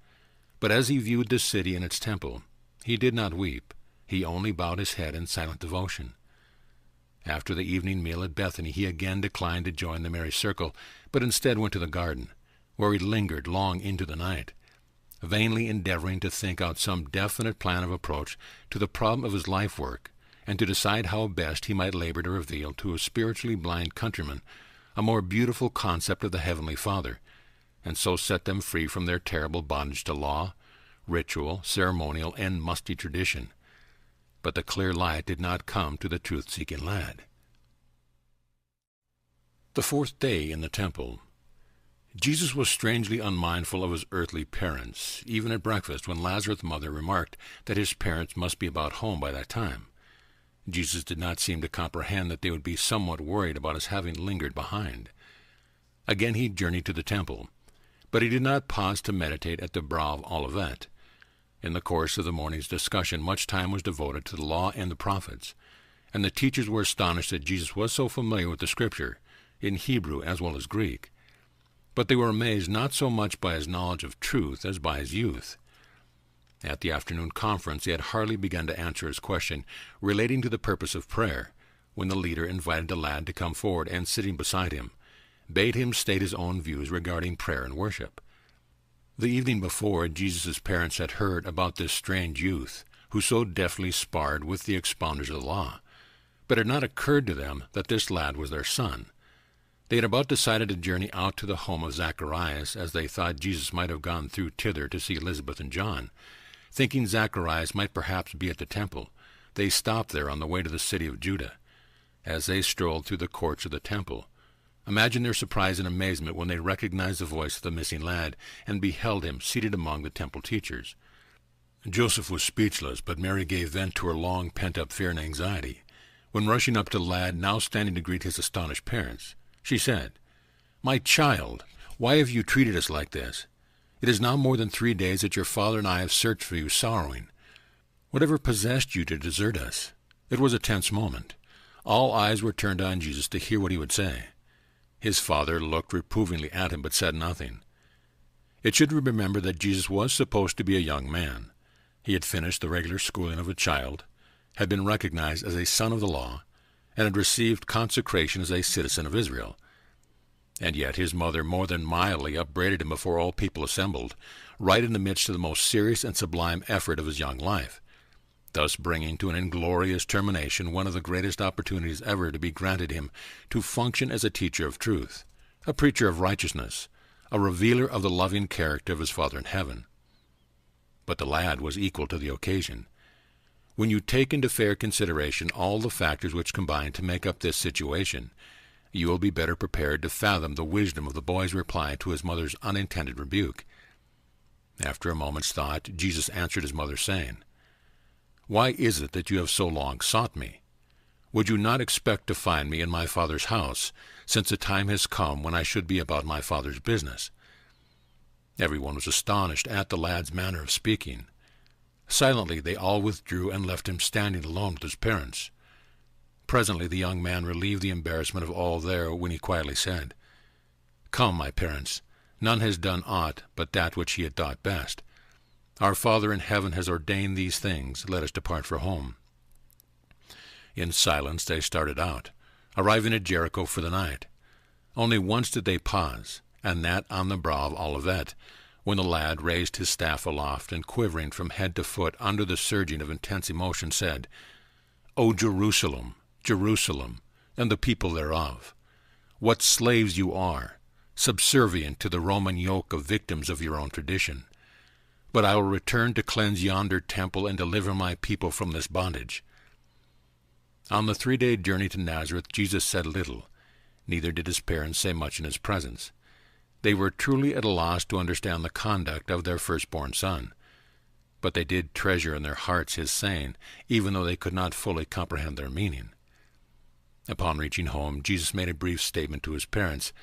But as he viewed the city and its temple, he did not weep. He only bowed his head in silent devotion. After the evening meal at Bethany, he again declined to join the merry circle, but instead went to the garden, where he lingered long into the night, vainly endeavoring to think out some definite plan of approach to the problem of his life work, and to decide how best he might labor to reveal to a spiritually blind countryman a more beautiful concept of the Heavenly Father, and so set them free from their terrible bondage to law, ritual, ceremonial, and musty tradition. But the clear light did not come to the truth-seeking lad. The fourth day in the temple. Jesus was strangely unmindful of his earthly parents, even at breakfast, when Lazarus' mother remarked that his parents must be about home by that time. Jesus did not seem to comprehend that they would be somewhat worried about his having lingered behind. Again he journeyed to the temple, but he did not pause to meditate at the brow of Olivet. In the course of the morning's discussion, much time was devoted to the law and the prophets, and the teachers were astonished that Jesus was so familiar with the Scripture, in Hebrew as well as Greek. But they were amazed not so much by his knowledge of truth as by his youth. At the afternoon conference, he had hardly begun to answer his question relating to the purpose of prayer, when the leader invited the lad to come forward and, sitting beside him, bade him state his own views regarding prayer and worship. The evening before, Jesus' parents had heard about this strange youth, who so deftly sparred with the expounders of the law, but it had not occurred to them that this lad was their son. They had about decided to journey out to the home of Zacharias, as they thought Jesus might have gone through thither to see Elizabeth and John. Thinking Zacharias might perhaps be at the temple, they stopped there on the way to the city of Judah. As they strolled through the courts of the temple, imagine their surprise and amazement when they recognized the voice of the missing lad and beheld him seated among the temple teachers. Joseph was speechless, but Mary gave vent to her long pent-up fear and anxiety. When rushing up to the lad, now standing to greet his astonished parents, she said, "My child, why have you treated us like this? It is now more than 3 days that your father and I have searched for you, sorrowing. Whatever possessed you to desert us?" It was a tense moment. All eyes were turned on Jesus to hear what he would say. His father looked reprovingly at him, but said nothing. It should be remembered that Jesus was supposed to be a young man. He had finished the regular schooling of a child, had been recognized as a son of the law, and had received consecration as a citizen of Israel. And yet his mother more than mildly upbraided him before all people assembled, right in the midst of the most serious and sublime effort of his young life, thus bringing to an inglorious termination one of the greatest opportunities ever to be granted him to function as a teacher of truth, a preacher of righteousness, a revealer of the loving character of his Father in heaven. But the lad was equal to the occasion. When you take into fair consideration all the factors which combine to make up this situation, you will be better prepared to fathom the wisdom of the boy's reply to his mother's unintended rebuke. After a moment's thought, Jesus answered his mother, saying, "Why is it that you have so long sought me? Would you not expect to find me in my Father's house, since the time has come when I should be about my Father's business?" Everyone was astonished at the lad's manner of speaking. Silently they all withdrew and left him standing alone with his parents. Presently the young man relieved the embarrassment of all there when he quietly said, "Come, my parents, none has done aught but that which he had thought best. Our Father in heaven has ordained these things. Let us depart for home." In silence they started out, arriving at Jericho for the night. Only once did they pause, and that on the brow of Olivet, when the lad raised his staff aloft and, quivering from head to foot under the surging of intense emotion, said, "O Jerusalem, Jerusalem, and the people thereof, what slaves you are, subservient to the Roman yoke of victims of your own tradition. But I will return to cleanse yonder temple and deliver my people from this bondage." On the 3-day journey to Nazareth, Jesus said little, neither did his parents say much in his presence. They were truly at a loss to understand the conduct of their firstborn son, but they did treasure in their hearts his saying, even though they could not fully comprehend their meaning. Upon reaching home, Jesus made a brief statement to his parents,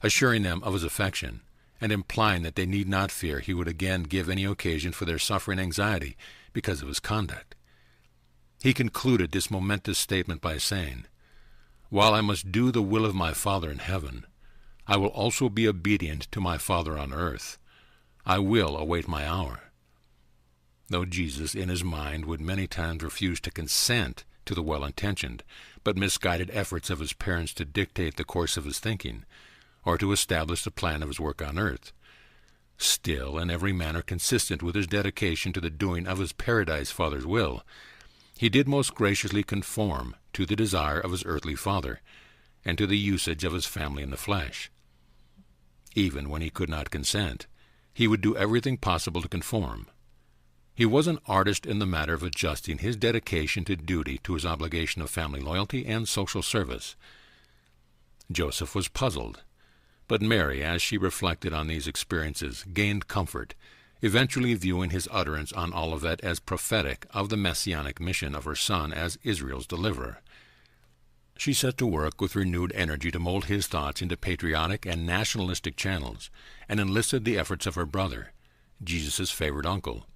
assuring them of his affection, and implying that they need not fear he would again give any occasion for their suffering anxiety because of his conduct. He concluded this momentous statement by saying, "While I must do the will of my Father in heaven, I will also be obedient to my Father on earth. I will await my hour." Though Jesus, in his mind, would many times refuse to consent to the well-intentioned but misguided efforts of his parents to dictate the course of his thinking, or to establish the plan of his work on earth, still, in every manner consistent with his dedication to the doing of his Paradise Father's will, he did most graciously conform to the desire of his earthly father, and to the usage of his family in the flesh. Even when he could not consent, he would do everything possible to conform. He was an artist in the matter of adjusting his dedication to duty to his obligation of family loyalty and social service. Joseph was puzzled, but Mary, as she reflected on these experiences, gained comfort, eventually viewing his utterance on Olivet as prophetic of the messianic mission of her son as Israel's deliverer. She set to work with renewed energy to mold his thoughts into patriotic and nationalistic channels, and enlisted the efforts of her brother, Jesus' favored uncle.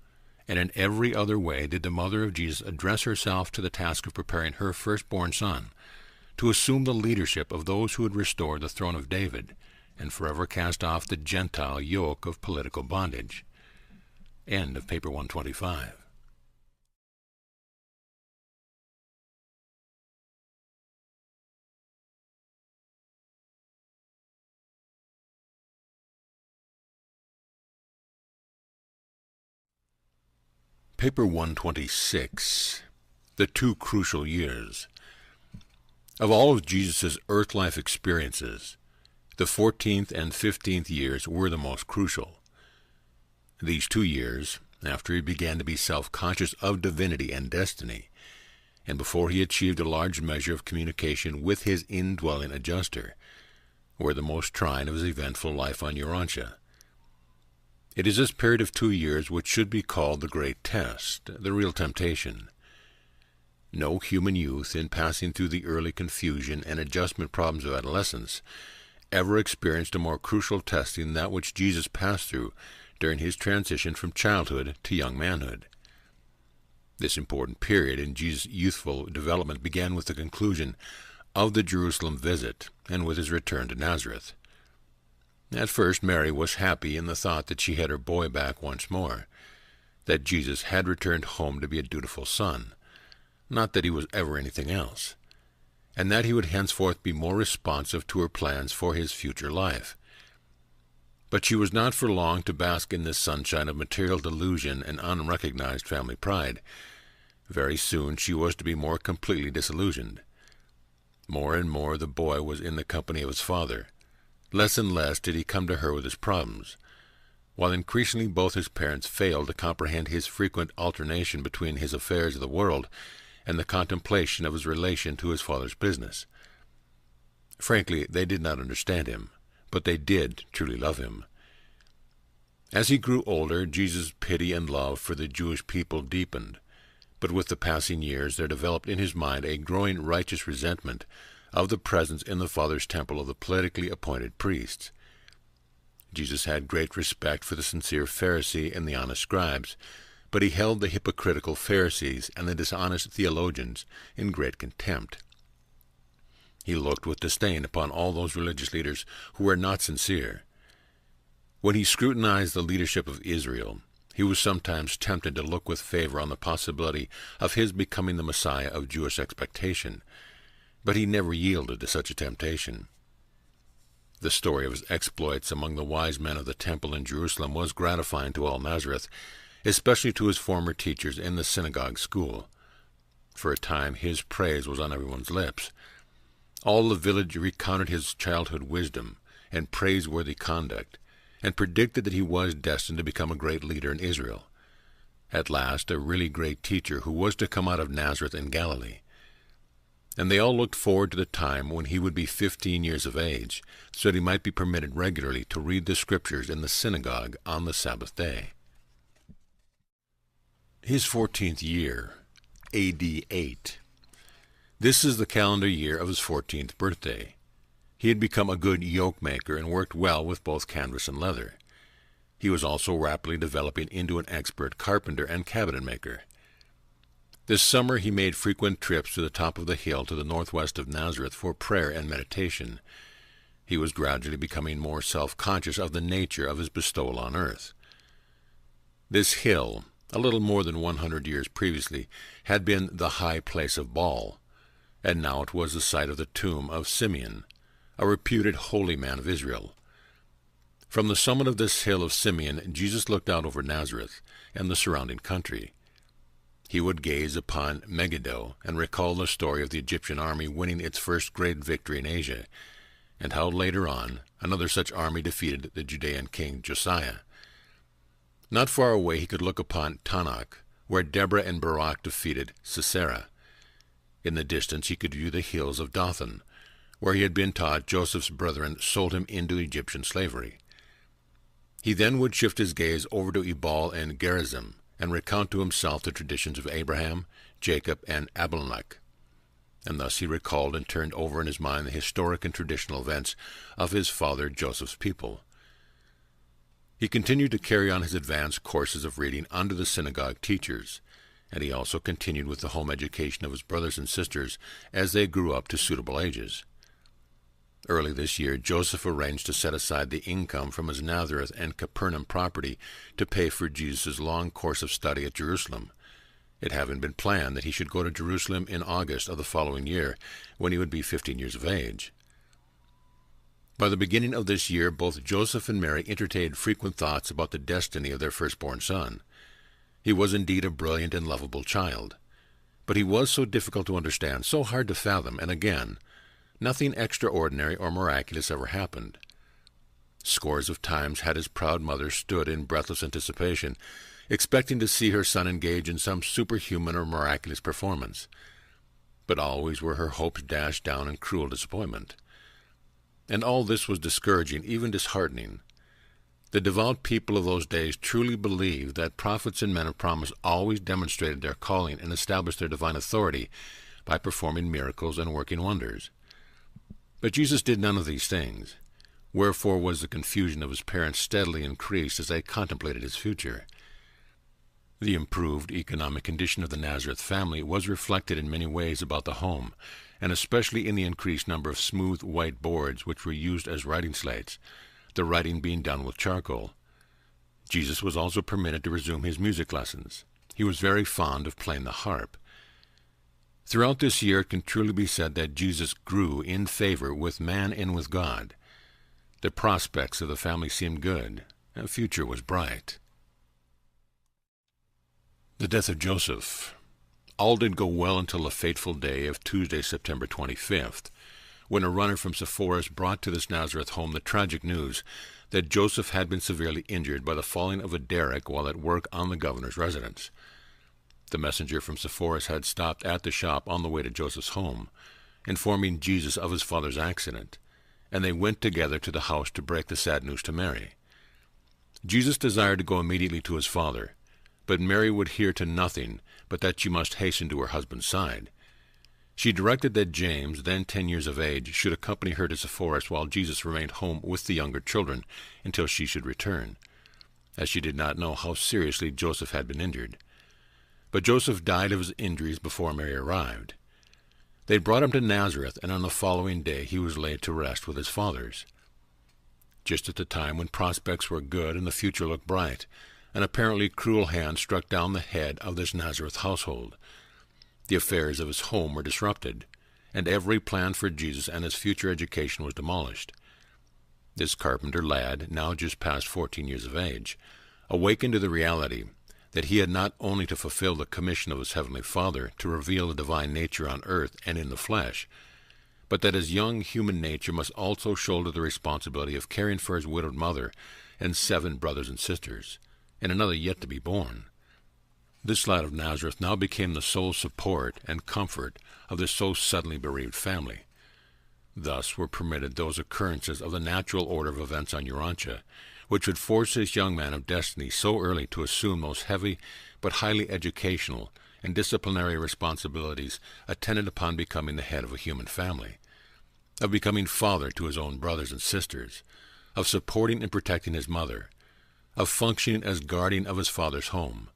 And in every other way did the mother of Jesus address herself to the task of preparing her firstborn son to assume the leadership of those who would restore the throne of David and forever cast off the Gentile yoke of political bondage. End of paper 125. Paper 126. The Two Crucial Years. Of all of Jesus' earth life experiences, the 14th and 15th years were the most crucial. These 2 years, after he began to be self-conscious of divinity and destiny, and before he achieved a large measure of communication with his indwelling adjuster, were the most trying of his eventful life on Urantia. It is this period of 2 years which should be called the great test, the real temptation. No human youth, in passing through the early confusion and adjustment problems of adolescence, ever experienced a more crucial testing than that which Jesus passed through during his transition from childhood to young manhood. This important period in Jesus' youthful development began with the conclusion of the Jerusalem visit and with his return to Nazareth. At first Mary was happy in the thought that she had her boy back once more, that Jesus had returned home to be a dutiful son, not that he was ever anything else, and that he would henceforth be more responsive to her plans for his future life. But she was not for long to bask in this sunshine of material delusion and unrecognized family pride. Very soon she was to be more completely disillusioned. More and more the boy was in the company of his father. Less and less did he come to her with his problems, while increasingly both his parents failed to comprehend his frequent alternation between his affairs of the world and the contemplation of his relation to his father's business. Frankly, they did not understand him, but they did truly love him. As he grew older, Jesus' pity and love for the Jewish people deepened, but with the passing years there developed in his mind a growing righteous resentment of the presence in the Father's temple of the politically appointed priests. Jesus had great respect for the sincere Pharisee and the honest scribes, but he held the hypocritical Pharisees and the dishonest theologians in great contempt. He looked with disdain upon all those religious leaders who were not sincere. When he scrutinized the leadership of Israel, he was sometimes tempted to look with favor on the possibility of his becoming the Messiah of Jewish expectation, but he never yielded to such a temptation. The story of his exploits among the wise men of the temple in Jerusalem was gratifying to all Nazareth, especially to his former teachers in the synagogue school. For a time his praise was on everyone's lips. All the village recounted his childhood wisdom and praiseworthy conduct, and predicted that he was destined to become a great leader in Israel. At last, a really great teacher who was to come out of Nazareth in Galilee. And they all looked forward to the time when he would be 15 years of age, so that he might be permitted regularly to read the Scriptures in the synagogue on the Sabbath day. His 14th year, A.D. 8. This is the calendar year of his 14th birthday. He had become a good yoke maker and worked well with both canvas and leather. He was also rapidly developing into an expert carpenter and cabinet maker. This summer he made frequent trips to the top of the hill to the northwest of Nazareth for prayer and meditation. He was gradually becoming more self-conscious of the nature of his bestowal on earth. This hill, a little more than 100 years previously, had been the high place of Baal, and now it was the site of the tomb of Simeon, a reputed holy man of Israel. From the summit of this hill of Simeon, Jesus looked out over Nazareth and the surrounding country. He would gaze upon Megiddo and recall the story of the Egyptian army winning its first great victory in Asia, and how later on another such army defeated the Judean king Josiah. Not far away he could look upon Tanakh, where Deborah and Barak defeated Sisera. In the distance he could view the hills of Dothan, where he had been taught Joseph's brethren sold him into Egyptian slavery. He then would shift his gaze over to Ebal and Gerizim, and recount to himself the traditions of Abraham, Jacob, and Abimelech. And thus he recalled and turned over in his mind the historic and traditional events of his father Joseph's people. He continued to carry on his advanced courses of reading under the synagogue teachers, and he also continued with the home education of his brothers and sisters as they grew up to suitable ages. Early this year, Joseph arranged to set aside the income from his Nazareth and Capernaum property to pay for Jesus' long course of study at Jerusalem, it having been planned that he should go to Jerusalem in August of the following year, when he would be 15 years of age. By the beginning of this year, both Joseph and Mary entertained frequent thoughts about the destiny of their firstborn son. He was indeed a brilliant and lovable child, but he was so difficult to understand, so hard to fathom, and again, nothing extraordinary or miraculous ever happened. Scores of times had his proud mother stood in breathless anticipation, expecting to see her son engage in some superhuman or miraculous performance. But always were her hopes dashed down in cruel disappointment. And all this was discouraging, even disheartening. The devout people of those days truly believed that prophets and men of promise always demonstrated their calling and established their divine authority by performing miracles and working wonders. But Jesus did none of these things. Wherefore was the confusion of his parents steadily increased as they contemplated his future. The improved economic condition of the Nazareth family was reflected in many ways about the home, and especially in the increased number of smooth white boards which were used as writing slates, the writing being done with charcoal. Jesus was also permitted to resume his music lessons. He was very fond of playing the harp. Throughout this year it can truly be said that Jesus grew in favor with man and with God. The prospects of the family seemed good. The future was bright. The death of Joseph. All did go well until the fateful day of Tuesday, September 25th, when a runner from Sepphoris brought to this Nazareth home the tragic news that Joseph had been severely injured by the falling of a derrick while at work on the governor's residence. The messenger from Sepphoris had stopped at the shop on the way to Joseph's home, informing Jesus of his father's accident, and they went together to the house to break the sad news to Mary. Jesus desired to go immediately to his father, but Mary would hear to nothing but that she must hasten to her husband's side. She directed that James, then 10 years of age, should accompany her to Sepphoris while Jesus remained home with the younger children until she should return, as she did not know how seriously Joseph had been injured. But Joseph died of his injuries before Mary arrived. They brought him to Nazareth, and on the following day he was laid to rest with his fathers. Just at the time when prospects were good and the future looked bright, an apparently cruel hand struck down the head of this Nazareth household. The affairs of his home were disrupted, and every plan for Jesus and his future education was demolished. This carpenter lad, now just past 14 years of age, awakened to the reality that he had not only to fulfill the commission of his heavenly Father to reveal the divine nature on earth and in the flesh, but that his young human nature must also shoulder the responsibility of caring for his widowed mother and 7 brothers and sisters, and another yet to be born. This lad of Nazareth now became the sole support and comfort of this so suddenly bereaved family. Thus were permitted those occurrences of the natural order of events on Urantia, which would force this young man of destiny so early to assume those heavy but highly educational and disciplinary responsibilities attendant upon becoming the head of a human family. of becoming father to his own brothers and sisters, of supporting and protecting his mother, of functioning as guardian of his father's home,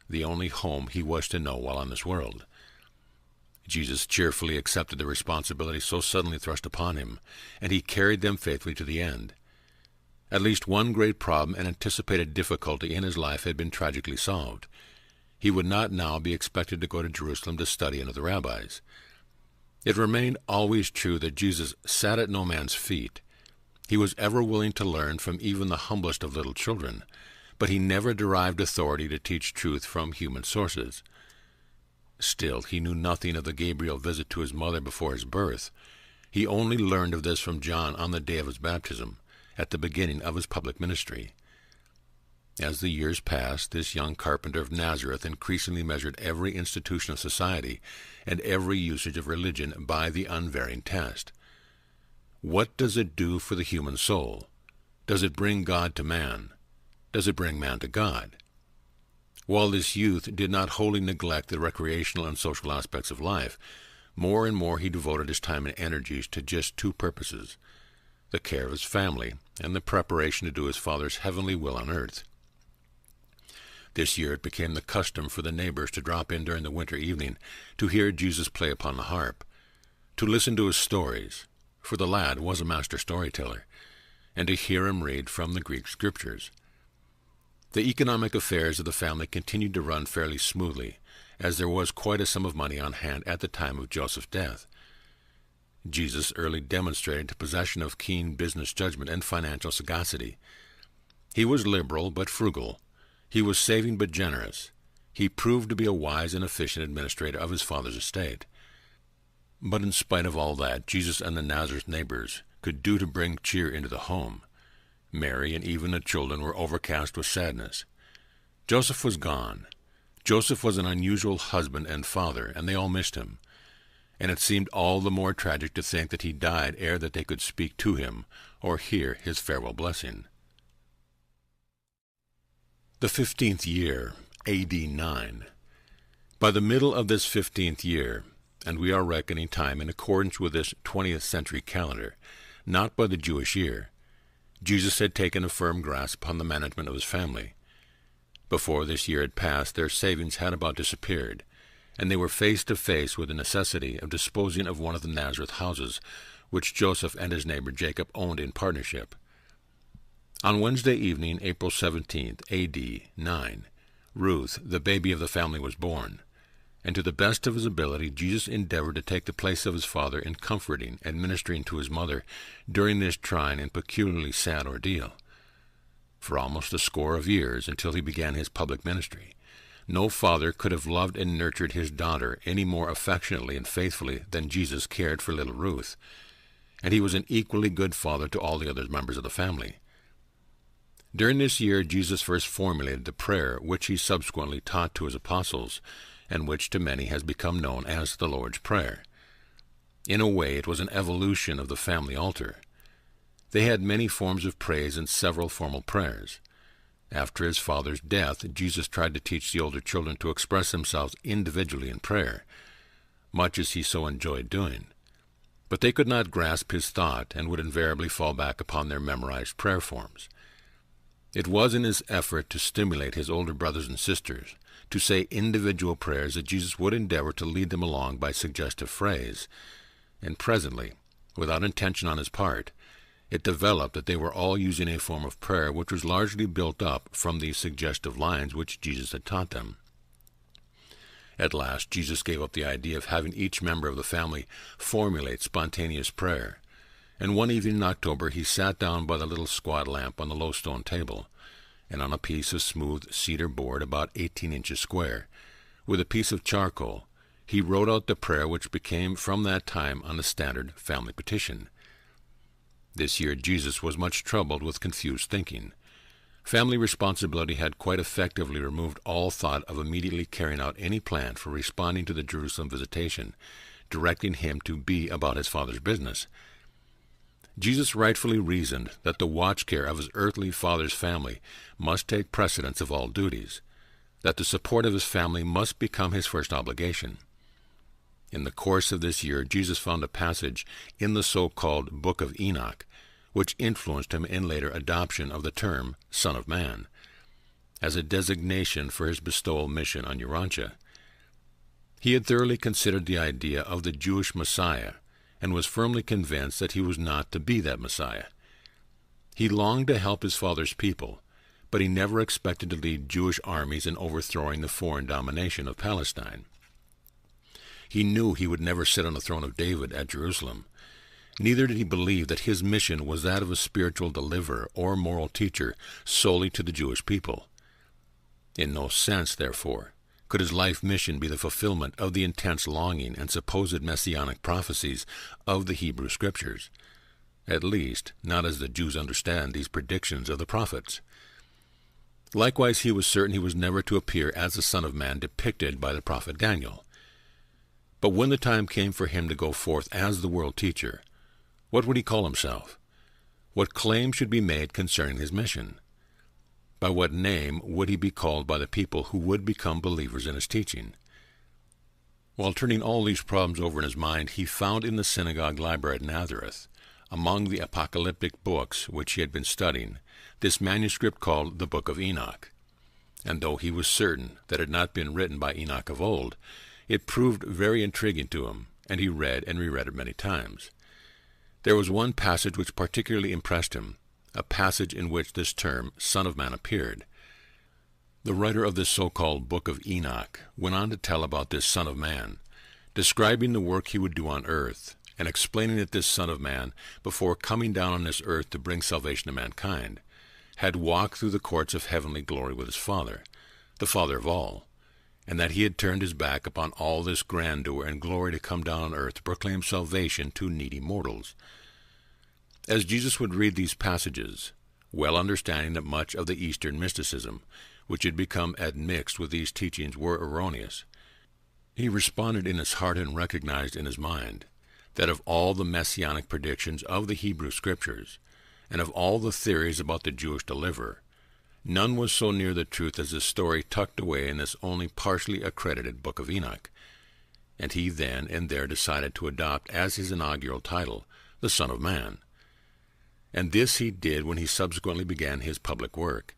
the only home he was to know while on this world. Jesus cheerfully accepted the responsibility so suddenly thrust upon him, and he carried them faithfully to the end. At least one great problem and anticipated difficulty in his life had been tragically solved. He would not now be expected to go to Jerusalem to study under the rabbis. It remained always true that Jesus sat at no man's feet. He was ever willing to learn from even the humblest of little children, but he never derived authority to teach truth from human sources. Still, he knew nothing of the Gabriel visit to his mother before his birth. He only learned of this from John on the day of his baptism, at the beginning of his public ministry. As the years passed, this young carpenter of Nazareth increasingly measured every institution of society and every usage of religion by the unvarying test. What does it do for the human soul? Does it bring God to man? Does it bring man to God? While this youth did not wholly neglect the recreational and social aspects of life, more and more he devoted his time and energies to just two purposes: the care of his family and the preparation to do his Father's heavenly will on earth. This year it became the custom for the neighbors to drop in during the winter evening to hear Jesus play upon the harp, to listen to his stories, for the lad was a master storyteller, and to hear him read from the Greek scriptures. The economic affairs of the family continued to run fairly smoothly, as there was quite a sum of money on hand at the time of Joseph's death. Jesus early demonstrated possession of keen business judgment and financial sagacity. He was liberal but frugal. He was saving but generous. He proved to be a wise and efficient administrator of his father's estate. But in spite of all that Jesus and the Nazareth neighbors could do to bring cheer into the home, Mary and even the children were overcast with sadness. Joseph was gone. Joseph was an unusual husband and father, and they all missed him. And it seemed all the more tragic to think that he died ere that they could speak to him or hear his farewell blessing. The 15th year, A.D. 9. By the middle of this 15th year, and we are reckoning time in accordance with this 20th century calendar, not by the Jewish year, Jesus had taken a firm grasp upon the management of his family. Before this year had passed, their savings had about disappeared, and they were face to face with the necessity of disposing of one of the Nazareth houses, which Joseph and his neighbor Jacob owned in partnership. On Wednesday evening, April 17th, A.D. 9, Ruth, the baby of the family, was born, and to the best of his ability Jesus endeavored to take the place of his father in comforting and ministering to his mother during this trying and peculiarly sad ordeal. For almost a score of years, until he began his public ministry, no father could have loved and nurtured his daughter any more affectionately and faithfully than Jesus cared for little Ruth, and he was an equally good father to all the other members of the family. During this year Jesus first formulated the prayer which he subsequently taught to his apostles, and which to many has become known as the Lord's Prayer. In a way it was an evolution of the family altar. They had many forms of praise and several formal prayers. After his father's death, Jesus tried to teach the older children to express themselves individually in prayer, much as he so enjoyed doing. But they could not grasp his thought and would invariably fall back upon their memorized prayer forms. It was in his effort to stimulate his older brothers and sisters to say individual prayers that Jesus would endeavor to lead them along by suggestive phrase, and presently, without intention on his part, it developed that they were all using a form of prayer which was largely built up from these suggestive lines which Jesus had taught them. At last, Jesus gave up the idea of having each member of the family formulate spontaneous prayer, and one evening in October he sat down by the little squat lamp on the low stone table, and on a piece of smooth cedar board about 18 inches square, with a piece of charcoal, he wrote out the prayer which became from that time on the standard family petition. This year Jesus was much troubled with confused thinking. Family responsibility had quite effectively removed all thought of immediately carrying out any plan for responding to the Jerusalem visitation, directing him to be about his father's business. Jesus rightfully reasoned that the watch care of his earthly father's family must take precedence of all duties, that the support of his family must become his first obligation. In the course of this year, Jesus found a passage in the so-called Book of Enoch, which influenced him in later adoption of the term Son of Man, as a designation for his bestowal mission on Urantia. He had thoroughly considered the idea of the Jewish Messiah, and was firmly convinced that he was not to be that Messiah. He longed to help his father's people, but he never expected to lead Jewish armies in overthrowing the foreign domination of Palestine. He knew he would never sit on the throne of David at Jerusalem. Neither did he believe that his mission was that of a spiritual deliverer or moral teacher solely to the Jewish people. In no sense, therefore, could his life mission be the fulfillment of the intense longing and supposed messianic prophecies of the Hebrew Scriptures, at least not as the Jews understand these predictions of the prophets. Likewise, he was certain he was never to appear as the Son of Man depicted by the prophet Daniel. But when the time came for him to go forth as the world teacher, what would he call himself? What claim should be made concerning his mission? By what name would he be called by the people who would become believers in his teaching? While turning all these problems over in his mind, he found in the synagogue library at Nazareth, among the apocalyptic books which he had been studying, this manuscript called the Book of Enoch. And though he was certain that it had not been written by Enoch of old, it proved very intriguing to him, and he read and reread it many times. There was one passage which particularly impressed him, a passage in which this term, Son of Man, appeared. The writer of this so-called Book of Enoch went on to tell about this Son of Man, describing the work he would do on earth, and explaining that this Son of Man, before coming down on this earth to bring salvation to mankind, had walked through the courts of heavenly glory with his Father, the Father of all, and that he had turned his back upon all this grandeur and glory to come down on earth to proclaim salvation to needy mortals. As Jesus would read these passages, well understanding that much of the Eastern mysticism, which had become admixed with these teachings, were erroneous, he responded in his heart and recognized in his mind that of all the messianic predictions of the Hebrew Scriptures, and of all the theories about the Jewish deliverer, none was so near the truth as the story tucked away in this only partially accredited Book of Enoch, and he then and there decided to adopt as his inaugural title the Son of Man. And this he did when he subsequently began his public work.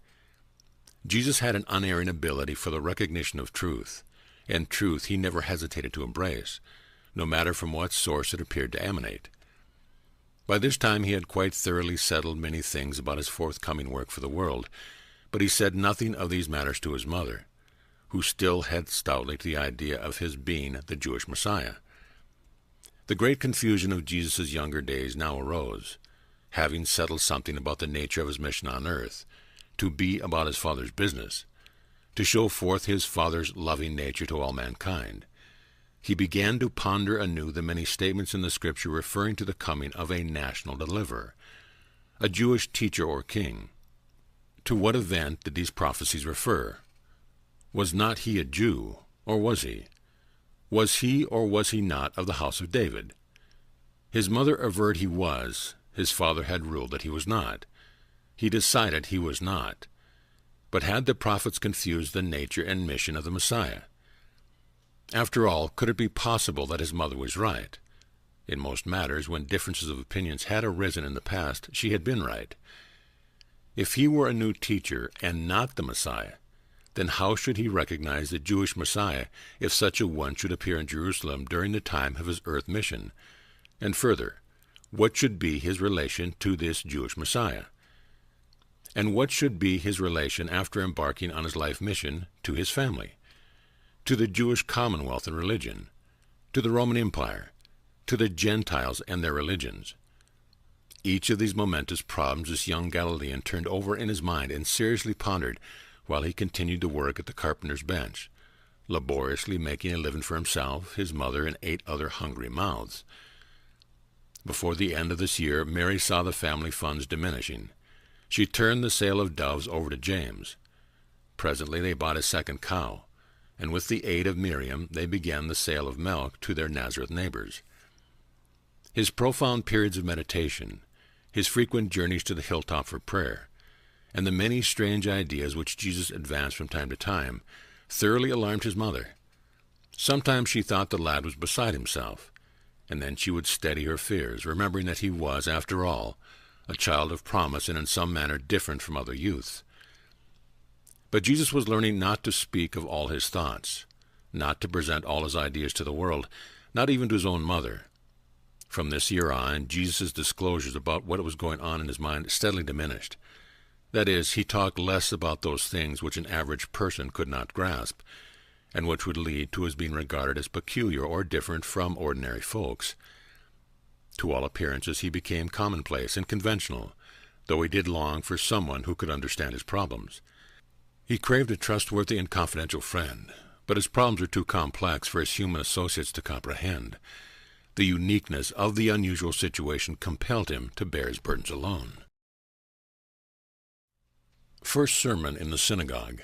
Jesus had an unerring ability for the recognition of truth, and truth he never hesitated to embrace, no matter from what source it appeared to emanate. By this time he had quite thoroughly settled many things about his forthcoming work for the world, but he said nothing of these matters to his mother, who still held stoutly to the idea of his being the Jewish Messiah. The great confusion of Jesus' younger days now arose, having settled something about the nature of his mission on earth, to be about his Father's business, to show forth his Father's loving nature to all mankind. He began to ponder anew the many statements in the Scripture referring to the coming of a national deliverer, a Jewish teacher or king. To what event did these prophecies refer? Was not he a Jew, or was he? Was he or was he not of the house of David? His mother averred he was. His father had ruled that he was not. He decided he was not. But had the prophets confused the nature and mission of the Messiah? After all, could it be possible that his mother was right? In most matters, when differences of opinions had arisen in the past, she had been right. If he were a new teacher and not the Messiah, then how should he recognize the Jewish Messiah if such a one should appear in Jerusalem during the time of his earth mission? And further, what should be his relation to this Jewish Messiah? And what should be his relation after embarking on his life mission to his family, to the Jewish commonwealth and religion, to the Roman Empire, to the Gentiles and their religions? Each of these momentous problems this young Galilean turned over in his mind and seriously pondered while he continued to work at the carpenter's bench, laboriously making a living for himself, his mother, and 8 other hungry mouths. Before the end of this year, Mary saw the family funds diminishing. She turned the sale of doves over to James. Presently they bought a second cow, and with the aid of Miriam they began the sale of milk to their Nazareth neighbors. His profound periods of meditation, his frequent journeys to the hilltop for prayer, and the many strange ideas which Jesus advanced from time to time, thoroughly alarmed his mother. Sometimes she thought the lad was beside himself, and then she would steady her fears, remembering that he was, after all, a child of promise and in some manner different from other youths. But Jesus was learning not to speak of all his thoughts, not to present all his ideas to the world, not even to his own mother. From this year on, Jesus' disclosures about what was going on in his mind steadily diminished. That is, he talked less about those things which an average person could not grasp, and which would lead to his being regarded as peculiar or different from ordinary folks. To all appearances he became commonplace and conventional, though he did long for someone who could understand his problems. He craved a trustworthy and confidential friend, but his problems were too complex for his human associates to comprehend. The uniqueness of the unusual situation compelled him to bear his burdens alone. First sermon in the synagogue.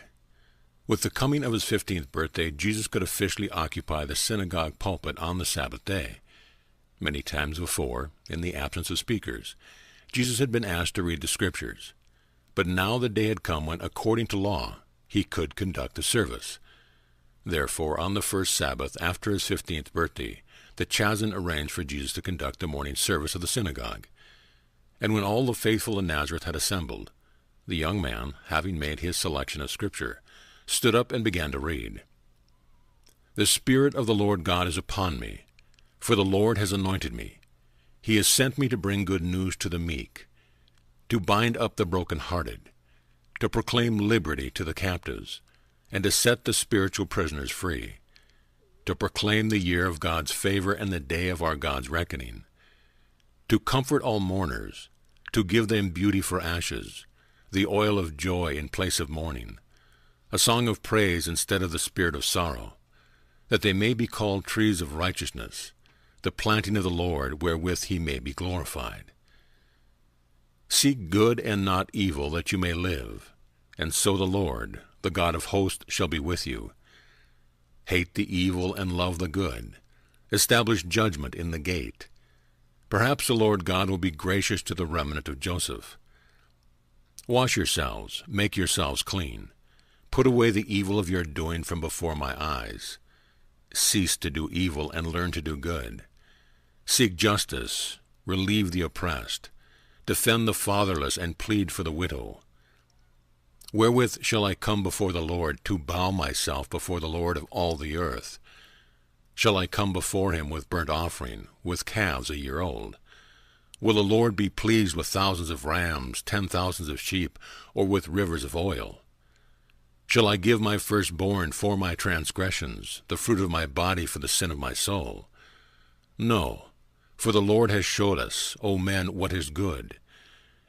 With the coming of his 15th birthday, Jesus could officially occupy the synagogue pulpit on the Sabbath day. Many times before, in the absence of speakers, Jesus had been asked to read the Scriptures. But now the day had come when, according to law, he could conduct the service. Therefore, on the first Sabbath after his 15th birthday, the Chazan arranged for Jesus to conduct the morning service of the synagogue. And when all the faithful in Nazareth had assembled, the young man, having made his selection of Scripture, stood up and began to read. The Spirit of the Lord God is upon me, for the Lord has anointed me. He has sent me to bring good news to the meek, to bind up the brokenhearted, to proclaim liberty to the captives, and to set the spiritual prisoners free, to proclaim the year of God's favor and the day of our God's reckoning, to comfort all mourners, to give them beauty for ashes, the oil of joy in place of mourning, a song of praise instead of the spirit of sorrow, that they may be called trees of righteousness, the planting of the Lord, wherewith he may be glorified. Seek good and not evil, that you may live, and so the Lord, the God of hosts, shall be with you. Hate the evil and love the good. Establish judgment in the gate. Perhaps the Lord God will be gracious to the remnant of Joseph. Wash yourselves, make yourselves clean. Put away the evil of your doing from before my eyes. Cease to do evil and learn to do good. Seek justice, relieve the oppressed, defend the fatherless and plead for the widow. Wherewith shall I come before the Lord to bow myself before the Lord of all the earth? Shall I come before him with burnt offering, with calves a year old? Will the Lord be pleased with thousands of rams, 10,000s of sheep, or with rivers of oil? Shall I give my firstborn for my transgressions, the fruit of my body for the sin of my soul? No, for the Lord has showed us, O men, what is good.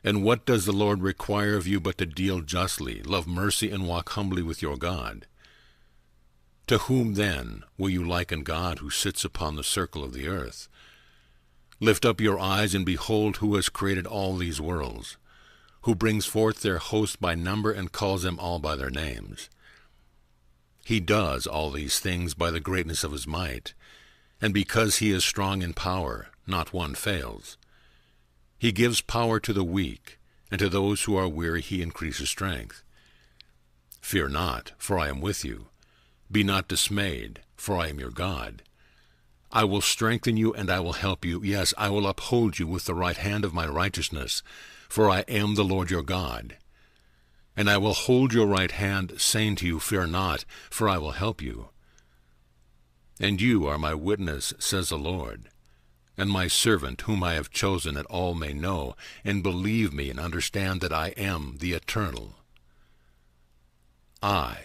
And what does the Lord require of you but to deal justly, love mercy, and walk humbly with your God? To whom, then, will you liken God who sits upon the circle of the earth? Lift up your eyes and behold who has created all these worlds, who brings forth their hosts by number and calls them all by their names. He does all these things by the greatness of his might, and because he is strong in power, not one fails. He gives power to the weak, and to those who are weary he increases strength. Fear not, for I am with you. Be not dismayed, for I am your God. I will strengthen you, and I will help you. Yes, I will uphold you with the right hand of my righteousness, for I am the Lord your God. And I will hold your right hand, saying to you, Fear not, for I will help you. And you are my witness, says the Lord, and my servant whom I have chosen, that all may know, and believe me, and understand that I am the Eternal. I,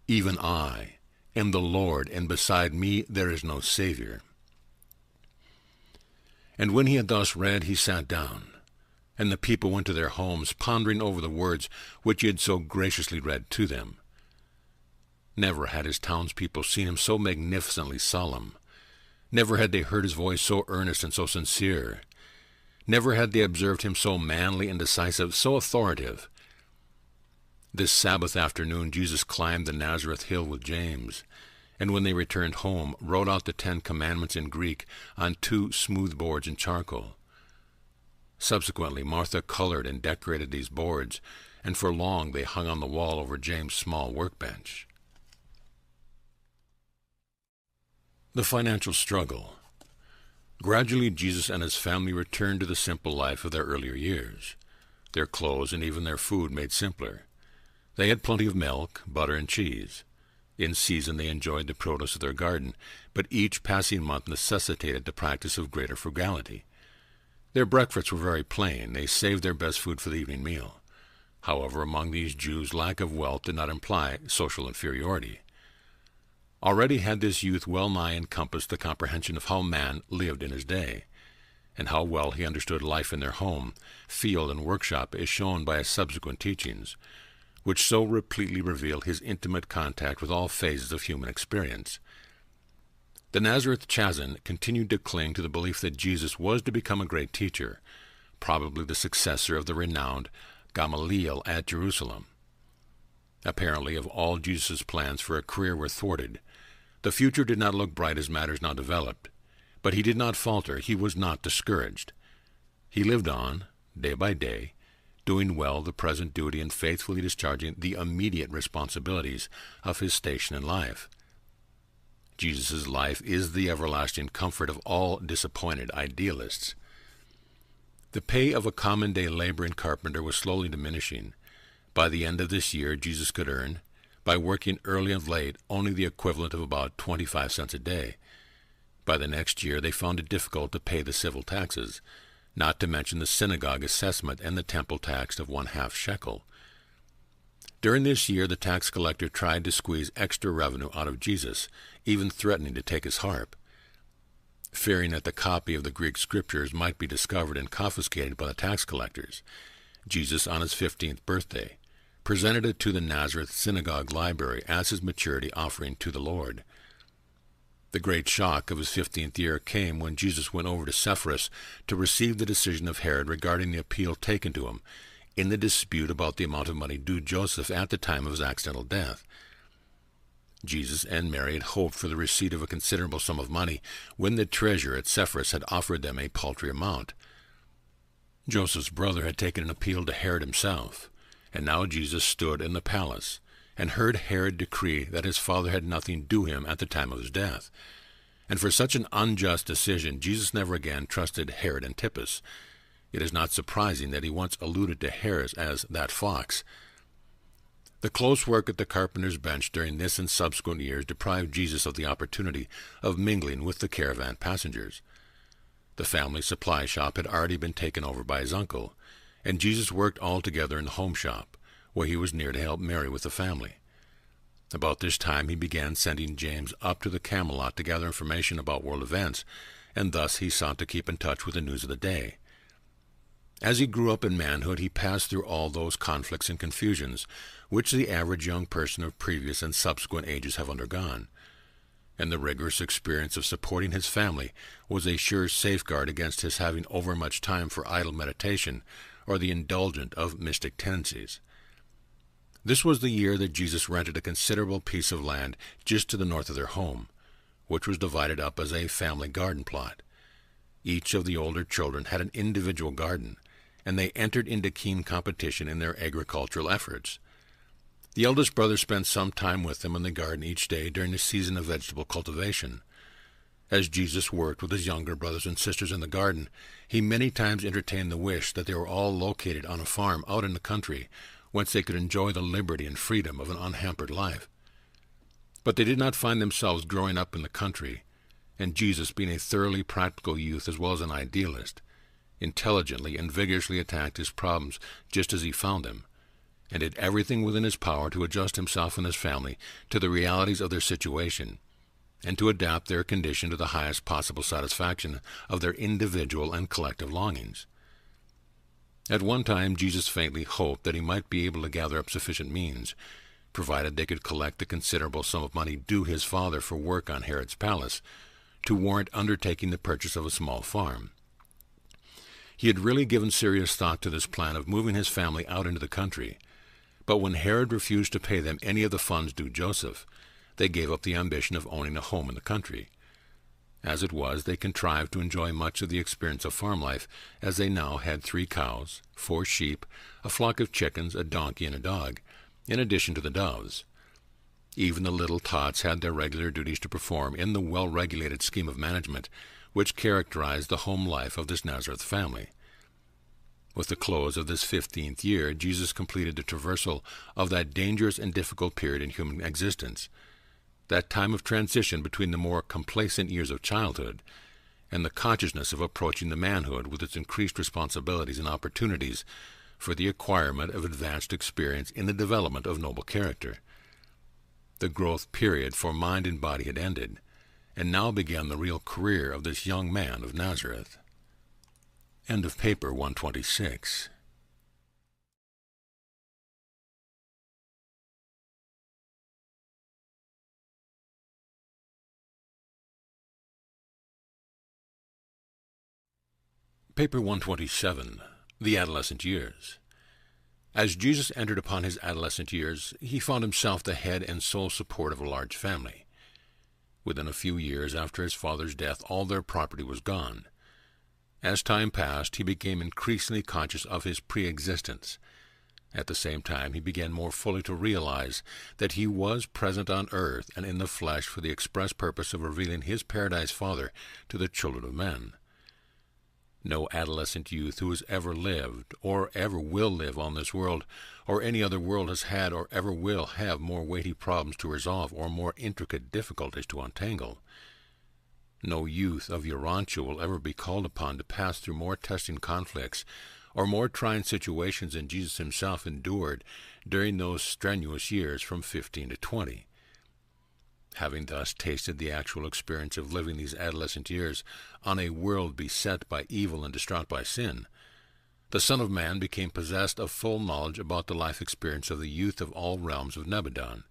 even I, am the Lord, and beside me there is no Savior. And when he had thus read, he sat down, and the people went to their homes, pondering over the words which he had so graciously read to them. Never had his townspeople seen him so magnificently solemn. Never had they heard his voice so earnest and so sincere. Never had they observed him so manly and decisive, so authoritative. This Sabbath afternoon Jesus climbed the Nazareth hill with James, and when they returned home, wrote out the 10 Commandments in Greek on 2 smooth boards in charcoal. Subsequently, Martha colored and decorated these boards, and for long they hung on the wall over James' small workbench. The financial struggle. Gradually, Jesus and his family returned to the simple life of their earlier years, their clothes and even their food made simpler. They had plenty of milk, butter, and cheese. In season they enjoyed the produce of their garden, but each passing month necessitated the practice of greater frugality. Their breakfasts were very plain. They saved their best food for the evening meal. However, among these Jews, lack of wealth did not imply social inferiority. Already had this youth well nigh encompassed the comprehension of how man lived in his day, and how well he understood life in their home, field, and workshop is shown by his subsequent teachings, which so repletely reveal his intimate contact with all phases of human experience. The Nazareth Chazan continued to cling to the belief that Jesus was to become a great teacher, probably the successor of the renowned Gamaliel at Jerusalem. Apparently, of all Jesus' plans for a career were thwarted. The future did not look bright as matters now developed, but he did not falter. He was not discouraged. He lived on, day by day, doing well the present duty and faithfully discharging the immediate responsibilities of his station in life. Jesus' life is the everlasting comfort of all disappointed idealists. The pay of a common-day laboring carpenter was slowly diminishing. By the end of this year, Jesus could earn, by working early and late, only the equivalent of about 25 cents a day. By the next year, they found it difficult to pay the civil taxes, not to mention the synagogue assessment and the temple tax of 1/2 shekel. During this year, the tax collector tried to squeeze extra revenue out of Jesus, even threatening to take his harp. Fearing that the copy of the Greek scriptures might be discovered and confiscated by the tax collectors, Jesus, on his 15th birthday, presented it to the Nazareth Synagogue Library as his maturity offering to the Lord. The great shock of his 15th year came when Jesus went over to Sepphoris to receive the decision of Herod regarding the appeal taken to him in the dispute about the amount of money due Joseph at the time of his accidental death. Jesus and Mary had hoped for the receipt of a considerable sum of money when the treasurer at Sepphoris had offered them a paltry amount. Joseph's brother had taken an appeal to Herod himself, and now Jesus stood in the palace and heard Herod decree that his father had nothing due him at the time of his death. And for such an unjust decision, Jesus never again trusted Herod Antipas. It is not surprising that he once alluded to Herod as that fox. The close work at the carpenter's bench during this and subsequent years deprived Jesus of the opportunity of mingling with the caravan passengers. The family supply shop had already been taken over by his uncle, and Jesus worked altogether in the home shop, where he was near to help Mary with the family. About this time he began sending James up to the Camelot to gather information about world events, and thus he sought to keep in touch with the news of the day. As he grew up in manhood, he passed through all those conflicts and confusions which the average young person of previous and subsequent ages have undergone, and the rigorous experience of supporting his family was a sure safeguard against his having overmuch time for idle meditation or the indulgence of mystic tendencies. This was the year that Jesus rented a considerable piece of land just to the north of their home, which was divided up as a family garden plot. Each of the older children had an individual garden, and they entered into keen competition in their agricultural efforts. The eldest brother spent some time with them in the garden each day during the season of vegetable cultivation. As Jesus worked with his younger brothers and sisters in the garden, he many times entertained the wish that they were all located on a farm out in the country, whence they could enjoy the liberty and freedom of an unhampered life. But they did not find themselves growing up in the country, and Jesus, being a thoroughly practical youth as well as an idealist, intelligently and vigorously attacked his problems just as he found them, and did everything within his power to adjust himself and his family to the realities of their situation, and to adapt their condition to the highest possible satisfaction of their individual and collective longings. At one time, Jesus faintly hoped that he might be able to gather up sufficient means, provided they could collect the considerable sum of money due his father for work on Herod's palace, to warrant undertaking the purchase of a small farm. He had really given serious thought to this plan of moving his family out into the country, but when Herod refused to pay them any of the funds due Joseph, they gave up the ambition of owning a home in the country. As it was, they contrived to enjoy much of the experience of farm life, as they now had 3 cows, 4 sheep, a flock of chickens, a donkey, and a dog, in addition to the doves. Even the little tots had their regular duties to perform in the well-regulated scheme of management which characterized the home life of this Nazareth family. With the close of this 15th year, Jesus completed the traversal of that dangerous and difficult period in human existence, that time of transition between the more complacent years of childhood and the consciousness of approaching the manhood with its increased responsibilities and opportunities for the acquirement of advanced experience in the development of noble character. The growth period for mind and body had ended, and now began the real career of this young man of Nazareth. End of paper 126. Paper 127. The Adolescent Years. As Jesus entered upon his adolescent years, he found himself the head and sole support of a large family. Within a few years after his father's death, all their property was gone. As time passed, he became increasingly conscious of his pre-existence. At the same time, he began more fully to realize that he was present on earth and in the flesh for the express purpose of revealing his paradise Father to the children of men. No adolescent youth who has ever lived, or ever will live on this world, or any other world has had or ever will have more weighty problems to resolve or more intricate difficulties to untangle. No youth of Urantia will ever be called upon to pass through more testing conflicts or more trying situations than Jesus himself endured during those strenuous years from 15 to 20. Having thus tasted the actual experience of living these adolescent years on a world beset by evil and distraught by sin, the Son of Man became possessed of full knowledge about the life experience of the youth of all realms of Nebadon,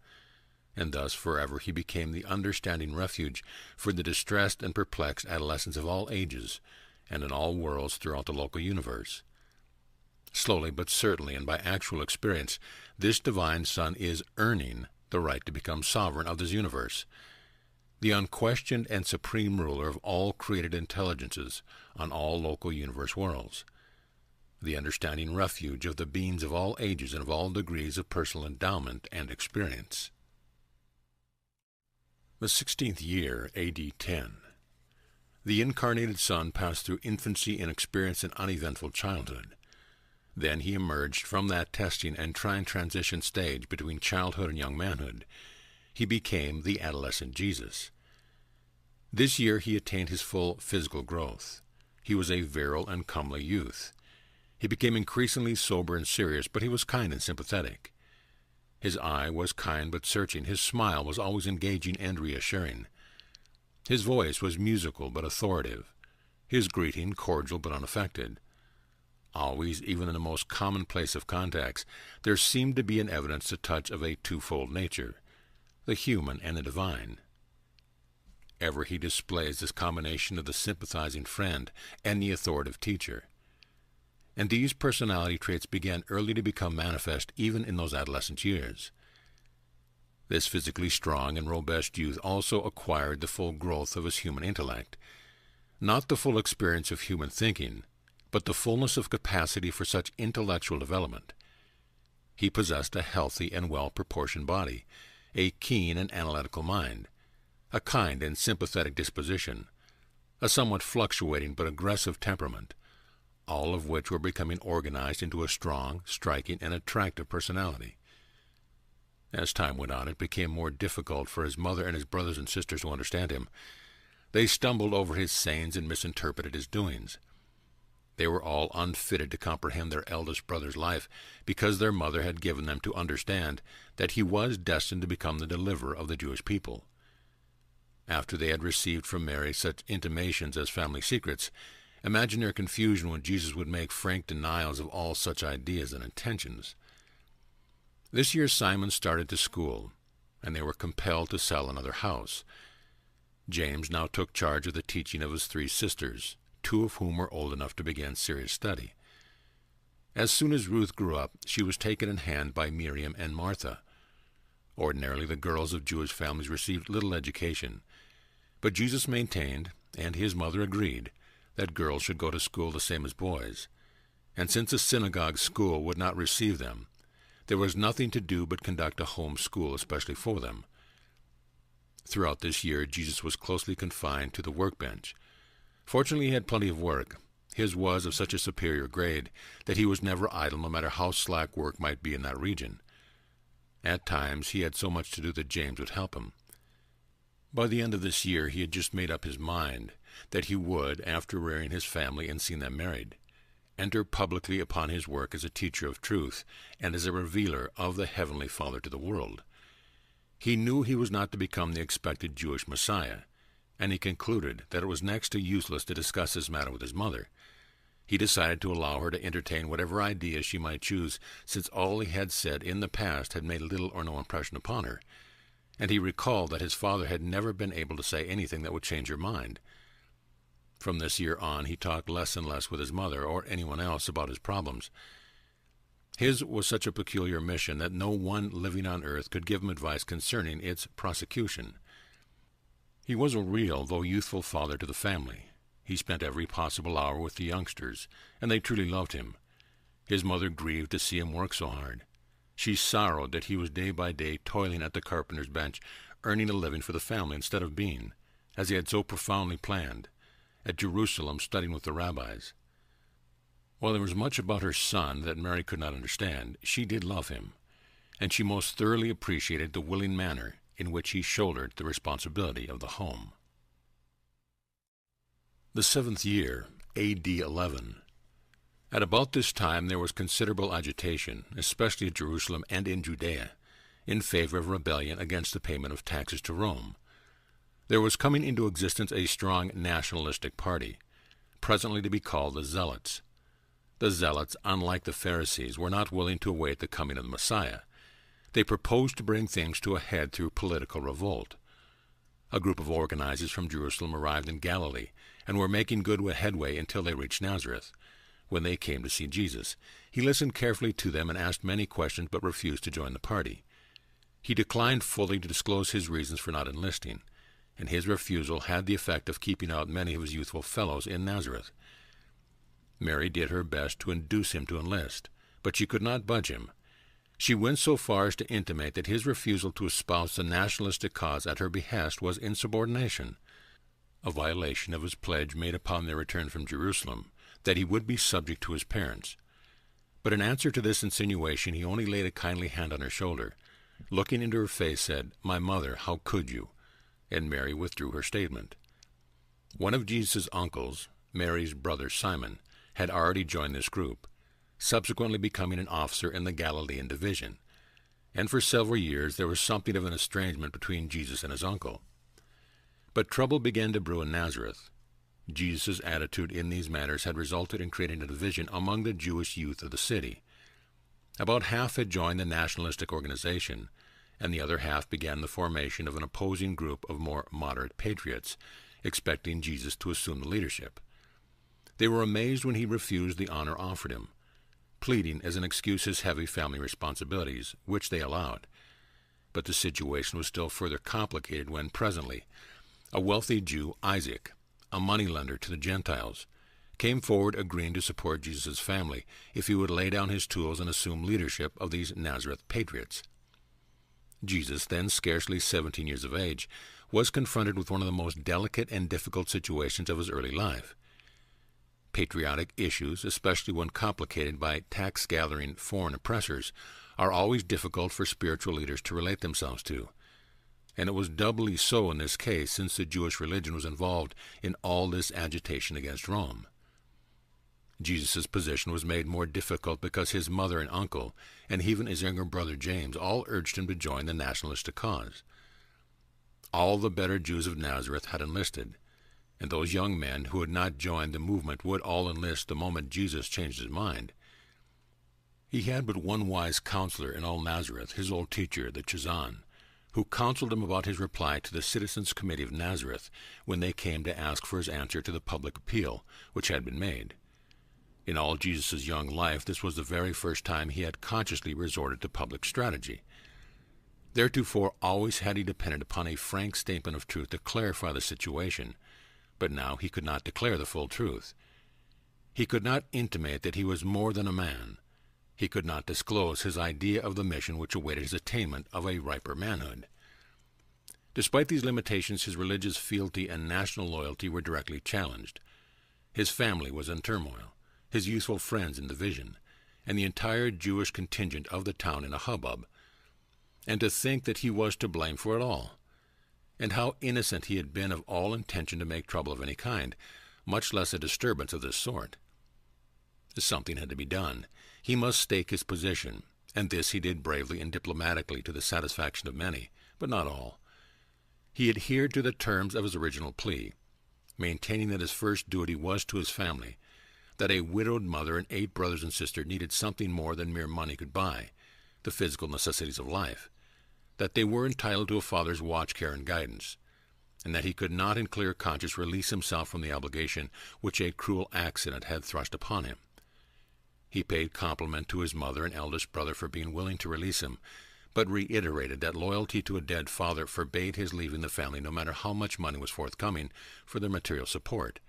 and thus forever he became the understanding refuge for the distressed and perplexed adolescents of all ages and in all worlds throughout the local universe. Slowly but certainly and by actual experience, this divine Son is earning the right to become sovereign of this universe, the unquestioned and supreme ruler of all created intelligences on all local universe worlds, the understanding refuge of the beings of all ages and of all degrees of personal endowment and experience. The 16th year, A.D. 10. The incarnated Son passed through infancy and experienced an uneventful childhood. Then he emerged from that testing and trying transition stage between childhood and young manhood. He became the adolescent Jesus. This year he attained his full physical growth. He was a virile and comely youth. He became increasingly sober and serious, but he was kind and sympathetic. His eye was kind but searching. His smile was always engaging and reassuring. His voice was musical but authoritative. His greeting cordial but unaffected. Always, even in the most commonplace of contacts, there seemed to be an evidence to touch of a twofold nature, the human and the divine. Ever he displays this combination of the sympathizing friend and the authoritative teacher. And these personality traits began early to become manifest even in those adolescent years. This physically strong and robust youth also acquired the full growth of his human intellect, not the full experience of human thinking, but the fullness of capacity for such intellectual development. He possessed a healthy and well-proportioned body, a keen and analytical mind, a kind and sympathetic disposition, a somewhat fluctuating but aggressive temperament, all of which were becoming organized into a strong, striking, and attractive personality. As time went on, it became more difficult for his mother and his brothers and sisters to understand him. They stumbled over his sayings and misinterpreted his doings. They were all unfitted to comprehend their eldest brother's life because their mother had given them to understand that he was destined to become the deliverer of the Jewish people. After they had received from Mary such intimations as family secrets, imagine their confusion when Jesus would make frank denials of all such ideas and intentions. This year Simon started to school, and they were compelled to sell another house. James now took charge of the teaching of his 3 sisters, 2 of whom were old enough to begin serious study. As soon as Ruth grew up, she was taken in hand by Miriam and Martha. Ordinarily, the girls of Jewish families received little education, but Jesus maintained, and his mother agreed, that girls should go to school the same as boys, and since a synagogue school would not receive them, there was nothing to do but conduct a home school especially for them, Throughout this year, Jesus was closely confined to the workbench. Fortunately, he had plenty of work. His was of such a superior grade that he was never idle, no matter how slack work might be in that region. At times, he had so much to do that James would help him. By the end of this year, he had just made up his mind that he would, after rearing his family and seeing them married, enter publicly upon his work as a teacher of truth and as a revealer of the Heavenly Father to the world. He knew he was not to become the expected Jewish Messiah, and he concluded that it was next to useless to discuss this matter with his mother. He decided to allow her to entertain whatever ideas she might choose, since all he had said in the past had made little or no impression upon her, and he recalled that his father had never been able to say anything that would change her mind. From this year on, he talked less and less with his mother or anyone else about his problems. His was such a peculiar mission that no one living on earth could give him advice concerning its prosecution. He was a real, though youthful, father to the family. He spent every possible hour with the youngsters, and they truly loved him. His mother grieved to see him work so hard. She sorrowed that he was day by day toiling at the carpenter's bench, earning a living for the family instead of being, as he had so profoundly planned, at Jerusalem studying with the rabbis. While there was much about her son that Mary could not understand, she did love him, and she most thoroughly appreciated the willing manner in which he shouldered the responsibility of the home. The 7th year, A.D. 11. At about this time there was considerable agitation, especially at Jerusalem and in Judea, in favor of rebellion against the payment of taxes to Rome. There was coming into existence a strong nationalistic party, presently to be called the Zealots. The Zealots, unlike the Pharisees, were not willing to await the coming of the Messiah. They proposed to bring things to a head through political revolt. A group of organizers from Jerusalem arrived in Galilee and were making good headway until they reached Nazareth. When they came to see Jesus, he listened carefully to them and asked many questions but refused to join the party. He declined fully to disclose his reasons for not enlisting, and his refusal had the effect of keeping out many of his youthful fellows in Nazareth. Mary did her best to induce him to enlist, but she could not budge him. She went so far as to intimate that his refusal to espouse the nationalistic cause at her behest was insubordination, a violation of his pledge made upon their return from Jerusalem, that he would be subject to his parents. But in answer to this insinuation he only laid a kindly hand on her shoulder, looking into her face, said, "My mother, how could you?" And Mary withdrew her statement. One of Jesus' uncles, Mary's brother Simon, had already joined this group, subsequently becoming an officer in the Galilean division, and for several years there was something of an estrangement between Jesus and his uncle. But trouble began to brew in Nazareth. Jesus' attitude in these matters had resulted in creating a division among the Jewish youth of the city. About half had joined the nationalistic organization, and the other half began the formation of an opposing group of more moderate patriots, expecting Jesus to assume the leadership. They were amazed when he refused the honor offered him, pleading as an excuse his heavy family responsibilities, which they allowed. But the situation was still further complicated when, presently, a wealthy Jew, Isaac, a moneylender to the Gentiles, came forward agreeing to support Jesus' family if he would lay down his tools and assume leadership of these Nazareth patriots. Jesus, then scarcely 17 years of age, was confronted with one of the most delicate and difficult situations of his early life. Patriotic issues, especially when complicated by tax-gathering foreign oppressors, are always difficult for spiritual leaders to relate themselves to. And it was doubly so in this case, since the Jewish religion was involved in all this agitation against Rome. Jesus' position was made more difficult because his mother and uncle, and even his younger brother James, all urged him to join the nationalistic cause. All the better Jews of Nazareth had enlisted, and those young men who had not joined the movement would all enlist the moment Jesus changed his mind. He had but one wise counselor in all Nazareth, his old teacher, the Chazan, who counseled him about his reply to the Citizens' Committee of Nazareth when they came to ask for his answer to the public appeal which had been made. In all Jesus' young life, this was the very first time he had consciously resorted to public strategy. Theretofore always had he depended upon a frank statement of truth to clarify the situation, but now he could not declare the full truth. He could not intimate that he was more than a man. He could not disclose his idea of the mission which awaited his attainment of a riper manhood. Despite these limitations, his religious fealty and national loyalty were directly challenged. His family was in turmoil, his youthful friends in division, and the entire Jewish contingent of the town in a hubbub. And to think that he was to blame for it all, and how innocent he had been of all intention to make trouble of any kind, much less a disturbance of this sort. Something had to be done. He must stake his position, and this he did bravely and diplomatically to the satisfaction of many, but not all. He adhered to the terms of his original plea, maintaining that his first duty was to his family, that a widowed mother and 8 brothers and sisters needed something more than mere money could buy, the physical necessities of life, that they were entitled to a father's watch, care, and guidance, and that he could not in clear conscience release himself from the obligation which a cruel accident had thrust upon him. He paid compliment to his mother and eldest brother for being willing to release him, but reiterated that loyalty to a dead father forbade his leaving the family no matter how much money was forthcoming for their material support,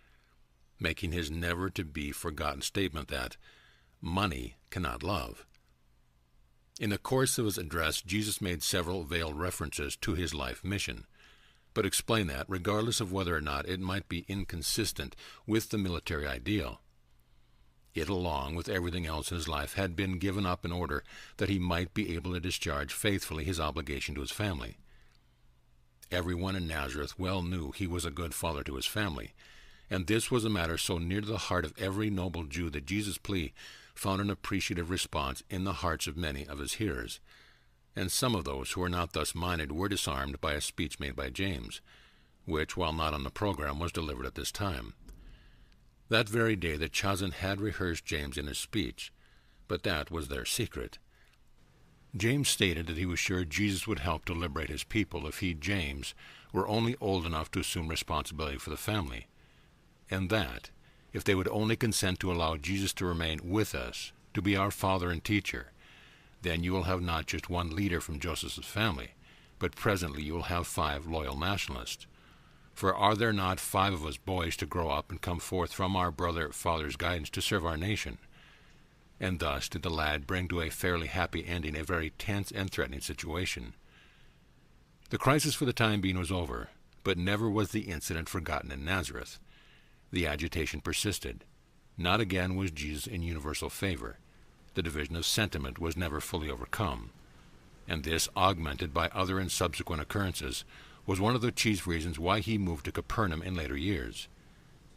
making his never-to-be-forgotten statement that money cannot love. In the course of his address, Jesus made several veiled references to his life mission, but explained that, regardless of whether or not it might be inconsistent with the military ideal, it, along with everything else in his life, had been given up in order that he might be able to discharge faithfully his obligation to his family. Everyone in Nazareth well knew he was a good father to his family, and this was a matter so near to the heart of every noble Jew that Jesus' plea found an appreciative response in the hearts of many of his hearers, and some of those who were not thus minded were disarmed by a speech made by James, which, while not on the program, was delivered at this time. That very day the Chazan had rehearsed James in his speech, but that was their secret. James stated that he was sure Jesus would help to liberate his people if he, James, were only old enough to assume responsibility for the family, and that, if they would only consent to allow Jesus to remain with us, to be our father and teacher, then you will have not just one leader from Joseph's family, but presently you will have 5 loyal nationalists. For are there not 5 of us boys to grow up and come forth from our brother father's guidance to serve our nation? And thus did the lad bring to a fairly happy ending a very tense and threatening situation. The crisis for the time being was over, but never was the incident forgotten in Nazareth. The agitation persisted. Not again was Jesus in universal favor. The division of sentiment was never fully overcome, and this, augmented by other and subsequent occurrences, was one of the chief reasons why he moved to Capernaum in later years.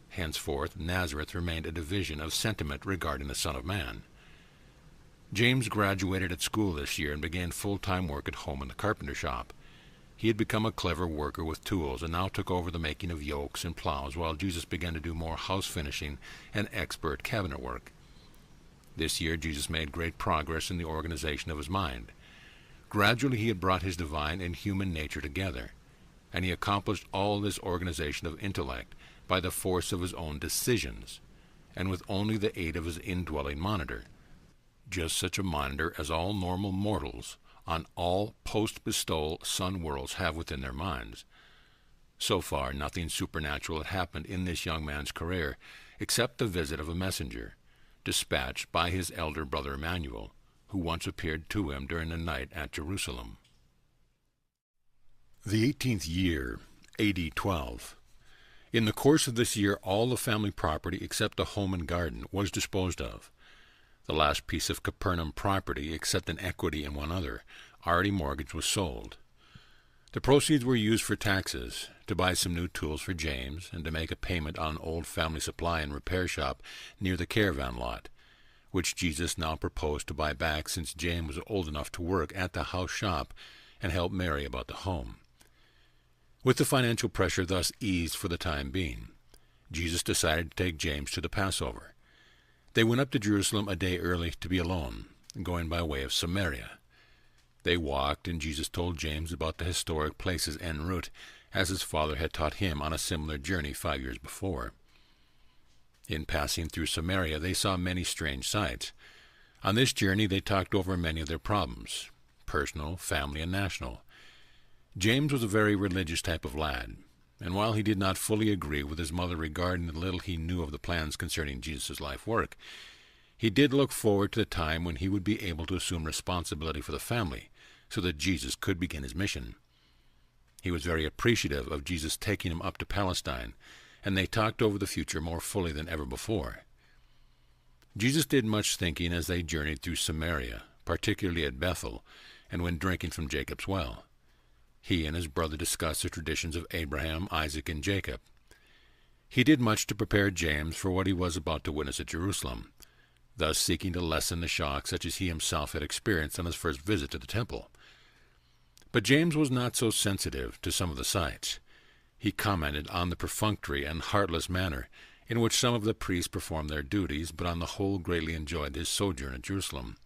Henceforth, Nazareth remained a division of sentiment regarding the Son of Man. James graduated at school this year and began full-time work at home in the carpenter shop. He had become a clever worker with tools and now took over the making of yokes and plows, while Jesus began to do more house finishing and expert cabinet work. This year Jesus made great progress in the organization of his mind. Gradually he had brought his divine and human nature together, and he accomplished all this organization of intellect by the force of his own decisions, and with only the aid of his indwelling monitor, just such a monitor as all normal mortals on all post-bestowal sun worlds have within their minds. So far, nothing supernatural had happened in this young man's career, except the visit of a messenger, dispatched by his elder brother Emmanuel, who once appeared to him during the night at Jerusalem. The 18th year, A.D. 12. In the course of this year, all the family property except the home and garden was disposed of. The last piece of Capernaum property, except an equity in one other, already mortgaged, was sold. The proceeds were used for taxes, to buy some new tools for James, and to make a payment on an old family supply and repair shop near the caravan lot, which Jesus now proposed to buy back since James was old enough to work at the house shop and help Mary about the home. With the financial pressure thus eased for the time being, Jesus decided to take James to the Passover. They went up to Jerusalem a day early to be alone, going by way of Samaria. They walked, and Jesus told James about the historic places en route, as his father had taught him on a similar journey 5 years before. In passing through Samaria, they saw many strange sights. On this journey, they talked over many of their problems, personal, family, and national. James was a very religious type of lad, and while he did not fully agree with his mother regarding the little he knew of the plans concerning Jesus' life work, he did look forward to the time when he would be able to assume responsibility for the family, so that Jesus could begin his mission. He was very appreciative of Jesus taking him up to Palestine, and they talked over the future more fully than ever before. Jesus did much thinking as they journeyed through Samaria, particularly at Bethel, and when drinking from Jacob's well. He and his brother discussed the traditions of Abraham, Isaac, and Jacob. He did much to prepare James for what he was about to witness at Jerusalem, thus seeking to lessen the shock such as he himself had experienced on his first visit to the temple. But James was not so sensitive to some of the sights. He commented on the perfunctory and heartless manner in which some of the priests performed their duties, but on the whole greatly enjoyed his sojourn at Jerusalem.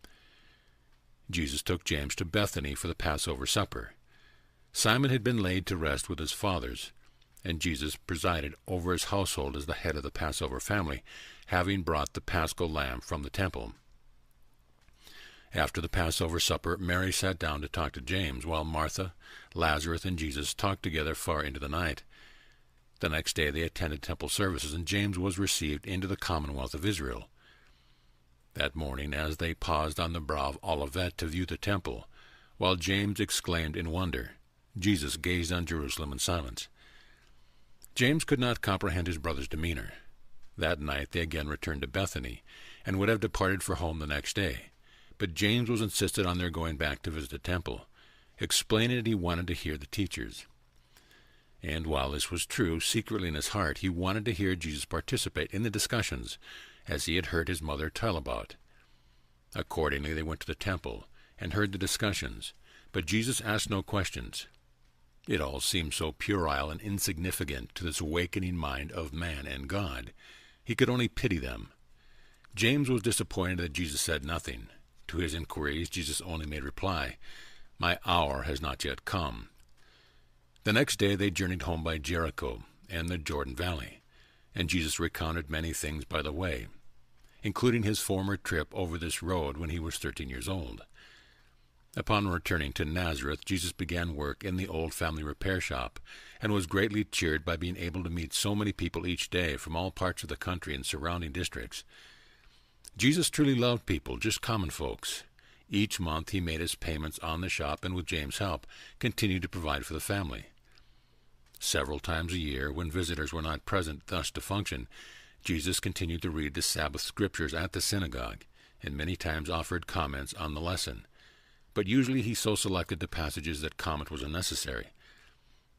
Jesus took James to Bethany for the Passover supper. Simon had been laid to rest with his fathers, and Jesus presided over his household as the head of the Passover family, having brought the paschal lamb from the temple. After the Passover supper, Mary sat down to talk to James, while Martha, Lazarus, and Jesus talked together far into the night. The next day they attended temple services, and James was received into the commonwealth of Israel. That morning, as they paused on the brow of Olivet to view the temple, while James exclaimed in wonder, Jesus gazed on Jerusalem in silence. James could not comprehend his brother's demeanor. That night they again returned to Bethany, and would have departed for home the next day. But James was insisted on their going back to visit the temple, explaining that he wanted to hear the teachers. And while this was true, secretly in his heart he wanted to hear Jesus participate in the discussions, as he had heard his mother tell about. Accordingly they went to the temple, and heard the discussions, but Jesus asked no questions. It all seemed so puerile and insignificant to this awakening mind of man and God. He could only pity them. James was disappointed that Jesus said nothing. To his inquiries, Jesus only made reply, "My hour has not yet come." The next day they journeyed home by Jericho and the Jordan Valley, and Jesus recounted many things by the way, including his former trip over this road when he was 13 years old. Upon returning to Nazareth, Jesus began work in the old family repair shop, and was greatly cheered by being able to meet so many people each day from all parts of the country and surrounding districts. Jesus truly loved people, just common folks. Each month he made his payments on the shop, and with James' help, continued to provide for the family. Several times a year, when visitors were not present thus to function, Jesus continued to read the Sabbath scriptures at the synagogue, and many times offered comments on the lesson. But usually he so selected the passages that comment was unnecessary.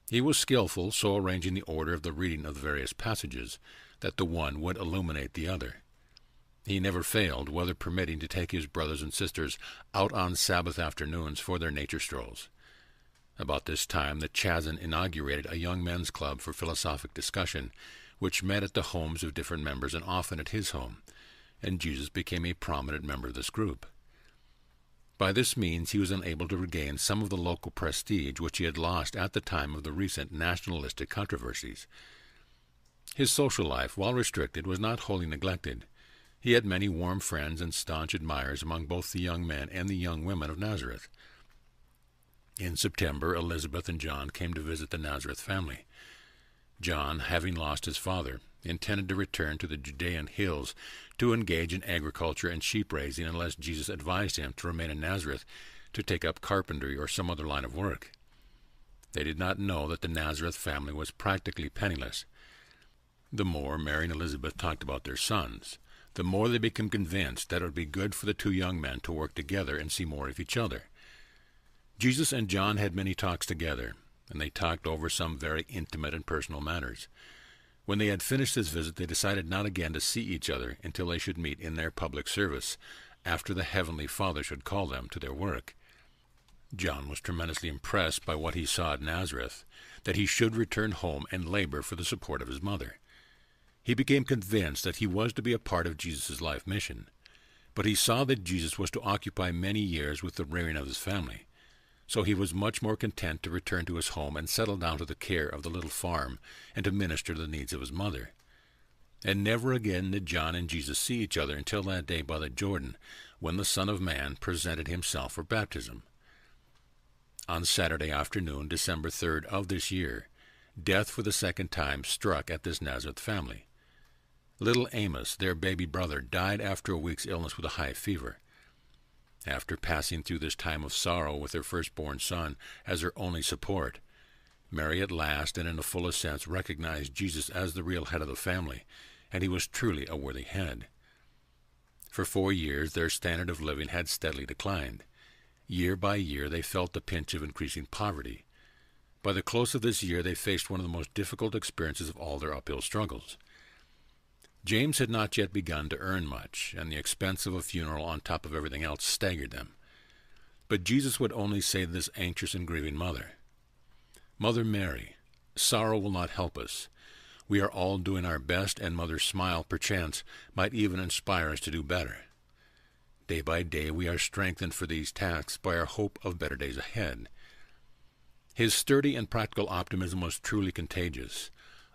He was skillful, so arranging the order of the reading of the various passages, that the one would illuminate the other. He never failed, whether permitting to take his brothers and sisters out on Sabbath afternoons for their nature strolls. About this time the Chazan inaugurated a young men's club for philosophic discussion, which met at the homes of different members and often at his home, and Jesus became a prominent member of this group. By this means he was unable to regain some of the local prestige which he had lost at the time of the recent nationalistic controversies. His social life, while restricted, was not wholly neglected. He had many warm friends and staunch admirers among both the young men and the young women of Nazareth. In September, Elizabeth and John came to visit the Nazareth family. John, having lost his father, intended to return to the Judean hills to engage in agriculture and sheep-raising unless Jesus advised him to remain in Nazareth to take up carpentry or some other line of work. They did not know that the Nazareth family was practically penniless. The more Mary and Elizabeth talked about their sons, the more they became convinced that it would be good for the two young men to work together and see more of each other. Jesus and John had many talks together, and they talked over some very intimate and personal matters. When they had finished this visit, they decided not again to see each other until they should meet in their public service, after the Heavenly Father should call them to their work. John was tremendously impressed by what he saw at Nazareth, that he should return home and labor for the support of his mother. He became convinced that he was to be a part of Jesus' life mission, but he saw that Jesus was to occupy many years with the rearing of his family. So he was much more content to return to his home and settle down to the care of the little farm and to minister to the needs of his mother. And never again did John and Jesus see each other until that day by the Jordan, when the Son of Man presented himself for baptism. On Saturday afternoon, December 3rd of this year, death for the second time struck at this Nazareth family. Little Amos, their baby brother, died after a week's illness with a high fever. After passing through this time of sorrow with her firstborn son as her only support, Mary at last, and in the fullest sense, recognized Jesus as the real head of the family, and he was truly a worthy head. For 4 years their standard of living had steadily declined. Year by year they felt the pinch of increasing poverty. By the close of this year they faced one of the most difficult experiences of all their uphill struggles. James had not yet begun to earn much, and the expense of a funeral on top of everything else staggered them. But Jesus would only say to this anxious and grieving mother, "Mother Mary, sorrow will not help us. We are all doing our best, and Mother's smile, perchance, might even inspire us to do better. Day by day we are strengthened for these tasks by our hope of better days ahead." His sturdy and practical optimism was truly contagious.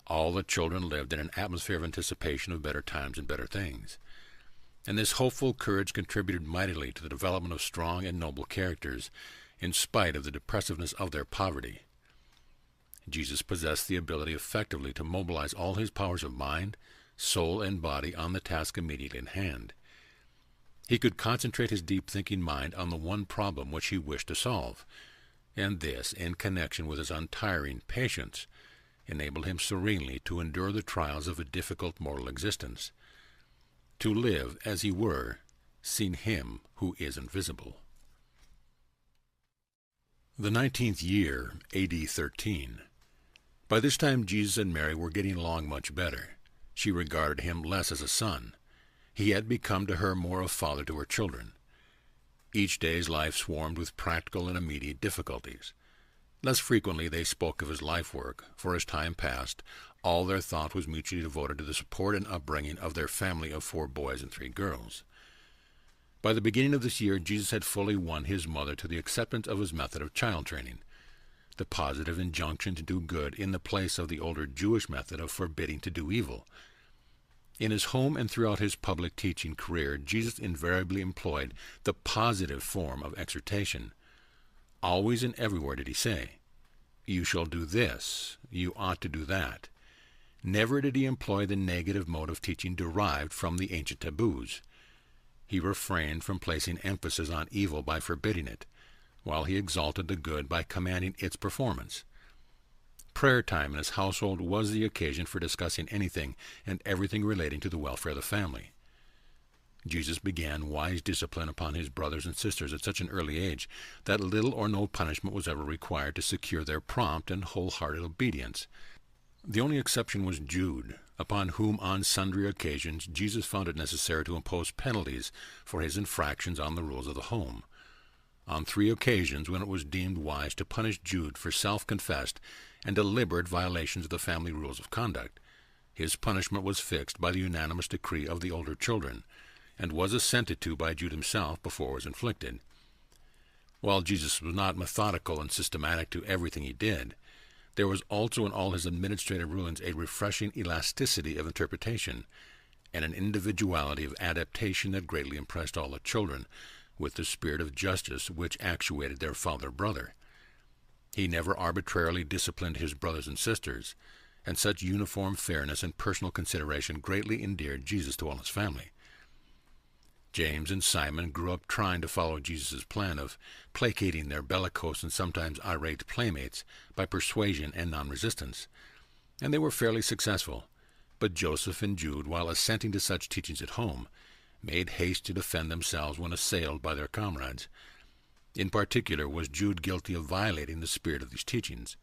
All the children lived in an atmosphere of anticipation of better times and better things. And this hopeful courage contributed mightily to the development of strong and noble characters, in spite of the depressiveness of their poverty. Jesus possessed the ability effectively to mobilize all his powers of mind, soul, and body on the task immediately in hand. He could concentrate his deep-thinking mind on the one problem which he wished to solve, and this, in connection with his untiring patience, enabled him serenely to endure the trials of a difficult mortal existence, to live, as he were, seeing him who is invisible. The 19th year, A.D. 13. By this time Jesus and Mary were getting along much better. She regarded him less as a son. He had become to her more a father to her children. Each day's life swarmed with practical and immediate difficulties. Less frequently they spoke of his life work, for as time passed, all their thought was mutually devoted to the support and upbringing of their family of 4 boys and 3 girls. By the beginning of this year, Jesus had fully won his mother to the acceptance of his method of child training, the positive injunction to do good in the place of the older Jewish method of forbidding to do evil. In his home and throughout his public teaching career, Jesus invariably employed the positive form of exhortation. Always and everywhere did he say, "You shall do this, you ought to do that." Never did he employ the negative mode of teaching derived from the ancient taboos. He refrained from placing emphasis on evil by forbidding it, while he exalted the good by commanding its performance. Prayer time in his household was the occasion for discussing anything and everything relating to the welfare of the family. Jesus began wise discipline upon his brothers and sisters at such an early age that little or no punishment was ever required to secure their prompt and wholehearted obedience. The only exception was Jude, upon whom on sundry occasions Jesus found it necessary to impose penalties for his infractions on the rules of the home. On 3 occasions, when it was deemed wise to punish Jude for self-confessed and deliberate violations of the family rules of conduct, his punishment was fixed by the unanimous decree of the older children, and was assented to by Jude himself before it was inflicted. While Jesus was not methodical and systematic to everything he did, there was also in all his administrative rulings a refreshing elasticity of interpretation, and an individuality of adaptation that greatly impressed all the children with the spirit of justice which actuated their father-brother. He never arbitrarily disciplined his brothers and sisters, and such uniform fairness and personal consideration greatly endeared Jesus to all his family. James and Simon grew up trying to follow Jesus' plan of placating their bellicose and sometimes irate playmates by persuasion and non-resistance, and they were fairly successful. But Joseph and Jude, while assenting to such teachings at home, made haste to defend themselves when assailed by their comrades. In particular was Jude guilty of violating the spirit of these teachings.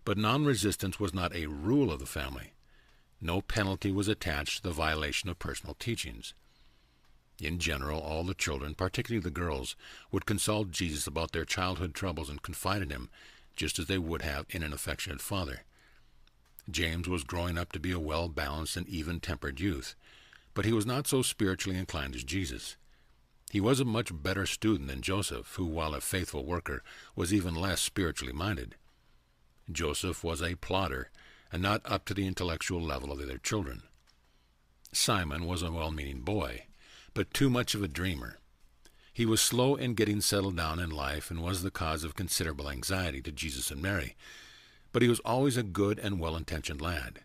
But non-resistance was not a rule of the family. No penalty was attached to the violation of personal teachings. In general, all the children, particularly the girls, would consult Jesus about their childhood troubles and confide in him, just as they would have in an affectionate father. James was growing up to be a well-balanced and even-tempered youth, but he was not so spiritually inclined as Jesus. He was a much better student than Joseph, who, while a faithful worker, was even less spiritually minded. Joseph was a plodder, and not up to the intellectual level of the other children. Simon was a well-meaning boy, but too much of a dreamer. He was slow in getting settled down in life and was the cause of considerable anxiety to Jesus and Mary, but he was always a good and well-intentioned lad.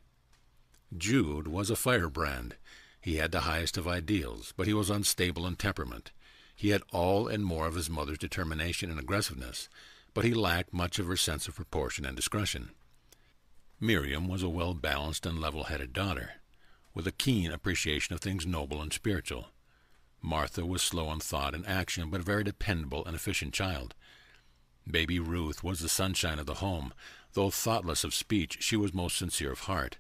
Jude was a firebrand. He had the highest of ideals, but he was unstable in temperament. He had all and more of his mother's determination and aggressiveness, but he lacked much of her sense of proportion and discretion. Miriam was a well-balanced and level-headed daughter, with a keen appreciation of things noble and spiritual. Martha was slow in thought and action, but a very dependable and efficient child. Baby Ruth was the sunshine of the home. Though thoughtless of speech, she was most sincere of heart.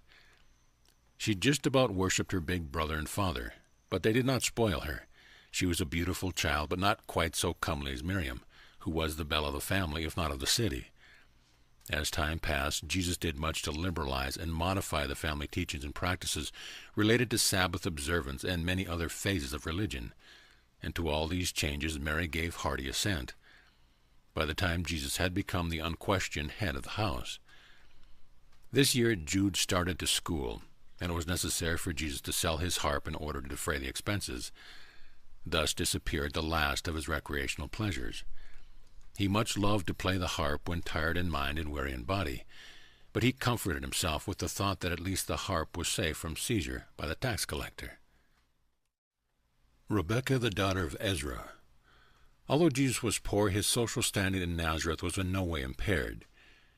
She just about worshipped her big brother and father, but they did not spoil her. She was a beautiful child, but not quite so comely as Miriam, who was the belle of the family, if not of the city. As time passed, Jesus did much to liberalize and modify the family teachings and practices related to Sabbath observance and many other phases of religion, and to all these changes Mary gave hearty assent. By the time Jesus had become the unquestioned head of the house. This year Jude started to school, and it was necessary for Jesus to sell his harp in order to defray the expenses. Thus disappeared the last of his recreational pleasures. He much loved to play the harp when tired in mind and weary in body, but he comforted himself with the thought that at least the harp was safe from seizure by the tax collector. Rebekah, the daughter of Ezra. Although Jesus was poor, his social standing in Nazareth was in no way impaired.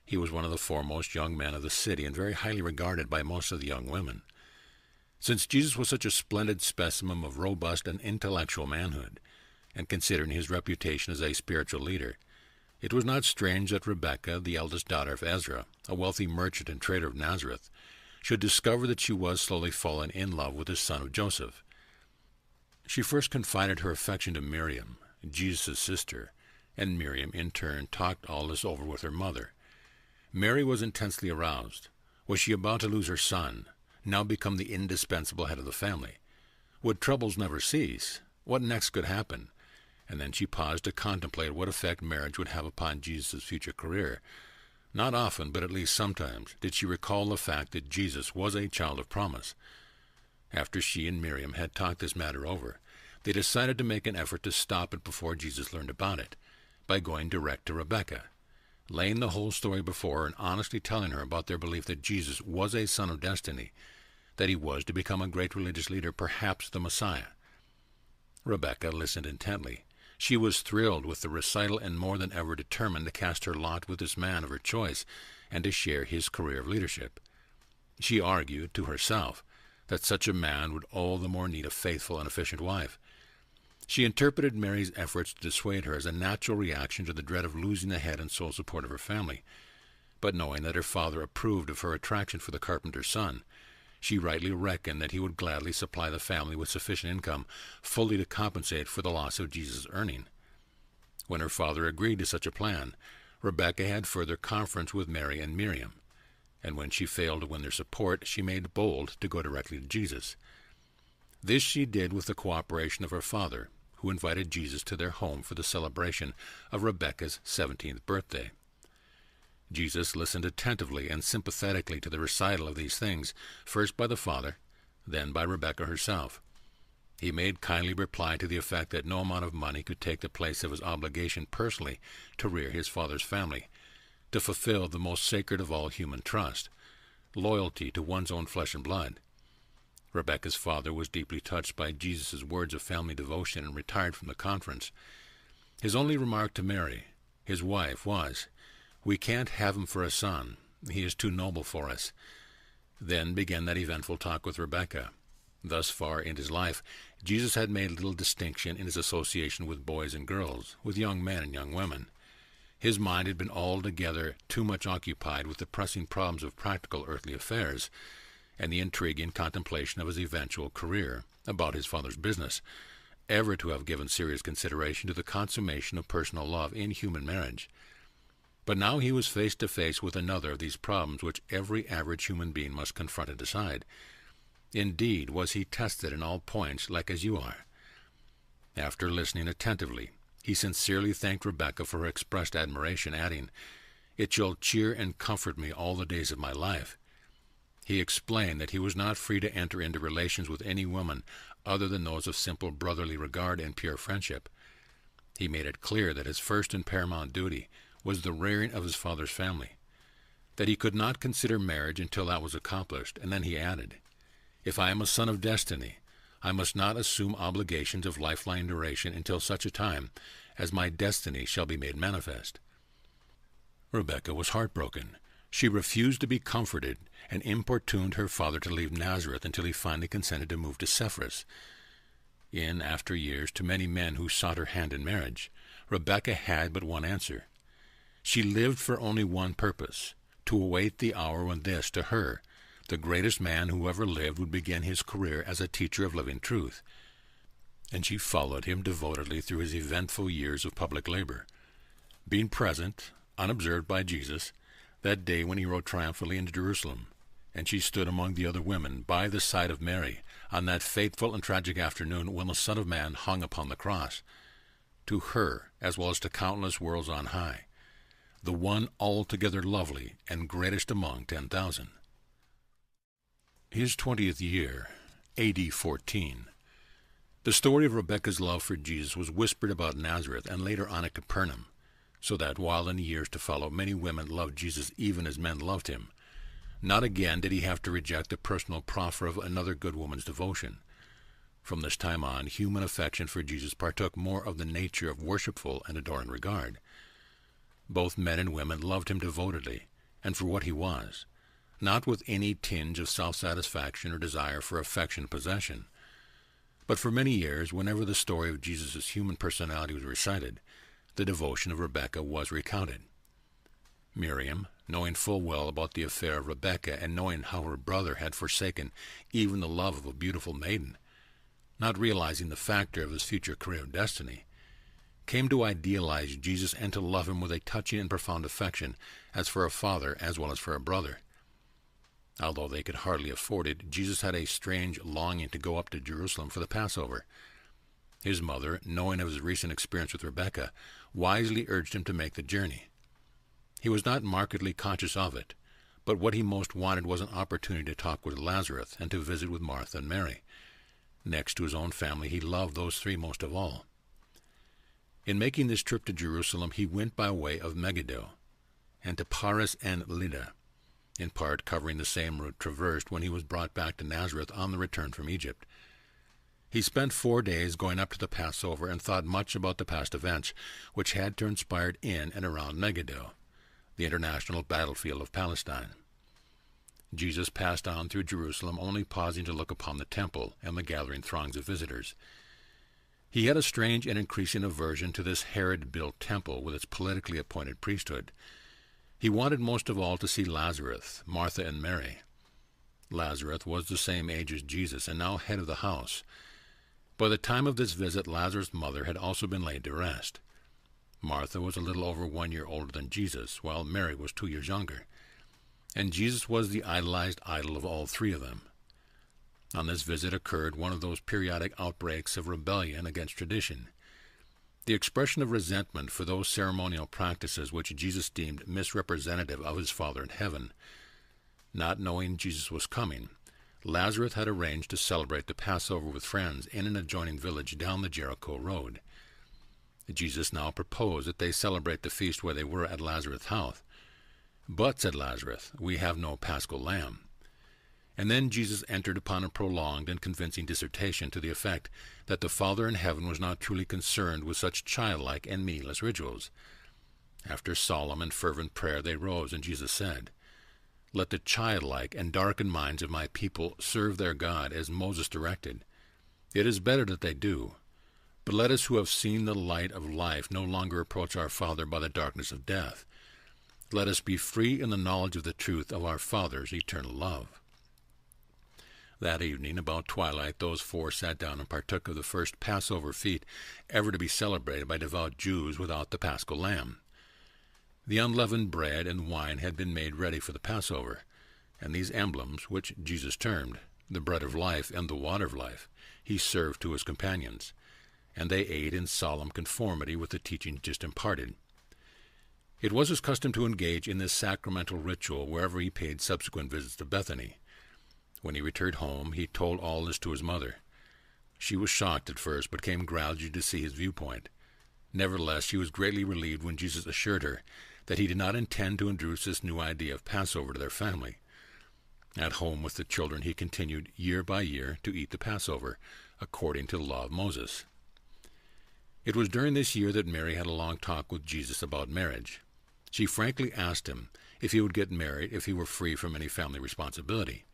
He was one of the foremost young men of the city and very highly regarded by most of the young women. Since Jesus was such a splendid specimen of robust and intellectual manhood, and considering his reputation as a spiritual leader, it was not strange that Rebekah, the eldest daughter of Ezra, a wealthy merchant and trader of Nazareth, should discover that she was slowly falling in love with the son of Joseph. She first confided her affection to Miriam, Jesus' sister, and Miriam, in turn, talked all this over with her mother. Mary was intensely aroused. Was she about to lose her son, now become the indispensable head of the family? Would troubles never cease? What next could happen? And then she paused to contemplate what effect marriage would have upon Jesus' future career. Not often, but at least sometimes, did she recall the fact that Jesus was a child of promise. After she and Miriam had talked this matter over, they decided to make an effort to stop it before Jesus learned about it, by going direct to Rebekah, laying the whole story before her and honestly telling her about their belief that Jesus was a son of destiny, that he was to become a great religious leader, perhaps the Messiah. Rebekah listened intently. She was thrilled with the recital and more than ever determined to cast her lot with this man of her choice and to share his career of leadership. She argued to herself that such a man would all the more need a faithful and efficient wife. She interpreted Mary's efforts to dissuade her as a natural reaction to the dread of losing the head and sole support of her family, but knowing that her father approved of her attraction for the carpenter's son, she rightly reckoned that he would gladly supply the family with sufficient income fully to compensate for the loss of Jesus' earning. When her father agreed to such a plan, Rebekah had further conference with Mary and Miriam, and when she failed to win their support, she made bold to go directly to Jesus. This she did with the cooperation of her father, who invited Jesus to their home for the celebration of Rebekah's 17th birthday. Jesus listened attentively and sympathetically to the recital of these things, first by the father, then by Rebekah herself. He made kindly reply to the effect that no amount of money could take the place of his obligation personally to rear his father's family, to fulfill the most sacred of all human trust, loyalty to one's own flesh and blood. Rebekah's father was deeply touched by Jesus' words of family devotion and retired from the conference. His only remark to Mary, his wife, was, "We can't have him for a son. He is too noble for us." Then began that eventful talk with Rebekah. Thus far in his life, Jesus had made little distinction in his association with boys and girls, with young men and young women. His mind had been altogether too much occupied with the pressing problems of practical earthly affairs, and the intriguing contemplation of his eventual career, about his father's business, ever to have given serious consideration to the consummation of personal love in human marriage. But now he was face to face with another of these problems which every average human being must confront and decide. Indeed, was he tested in all points like as you are. After listening attentively, he sincerely thanked Rebekah for her expressed admiration, adding, "It shall cheer and comfort me all the days of my life." He explained that he was not free to enter into relations with any woman other than those of simple brotherly regard and pure friendship. He made it clear that his first and paramount duty was the rearing of his father's family, that he could not consider marriage until that was accomplished, and then he added, "If I am a son of destiny, I must not assume obligations of lifelong duration until such a time as my destiny shall be made manifest." Rebekah was heartbroken. She refused to be comforted and importuned her father to leave Nazareth until he finally consented to move to Cephras. In after years, to many men who sought her hand in marriage, Rebekah had but one answer. She lived for only one purpose, to await the hour when this, to her, the greatest man who ever lived, would begin his career as a teacher of living truth. And she followed him devotedly through his eventful years of public labor, being present, unobserved by Jesus, that day when he rode triumphantly into Jerusalem, and she stood among the other women by the side of Mary on that fateful and tragic afternoon when the Son of Man hung upon the cross. To her, as well as to countless worlds on high, the one altogether lovely and greatest among 10,000. His 20th year, A.D. 14. The story of Rebekah's love for Jesus was whispered about Nazareth and later on at Capernaum, so that while in the years to follow many women loved Jesus even as men loved him, not again did he have to reject the personal proffer of another good woman's devotion. From this time on, human affection for Jesus partook more of the nature of worshipful and adoring regard. Both men and women loved him devotedly, and for what he was, not with any tinge of self-satisfaction or desire for affection and possession. But for many years, whenever the story of Jesus' human personality was recited, the devotion of Rebekah was recounted. Miriam, knowing full well about the affair of Rebekah and knowing how her brother had forsaken even the love of a beautiful maiden, not realizing the factor of his future career and destiny, came to idealize Jesus and to love him with a touching and profound affection as for a father as well as for a brother. Although they could hardly afford it, Jesus had a strange longing to go up to Jerusalem for the Passover. His mother, knowing of his recent experience with Rebekah, wisely urged him to make the journey. He was not markedly conscious of it, but what he most wanted was an opportunity to talk with Lazarus and to visit with Martha and Mary. Next to his own family, he loved those three most of all. In making this trip to Jerusalem, he went by way of Megiddo and to Paris and Lydda, in part covering the same route traversed when he was brought back to Nazareth on the return from Egypt. He spent 4 days going up to the Passover and thought much about the past events which had transpired in and around Megiddo, the international battlefield of Palestine. Jesus passed on through Jerusalem, only pausing to look upon the temple and the gathering throngs of visitors. He had a strange and increasing aversion to this Herod-built temple with its politically appointed priesthood. He wanted most of all to see Lazarus, Martha, and Mary. Lazarus was the same age as Jesus and now head of the house. By the time of this visit, Lazarus' mother had also been laid to rest. Martha was a little over 1 year older than Jesus, while Mary was 2 years younger. And Jesus was the idolized idol of all three of them. On this visit occurred one of those periodic outbreaks of rebellion against tradition. The expression of resentment for those ceremonial practices which Jesus deemed misrepresentative of his Father in heaven. Not knowing Jesus was coming, Lazarus had arranged to celebrate the Passover with friends in an adjoining village down the Jericho road. Jesus now proposed that they celebrate the feast where they were at Lazarus' house. "But," said Lazarus, "we have no paschal lamb." And then Jesus entered upon a prolonged and convincing dissertation to the effect that the Father in heaven was not truly concerned with such childlike and meaningless rituals. After solemn and fervent prayer they rose, and Jesus said, "Let the childlike and darkened minds of my people serve their God as Moses directed. It is better that they do. But let us who have seen the light of life no longer approach our Father by the darkness of death. Let us be free in the knowledge of the truth of our Father's eternal love." That evening, about twilight, those four sat down and partook of the first Passover feast ever to be celebrated by devout Jews without the paschal lamb. The unleavened bread and wine had been made ready for the Passover, and these emblems, which Jesus termed the bread of life and the water of life, he served to his companions, and they ate in solemn conformity with the teaching just imparted. It was his custom to engage in this sacramental ritual wherever he paid subsequent visits to Bethany. When he returned home, he told all this to his mother. She was shocked at first, but came gradually to see his viewpoint. Nevertheless, she was greatly relieved when Jesus assured her that he did not intend to introduce this new idea of Passover to their family. At home with the children, he continued year by year to eat the Passover, according to the law of Moses. It was during this year that Mary had a long talk with Jesus about marriage. She frankly asked him if he would get married if he were free from any family responsibility.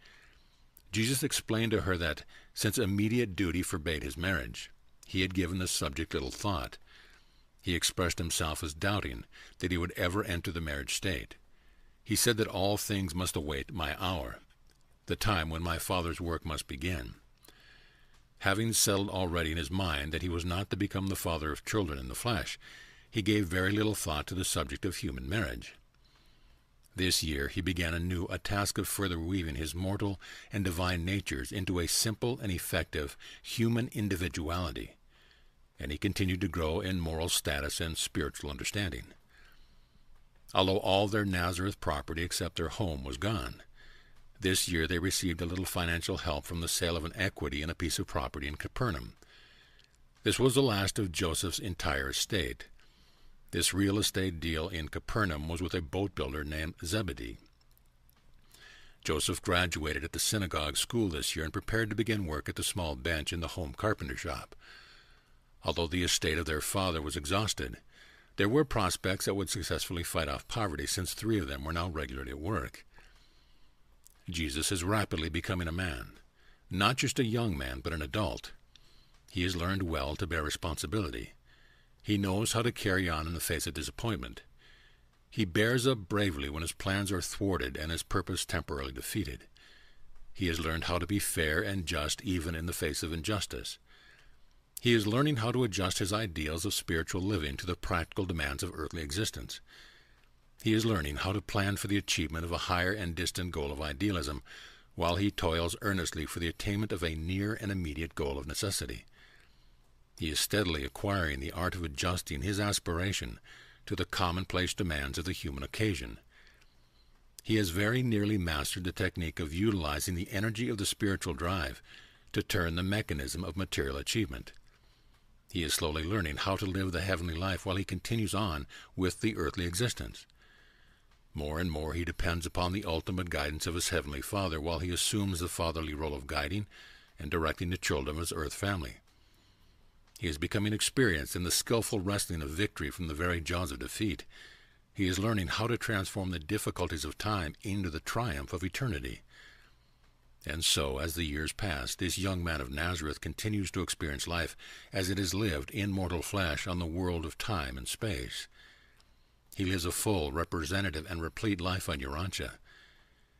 Jesus explained to her that, since immediate duty forbade his marriage, he had given the subject little thought. He expressed himself as doubting that he would ever enter the marriage state. He said that all things must await my hour, the time when my Father's work must begin. Having settled already in his mind that he was not to become the father of children in the flesh, he gave very little thought to the subject of human marriage. This year he began anew a task of further weaving his mortal and divine natures into a simple and effective human individuality, and he continued to grow in moral status and spiritual understanding. Although all their Nazareth property except their home was gone, this year they received a little financial help from the sale of an equity in a piece of property in Capernaum. This was the last of Joseph's entire estate. This real estate deal in Capernaum was with a boat builder named Zebedee. Joseph graduated at the synagogue school this year and prepared to begin work at the small bench in the home carpenter shop. Although the estate of their father was exhausted, there were prospects that would successfully fight off poverty, since 3 of them were now regularly at work. Jesus is rapidly becoming a man, not just a young man, but an adult. He has learned well to bear responsibility. He knows how to carry on in the face of disappointment. He bears up bravely when his plans are thwarted and his purpose temporarily defeated. He has learned how to be fair and just even in the face of injustice. He is learning how to adjust his ideals of spiritual living to the practical demands of earthly existence. He is learning how to plan for the achievement of a higher and distant goal of idealism, while he toils earnestly for the attainment of a near and immediate goal of necessity. He is steadily acquiring the art of adjusting his aspiration to the commonplace demands of the human occasion. He has very nearly mastered the technique of utilizing the energy of the spiritual drive to turn the mechanism of material achievement. He is slowly learning how to live the heavenly life while he continues on with the earthly existence. More and more he depends upon the ultimate guidance of his heavenly Father while he assumes the fatherly role of guiding and directing the children of his earth family. He is becoming experienced in the skillful wrestling of victory from the very jaws of defeat. He is learning how to transform the difficulties of time into the triumph of eternity. And so, as the years pass, this young man of Nazareth continues to experience life as it is lived in mortal flesh on the world of time and space. He lives a full, representative, and replete life on Urantia.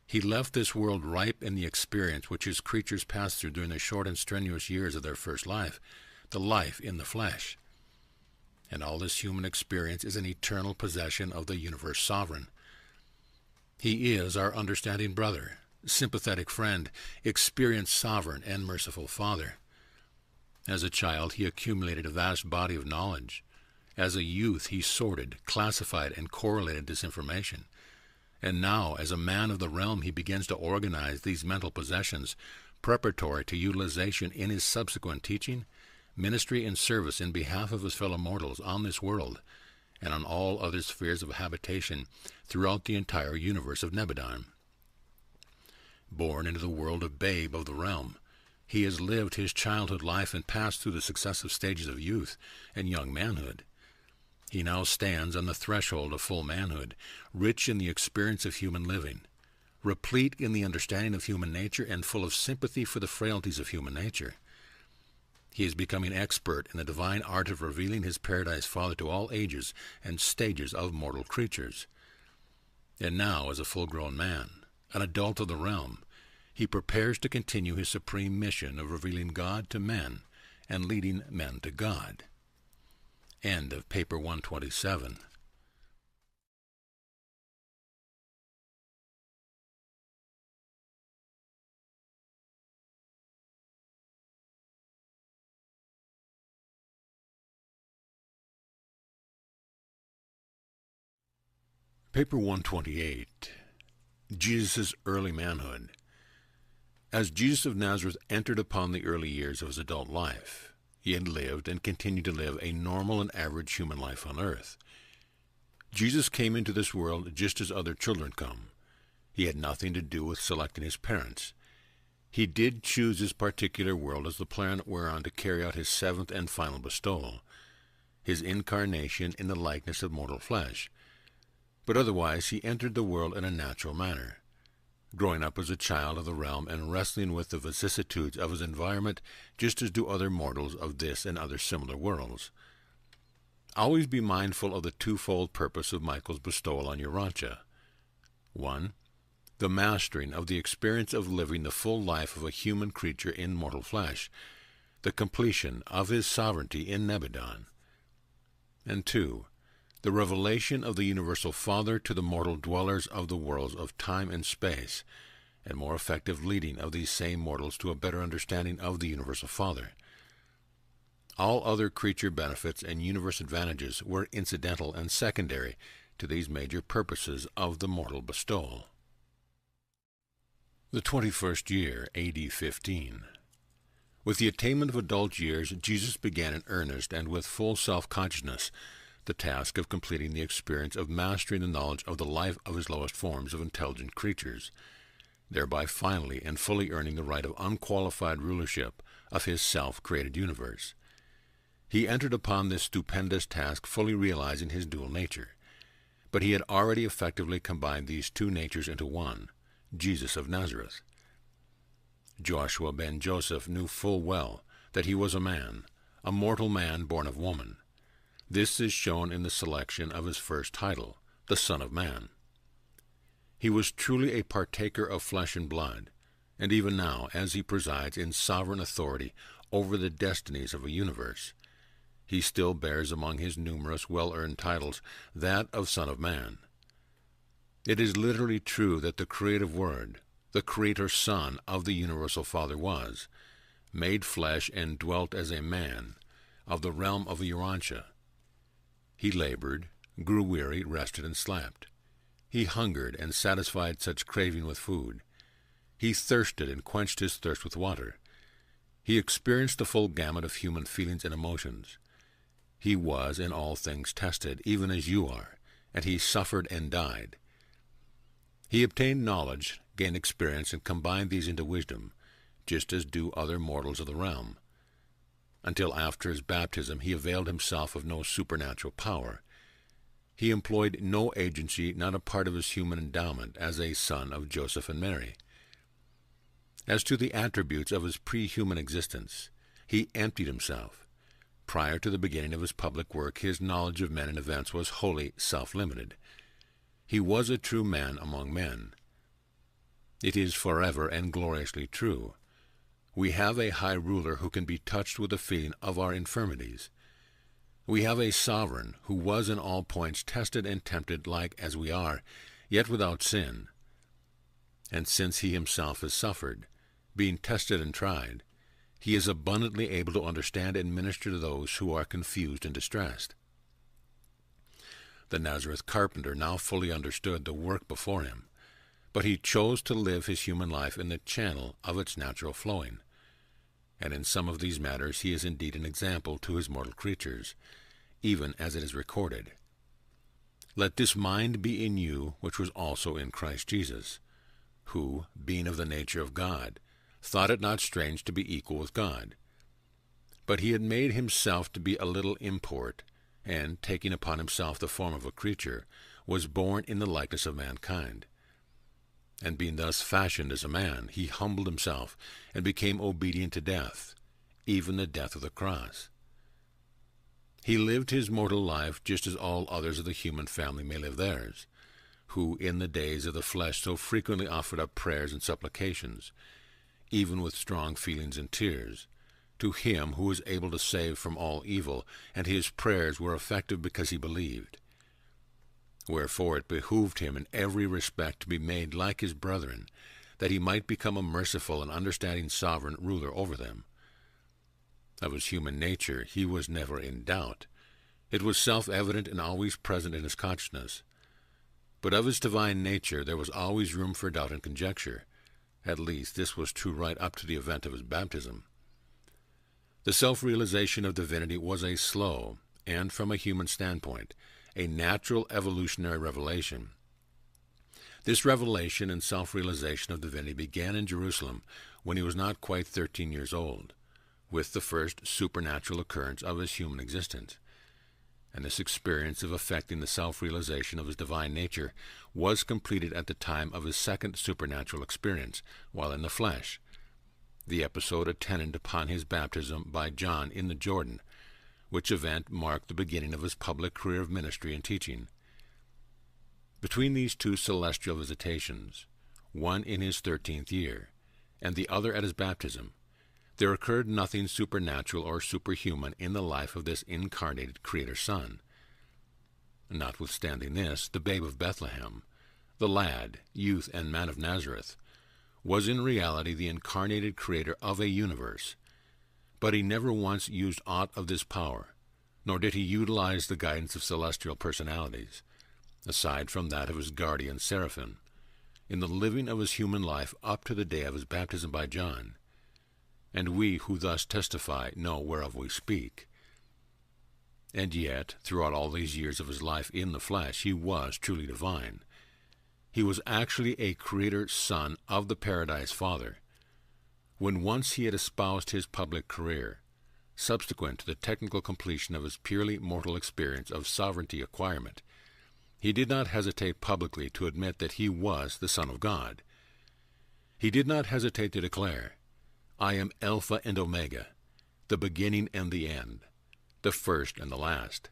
He left this world ripe in the experience which his creatures pass through during the short and strenuous years of their first life, the life in the flesh. And all this human experience is an eternal possession of the universe sovereign. He is our understanding brother, sympathetic friend, experienced sovereign, and merciful Father. As a child, he accumulated a vast body of knowledge. As a youth, he sorted, classified, and correlated this information. And now, as a man of the realm, he begins to organize these mental possessions preparatory to utilization in his subsequent teaching, ministry, and service in behalf of his fellow mortals on this world and on all other spheres of habitation throughout the entire universe of Nebadon. Born into the world of babe of the realm, he has lived his childhood life and passed through the successive stages of youth and young manhood. He now stands on the threshold of full manhood, rich in the experience of human living, replete in the understanding of human nature, and full of sympathy for the frailties of human nature. He is becoming expert in the divine art of revealing his Paradise Father to all ages and stages of mortal creatures. And now, as a full-grown man, an adult of the realm, he prepares to continue his supreme mission of revealing God to men and leading men to God. End of paper 127. Paper 128. Jesus' early manhood. As Jesus of Nazareth entered upon the early years of his adult life, he had lived and continued to live a normal and average human life on earth. Jesus came into this world just as other children come. He had nothing to do with selecting his parents. He did choose his particular world as the planet whereon to carry out his seventh and final bestowal, his incarnation in the likeness of mortal flesh. but otherwise he entered the world in a natural manner, growing up as a child of the realm and wrestling with the vicissitudes of his environment just as do other mortals of this and other similar worlds. Always be mindful of the twofold purpose of Michael's bestowal on Urantia. 1. The mastering of the experience of living the full life of a human creature in mortal flesh, the completion of his sovereignty in Nebadon. And 2. The revelation of the Universal Father to the mortal dwellers of the worlds of time and space, and more effective leading of these same mortals to a better understanding of the Universal Father. All other creature benefits and universe advantages were incidental and secondary to these major purposes of the mortal bestowal. The 21st year, A.D. 15. With the attainment of adult years, Jesus began in earnest and with full self-consciousness the task of completing the experience of mastering the knowledge of the life of his lowest forms of intelligent creatures, thereby finally and fully earning the right of unqualified rulership of his self-created universe. He entered upon this stupendous task fully realizing his dual nature, but he had already effectively combined these two natures into one, Jesus of Nazareth. Joshua ben Joseph knew full well that he was a man, a mortal man born of woman. This is shown in the selection of his first title, the Son of Man. He was truly a partaker of flesh and blood, and even now, as he presides in sovereign authority over the destinies of a universe, he still bears among his numerous well-earned titles that of Son of Man. It is literally true that the creative Word, the Creator Son of the Universal Father was, made flesh and dwelt as a man, of the realm of Urantia. He labored, grew weary, rested and slept. He hungered and satisfied such craving with food. He thirsted and quenched his thirst with water. He experienced the full gamut of human feelings and emotions. He was in all things tested, even as you are, and he suffered and died. He obtained knowledge, gained experience, and combined these into wisdom, just as do other mortals of the realm. Until after his baptism he availed himself of no supernatural power. He employed no agency not a part of his human endowment as a son of Joseph and Mary. As to the attributes of his pre-human existence, he emptied himself. Prior to the beginning of his public work, his knowledge of men and events was wholly self-limited. He was a true man among men. It is forever and gloriously true. We have a high ruler who can be touched with the feeling of our infirmities. We have a sovereign who was in all points tested and tempted like as we are, yet without sin. And since he himself has suffered, being tested and tried, he is abundantly able to understand and minister to those who are confused and distressed. The Nazareth carpenter now fully understood the work before him, but he chose to live his human life in the channel of its natural flowing. And in some of these matters he is indeed an example to his mortal creatures, even as it is recorded. Let this mind be in you which was also in Christ Jesus, who, being of the nature of God, thought it not strange to be equal with God. But he had made himself to be a little import, and, taking upon himself the form of a creature, was born in the likeness of mankind. And being thus fashioned as a man, he humbled himself, and became obedient to death, even the death of the cross. He lived his mortal life just as all others of the human family may live theirs, who in the days of the flesh so frequently offered up prayers and supplications, even with strong feelings and tears, to him who was able to save from all evil, and his prayers were effective because he believed. Wherefore it behooved him in every respect to be made like his brethren, that he might become a merciful and understanding sovereign ruler over them. Of his human nature he was never in doubt. It was self-evident and always present in his consciousness. But of his divine nature there was always room for doubt and conjecture. At least this was true right up to the event of his baptism. The self-realization of divinity was a slow, and from a human standpoint, a natural evolutionary revelation. This revelation and self-realization of divinity began in Jerusalem when he was not quite 13 years old, with the first supernatural occurrence of his human existence. and this experience of affecting the self-realization of his divine nature was completed at the time of his second supernatural experience, while in the flesh, the episode attendant upon his baptism by John in the Jordan, which event marked the beginning of his public career of ministry and teaching. Between these two celestial visitations, one in his 13th year, and the other at his baptism, there occurred nothing supernatural or superhuman in the life of this incarnated Creator Son. Notwithstanding this, the babe of Bethlehem, the lad, youth, and man of Nazareth, was in reality the incarnated Creator of a universe, but he never once used aught of this power, nor did he utilize the guidance of celestial personalities, aside from that of his guardian seraphim, in the living of his human life up to the day of his baptism by John. And we who thus testify know whereof we speak. And yet, throughout all these years of his life in the flesh, he was truly divine. He was actually a Creator Son of the Paradise Father. When once he had espoused his public career, subsequent to the technical completion of his purely mortal experience of sovereignty acquirement, he did not hesitate publicly to admit that he was the Son of God. He did not hesitate to declare, "I am Alpha and Omega, the beginning and the end, the first and the last."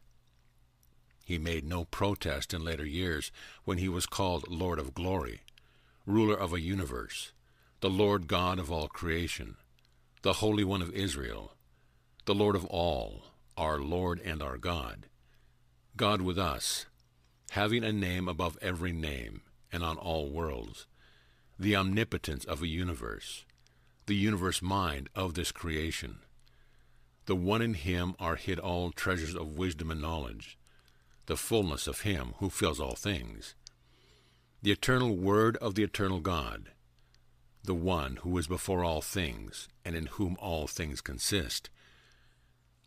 He made no protest in later years when he was called Lord of Glory, ruler of a universe, the Lord God of all creation, the Holy One of Israel, the Lord of all, our Lord and our God, God with us, having a name above every name and on all worlds, the omnipotence of a universe, the universe mind of this creation. The one in him are hid all treasures of wisdom and knowledge, the fullness of him who fills all things, the eternal Word of the eternal God, the one who is before all things and in whom all things consist,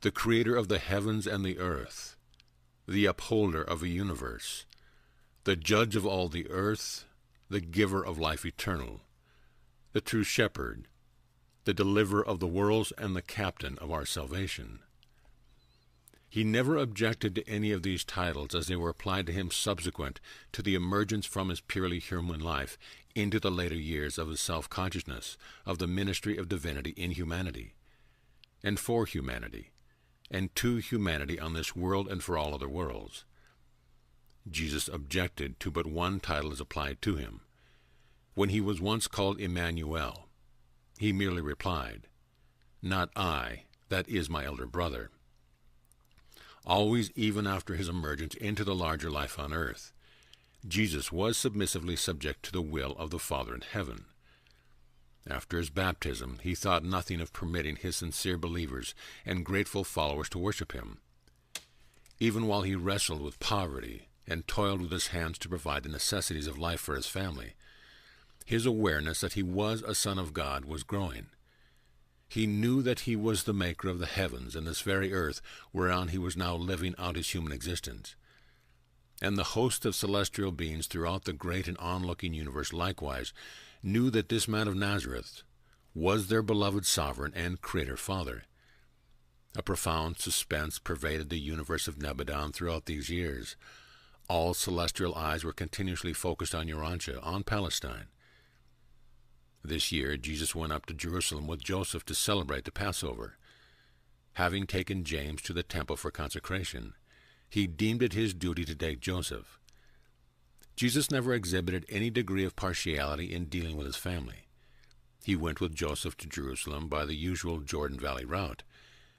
the Creator of the heavens and the earth, the upholder of a universe, the judge of all the earth, the giver of life eternal, the true shepherd, the deliverer of the worlds and the captain of our salvation. He never objected to any of these titles as they were applied to him subsequent to the emergence from his purely human life into the later years of his self-consciousness of the ministry of divinity in humanity, and for humanity, and to humanity on this world and for all other worlds. Jesus objected to but one title as applied to him. When he was once called Emmanuel, he merely replied, "Not I, that is my elder brother." Always, even after his emergence into the larger life on earth, Jesus was submissively subject to the will of the Father in heaven. After his baptism, he thought nothing of permitting his sincere believers and grateful followers to worship him. Even while he wrestled with poverty and toiled with his hands to provide the necessities of life for his family, his awareness that he was a Son of God was growing. He knew that he was the maker of the heavens and this very earth whereon he was now living out his human existence. And the host of celestial beings throughout the great and onlooking universe likewise knew that this man of Nazareth was their beloved sovereign and Creator Father. A profound suspense pervaded the universe of Nebadon throughout these years. All celestial eyes were continuously focused on Urantia, on Palestine. This year Jesus went up to Jerusalem with Joseph to celebrate the Passover. Having taken James to the temple for consecration, he deemed it his duty to take Joseph. Jesus never exhibited any degree of partiality in dealing with his family. He went with Joseph to Jerusalem by the usual Jordan Valley route,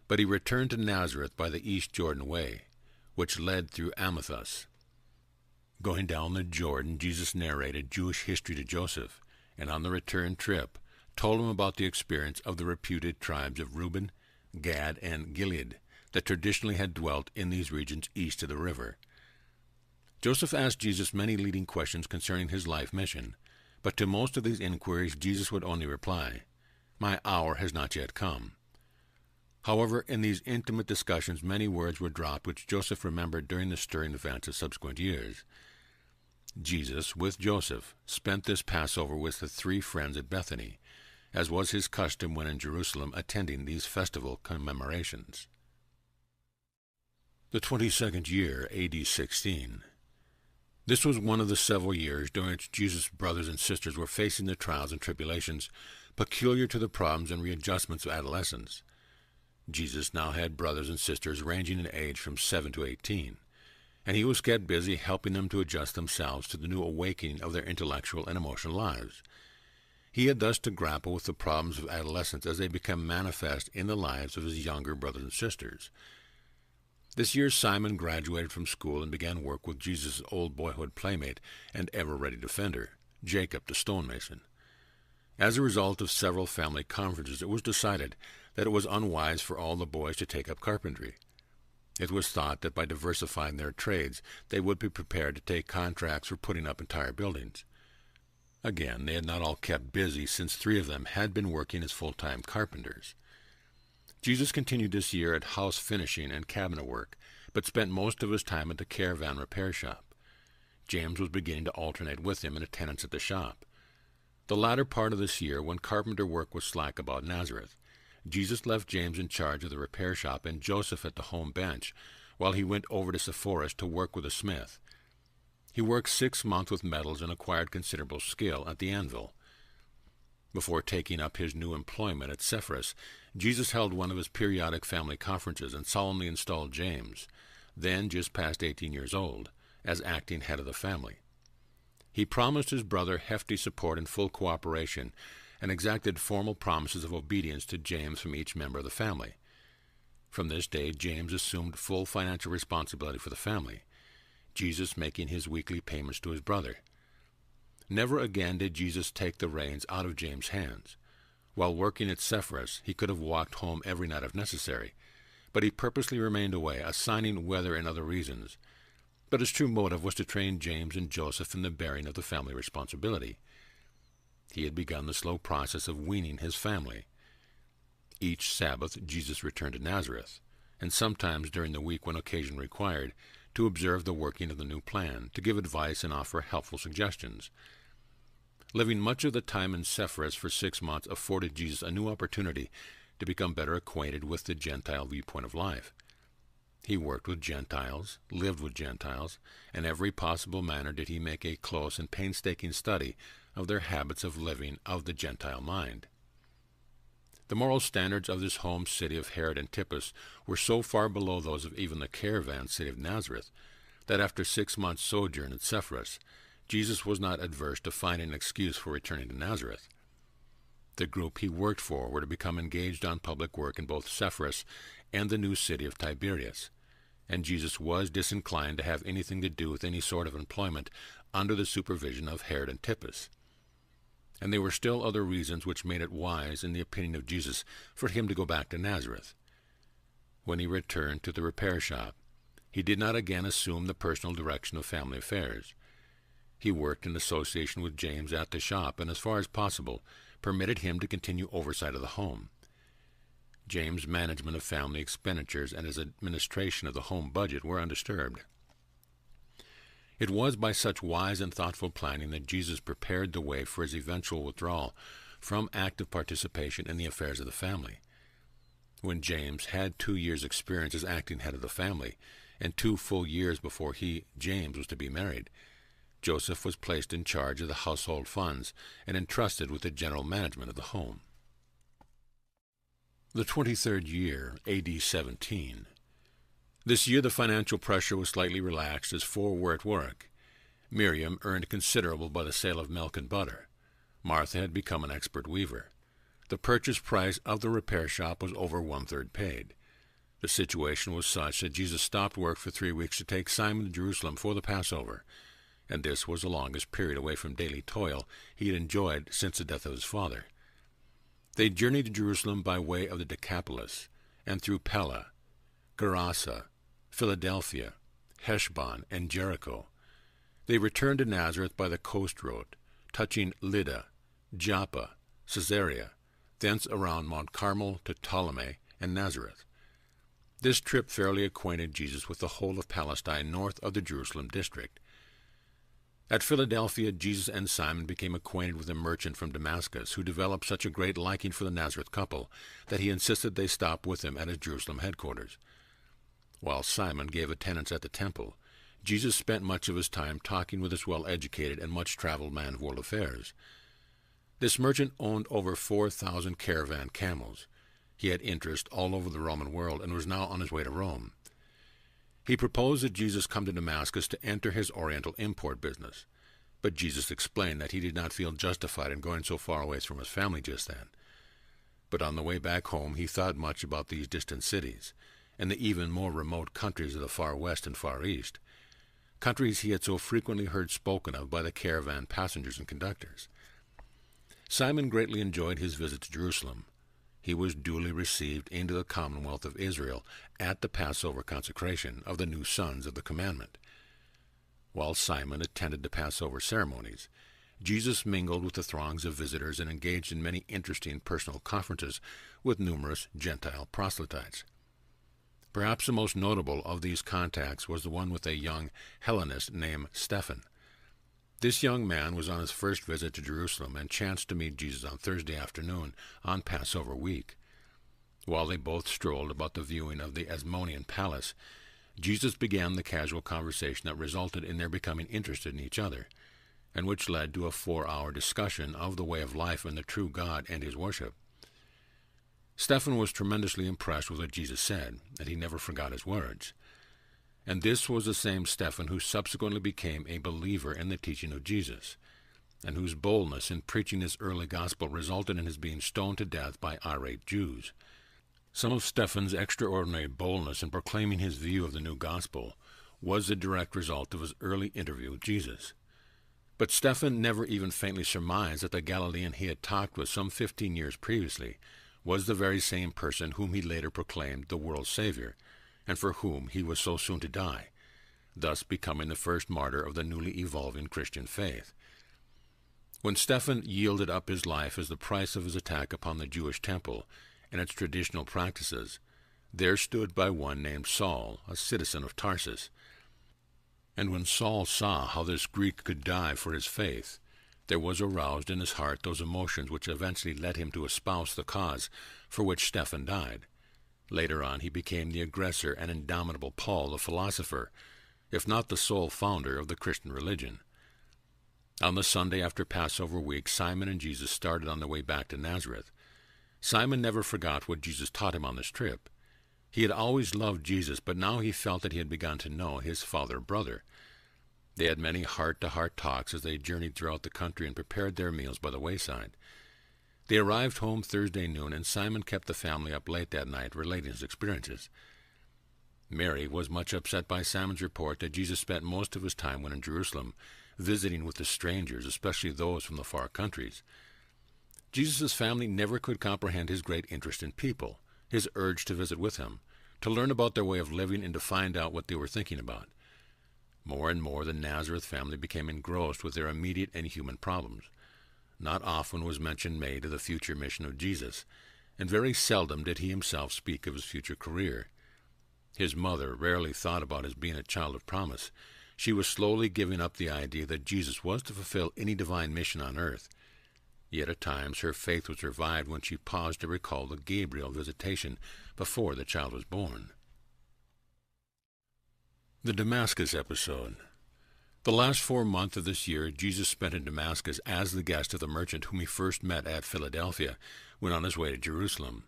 but he returned to Nazareth by the East Jordan Way, which led through Amathus. Going down the Jordan, Jesus narrated Jewish history to Joseph, and on the return trip told him about the experience of the reputed tribes of Reuben, Gad, and Gilead that traditionally had dwelt in these regions east of the river. Joseph asked Jesus many leading questions concerning his life mission, but to most of these inquiries Jesus would only reply, "My hour has not yet come." However, in these intimate discussions many words were dropped which Joseph remembered during the stirring events of subsequent years. Jesus, with Joseph, spent this Passover with the three friends at Bethany, as was his custom when in Jerusalem attending these festival commemorations. The 22nd year, A.D. 16. This was one of the several years during which Jesus' brothers and sisters were facing the trials and tribulations peculiar to the problems and readjustments of adolescence. Jesus now had brothers and sisters ranging in age from 7 to 18, and he was kept busy helping them to adjust themselves to the new awakening of their intellectual and emotional lives. He had thus to grapple with the problems of adolescence as they become manifest in the lives of his younger brothers and sisters. This year Simon graduated from school and began work with Jesus' old boyhood playmate and ever-ready defender, Jacob the stonemason. As a result of several family conferences, it was decided that it was unwise for all the boys to take up carpentry. It was thought that by diversifying their trades, they would be prepared to take contracts for putting up entire buildings. Again, they had not all kept busy, since 3 of them had been working as full-time carpenters. Jesus continued this year at house finishing and cabinet work, but spent most of his time at the caravan repair shop. James was beginning to alternate with him in attendance at the shop. The latter part of this year, when carpenter work was slack about Nazareth, Jesus left James in charge of the repair shop and Joseph at the home bench, while he went over to Sepphoris to work with a smith. He worked 6 months with metals and acquired considerable skill at the anvil. Before taking up his new employment at Sepphoris, Jesus held one of his periodic family conferences and solemnly installed James, then just past 18 years old, as acting head of the family. He promised his brother hefty support and full cooperation, and exacted formal promises of obedience to James from each member of the family. From this day, James assumed full financial responsibility for the family, Jesus making his weekly payments to his brother. Never again did Jesus take the reins out of James' hands. While working at Sepphoris, he could have walked home every night if necessary, but he purposely remained away, assigning weather and other reasons. But his true motive was to train James and Joseph in the bearing of the family responsibility. He had begun the slow process of weaning his family. Each Sabbath Jesus returned to Nazareth, and sometimes during the week when occasion required, to observe the working of the new plan, to give advice and offer helpful suggestions. Living much of the time in Sepphoris for 6 months afforded Jesus a new opportunity to become better acquainted with the Gentile viewpoint of life. He worked with Gentiles, lived with Gentiles, in every possible manner did he make a close and painstaking study of their habits of living of the Gentile mind. The moral standards of this home city of Herod Antipas were so far below those of even the caravan city of Nazareth that after 6 months' sojourn at Sepphoris, Jesus was not adverse to finding an excuse for returning to Nazareth. The group he worked for were to become engaged on public work in both Sepphoris and the new city of Tiberias, and Jesus was disinclined to have anything to do with any sort of employment under the supervision of Herod Antipas. And there were still other reasons which made it wise, in the opinion of Jesus, for him to go back to Nazareth. When he returned to the repair shop, he did not again assume the personal direction of family affairs. He worked in association with James at the shop, and as far as possible, permitted him to continue oversight of the home. James' management of family expenditures and his administration of the home budget were undisturbed. It was by such wise and thoughtful planning that Jesus prepared the way for his eventual withdrawal from active participation in the affairs of the family. When James had 2 years' experience as acting head of the family, and 2 full years before he, James, was to be married, Joseph was placed in charge of the household funds and entrusted with the general management of the home. The 23rd year, A.D. 17. This year the financial pressure was slightly relaxed as 4 were at work. Miriam earned considerable by the sale of milk and butter. Martha had become an expert weaver. The purchase price of the repair shop was over 1/3 paid. The situation was such that Jesus stopped work for 3 weeks to take Simon to Jerusalem for the Passover, and this was the longest period away from daily toil he had enjoyed since the death of his father. They journeyed to Jerusalem by way of the Decapolis, and through Pella, Gerasa, Philadelphia, Heshbon, and Jericho. They returned to Nazareth by the coast road, touching Lydda, Joppa, Caesarea, thence around Mount Carmel to Ptolemy and Nazareth. This trip fairly acquainted Jesus with the whole of Palestine north of the Jerusalem district. At Philadelphia, Jesus and Simon became acquainted with a merchant from Damascus who developed such a great liking for the Nazareth couple that he insisted they stop with him at his Jerusalem headquarters. While Simon gave attendance at the temple, Jesus spent much of his time talking with this well-educated and much-traveled man of world affairs. This merchant owned over 4,000 caravan camels. He had interest all over the Roman world and was now on his way to Rome. He proposed that Jesus come to Damascus to enter his Oriental import business, but Jesus explained that he did not feel justified in going so far away from his family just then. But on the way back home he thought much about these distant cities, and the even more remote countries of the far west and far east, countries he had so frequently heard spoken of by the caravan passengers and conductors. Simon greatly enjoyed his visit to Jerusalem. He was duly received into the Commonwealth of Israel at the Passover consecration of the new sons of the commandment. While Simon attended the Passover ceremonies, Jesus mingled with the throngs of visitors and engaged in many interesting personal conferences with numerous Gentile proselytes. Perhaps the most notable of these contacts was the one with a young Hellenist named Stephen. This young man was on his first visit to Jerusalem and chanced to meet Jesus on Thursday afternoon on Passover week. While they both strolled about the viewing of the Asmonean palace, Jesus began the casual conversation that resulted in their becoming interested in each other, and which led to a 4-hour discussion of the way of life and the true God and his worship. Stephen was tremendously impressed with what Jesus said, and he never forgot his words. And this was the same Stephen who subsequently became a believer in the teaching of Jesus, and whose boldness in preaching his early gospel resulted in his being stoned to death by irate Jews. Some of Stephen's extraordinary boldness in proclaiming his view of the new gospel was the direct result of his early interview with Jesus. But Stephen never even faintly surmised that the Galilean he had talked with some 15 years previously was the very same person whom he later proclaimed the world's Savior, and for whom he was so soon to die, thus becoming the first martyr of the newly evolving Christian faith. When Stephen yielded up his life as the price of his attack upon the Jewish temple and its traditional practices, there stood by one named Saul, a citizen of Tarsus. And when Saul saw how this Greek could die for his faith, there was aroused in his heart those emotions which eventually led him to espouse the cause for which Stephen died. Later on he became the aggressor and indomitable Paul the philosopher, if not the sole founder of the Christian religion. On the Sunday after Passover week, Simon and Jesus started on their way back to Nazareth. Simon never forgot what Jesus taught him on this trip. He had always loved Jesus, but now he felt that he had begun to know his father-brother. They had many heart-to-heart talks as they journeyed throughout the country and prepared their meals by the wayside. They arrived home Thursday noon, and Simon kept the family up late that night relating his experiences. Mary was much upset by Simon's report that Jesus spent most of his time when in Jerusalem, visiting with the strangers, especially those from the far countries. Jesus' family never could comprehend his great interest in people, his urge to visit with him, to learn about their way of living and to find out what they were thinking about. More and more the Nazareth family became engrossed with their immediate and human problems. Not often was mention made of the future mission of Jesus, and very seldom did he himself speak of his future career. His mother rarely thought about his being a child of promise. She was slowly giving up the idea that Jesus was to fulfill any divine mission on earth. Yet at times her faith was revived when she paused to recall the Gabriel visitation before the child was born. The Damascus episode. The last 4 months of this year Jesus spent in Damascus as the guest of the merchant whom he first met at Philadelphia when on his way to Jerusalem.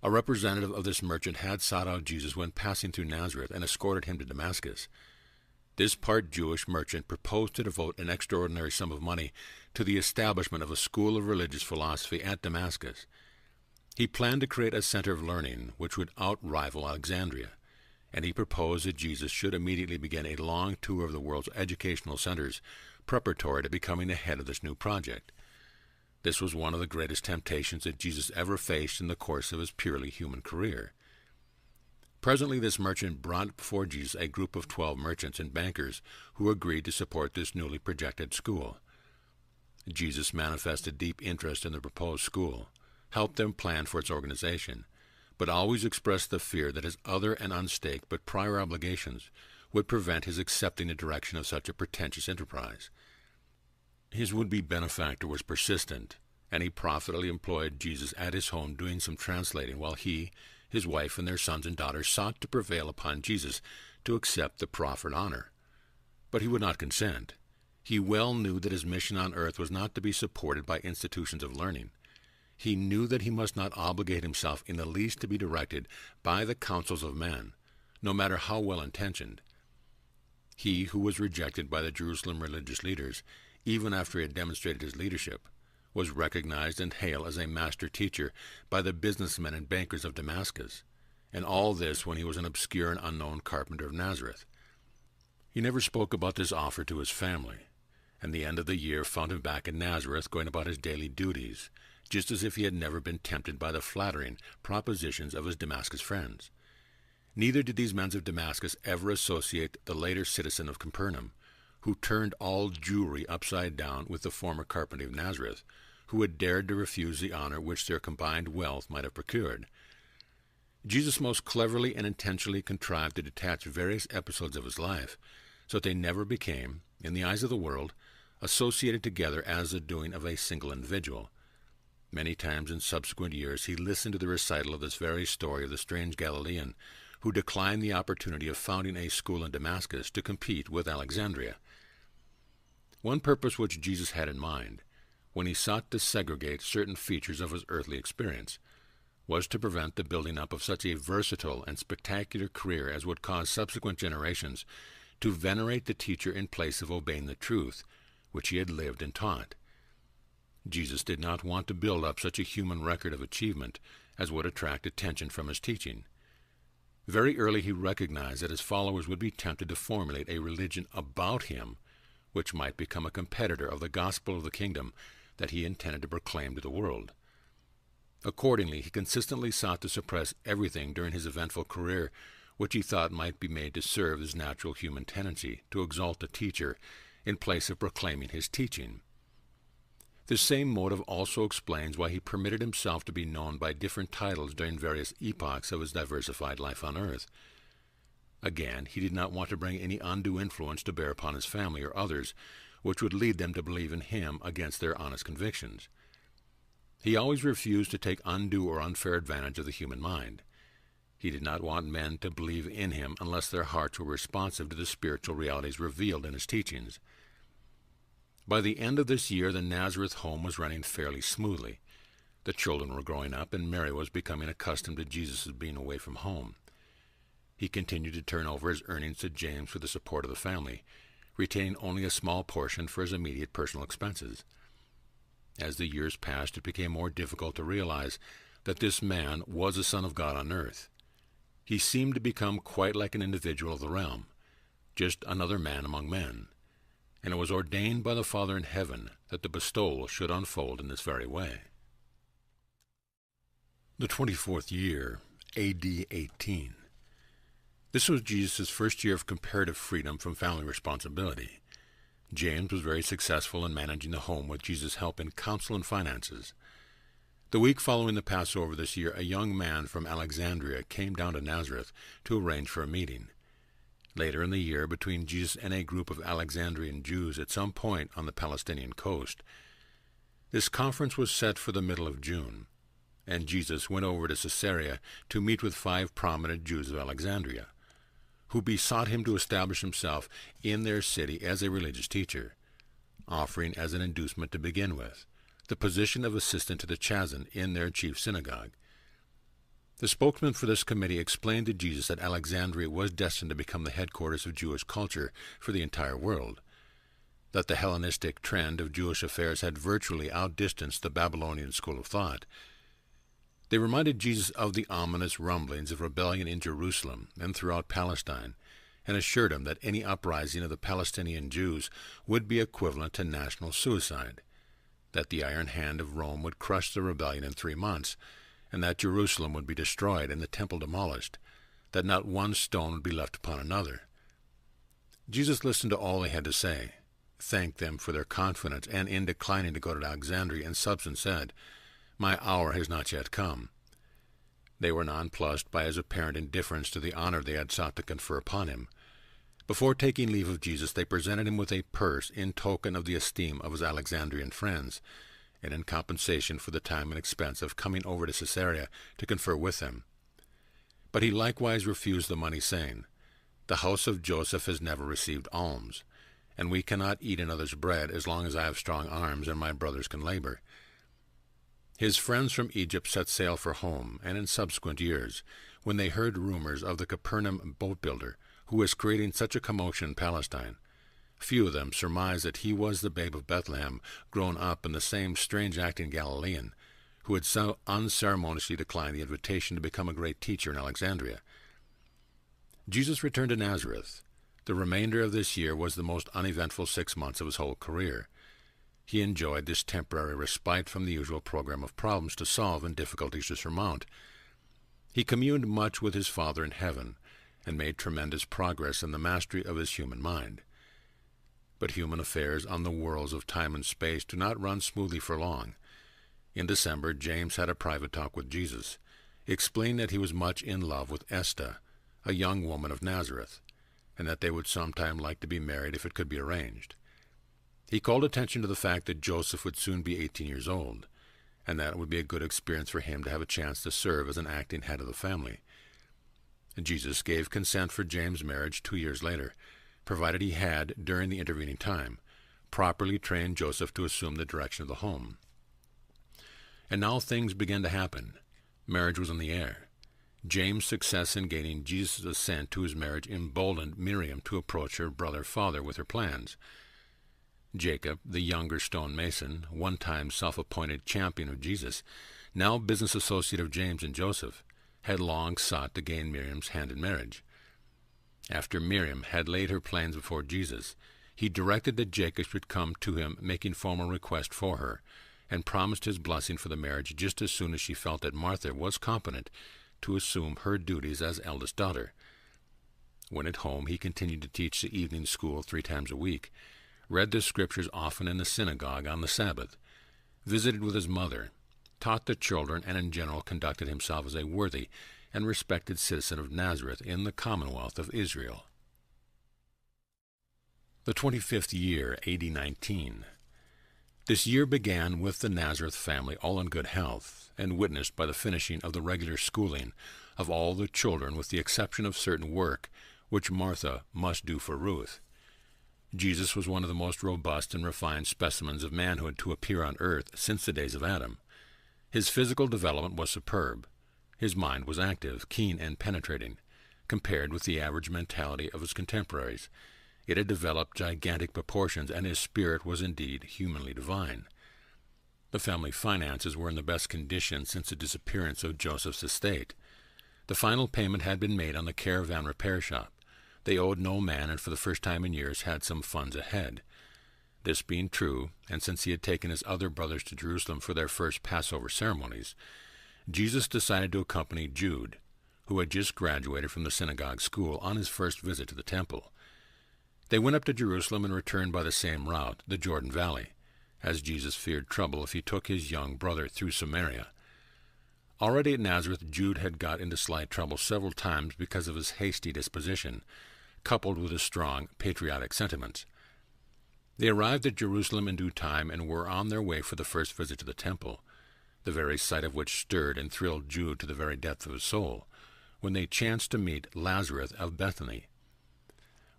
A representative of this merchant had sought out Jesus when passing through Nazareth and escorted him to Damascus. This part Jewish merchant proposed to devote an extraordinary sum of money to the establishment of a school of religious philosophy at Damascus. He planned to create a center of learning which would outrival Alexandria, and he proposed that Jesus should immediately begin a long tour of the world's educational centers, preparatory to becoming the head of this new project. This was one of the greatest temptations that Jesus ever faced in the course of his purely human career. Presently this merchant brought before Jesus a group of 12 merchants and bankers who agreed to support this newly projected school. Jesus manifested deep interest in the proposed school, helped them plan for its organization, but always expressed the fear that his other and unstaked but prior obligations would prevent his accepting the direction of such a pretentious enterprise. His would-be benefactor was persistent, and he profitably employed Jesus at his home doing some translating while he, his wife and their sons and daughters sought to prevail upon Jesus to accept the proffered honor. But he would not consent. He well knew that his mission on earth was not to be supported by institutions of learning. He knew that he must not obligate himself in the least to be directed by the counsels of men, no matter how well-intentioned. He who was rejected by the Jerusalem religious leaders, even after he had demonstrated his leadership, was recognized and hailed as a master teacher by the businessmen and bankers of Damascus, and all this when he was an obscure and unknown carpenter of Nazareth. He never spoke about this offer to his family, and the end of the year found him back in Nazareth going about his daily duties, just as if he had never been tempted by the flattering propositions of his Damascus friends. Neither did these men of Damascus ever associate the later citizen of Capernaum, who turned all Jewry upside down, with the former carpenter of Nazareth, who had dared to refuse the honor which their combined wealth might have procured. Jesus most cleverly and intentionally contrived to detach various episodes of his life, so that they never became, in the eyes of the world, associated together as the doing of a single individual. Many times in subsequent years he listened to the recital of this very story of the strange Galilean, who declined the opportunity of founding a school in Damascus to compete with Alexandria. One purpose which Jesus had in mind, when he sought to segregate certain features of his earthly experience, was to prevent the building up of such a versatile and spectacular career as would cause subsequent generations to venerate the teacher in place of obeying the truth which he had lived and taught. Jesus did not want to build up such a human record of achievement as would attract attention from his teaching. Very early he recognized that his followers would be tempted to formulate a religion about him, which might become a competitor of the gospel of the kingdom that he intended to proclaim to the world. Accordingly, he consistently sought to suppress everything during his eventful career which he thought might be made to serve his natural human tendency to exalt the teacher in place of proclaiming his teaching. This same motive also explains why he permitted himself to be known by different titles during various epochs of his diversified life on earth. Again, he did not want to bring any undue influence to bear upon his family or others, which would lead them to believe in him against their honest convictions. He always refused to take undue or unfair advantage of the human mind. He did not want men to believe in him unless their hearts were responsive to the spiritual realities revealed in his teachings. By the end of this year, the Nazareth home was running fairly smoothly. The children were growing up, and Mary was becoming accustomed to Jesus' being away from home. He continued to turn over his earnings to James for the support of the family, retaining only a small portion for his immediate personal expenses. As the years passed, it became more difficult to realize that this man was a son of God on earth. He seemed to become quite like an individual of the realm, just another man among men, and it was ordained by the Father in heaven that the bestowal should unfold in this very way. The 24th year, A.D. 18. This was Jesus' first year of comparative freedom from family responsibility. James was very successful in managing the home with Jesus' help in counsel and finances. The week following the Passover this year, a young man from Alexandria came down to Nazareth to arrange for a meeting. Later in the year, between Jesus and a group of Alexandrian Jews at some point on the Palestinian coast, this conference was set for the middle of June, and Jesus went over to Caesarea to meet with 5 prominent Jews of Alexandria, who besought him to establish himself in their city as a religious teacher, offering as an inducement to begin with the position of assistant to the Chazan in their chief synagogue. The spokesman for this committee explained to Jesus that Alexandria was destined to become the headquarters of Jewish culture for the entire world, that the Hellenistic trend of Jewish affairs had virtually outdistanced the Babylonian school of thought. They reminded Jesus of the ominous rumblings of rebellion in Jerusalem and throughout Palestine, and assured him that any uprising of the Palestinian Jews would be equivalent to national suicide, that the iron hand of Rome would crush the rebellion in 3 months, and that Jerusalem would be destroyed and the temple demolished, that not one stone would be left upon another. Jesus listened to all they had to say, thanked them for their confidence, and in declining to go to Alexandria, in substance said, "My hour has not yet come." They were nonplussed by his apparent indifference to the honor they had sought to confer upon him. Before taking leave of Jesus, they presented him with a purse in token of the esteem of his Alexandrian friends, and in compensation for the time and expense of coming over to Caesarea to confer with them. But he likewise refused the money, saying, The house of Joseph has never received alms, and we cannot eat another's bread as long as I have strong arms and my brothers can labor. His friends from Egypt set sail for home, and in subsequent years, when they heard rumors of the Capernaum boat builder, who was creating such a commotion in Palestine, few of them surmised that he was the babe of Bethlehem, grown up in the same strange-acting Galilean, who had so unceremoniously declined the invitation to become a great teacher in Alexandria. Jesus returned to Nazareth. The remainder of this year was the most uneventful 6 months of his whole career. He enjoyed this temporary respite from the usual program of problems to solve and difficulties to surmount. He communed much with his Father in heaven, and made tremendous progress in the mastery of his human mind. But human affairs on the whirls of time and space do not run smoothly for long. In December, James had a private talk with Jesus, explaining that he was much in love with Esther, a young woman of Nazareth, and that they would sometime like to be married if it could be arranged. He called attention to the fact that Joseph would soon be 18 years old, and that it would be a good experience for him to have a chance to serve as an acting head of the family. Jesus gave consent for James' marriage 2 years later, provided he had, during the intervening time, properly trained Joseph to assume the direction of the home. And now things began to happen. Marriage was in the air. James' success in gaining Jesus' assent to his marriage emboldened Miriam to approach her brother-father with her plans. Jacob, the younger stonemason, one-time self-appointed champion of Jesus, now business associate of James and Joseph, had long sought to gain Miriam's hand in marriage. After Miriam had laid her plans before Jesus, he directed that Jacob should come to him making formal request for her, and promised his blessing for the marriage just as soon as she felt that Martha was competent to assume her duties as eldest daughter. When at home, he continued to teach the evening school 3 times a week, read the scriptures often in the synagogue on the Sabbath, visited with his mother, taught the children, and in general conducted himself as a worthy and respected citizen of Nazareth in the Commonwealth of Israel. The 25th year, AD 19. This year began with the Nazareth family all in good health, and witnessed by the finishing of the regular schooling of all the children with the exception of certain work which Martha must do for Ruth. Jesus was one of the most robust and refined specimens of manhood to appear on earth since the days of Adam. His physical development was superb. His mind was active, keen, and penetrating, compared with the average mentality of his contemporaries. It had developed gigantic proportions, and his spirit was indeed humanly divine. The family finances were in the best condition since the disappearance of Joseph's estate. The final payment had been made on the caravan repair shop. They owed no man, and for the first time in years had some funds ahead. This being true, and since he had taken his other brothers to Jerusalem for their first Passover ceremonies, Jesus decided to accompany Jude, who had just graduated from the synagogue school, on his first visit to the temple. They went up to Jerusalem and returned by the same route, the Jordan Valley, as Jesus feared trouble if he took his young brother through Samaria. Already at Nazareth, Jude had got into slight trouble several times because of his hasty disposition, coupled with his strong patriotic sentiments. They arrived at Jerusalem in due time and were on their way for the first visit to the temple, the very sight of which stirred and thrilled Jude to the very depth of his soul, when they chanced to meet Lazarus of Bethany.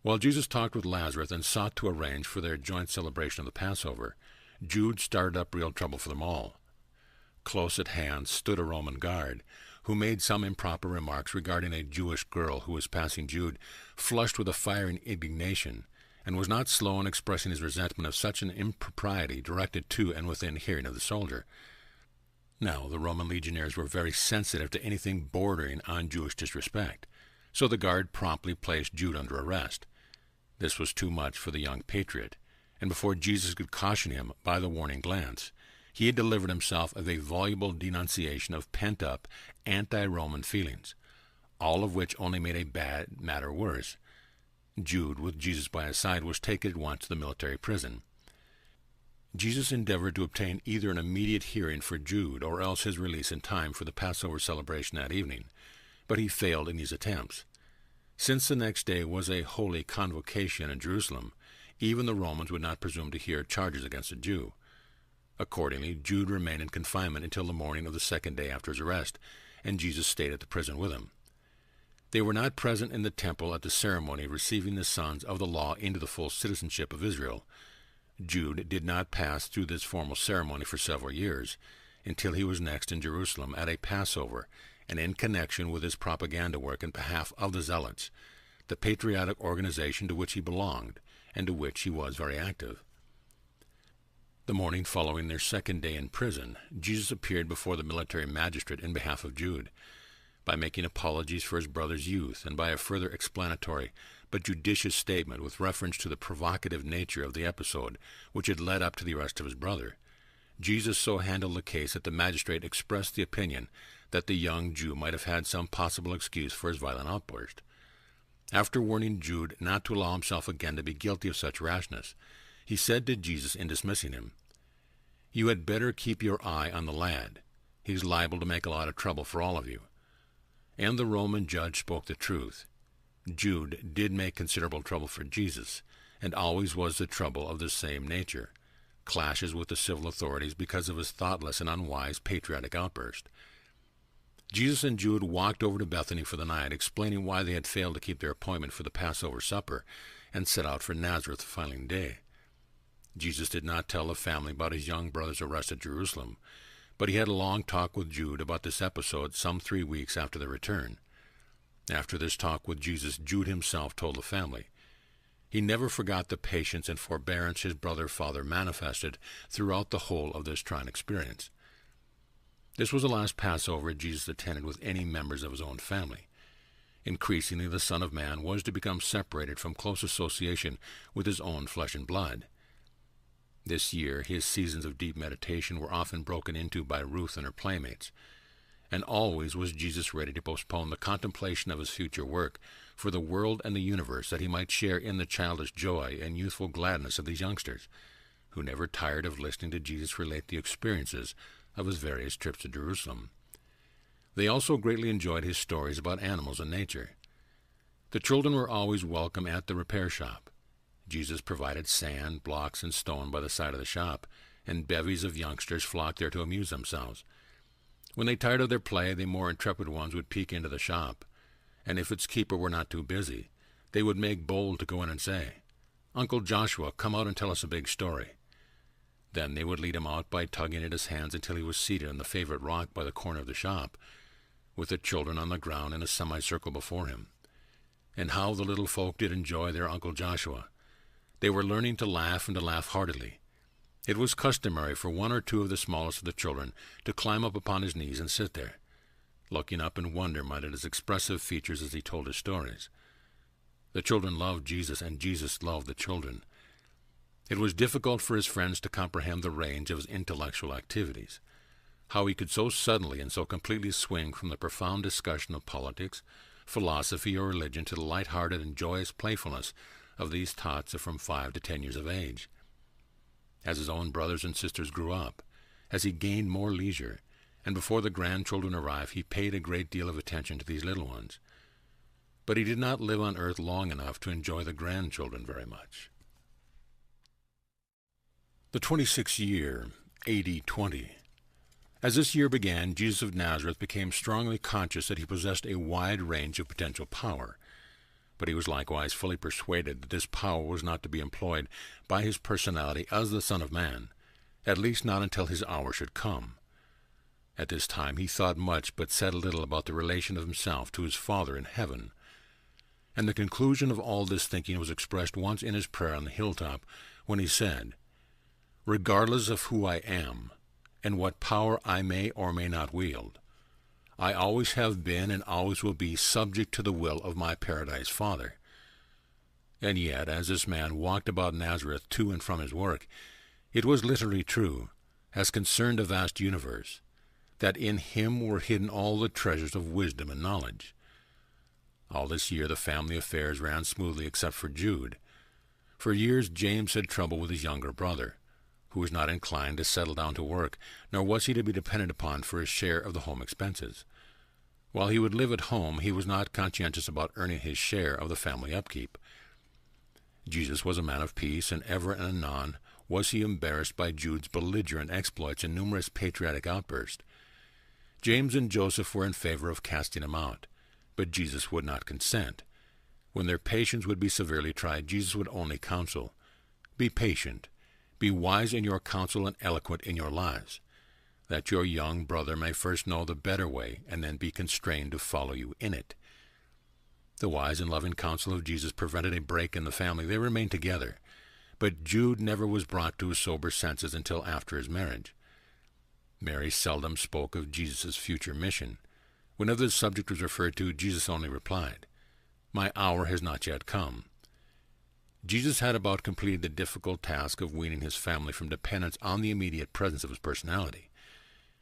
While Jesus talked with Lazarus and sought to arrange for their joint celebration of the Passover, Jude started up real trouble for them all. Close at hand stood a Roman guard, who made some improper remarks regarding a Jewish girl who was passing Jude, flushed with a fiery indignation, and was not slow in expressing his resentment of such an impropriety directed to and within hearing of the soldier. Now, the Roman legionaries were very sensitive to anything bordering on Jewish disrespect, so the guard promptly placed Jude under arrest. This was too much for the young patriot, and before Jesus could caution him by the warning glance, he had delivered himself of a voluble denunciation of pent-up, anti-Roman feelings, all of which only made a bad matter worse. Jude, with Jesus by his side, was taken at once to the military prison. Jesus endeavored to obtain either an immediate hearing for Jude or else his release in time for the Passover celebration that evening, but he failed in these attempts. Since the next day was a holy convocation in Jerusalem, even the Romans would not presume to hear charges against a Jew. Accordingly, Jude remained in confinement until the morning of the second day after his arrest, and Jesus stayed at the prison with him. They were not present in the temple at the ceremony receiving the sons of the law into the full citizenship of Israel. Jude did not pass through this formal ceremony for several years, until he was next in Jerusalem at a Passover, and in connection with his propaganda work in behalf of the Zealots, the patriotic organization to which he belonged, and to which he was very active. The morning following their second day in prison, Jesus appeared before the military magistrate in behalf of Jude, by making apologies for his brother's youth, and by a further explanatory but judicious statement with reference to the provocative nature of the episode which had led up to the arrest of his brother. Jesus so handled the case that the magistrate expressed the opinion that the young Jew might have had some possible excuse for his violent outburst. After warning Jude not to allow himself again to be guilty of such rashness, he said to Jesus in dismissing him, "You had better keep your eye on the lad. He's liable to make a lot of trouble for all of you." And the Roman judge spoke the truth. Jude did make considerable trouble for Jesus, and always was the trouble of the same nature, clashes with the civil authorities because of his thoughtless and unwise patriotic outburst. Jesus and Jude walked over to Bethany for the night, explaining why they had failed to keep their appointment for the Passover supper, and set out for Nazareth the following day. Jesus did not tell the family about his young brother's arrest at Jerusalem, but he had a long talk with Jude about this episode some 3 weeks after their return. After this talk with Jesus, Jude himself told the family. He never forgot the patience and forbearance his father manifested throughout the whole of this trying experience. This was the last Passover Jesus attended with any members of his own family. Increasingly, the Son of Man was to become separated from close association with his own flesh and blood. This year, his seasons of deep meditation were often broken into by Ruth and her playmates, and always was Jesus ready to postpone the contemplation of his future work for the world and the universe, that he might share in the childish joy and youthful gladness of these youngsters, who never tired of listening to Jesus relate the experiences of his various trips to Jerusalem. They also greatly enjoyed his stories about animals and nature. The children were always welcome at the repair shop. Jesus provided sand, blocks, and stone by the side of the shop, and bevies of youngsters flocked there to amuse themselves. When they tired of their play, the more intrepid ones would peek into the shop, and if its keeper were not too busy, they would make bold to go in and say, "Uncle Joshua, come out and tell us a big story." Then they would lead him out by tugging at his hands until he was seated on the favorite rock by the corner of the shop, with the children on the ground in a semicircle before him. And how the little folk did enjoy their Uncle Joshua! They were learning to laugh, and to laugh heartily. It was customary for one or two of the smallest of the children to climb up upon his knees and sit there, looking up in wonderment at his expressive features as he told his stories. The children loved Jesus, and Jesus loved the children. It was difficult for his friends to comprehend the range of his intellectual activities, how he could so suddenly and so completely swing from the profound discussion of politics, philosophy, or religion to the light-hearted and joyous playfulness of these tots of from 5 to 10 years of age. As his own brothers and sisters grew up, as he gained more leisure, and before the grandchildren arrived, he paid a great deal of attention to these little ones. But he did not live on earth long enough to enjoy the grandchildren very much. The 26th year, A.D. 20. As this year began, Jesus of Nazareth became strongly conscious that he possessed a wide range of potential power, but he was likewise fully persuaded that this power was not to be employed by his personality as the Son of Man, at least not until his hour should come. At this time he thought much but said little about the relation of himself to his Father in heaven, and the conclusion of all this thinking was expressed once in his prayer on the hilltop, when he said, "Regardless of who I am, and what power I may or may not wield, I always have been and always will be subject to the will of my Paradise Father." And yet, as this man walked about Nazareth to and from his work, it was literally true, as concerned a vast universe, that in him were hidden all the treasures of wisdom and knowledge. All this year the family affairs ran smoothly except for Jude. For years James had trouble with his younger brother, who was not inclined to settle down to work, nor was he to be depended upon for his share of the home expenses. While he would live at home, he was not conscientious about earning his share of the family upkeep. Jesus was a man of peace, and ever and anon was he embarrassed by Jude's belligerent exploits and numerous patriotic outbursts. James and Joseph were in favor of casting him out, But Jesus would not consent. When their patience would be severely tried, Jesus would only counsel, "Be patient, be wise in your counsel and eloquent in your lies, that your young brother may first know the better way and then be constrained to follow you in it." The wise and loving counsel of Jesus prevented a break in the family. They remained together. But Jude never was brought to his sober senses until after his marriage. Mary seldom spoke of Jesus' future mission. Whenever the subject was referred to, Jesus only replied, "My hour has not yet come." Jesus had about completed the difficult task of weaning his family from dependence on the immediate presence of his personality.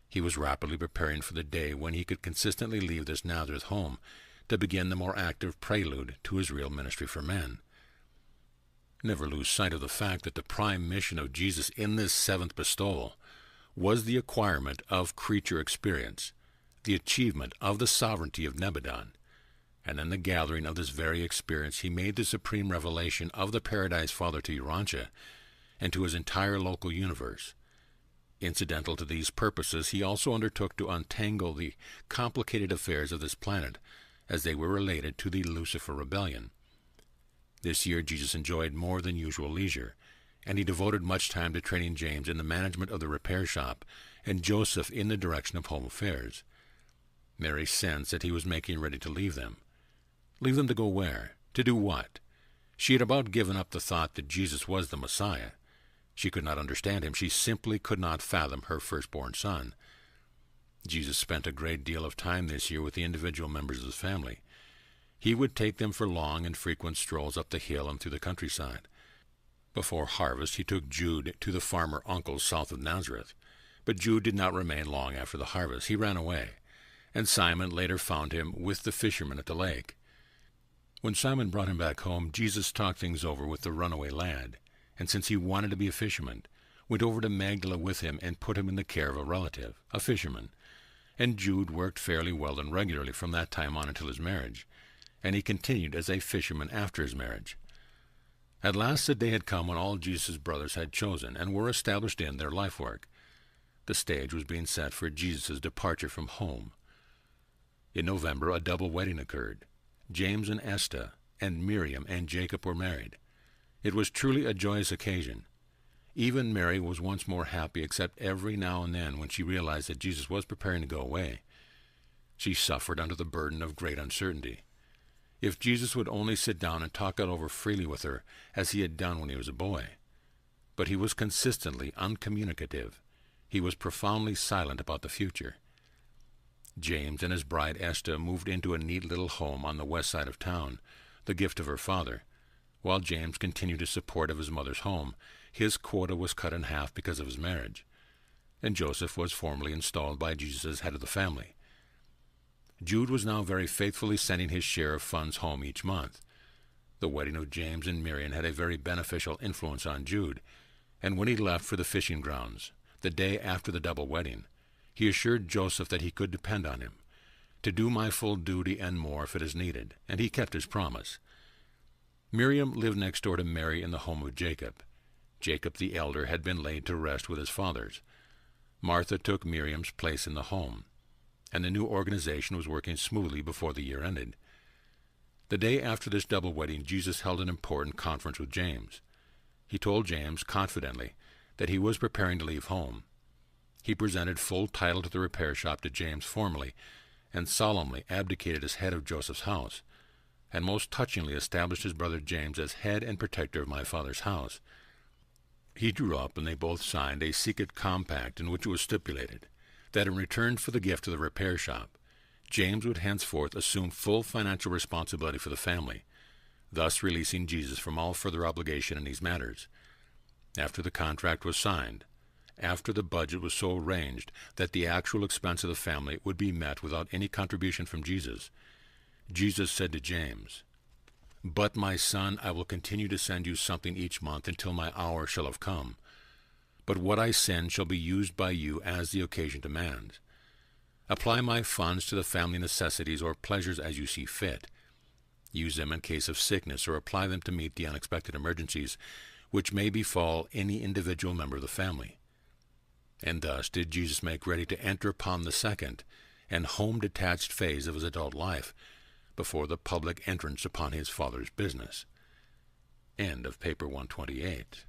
He was rapidly preparing for the day when he could consistently leave this Nazareth home to begin the more active prelude to his real ministry for men. Never lose sight of the fact that the prime mission of Jesus in this seventh bestowal was the acquirement of creature experience, the achievement of the sovereignty of Nebadon, and in the gathering of this very experience he made the supreme revelation of the Paradise Father to Urantia and to his entire local universe. Incidental to these purposes, he also undertook to untangle the complicated affairs of this planet as they were related to the Lucifer rebellion. This year Jesus enjoyed more than usual leisure, and he devoted much time to training James in the management of the repair shop and Joseph in the direction of home affairs. Mary sensed that he was making ready to leave them. Leave them to go where? To do what? She had about given up the thought that Jesus was the Messiah. She could not understand him. She simply could not fathom her firstborn son. Jesus spent a great deal of time this year with the individual members of his family. He would take them for long and frequent strolls up the hill and through the countryside. Before harvest he took Jude to the farmer uncles south of Nazareth. But Jude did not remain long after the harvest. He ran away, and Simon later found him with the fishermen at the lake. When Simon brought him back home, Jesus talked things over with the runaway lad, and since he wanted to be a fisherman, went over to Magdala with him and put him in the care of a relative, a fisherman. And Jude worked fairly well and regularly from that time on until his marriage, and he continued as a fisherman after his marriage. At last the day had come when all Jesus' brothers had chosen and were established in their life work. The stage was being set for Jesus' departure from home. In November a double wedding occurred. James and Esther, and Miriam and Jacob were married. It was truly a joyous occasion. Even Mary was once more happy, except every now and then when she realized that Jesus was preparing to go away. She suffered under the burden of great uncertainty. If Jesus would only sit down and talk it over freely with her, as he had done when he was a boy. But he was consistently uncommunicative. He was profoundly silent about the future. James and his bride Esther moved into a neat little home on the west side of town, the gift of her father. While James continued his support of his mother's home, his quota was cut in half because of his marriage, and Joseph was formally installed by Jesus as head of the family. Jude was now very faithfully sending his share of funds home each month. The wedding of James and Miriam had a very beneficial influence on Jude, and when he left for the fishing grounds, the day after the double wedding, he assured Joseph that he could depend on him, to do my full duty and more if it is needed, and he kept his promise. Miriam lived next door to Mary in the home of Jacob. Jacob the elder had been laid to rest with his fathers. Martha took Miriam's place in the home, and the new organization was working smoothly before the year ended. The day after this double wedding, Jesus held an important conference with James. He told James confidently that he was preparing to leave home. He presented full title to the repair shop to James formally, and solemnly abdicated as head of Joseph's house, and most touchingly established his brother James as head and protector of my father's house. He drew up, and they both signed, a secret compact in which it was stipulated that in return for the gift of the repair shop, James would henceforth assume full financial responsibility for the family, thus releasing Jesus from all further obligation in these matters. After the contract was signed, after the budget was so arranged that the actual expense of the family would be met without any contribution from Jesus, Jesus said to James, "But, my son, I will continue to send you something each month until my hour shall have come. But what I send shall be used by you as the occasion demands. Apply my funds to the family necessities or pleasures as you see fit. Use them in case of sickness, or apply them to meet the unexpected emergencies which may befall any individual member of the family." And thus did Jesus make ready to enter upon the second and home-detached phase of his adult life, before the public entrance upon his Father's business. End of paper 128.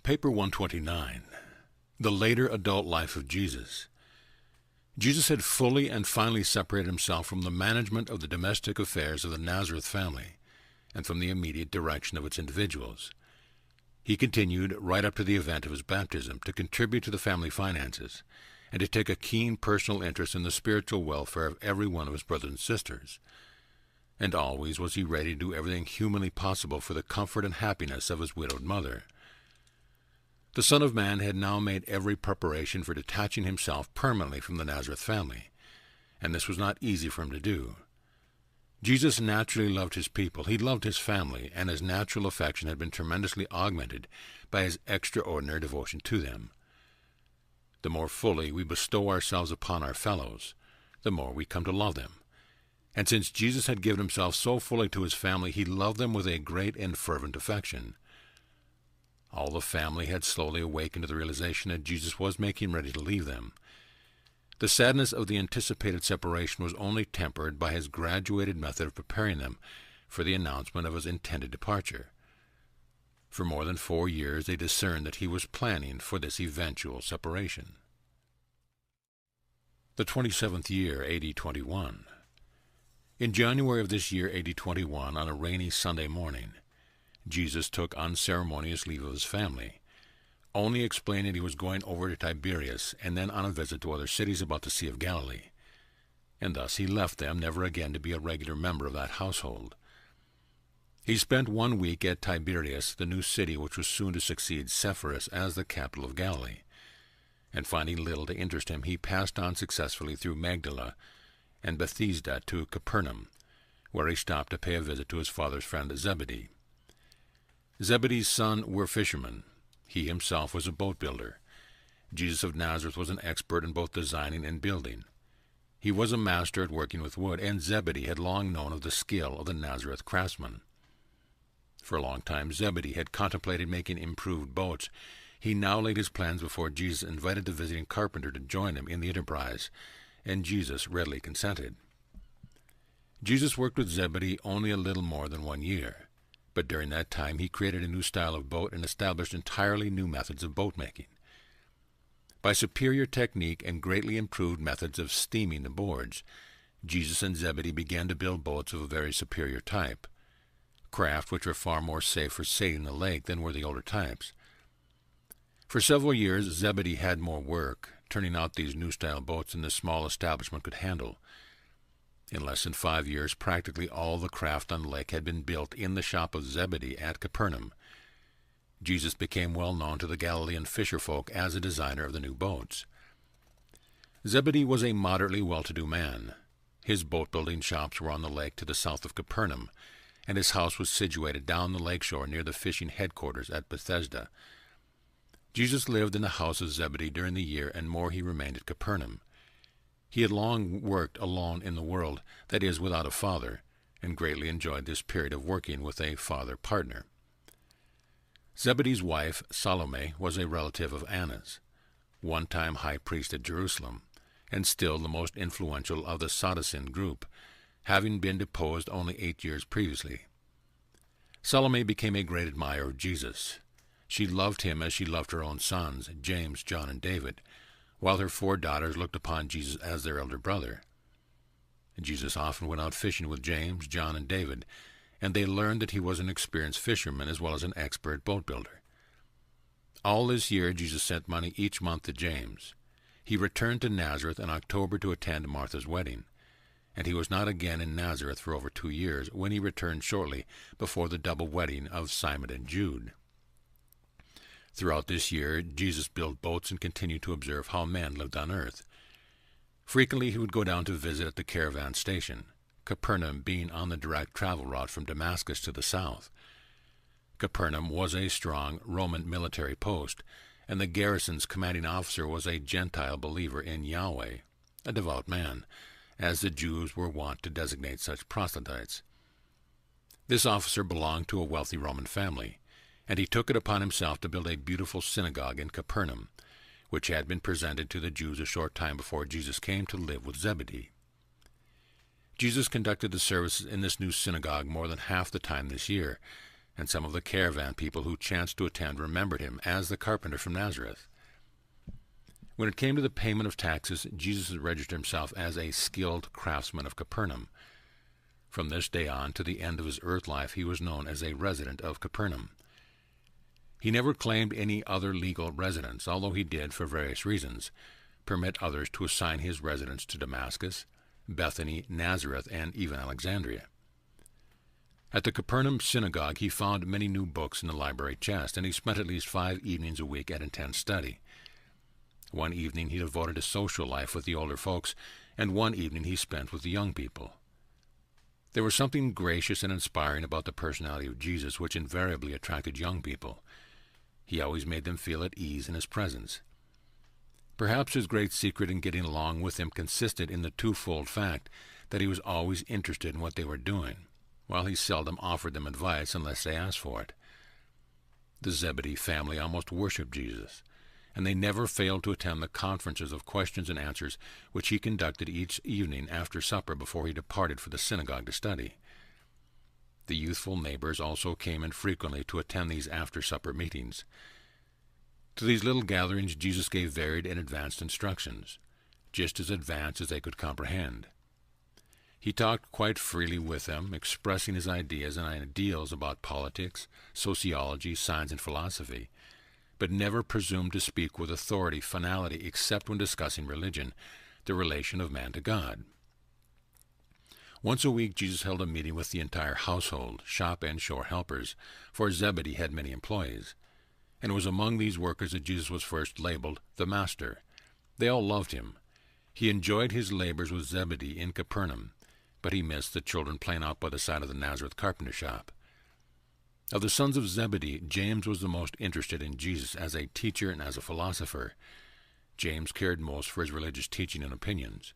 Paper 129. The later adult life of Jesus. Jesus had fully and finally separated himself from the management of the domestic affairs of the Nazareth family and from the immediate direction of its individuals. He continued, right up to the event of his baptism, to contribute to the family finances and to take a keen personal interest in the spiritual welfare of every one of his brothers and sisters. And always was he ready to do everything humanly possible for the comfort and happiness of his widowed mother. The Son of Man had now made every preparation for detaching himself permanently from the Nazareth family, and this was not easy for him to do. Jesus naturally loved his people, he loved his family, and his natural affection had been tremendously augmented by his extraordinary devotion to them. The more fully we bestow ourselves upon our fellows, the more we come to love them. And since Jesus had given himself so fully to his family, he loved them with a great and fervent affection. All the family had slowly awakened to the realization that Jesus was making ready to leave them. The sadness of the anticipated separation was only tempered by his graduated method of preparing them for the announcement of his intended departure. For more than 4 years they discerned that he was planning for this eventual separation. The 27th year, A.D. 21. In January of this year, A.D. 21, on a rainy Sunday morning, Jesus took unceremonious leave of his family, only explaining he was going over to Tiberias and then on a visit to other cities about the Sea of Galilee. And thus he left them, never again to be a regular member of that household. He spent 1 week at Tiberias, the new city which was soon to succeed Sepphoris as the capital of Galilee. And finding little to interest him, he passed on successfully through Magdala and Bethesda to Capernaum, where he stopped to pay a visit to his father's friend Zebedee. Zebedee's sons were fishermen. He himself was a boat builder. Jesus of Nazareth was an expert in both designing and building. He was a master at working with wood, and Zebedee had long known of the skill of the Nazareth craftsman. For a long time Zebedee had contemplated making improved boats. He now laid his plans before Jesus, invited the visiting carpenter to join him in the enterprise, and Jesus readily consented. Jesus worked with Zebedee only a little more than 1 year. But during that time he created a new style of boat and established entirely new methods of boat-making. By superior technique and greatly improved methods of steaming the boards, Jesus and Zebedee began to build boats of a very superior type, craft which were far more safe for sailing the lake than were the older types. For several years Zebedee had more work, turning out these new-style boats than the small establishment could handle. In less than 5 years, practically all the craft on the lake had been built in the shop of Zebedee at Capernaum. Jesus became well known to the Galilean fisherfolk as a designer of the new boats. Zebedee was a moderately well-to-do man. His boat-building shops were on the lake to the south of Capernaum, and his house was situated down the lakeshore near the fishing headquarters at Bethesda. Jesus lived in the house of Zebedee during the year and more he remained at Capernaum. He had long worked alone in the world, that is, without a father, and greatly enjoyed this period of working with a father-partner. Zebedee's wife, Salome, was a relative of Annas, one-time high priest at Jerusalem, and still the most influential of the Sadducean group, having been deposed only 8 years previously. Salome became a great admirer of Jesus. She loved him as she loved her own sons, James, John, and David, while her 4 daughters looked upon Jesus as their elder brother. Jesus often went out fishing with James, John, and David, and they learned that he was an experienced fisherman as well as an expert boat builder. All this year Jesus sent money each month to James. He returned to Nazareth in October to attend Martha's wedding, and he was not again in Nazareth for over 2 years, when he returned shortly before the double wedding of Simon and Jude. Throughout this year, Jesus built boats and continued to observe how men lived on earth. Frequently he would go down to visit at the caravan station, Capernaum being on the direct travel route from Damascus to the south. Capernaum was a strong Roman military post, and the garrison's commanding officer was a Gentile believer in Yahweh, a devout man, as the Jews were wont to designate such proselytes. This officer belonged to a wealthy Roman family, and he took it upon himself to build a beautiful synagogue in Capernaum, which had been presented to the Jews a short time before Jesus came to live with Zebedee. Jesus conducted the services in this new synagogue more than half the time this year, and some of the caravan people who chanced to attend remembered him as the carpenter from Nazareth. When it came to the payment of taxes, Jesus registered himself as a skilled craftsman of Capernaum. From this day on to the end of his earth life, he was known as a resident of Capernaum. He never claimed any other legal residence, although he did, for various reasons, permit others to assign his residence to Damascus, Bethany, Nazareth, and even Alexandria. At the Capernaum synagogue he found many new books in the library chest, and he spent at least 5 evenings a week at intense study. One evening he devoted to social life with the older folks, and one evening he spent with the young people. There was something gracious and inspiring about the personality of Jesus which invariably attracted young people. He always made them feel at ease in his presence. Perhaps his great secret in getting along with them consisted in the twofold fact that he was always interested in what they were doing, while he seldom offered them advice unless they asked for it. The Zebedee family almost worshipped Jesus, and they never failed to attend the conferences of questions and answers which he conducted each evening after supper before he departed for the synagogue to study. The youthful neighbors also came in frequently to attend these after-supper meetings. To these little gatherings Jesus gave varied and advanced instructions, just as advanced as they could comprehend. He talked quite freely with them, expressing his ideas and ideals about politics, sociology, science, and philosophy, but never presumed to speak with authority, finality, except when discussing religion, the relation of man to God. Once a week Jesus held a meeting with the entire household, shop and shore helpers, for Zebedee had many employees, and it was among these workers that Jesus was first labeled the Master. They all loved him. He enjoyed his labors with Zebedee in Capernaum, but he missed the children playing out by the side of the Nazareth carpenter shop. Of the sons of Zebedee, James was the most interested in Jesus as a teacher and as a philosopher. James cared most for his religious teaching and opinions.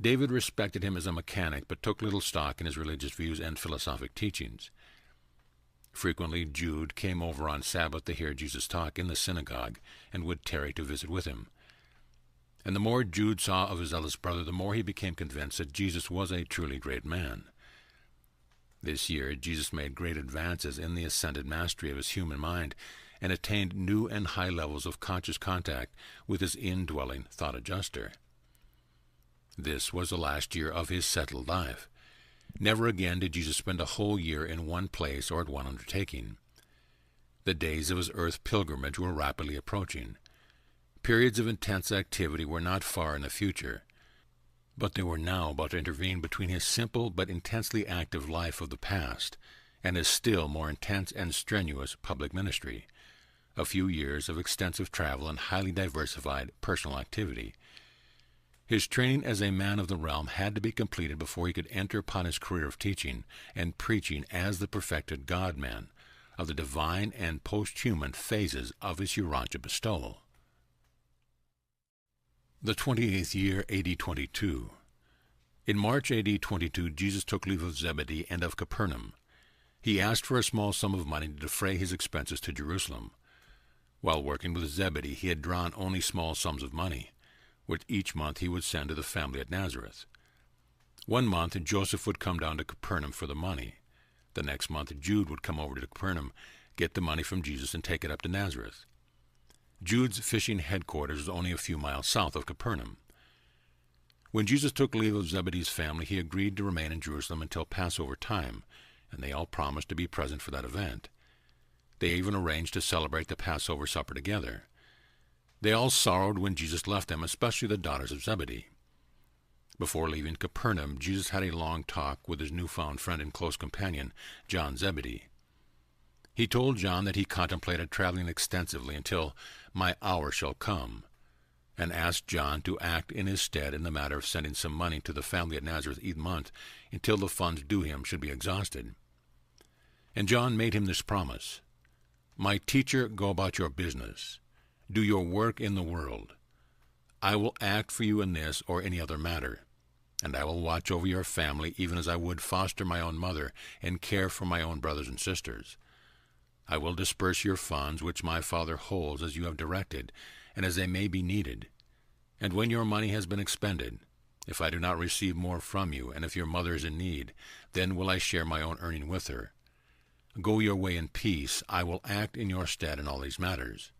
David respected him as a mechanic, but took little stock in his religious views and philosophic teachings. Frequently Jude came over on Sabbath to hear Jesus talk in the synagogue, and would tarry to visit with him. And the more Jude saw of his eldest brother, the more he became convinced that Jesus was a truly great man. This year Jesus made great advances in the ascended mastery of his human mind, and attained new and high levels of conscious contact with his indwelling thought adjuster. This was the last year of his settled life. Never again did Jesus spend a whole year in one place or at one undertaking. The days of his earth pilgrimage were rapidly approaching. Periods of intense activity were not far in the future, but they were now about to intervene between his simple but intensely active life of the past and his still more intense and strenuous public ministry, a few years of extensive travel and highly diversified personal activity. His training as a man of the realm had to be completed before he could enter upon his career of teaching and preaching as the perfected God-man of the divine and post-human phases of his Urantia bestowal. The 28th year, A.D. 22. In March A.D. 22, Jesus took leave of Zebedee and of Capernaum. He asked for a small sum of money to defray his expenses to Jerusalem. While working with Zebedee, he had drawn only small sums of money, which each month he would send to the family at Nazareth. One month Joseph would come down to Capernaum for the money. The next month Jude would come over to Capernaum, get the money from Jesus, and take it up to Nazareth. Jude's fishing headquarters was only a few miles south of Capernaum. When Jesus took leave of Zebedee's family, he agreed to remain in Jerusalem until Passover time, and they all promised to be present for that event. They even arranged to celebrate the Passover supper together. They all sorrowed when Jesus left them, especially the daughters of Zebedee. Before leaving Capernaum, Jesus had a long talk with his newfound friend and close companion, John Zebedee. He told John that he contemplated traveling extensively until "my hour shall come," and asked John to act in his stead in the matter of sending some money to the family at Nazareth each month until the funds due him should be exhausted. And John made him this promise: "My teacher, go about your business. Do your work in the world. I will act for you in this or any other matter. And I will watch over your family, even as I would foster my own mother and care for my own brothers and sisters. I will disperse your funds, which my Father holds as you have directed, and as they may be needed. And when your money has been expended, if I do not receive more from you, and if your mother is in need, then will I share my own earning with her. Go your way in peace. I will act in your stead in all these matters."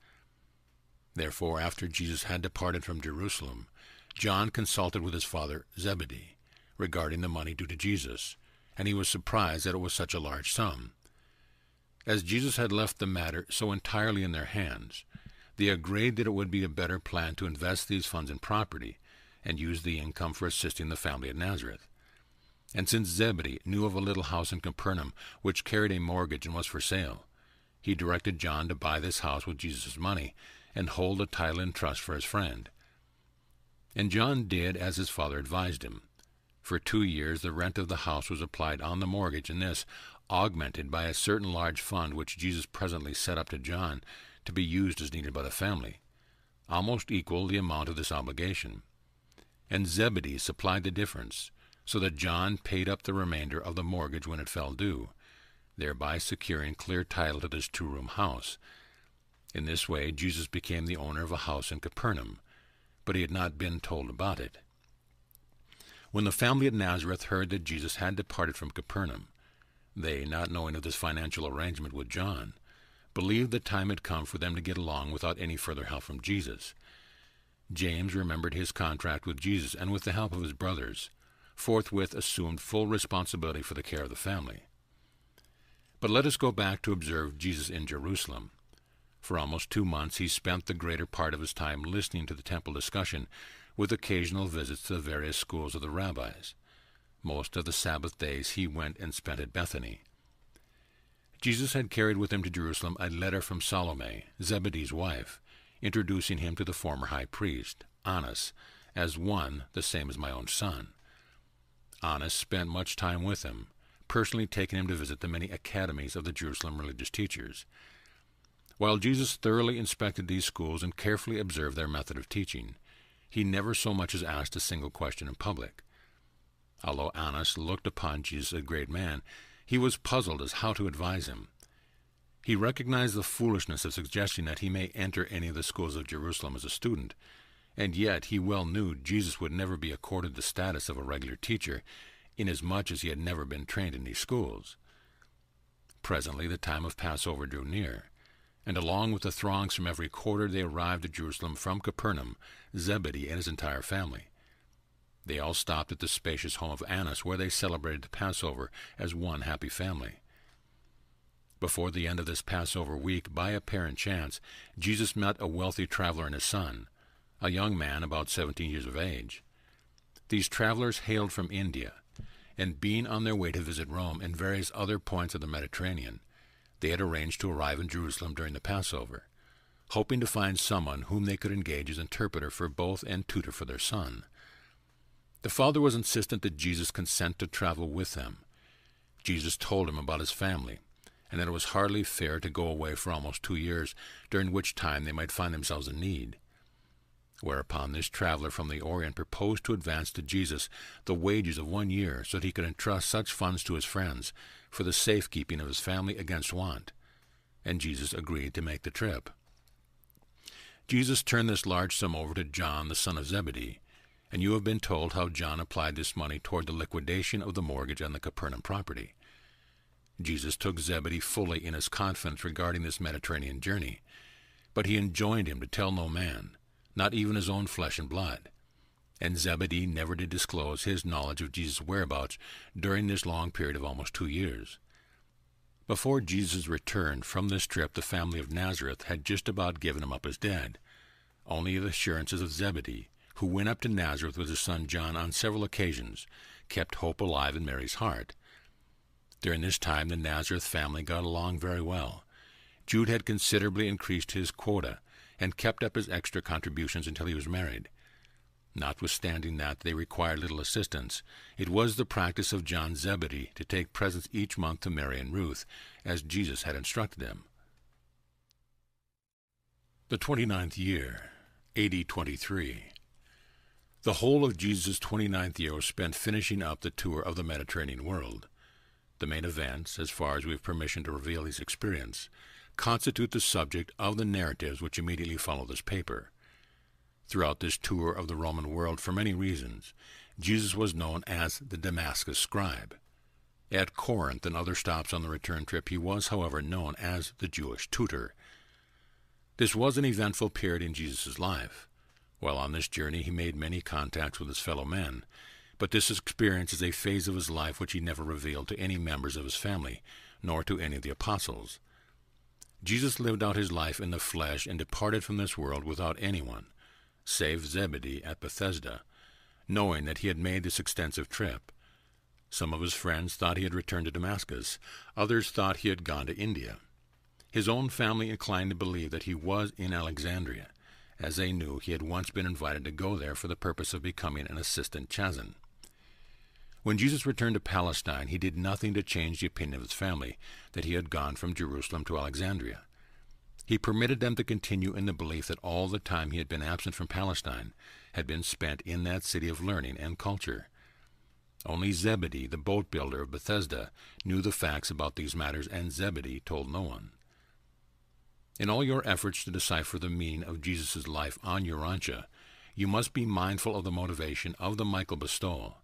Therefore, after Jesus had departed from Jerusalem, John consulted with his father Zebedee regarding the money due to Jesus, and he was surprised that it was such a large sum. As Jesus had left the matter so entirely in their hands, they agreed that it would be a better plan to invest these funds in property and use the income for assisting the family at Nazareth. And since Zebedee knew of a little house in Capernaum which carried a mortgage and was for sale, he directed John to buy this house with Jesus' money and hold the title in trust for his friend. And John did as his father advised him. For 2 years the rent of the house was applied on the mortgage, and this, augmented by a certain large fund which Jesus presently set up to John to be used as needed by the family, almost equaled the amount of this obligation. And Zebedee supplied the difference, so that John paid up the remainder of the mortgage when it fell due, thereby securing clear title to this 2-room house. In this way Jesus became the owner of a house in Capernaum, but he had not been told about it. When the family at Nazareth heard that Jesus had departed from Capernaum, they, not knowing of this financial arrangement with John, believed the time had come for them to get along without any further help from Jesus. James remembered his contract with Jesus, and with the help of his brothers, forthwith assumed full responsibility for the care of the family. But let us go back to observe Jesus in Jerusalem. For almost 2 months he spent the greater part of his time listening to the temple discussion, with occasional visits to the various schools of the rabbis. Most of the Sabbath days he went and spent at Bethany. Jesus had carried with him to Jerusalem a letter from Salome, Zebedee's wife, introducing him to the former high priest, Annas, as one the same as my own son. Annas spent much time with him, personally taking him to visit the many academies of the Jerusalem religious teachers. While Jesus thoroughly inspected these schools and carefully observed their method of teaching, he never so much as asked a single question in public. Although Annas looked upon Jesus as a great man, he was puzzled as how to advise him. He recognized the foolishness of suggesting that he may enter any of the schools of Jerusalem as a student, and yet he well knew Jesus would never be accorded the status of a regular teacher, inasmuch as he had never been trained in these schools. Presently the time of Passover drew near, and along with the throngs from every quarter they arrived at Jerusalem from Capernaum, Zebedee and his entire family. They all stopped at the spacious home of Annas, where they celebrated the Passover as one happy family. Before the end of this Passover week, by apparent chance, Jesus met a wealthy traveler and his son, a young man about 17 years of age. These travelers hailed from India, and being on their way to visit Rome and various other points of the Mediterranean, they had arranged to arrive in Jerusalem during the Passover, hoping to find someone whom they could engage as interpreter for both and tutor for their son. The father was insistent that Jesus consent to travel with them. Jesus told him about his family, and that it was hardly fair to go away for almost 2 years, during which time they might find themselves in need. Whereupon this traveler from the Orient proposed to advance to Jesus the wages of 1 year, so that he could entrust such funds to his friends for the safekeeping of his family against want, and Jesus agreed to make the trip. Jesus turned this large sum over to John, the son of Zebedee, and you have been told how John applied this money toward the liquidation of the mortgage on the Capernaum property. Jesus took Zebedee fully in his confidence regarding this Mediterranean journey, but he enjoined him to tell no man, not even his own flesh and blood. And Zebedee never did disclose his knowledge of Jesus' whereabouts during this long period of almost 2 years. Before Jesus' return from this trip, the family of Nazareth had just about given him up as dead. Only the assurances of Zebedee, who went up to Nazareth with his son John on several occasions, kept hope alive in Mary's heart. During this time the Nazareth family got along very well. Jude had considerably increased his quota, and kept up his extra contributions until he was married. Notwithstanding that they required little assistance, it was the practice of John Zebedee to take presents each month to Mary and Ruth, as Jesus had instructed him. The 29th year, AD 23. The whole of Jesus' 29th year was spent finishing up the tour of the Mediterranean world. The main events, as far as we have permission to reveal his experience, constitute the subject of the narratives which immediately follow this paper. Throughout this tour of the Roman world, for many reasons, Jesus was known as the Damascus scribe. At Corinth and other stops on the return trip, he was, however, known as the Jewish tutor. This was an eventful period in Jesus' life. While on this journey, he made many contacts with his fellow men, but this experience is a phase of his life which he never revealed to any members of his family, nor to any of the apostles. Jesus lived out his life in the flesh and departed from this world without anyone, save Zebedee at Bethesda, knowing that he had made this extensive trip. Some of his friends thought he had returned to Damascus. Others thought he had gone to India. His own family inclined to believe that he was in Alexandria, as they knew he had once been invited to go there for the purpose of becoming an assistant chazan. When Jesus returned to Palestine, he did nothing to change the opinion of his family that he had gone from Jerusalem to Alexandria. He permitted them to continue in the belief that all the time he had been absent from Palestine had been spent in that city of learning and culture. Only Zebedee, the boat builder of Bethesda, knew the facts about these matters, and Zebedee told no one. In all your efforts to decipher the meaning of Jesus' life on Urantia, you must be mindful of the motivation of the Michael bestowal.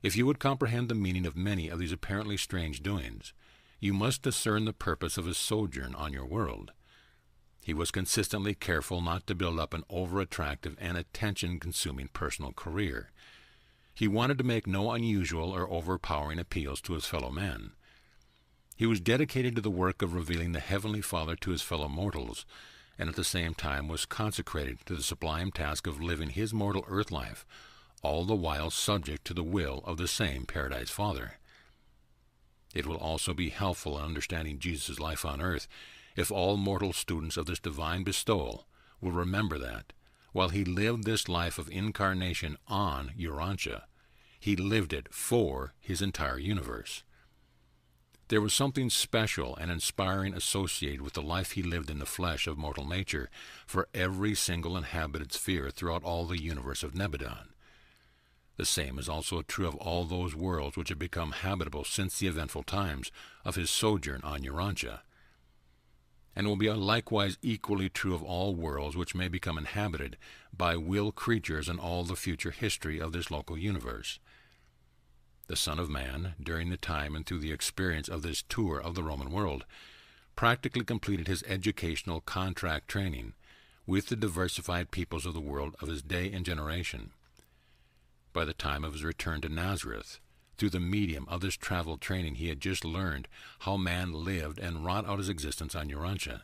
If you would comprehend the meaning of many of these apparently strange doings, you must discern the purpose of his sojourn on your world. He was consistently careful not to build up an over-attractive and attention-consuming personal career. He wanted to make no unusual or overpowering appeals to his fellow men. He was dedicated to the work of revealing the Heavenly Father to his fellow mortals, and at the same time was consecrated to the sublime task of living his mortal earth life, all the while subject to the will of the same Paradise Father. It will also be helpful in understanding Jesus' life on earth if all mortal students of this divine bestowal will remember that, while he lived this life of incarnation on Urantia, he lived it for his entire universe. There was something special and inspiring associated with the life he lived in the flesh of mortal nature for every single inhabited sphere throughout all the universe of Nebadon. The same is also true of all those worlds which have become habitable since the eventful times of his sojourn on Urantia, and will be likewise equally true of all worlds which may become inhabited by will creatures in all the future history of this local universe. The Son of Man, during the time and through the experience of this tour of the Roman world, practically completed his educational contract training with the diversified peoples of the world of his day and generation. By the time of his return to Nazareth, through the medium of this travel training, he had just learned how man lived and wrought out his existence on Urantia.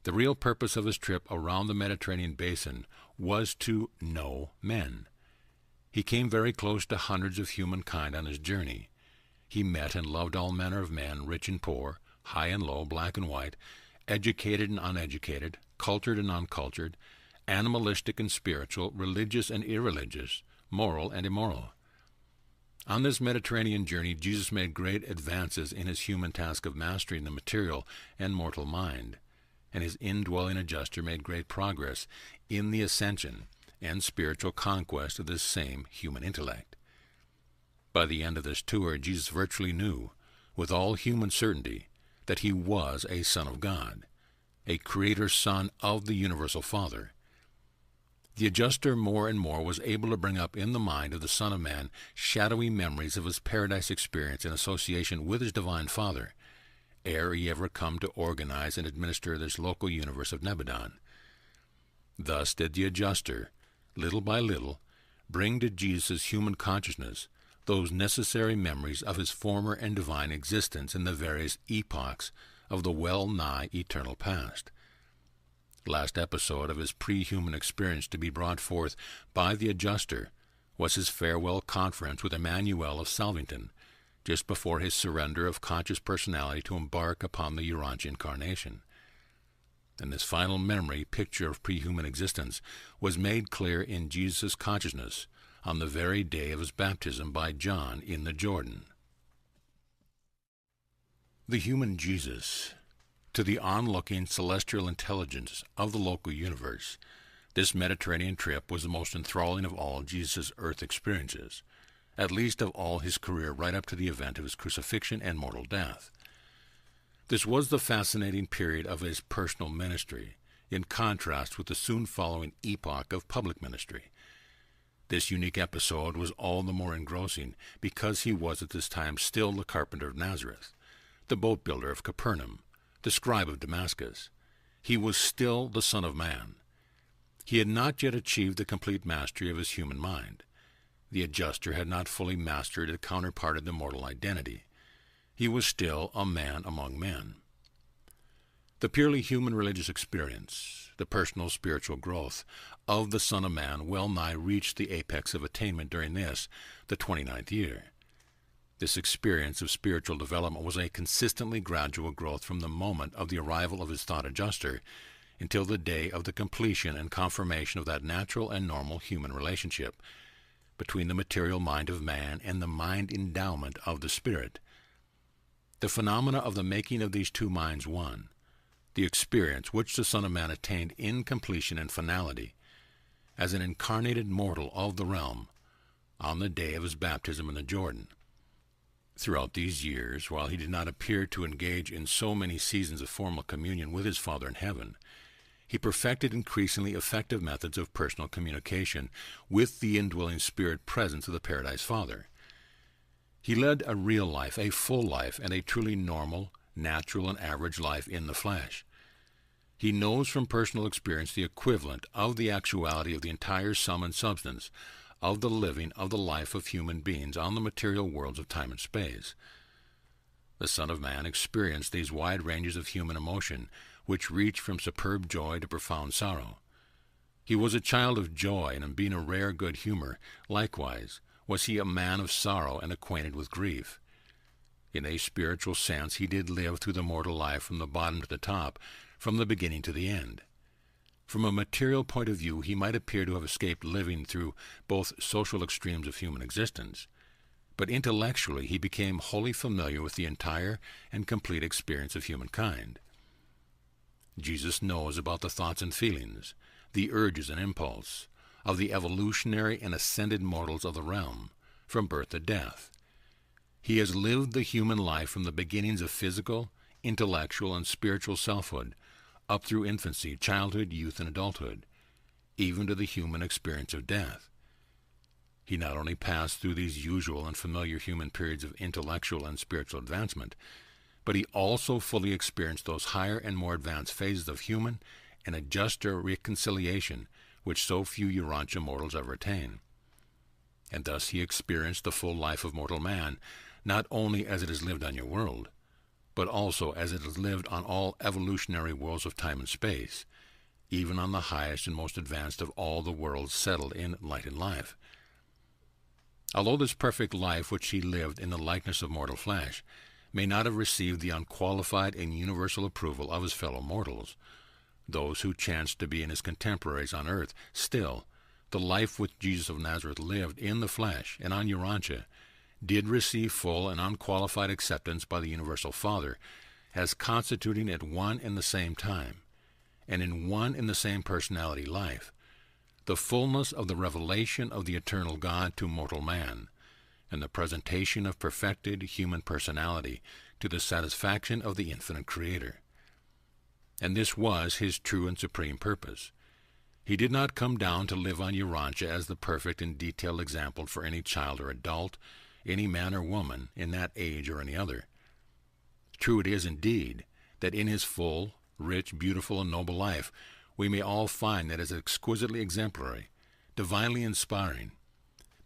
The real purpose of his trip around the Mediterranean basin was to know men. He came very close to hundreds of humankind on his journey. He met and loved all manner of men, rich and poor, high and low, black and white, educated and uneducated, cultured and uncultured, animalistic and spiritual, religious and irreligious, moral and immoral. On this Mediterranean journey, Jesus made great advances in his human task of mastering the material and mortal mind, and his indwelling adjuster made great progress in the ascension and spiritual conquest of this same human intellect. By the end of this tour, Jesus virtually knew, with all human certainty, that he was a Son of God, a Creator Son of the Universal Father. The adjuster more and more was able to bring up in the mind of the Son of Man shadowy memories of his paradise experience in association with his Divine Father, ere he ever come to organize and administer this local universe of Nebadon. Thus did the adjuster, little by little, bring to Jesus' human consciousness those necessary memories of his former and divine existence in the various epochs of the well-nigh eternal past. Last episode of his pre-human experience to be brought forth by the adjuster was his farewell conference with Emmanuel of Salvington, just before his surrender of conscious personality to embark upon the Urantia incarnation. And this final memory picture of pre-human existence was made clear in Jesus' consciousness on the very day of his baptism by John in the Jordan. The human Jesus. To the onlooking celestial intelligence of the local universe, This Mediterranean trip was the most enthralling of all Jesus' earth experiences, at least of all his career right up to the event of his crucifixion and mortal death. This was the fascinating period of his personal ministry, in contrast with the soon following epoch of public ministry. This unique episode was all the more engrossing because he was at this time still the carpenter of Nazareth, the boat builder of Capernaum, the scribe of Damascus. He was still the Son of Man. He had not yet achieved the complete mastery of his human mind. The adjuster had not fully mastered the counterpart of the mortal identity. He was still a man among men. The purely human religious experience, the personal spiritual growth of the Son of Man well nigh reached the apex of attainment during this, the 29th year. This experience of spiritual development was a consistently gradual growth from the moment of the arrival of his thought adjuster until the day of the completion and confirmation of that natural and normal human relationship between the material mind of man and the mind endowment of the spirit. The phenomena of the making of these two minds one, the experience which the Son of Man attained in completion and finality, as an incarnated mortal of the realm, on the day of his baptism in the Jordan. Throughout these years, while he did not appear to engage in so many seasons of formal communion with his Father in heaven, he perfected increasingly effective methods of personal communication with the indwelling spirit presence of the Paradise Father. He led a real life, a full life, and a truly normal, natural, and average life in the flesh. He knows from personal experience the equivalent of the actuality of the entire sum and substance of the living of the life of human beings on the material worlds of time and space. The Son of Man experienced these wide ranges of human emotion, which reach from superb joy to profound sorrow. He was a child of joy, and in being a rare good humor, likewise was he a man of sorrow and acquainted with grief. In a spiritual sense, he did live through the mortal life from the bottom to the top, from the beginning to the end. From a material point of view, he might appear to have escaped living through both social extremes of human existence, but intellectually he became wholly familiar with the entire and complete experience of humankind. Jesus knows about the thoughts and feelings, the urges and impulse, of the evolutionary and ascended mortals of the realm, from birth to death. He has lived the human life from the beginnings of physical, intellectual, and spiritual selfhood, up through infancy, childhood, youth, and adulthood, even to the human experience of death. He not only passed through these usual and familiar human periods of intellectual and spiritual advancement, but he also fully experienced those higher and more advanced phases of human and adjuster reconciliation which so few Urantia mortals ever attain. And thus he experienced the full life of mortal man, not only as it is lived on your world, but also as it is lived on all evolutionary worlds of time and space, even on the highest and most advanced of all the worlds settled in light and life. Although this perfect life which he lived in the likeness of mortal flesh may not have received the unqualified and universal approval of his fellow mortals, those who chanced to be in his contemporaries on earth, still, the life which Jesus of Nazareth lived in the flesh and on Urantia did receive full and unqualified acceptance by the Universal Father as constituting at one and the same time, and in one and the same personality life, the fullness of the revelation of the eternal God to mortal man, and the presentation of perfected human personality to the satisfaction of the infinite Creator. And this was his true and supreme purpose. He did not come down to live on Urantia as the perfect and detailed example for any child or adult, any man or woman, in that age or any other. True it is indeed that in his full, rich, beautiful, and noble life we may all find that as exquisitely exemplary, divinely inspiring,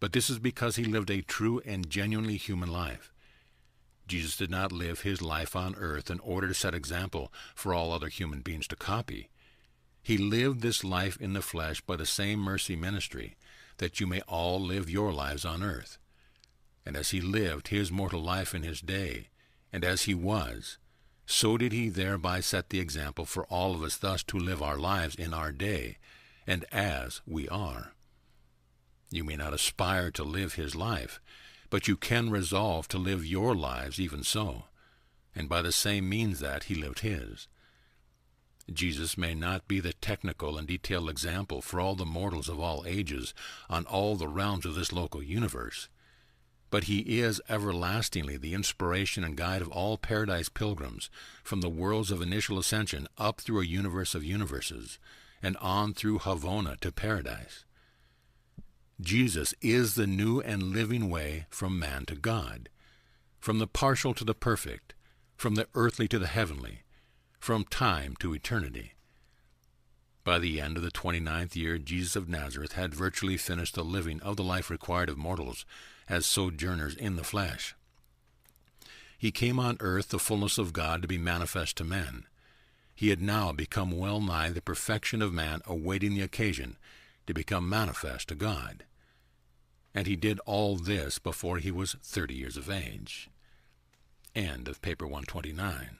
but this is because he lived a true and genuinely human life. Jesus did not live his life on earth in order to set example for all other human beings to copy. He lived this life in the flesh by the same mercy ministry that you may all live your lives on earth. And as he lived his mortal life in his day, and as he was, so did he thereby set the example for all of us thus to live our lives in our day, and as we are. You may not aspire to live his life, but you can resolve to live your lives even so, and by the same means that he lived his. Jesus may not be the technical and detailed example for all the mortals of all ages on all the realms of this local universe, but he is everlastingly the inspiration and guide of all paradise pilgrims from the worlds of initial ascension up through a universe of universes and on through Havona to paradise. Jesus is the new and living way from man to God, from the partial to the perfect, from the earthly to the heavenly, from time to eternity. By the end of the 29th year, Jesus of Nazareth had virtually finished the living of the life required of mortals as sojourners in the flesh. He came on earth, the fullness of God, to be manifest to men. He had now become well nigh the perfection of man, awaiting the occasion to become manifest to God. And he did all this before he was 30 years of age. End of paper 129.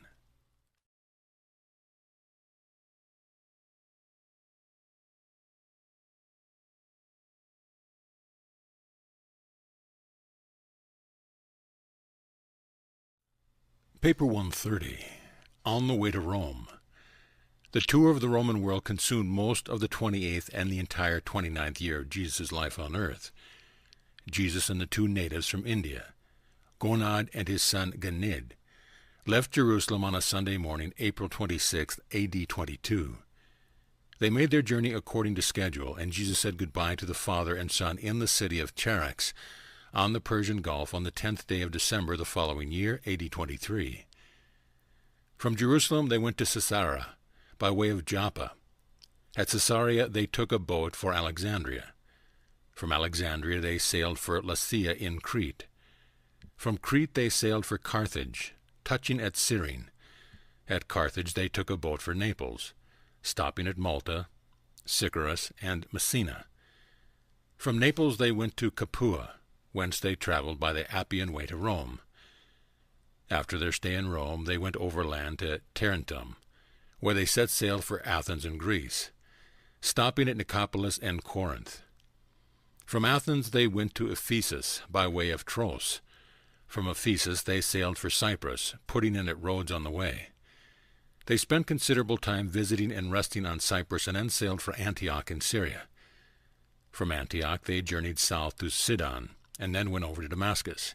Paper 130. On the way to Rome. The tour of the Roman world consumed most of the 28th and the entire 29th year of Jesus' life on earth. Jesus and the two natives from India, Gonad and his son Ganid, left Jerusalem on a Sunday morning, April 26, A.D. 22. They made their journey according to schedule, and Jesus said goodbye to the father and son in the city of Charax, on the Persian Gulf, on the 10th day of December the following year, A.D. 23. From Jerusalem they went to Caesarea, by way of Joppa. At Caesarea they took a boat for Alexandria. From Alexandria they sailed for Lasea in Crete. From Crete they sailed for Carthage, touching at Cyrene. At Carthage they took a boat for Naples, stopping at Malta, Sycharis, and Messina. From Naples they went to Capua, whence they traveled by the Appian way to Rome. After their stay in Rome they went overland to Tarentum, where they set sail for Athens in Greece, stopping at Nicopolis and Corinth. From Athens they went to Ephesus by way of Tros. From Ephesus they sailed for Cyprus, putting in at Rhodes on the way. They spent considerable time visiting and resting on Cyprus and then sailed for Antioch in Syria. From Antioch they journeyed south to Sidon and then went over to Damascus.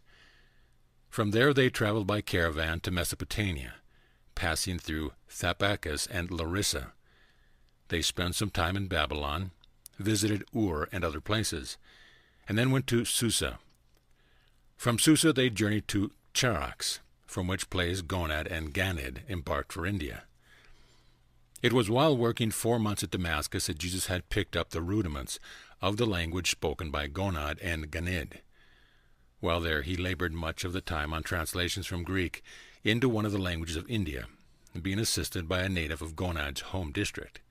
From there they traveled by caravan to Mesopotamia, passing through Thapsacus and Larissa. They spent some time in Babylon, visited Ur and other places, and then went to Susa. From Susa they journeyed to Charax, from which place Gonad and Ganid embarked for India. It was while working 4 months at Damascus that Jesus had picked up the rudiments of the language spoken by Gonad and Ganid. While there he labored much of the time on translations from Greek into one of the languages of India, being assisted by a native of Gonad's home district.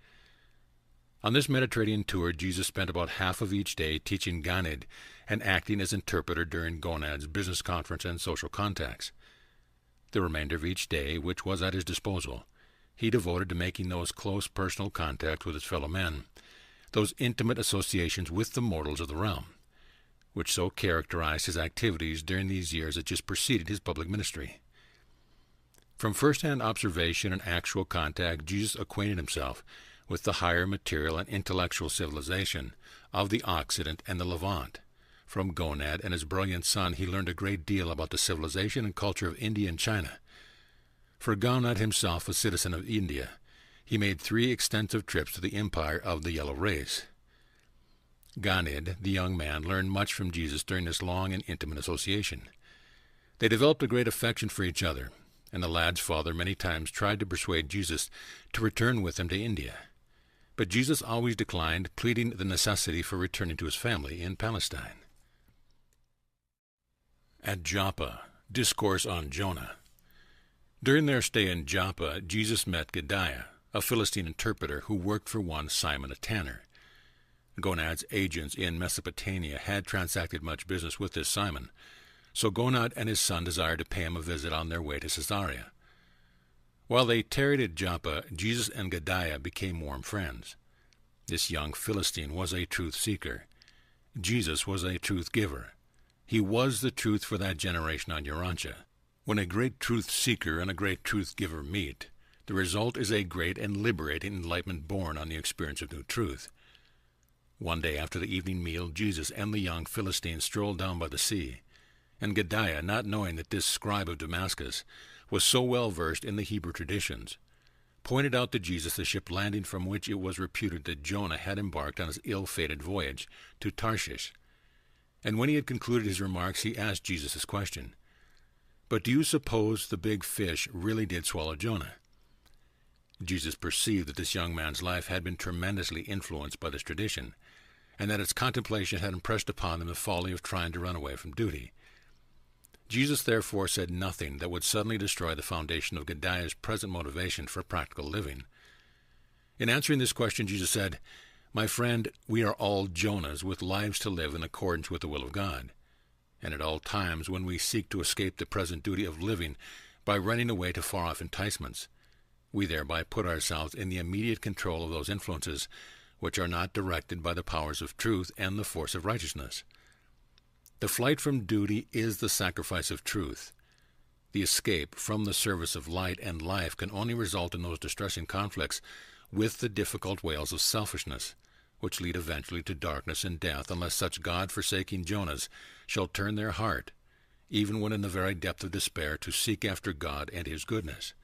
On this Mediterranean tour, Jesus spent about half of each day teaching Ganid and acting as interpreter during Gonad's business conference and social contacts. The remainder of each day, which was at his disposal, he devoted to making those close personal contacts with his fellow men, those intimate associations with the mortals of the realm, which so characterized his activities during these years that just preceded his public ministry. From first-hand observation and actual contact, Jesus acquainted himself with the higher material and intellectual civilization of the Occident and the Levant. From Gonad and his brilliant son he learned a great deal about the civilization and culture of India and China. For Gonad himself a citizen of India, he made 3 extensive trips to the empire of the Yellow Race. Ganid, the young man, learned much from Jesus during this long and intimate association. They developed a great affection for each other, and the lad's father many times tried to persuade Jesus to return with him to India. But Jesus always declined, pleading the necessity for returning to his family in Palestine. At Joppa, Discourse on Jonah. During their stay in Joppa, Jesus met Gedaliah, a Philistine interpreter who worked for one Simon a tanner. Gonad's agents in Mesopotamia had transacted much business with this Simon, so Gonad and his son desired to pay him a visit on their way to Caesarea. While they tarried at Joppa, Jesus and Gedaliah became warm friends. This young Philistine was a truth-seeker. Jesus was a truth-giver. He was the truth for that generation on Urantia. When a great truth-seeker and a great truth-giver meet, The result is a great and liberating enlightenment born on the experience of new truth. One day after the evening meal, Jesus and the young Philistine strolled down by the sea, and Gedaliah, not knowing that this scribe of Damascus was so well versed in the Hebrew traditions, pointed out to Jesus the ship landing from which it was reputed that Jonah had embarked on his ill-fated voyage to Tarshish. And when he had concluded his remarks, he asked Jesus this question, "But do you suppose the big fish really did swallow Jonah?" Jesus perceived that this young man's life had been tremendously influenced by this tradition, and that its contemplation had impressed upon him the folly of trying to run away from duty. Jesus therefore said nothing that would suddenly destroy the foundation of Gedaliah's present motivation for practical living. In answering this question, Jesus said, "My friend, we are all Jonahs with lives to live in accordance with the will of God. And at all times when we seek to escape the present duty of living by running away to far-off enticements, we thereby put ourselves in the immediate control of those influences which are not directed by the powers of truth and the force of righteousness. The flight from duty is the sacrifice of truth. The escape from the service of light and life can only result in those distressing conflicts with the difficult wails of selfishness, which lead eventually to darkness and death, unless such God-forsaking Jonahs shall turn their heart, even when in the very depth of despair, to seek after God and his goodness.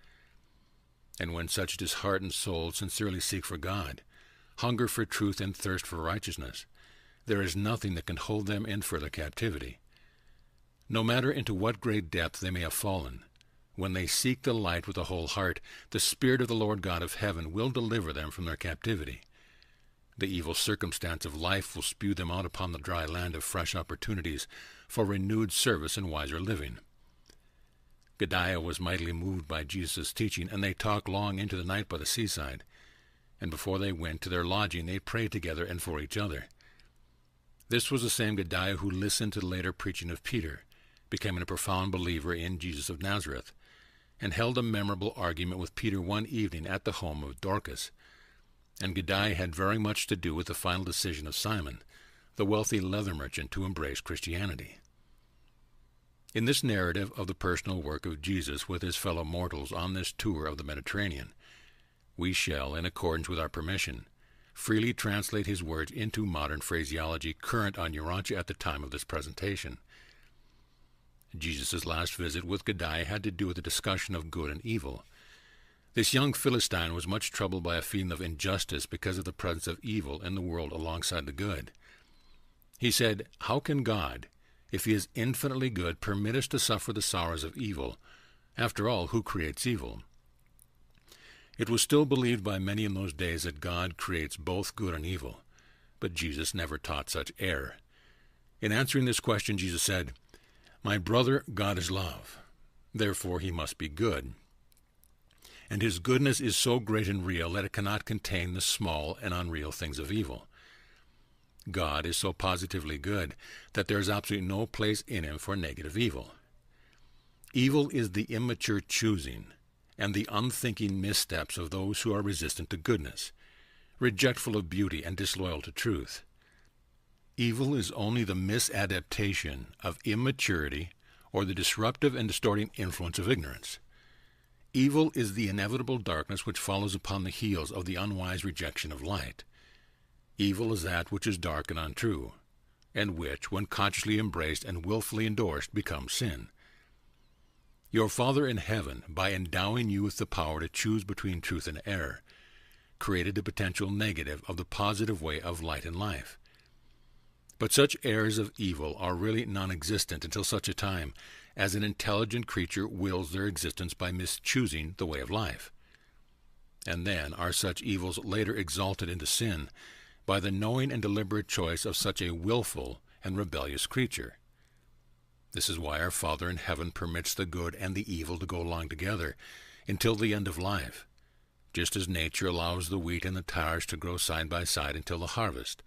And when such disheartened souls sincerely seek for God, hunger for truth and thirst for righteousness, there is nothing that can hold them in further captivity. No matter into what great depth they may have fallen, when they seek the light with a whole heart, the Spirit of the Lord God of heaven will deliver them from their captivity. The evil circumstance of life will spew them out upon the dry land of fresh opportunities for renewed service and wiser living." Gedaliah was mightily moved by Jesus' teaching, and they talked long into the night by the seaside. And before they went to their lodging, they prayed together and for each other. This was the same Gedaliah who listened to the later preaching of Peter, becoming a profound believer in Jesus of Nazareth, and held a memorable argument with Peter one evening at the home of Dorcas. And Gedaliah had very much to do with the final decision of Simon, the wealthy leather merchant, to embrace Christianity. In this narrative of the personal work of Jesus with his fellow mortals on this tour of the Mediterranean, we shall, in accordance with our permission, freely translate his words into modern phraseology current on Urantia at the time of this presentation. Jesus' last visit with Gedaliah had to do with the discussion of good and evil. This young Philistine was much troubled by a feeling of injustice because of the presence of evil in the world alongside the good. He said, "How can God, if he is infinitely good, permit us to suffer the sorrows of evil? After all, who creates evil?" It was still believed by many in those days that God creates both good and evil, but Jesus never taught such error. In answering this question, Jesus said, "My brother, God is love. Therefore he must be good. And his goodness is so great and real that it cannot contain the small and unreal things of evil. God is so positively good that there is absolutely no place in him for negative evil. Evil is the immature choosing and the unthinking missteps of those who are resistant to goodness, rejectful of beauty and disloyal to truth. Evil is only the misadaptation of immaturity or the disruptive and distorting influence of ignorance. Evil is the inevitable darkness which follows upon the heels of the unwise rejection of light. Evil is that which is dark and untrue, and which, when consciously embraced and willfully endorsed, becomes sin. Your Father in heaven, by endowing you with the power to choose between truth and error, created the potential negative of the positive way of light and life. But such errors of evil are really non-existent until such a time as an intelligent creature wills their existence by mischoosing the way of life. And then are such evils later exalted into sin by the knowing and deliberate choice of such a willful and rebellious creature. This is why our Father in heaven permits the good and the evil to go along together until the end of life, just as nature allows the wheat and the tares to grow side by side until the harvest.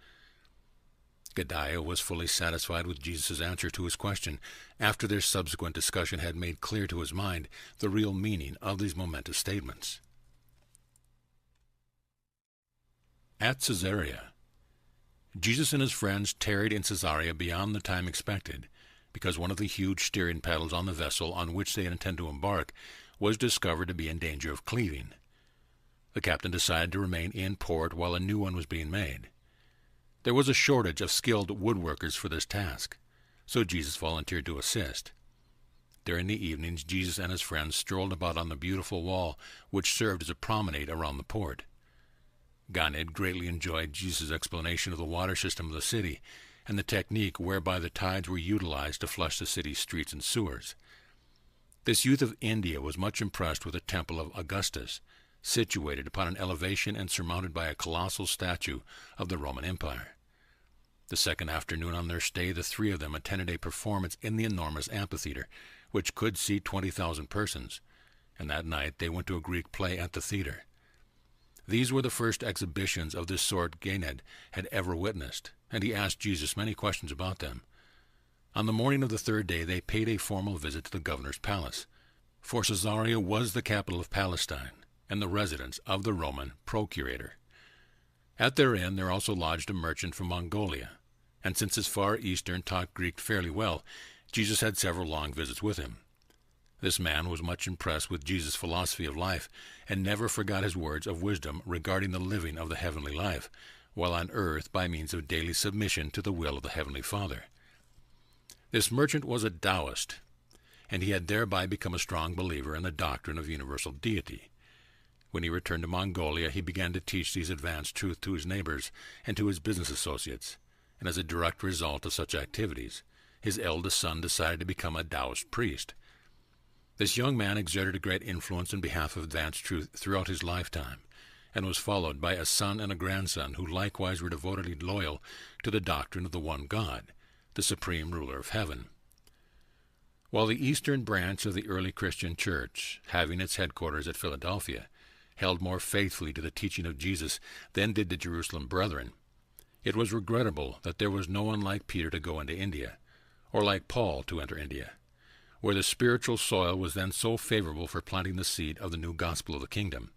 Gedaliah was fully satisfied with Jesus' answer to his question after their subsequent discussion had made clear to his mind the real meaning of these momentous statements. At Caesarea, Jesus and his friends tarried in Caesarea beyond the time expected, because one of the huge steering paddles on the vessel on which they intended to embark was discovered to be in danger of cleaving, The captain decided to remain in port while a new one was being made. There was a shortage of skilled woodworkers for this task, so Jesus volunteered to assist. During the evenings, Jesus and his friends strolled about on the beautiful wall which served as a promenade around the port. Ganid greatly enjoyed Jesus' explanation of the water system of the city and the technique whereby the tides were utilized to flush the city's streets and sewers. This youth of India was much impressed with the temple of Augustus, situated upon an elevation and surmounted by a colossal statue of the Roman Empire. The second afternoon on their stay, the three of them attended a performance in the enormous amphitheater, which could seat 20,000 persons, and that night they went to a Greek play at the theater. These were the first exhibitions of this sort Ganid had ever witnessed, and he asked Jesus many questions about them. On the morning of the third day they paid a formal visit to the governor's palace, for Caesarea was the capital of Palestine and the residence of the Roman procurator. At their inn there also lodged a merchant from Mongolia, and since his Far Eastern taught Greek fairly well, Jesus had several long visits with him. This man was much impressed with Jesus' philosophy of life, and never forgot his words of wisdom regarding the living of the heavenly life, while on earth by means of daily submission to the will of the Heavenly Father. This merchant was a Taoist, and he had thereby become a strong believer in the doctrine of universal deity. When he returned to Mongolia, he began to teach these advanced truths to his neighbors and to his business associates, and as a direct result of such activities, his eldest son decided to become a Taoist priest. This young man exerted a great influence in behalf of advanced truth throughout his lifetime, and was followed by a son and a grandson who likewise were devotedly loyal to the doctrine of the one God, the supreme ruler of heaven. While the eastern branch of the early Christian church, having its headquarters at Philadelphia, held more faithfully to the teaching of Jesus than did the Jerusalem brethren, it was regrettable that there was no one like Peter to go into India, or like Paul to enter India, where the spiritual soil was then so favorable for planting the seed of the new gospel of the kingdom.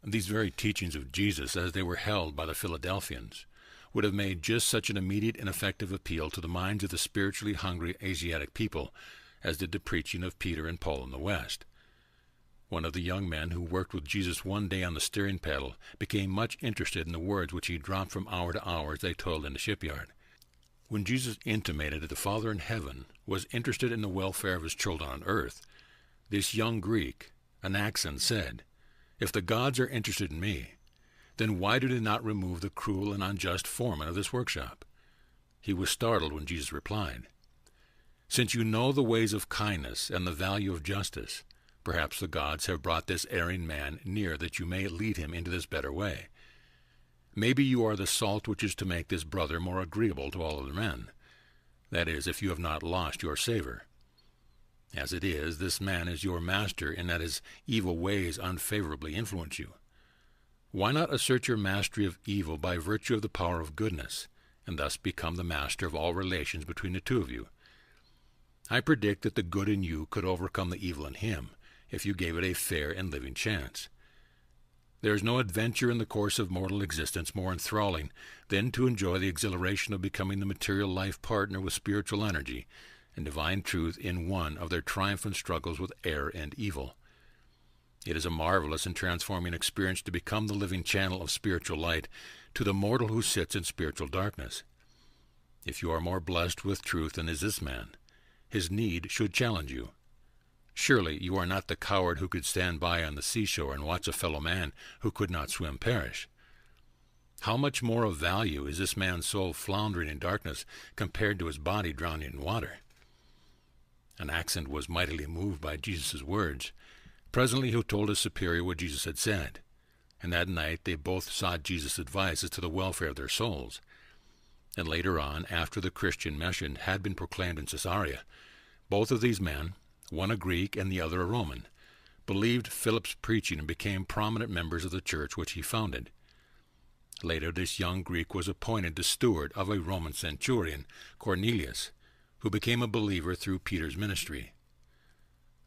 These very teachings of Jesus, as they were held by the Philadelphians, would have made just such an immediate and effective appeal to the minds of the spiritually hungry Asiatic people as did the preaching of Peter and Paul in the West. One of the young men who worked with Jesus one day on the steering paddle became much interested in the words which he dropped from hour to hour as they toiled in the shipyard. When Jesus intimated that the Father in heaven was interested in the welfare of his children on earth, this young Greek, an accent, said, "If the gods are interested in me, then why do they not remove the cruel and unjust foreman of this workshop?" He was startled when Jesus replied, "Since you know the ways of kindness and the value of justice, perhaps the gods have brought this erring man near that you may lead him into this better way. Maybe you are the salt which is to make this brother more agreeable to all other men. That is, if you have not lost your savor. As it is, this man is your master in that his evil ways unfavorably influence you. Why not assert your mastery of evil by virtue of the power of goodness, and thus become the master of all relations between the two of you? I predict that the good in you could overcome the evil in him, if you gave it a fair and living chance. There is no adventure in the course of mortal existence more enthralling than to enjoy the exhilaration of becoming the material life partner with spiritual energy and divine truth in one of their triumphant struggles with error and evil. It is a marvelous and transforming experience to become the living channel of spiritual light to the mortal who sits in spiritual darkness. If you are more blessed with truth than is this man, his need should challenge you. Surely you are not the coward who could stand by on the seashore and watch a fellow man who could not swim perish. How much more of value is this man's soul floundering in darkness compared to his body drowning in water?" An accent was mightily moved by Jesus' words. Presently he told his superior what Jesus had said, and that night they both sought Jesus' advice as to the welfare of their souls. And later on, after the Christian mission had been proclaimed in Caesarea, both of these men, one a Greek and the other a Roman, believed Philip's preaching and became prominent members of the church which he founded. Later this young Greek was appointed the steward of a Roman centurion, Cornelius, who became a believer through Peter's ministry.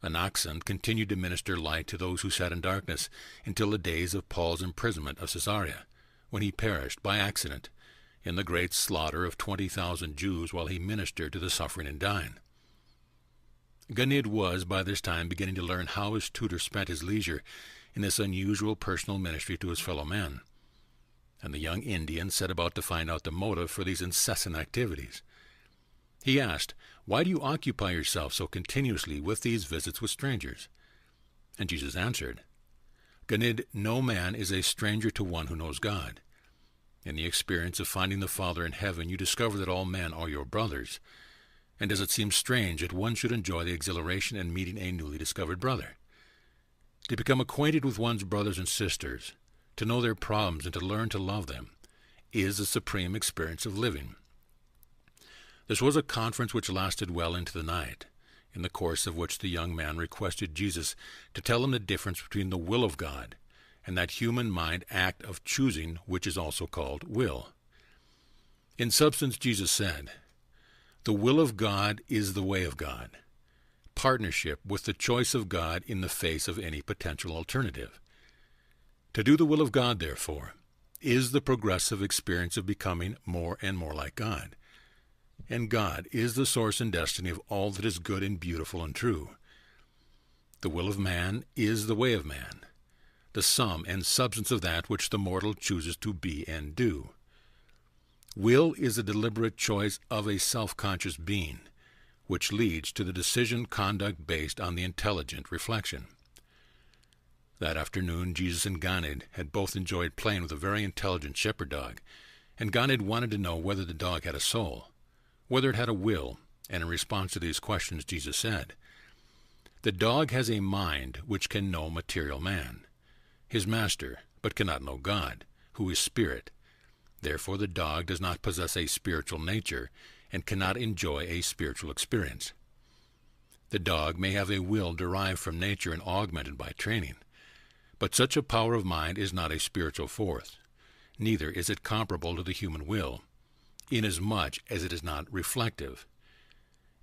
Anaxant continued to minister light to those who sat in darkness until the days of Paul's imprisonment of Caesarea, when he perished by accident in the great slaughter of 20,000 Jews while he ministered to the suffering and dying. Ganid was by this time beginning to learn how his tutor spent his leisure in this unusual personal ministry to his fellow men. And the young Indian set about to find out the motive for these incessant activities. He asked, "Why do you occupy yourself so continuously with these visits with strangers?" And Jesus answered, "Ganid, no man is a stranger to one who knows God. In the experience of finding the Father in heaven, you discover that all men are your brothers. And does it seem strange that one should enjoy the exhilaration in meeting a newly discovered brother? To become acquainted with one's brothers and sisters, to know their problems and to learn to love them, is the supreme experience of living." This was a conference which lasted well into the night, in the course of which the young man requested Jesus to tell him the difference between the will of God and that human mind act of choosing, which is also called will. In substance, Jesus said, "The will of God is the way of God, partnership with the choice of God in the face of any potential alternative. To do the will of God, therefore, is the progressive experience of becoming more and more like God. And God is the source and destiny of all that is good and beautiful and true. The will of man is the way of man, the sum and substance of that which the mortal chooses to be and do. Will is the deliberate choice of a self-conscious being, which leads to the decision conduct based on the intelligent reflection." That afternoon, Jesus and Ganid had both enjoyed playing with a very intelligent shepherd dog, and Ganid wanted to know whether the dog had a soul, whether it had a will, and in response to these questions, Jesus said, "The dog has a mind which can know material man, his master, but cannot know God, who is spirit. Therefore the dog does not possess a spiritual nature and cannot enjoy a spiritual experience. The dog may have a will derived from nature and augmented by training, but such a power of mind is not a spiritual force, neither is it comparable to the human will, inasmuch as it is not reflective.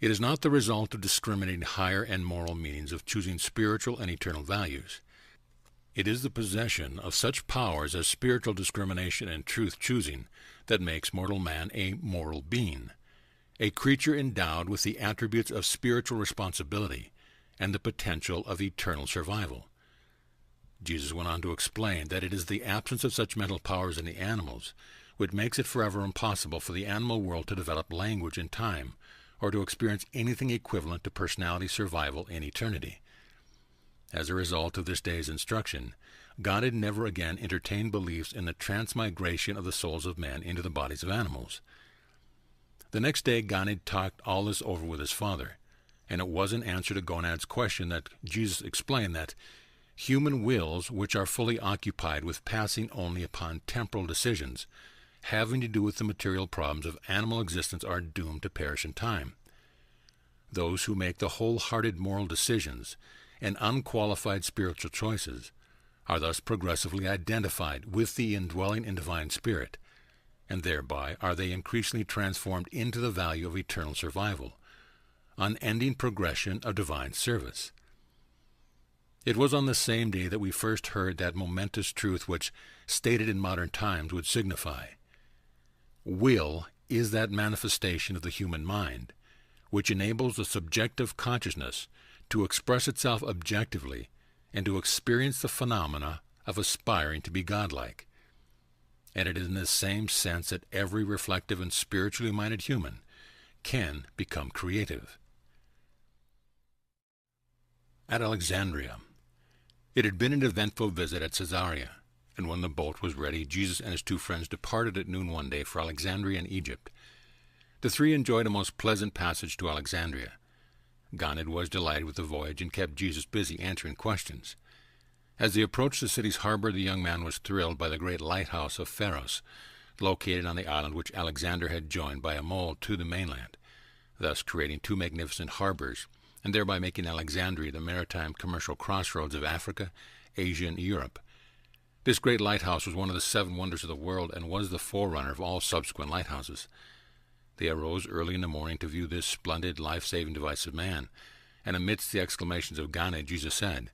It is not the result of discriminating higher and moral meanings of choosing spiritual and eternal values. It is the possession of such powers as spiritual discrimination and truth-choosing that makes mortal man a moral being, a creature endowed with the attributes of spiritual responsibility and the potential of eternal survival." Jesus went on to explain that it is the absence of such mental powers in the animals which makes it forever impossible for the animal world to develop language in time or to experience anything equivalent to personality survival in eternity. As a result of this day's instruction, God had never again entertained beliefs in the transmigration of the souls of men into the bodies of animals. The next day, Ganid talked all this over with his father, and it was in answer to Gonad's question that Jesus explained that human wills which are fully occupied with passing only upon temporal decisions, having to do with the material problems of animal existence, are doomed to perish in time. Those who make the wholehearted moral decisions and unqualified spiritual choices are thus progressively identified with the indwelling and divine spirit, and thereby are they increasingly transformed into the value of eternal survival, unending progression of divine service. It was on the same day that we first heard that momentous truth which, stated in modern times, would signify, will is that manifestation of the human mind which enables the subjective consciousness to express itself objectively and to experience the phenomena of aspiring to be godlike. And it is in this same sense that every reflective and spiritually minded human can become creative. At Alexandria. It had been an eventful visit at Caesarea, and when the boat was ready, Jesus and his two friends departed at noon one day for Alexandria in Egypt. The three enjoyed a most pleasant passage to Alexandria. Ganid was delighted with the voyage and kept Jesus busy answering questions. As they approached the city's harbor, the young man was thrilled by the great lighthouse of Pharos, located on the island which Alexander had joined by a mole to the mainland, thus creating two magnificent harbors, and thereby making Alexandria the maritime commercial crossroads of Africa, Asia, and Europe. This great lighthouse was one of the 7 wonders of the world and was the forerunner of all subsequent lighthouses. They arose early in the morning to view this splendid life-saving device of man, and amidst the exclamations of Ganid, Jesus said,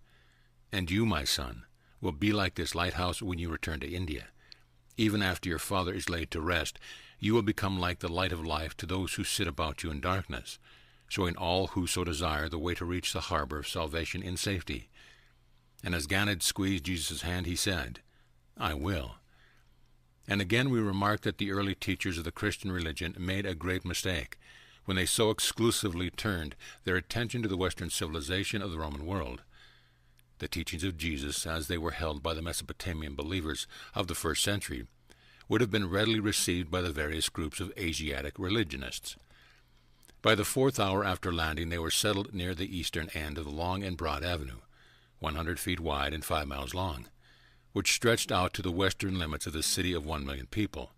"And you, my son, will be like this lighthouse when you return to India. Even after your father is laid to rest, you will become like the light of life to those who sit about you in darkness, showing all who so desire the way to reach the harbor of salvation in safety. And as Ganid squeezed Jesus' hand, he said, "I will." And again we remark that the early teachers of the Christian religion made a great mistake when they so exclusively turned their attention to the Western civilization of the Roman world. The teachings of Jesus, as they were held by the Mesopotamian believers of the first century, would have been readily received by the various groups of Asiatic religionists. By the 4th hour after landing, they were settled near the eastern end of the long and broad avenue, 100 feet wide and 5 miles long, which stretched out to the western limits of the city of 1 million people.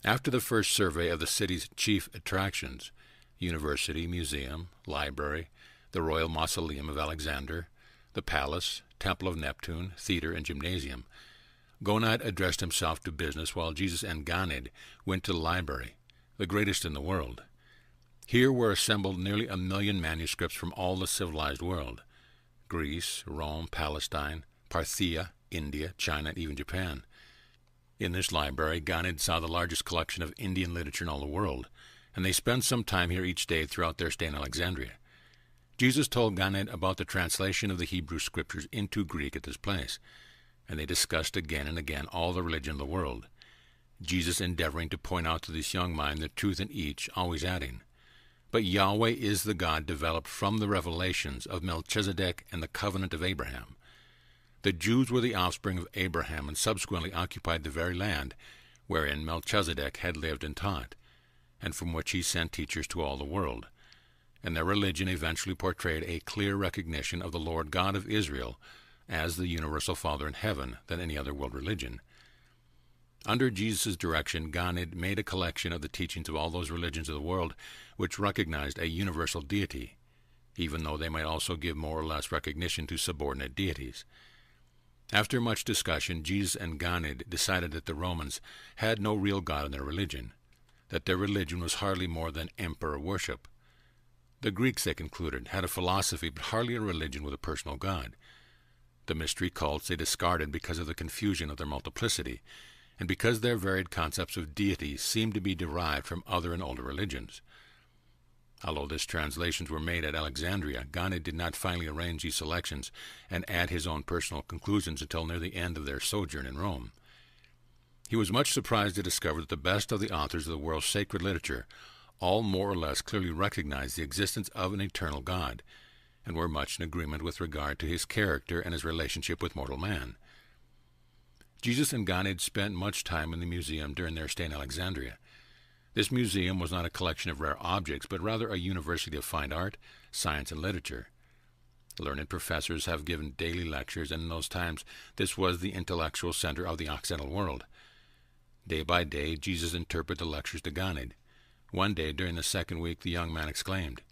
After the first survey of the city's chief attractions, university, museum, library, the royal mausoleum of Alexander, the palace, temple of Neptune, theater, and gymnasium, Gonad addressed himself to business while Jesus and Ganid went to the library, the greatest in the world. Here were assembled nearly 1 million manuscripts from all the civilized world: Greece, Rome, Palestine, Parthia, India, China, and even Japan. In this library, Ganid saw the largest collection of Indian literature in all the world, and they spent some time here each day throughout their stay in Alexandria. Jesus told Ganid about the translation of the Hebrew scriptures into Greek at this place, and they discussed again and again all the religion of the world, Jesus endeavoring to point out to this young mind the truth in each, always adding, "But Yahweh is the God developed from the revelations of Melchizedek and the covenant of Abraham." The Jews were the offspring of Abraham and subsequently occupied the very land wherein Melchizedek had lived and taught, and from which he sent teachers to all the world, and their religion eventually portrayed a clear recognition of the Lord God of Israel as the universal Father in heaven than any other world religion. Under Jesus' direction, Ganid made a collection of the teachings of all those religions of the world which recognized a universal deity, even though they might also give more or less recognition to subordinate deities. After much discussion, Jesus and Ganid decided that the Romans had no real God in their religion, that their religion was hardly more than emperor worship. The Greeks, they concluded, had a philosophy but hardly a religion with a personal God. The mystery cults they discarded because of the confusion of their multiplicity, and because their varied concepts of deity seemed to be derived from other and older religions. Although these translations were made at Alexandria, Ganid did not finally arrange these selections and add his own personal conclusions until near the end of their sojourn in Rome. He was much surprised to discover that the best of the authors of the world's sacred literature all more or less clearly recognized the existence of an eternal God, and were much in agreement with regard to his character and his relationship with mortal man. Jesus and Ganid spent much time in the museum during their stay in Alexandria. This museum was not a collection of rare objects, but rather a university of fine art, science, and literature. Learned professors have given daily lectures, and in those times this was the intellectual center of the Occidental world. Day by day, Jesus interpreted the lectures to Ganid. One day, during the second week, the young man exclaimed,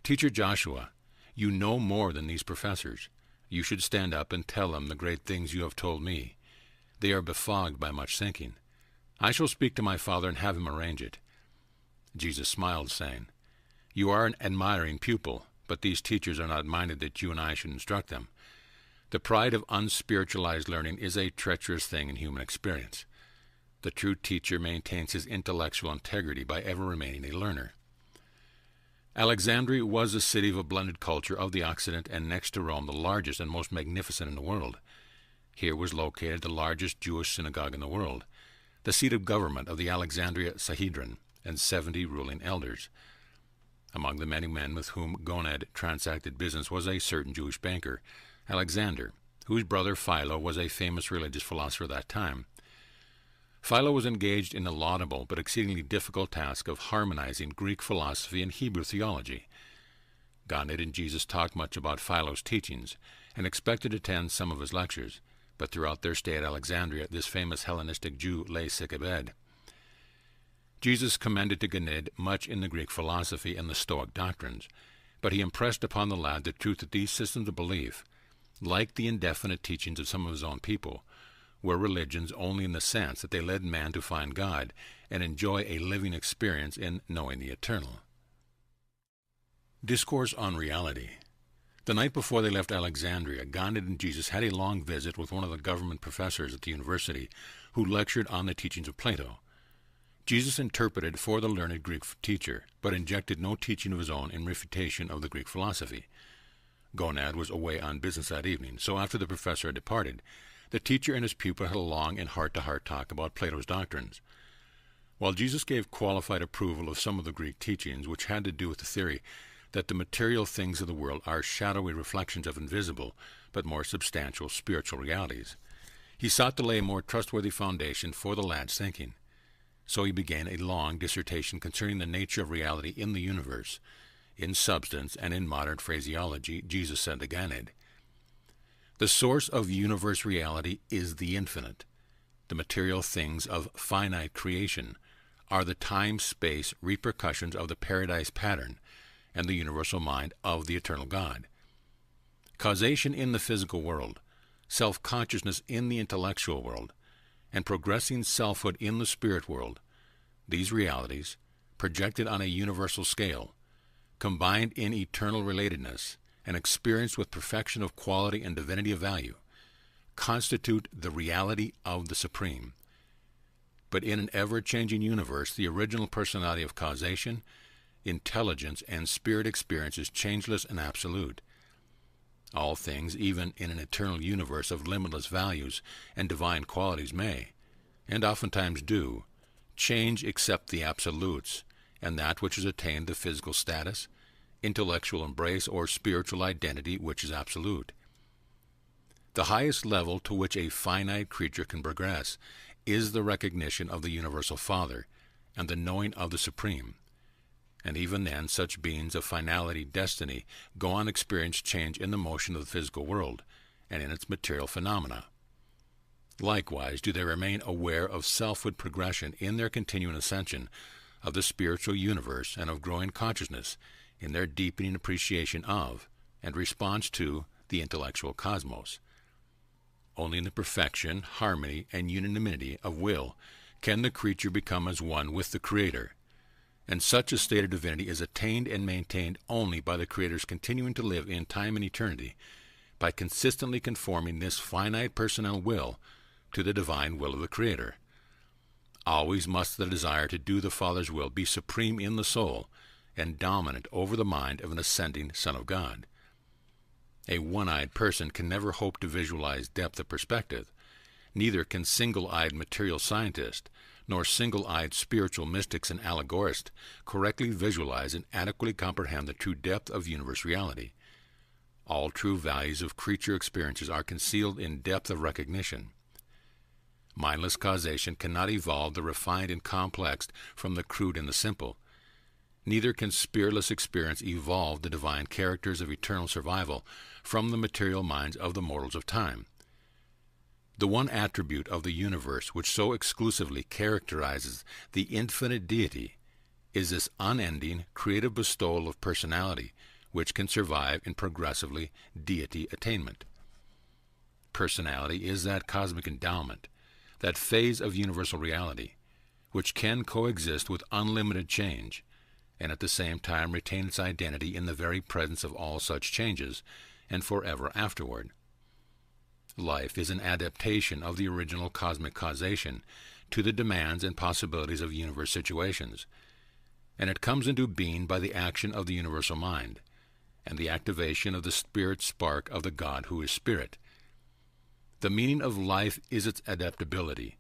"Teacher Joshua, you know more than these professors. You should stand up and tell them the great things you have told me. They are befogged by much thinking. I shall speak to my Father and have him arrange it." Jesus smiled, saying, "You are an admiring pupil, but these teachers are not minded that you and I should instruct them. The pride of unspiritualized learning is a treacherous thing in human experience. The true teacher maintains his intellectual integrity by ever remaining a learner." Alexandria was a city of a blended culture of the Occident, and next to Rome the largest and most magnificent in the world. Here was located the largest Jewish synagogue in the world, the seat of government of the Alexandria Sanhedrin, and 70 ruling elders. Among the many men with whom Gonad transacted business was a certain Jewish banker, Alexander, whose brother Philo was a famous religious philosopher of that time. Philo was engaged in the laudable but exceedingly difficult task of harmonizing Greek philosophy and Hebrew theology. Ganid and Jesus talked much about Philo's teachings and expected to attend some of his lectures, but throughout their stay at Alexandria, this famous Hellenistic Jew lay sick abed. Jesus commended to Ganid much in the Greek philosophy and the Stoic doctrines, but he impressed upon the lad the truth that these systems of belief, like the indefinite teachings of some of his own people, were religions only in the sense that they led man to find God and enjoy a living experience in knowing the eternal. Discourse on Reality. The night before they left Alexandria, Ganid and Jesus had a long visit with one of the government professors at the university who lectured on the teachings of Plato. Jesus interpreted for the learned Greek teacher, but injected no teaching of his own in refutation of the Greek philosophy. Gonad was away on business that evening, so after the professor had departed, the teacher and his pupil had a long and heart-to-heart talk about Plato's doctrines. While Jesus gave qualified approval of some of the Greek teachings, which had to do with the theory that the material things of the world are shadowy reflections of invisible, but more substantial spiritual realities, he sought to lay a more trustworthy foundation for the lad's thinking. So he began a long dissertation concerning the nature of reality in the universe. In substance and in modern phraseology, Jesus said to Ganed, "The source of universe reality is the infinite. The material things of finite creation are the time-space repercussions of the paradise pattern and the universal mind of the eternal God. Causation in the physical world, self-consciousness in the intellectual world, and progressing selfhood in the spirit world, these realities, projected on a universal scale, combined in eternal relatedness, and experienced with perfection of quality and divinity of value, constitute the reality of the Supreme. But in an ever-changing universe, the original personality of causation, intelligence, and spirit experience is changeless and absolute. All things, even in an eternal universe of limitless values and divine qualities, may, and oftentimes do, change except the absolutes, and that which has attained the physical status, intellectual embrace, or spiritual identity which is absolute. The highest level to which a finite creature can progress is the recognition of the Universal Father and the knowing of the Supreme. And even then, such beings of finality destiny go on experience change in the motion of the physical world and in its material phenomena. Likewise do they remain aware of selfhood progression in their continuing ascension of the spiritual universe and of growing consciousness in their deepening appreciation of and response to the intellectual cosmos. Only in the perfection, harmony, and unanimity of will can the creature become as one with the Creator, and such a state of divinity is attained and maintained only by the Creator's continuing to live in time and eternity, by consistently conforming this finite personal will to the divine will of the Creator. Always must the desire to do the Father's will be supreme in the soul and dominant over the mind of an ascending Son of God. A one-eyed person can never hope to visualize depth of perspective. Neither can single-eyed material scientists nor single-eyed spiritual mystics and allegorists correctly visualize and adequately comprehend the true depth of universe reality. All true values of creature experiences are concealed in depth of recognition. Mindless causation cannot evolve the refined and complex from the crude and the simple. Neither can spiritless experience evolve the divine characters of eternal survival from the material minds of the mortals of time. The one attribute of the universe which so exclusively characterizes the infinite deity is this unending, creative bestowal of personality which can survive in progressively deity attainment. Personality is that cosmic endowment, that phase of universal reality, which can coexist with unlimited change, and at the same time retain its identity in the very presence of all such changes, and forever afterward. Life is an adaptation of the original cosmic causation to the demands and possibilities of universe situations, and it comes into being by the action of the universal mind, and the activation of the spirit spark of the God who is Spirit. The meaning of life is its adaptability.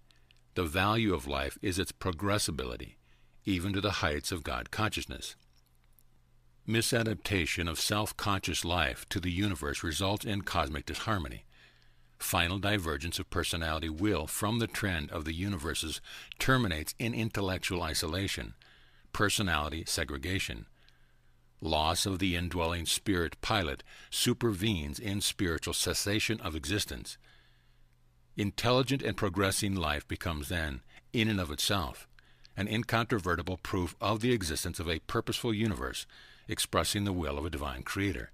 The value of life is its progressibility, even to the heights of God consciousness. Misadaptation of self-conscious life to the universe results in cosmic disharmony. Final divergence of personality will, from the trend of the universes, terminates in intellectual isolation, personality segregation. Loss of the indwelling spirit pilot supervenes in spiritual cessation of existence. Intelligent and progressing life becomes then, in and of itself, an incontrovertible proof of the existence of a purposeful universe expressing the will of a divine Creator.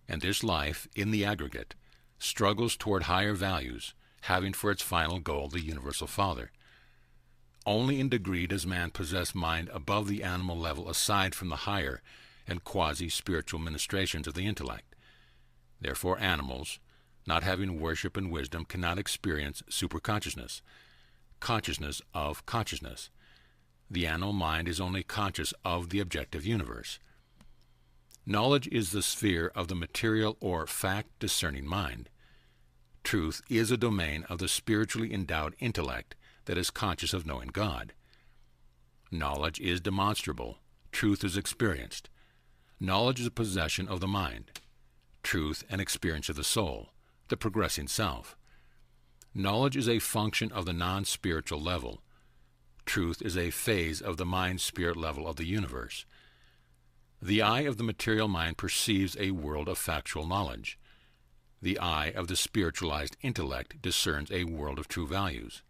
And this life, in the aggregate, struggles toward higher values, having for its final goal the Universal Father. Only in degree does man possess mind above the animal level aside from the higher and quasi-spiritual ministrations of the intellect. Therefore animals, not having worship and wisdom, cannot experience superconsciousness, consciousness of consciousness. The animal mind is only conscious of the objective universe. Knowledge is the sphere of the material or fact-discerning mind. Truth is a domain of the spiritually endowed intellect that is conscious of knowing God. Knowledge is demonstrable. Truth is experienced. Knowledge is a possession of the mind. Truth an experience of the soul, the progressing self. Knowledge is a function of the non-spiritual level. Truth is a phase of the mind-spirit level of the universe. The eye of the material mind perceives a world of factual knowledge. The eye of the spiritualized intellect discerns a world of true values.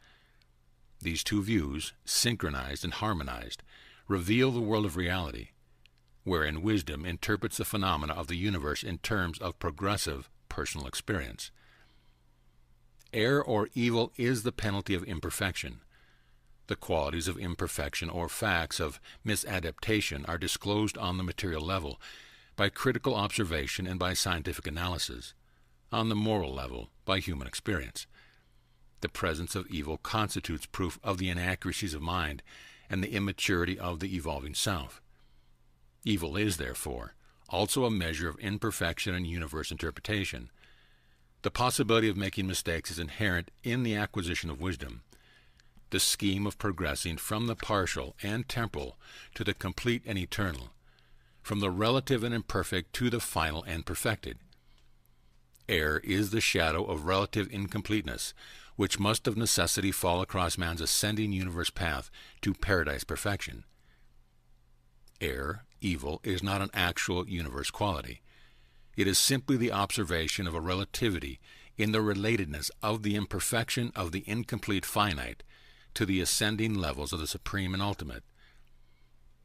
These two views, synchronized and harmonized, reveal the world of reality, wherein wisdom interprets the phenomena of the universe in terms of progressive personal experience. Error or evil is the penalty of imperfection. The qualities of imperfection or facts of misadaptation are disclosed on the material level by critical observation and by scientific analysis, on the moral level by human experience. The presence of evil constitutes proof of the inaccuracies of mind and the immaturity of the evolving self. Evil is, therefore, also a measure of imperfection and universe interpretation. The possibility of making mistakes is inherent in the acquisition of wisdom, the scheme of progressing from the partial and temporal to the complete and eternal, from the relative and imperfect to the final and perfected. Error is the shadow of relative incompleteness, which must of necessity fall across man's ascending universe path to paradise perfection. Error, evil, is not an actual universe quality. It is simply the observation of a relativity in the relatedness of the imperfection of the incomplete finite to the ascending levels of the supreme and ultimate.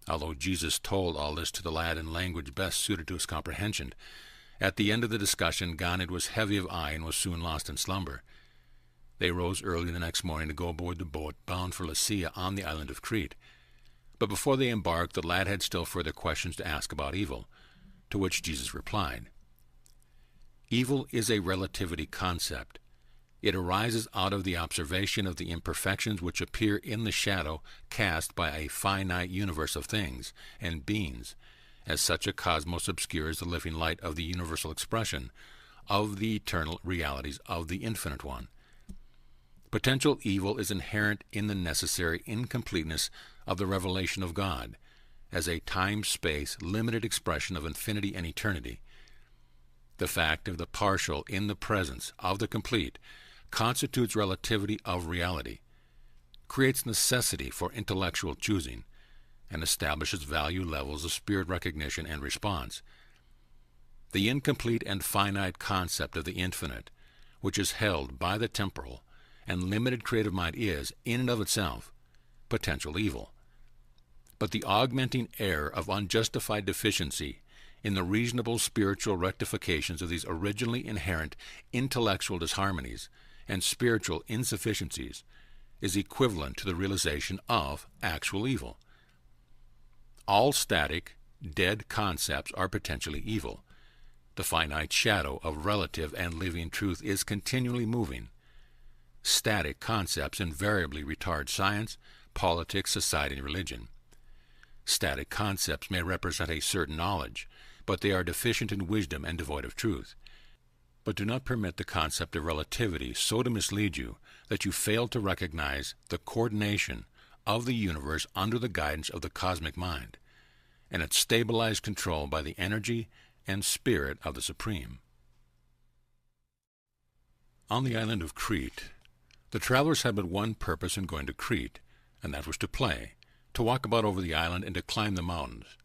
Although Jesus told all this to the lad in language best suited to his comprehension, at the end of the discussion Ganid was heavy of eye and was soon lost in slumber. They rose early the next morning to go aboard the boat bound for Lycia on the island of Crete. But before they embarked, the lad had still further questions to ask about evil, to which Jesus replied, "Evil is a relativity concept. It arises out of the observation of the imperfections which appear in the shadow cast by a finite universe of things and beings, as such a cosmos obscures the living light of the universal expression of the eternal realities of the Infinite One. Potential evil is inherent in the necessary incompleteness of the revelation of God, as a time-space limited expression of infinity and eternity. The fact of the partial in the presence of the complete constitutes relativity of reality, creates necessity for intellectual choosing, and establishes value levels of spirit recognition and response. The incomplete and finite concept of the infinite, which is held by the temporal and limited creative mind, is, in and of itself, potential evil. But the augmenting error of unjustified deficiency in the reasonable spiritual rectifications of these originally inherent intellectual disharmonies and spiritual insufficiencies is equivalent to the realization of actual evil. All static, dead concepts are potentially evil. The finite shadow of relative and living truth is continually moving. Static concepts invariably retard science, politics, society, and religion. Static concepts may represent a certain knowledge, but they are deficient in wisdom and devoid of truth. But do not permit the concept of relativity so to mislead you that you fail to recognize the coordination of the universe under the guidance of the cosmic mind, and its stabilized control by the energy and spirit of the Supreme. On the island of Crete, the travelers had but one purpose in going to Crete, and that was to play, to walk about over the island and to climb the mountains.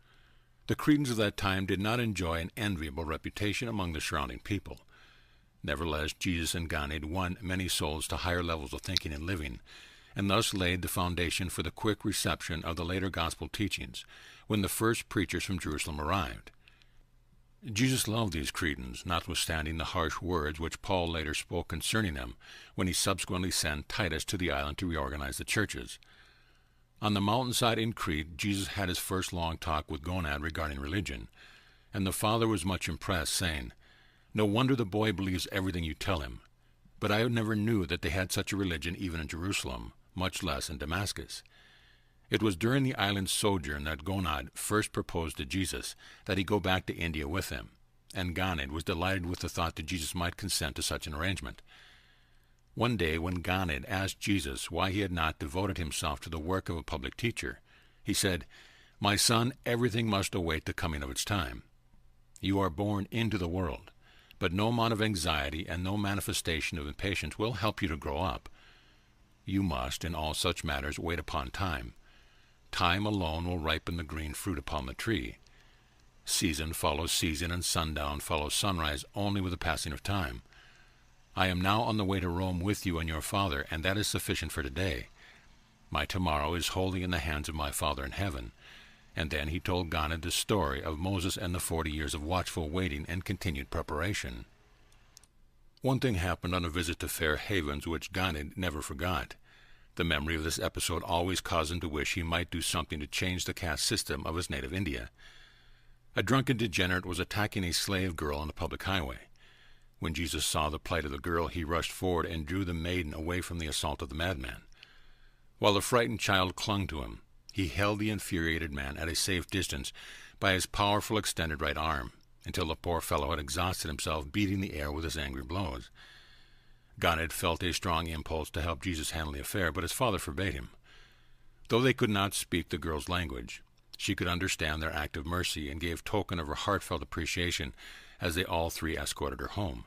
The Cretans of that time did not enjoy an enviable reputation among the surrounding people. Nevertheless, Jesus and Ganid won many souls to higher levels of thinking and living, and thus laid the foundation for the quick reception of the later gospel teachings when the first preachers from Jerusalem arrived. Jesus loved these Cretans, notwithstanding the harsh words which Paul later spoke concerning them when he subsequently sent Titus to the island to reorganize the churches. On the mountainside in Crete, Jesus had his first long talk with Gonad regarding religion, and the father was much impressed, saying, "No wonder the boy believes everything you tell him. But I never knew that they had such a religion even in Jerusalem, much less in Damascus." It was during the island's sojourn that Gonad first proposed to Jesus that he go back to India with him, and Ganid was delighted with the thought that Jesus might consent to such an arrangement. One day, when Ganid asked Jesus why he had not devoted himself to the work of a public teacher, he said, "My son, everything must await the coming of its time. You are born into the world, but no amount of anxiety and no manifestation of impatience will help you to grow up. You must, in all such matters, wait upon time. Time alone will ripen the green fruit upon the tree. Season follows season, and sundown follows sunrise only with the passing of time. I am now on the way to Rome with you and your father, and that is sufficient for today. My tomorrow is wholly in the hands of my Father in heaven." And then he told Ganid the story of Moses and the 40 years of watchful waiting and continued preparation. One thing happened on a visit to Fair Havens which Ganid never forgot. The memory of this episode always caused him to wish he might do something to change the caste system of his native India. A drunken degenerate was attacking a slave girl on the public highway. When Jesus saw the plight of the girl, he rushed forward and drew the maiden away from the assault of the madman. While the frightened child clung to him, he held the infuriated man at a safe distance by his powerful extended right arm, until the poor fellow had exhausted himself beating the air with his angry blows. Ganid felt a strong impulse to help Jesus handle the affair, but his father forbade him. Though they could not speak the girl's language, she could understand their act of mercy and gave token of her heartfelt appreciation as they all three escorted her home.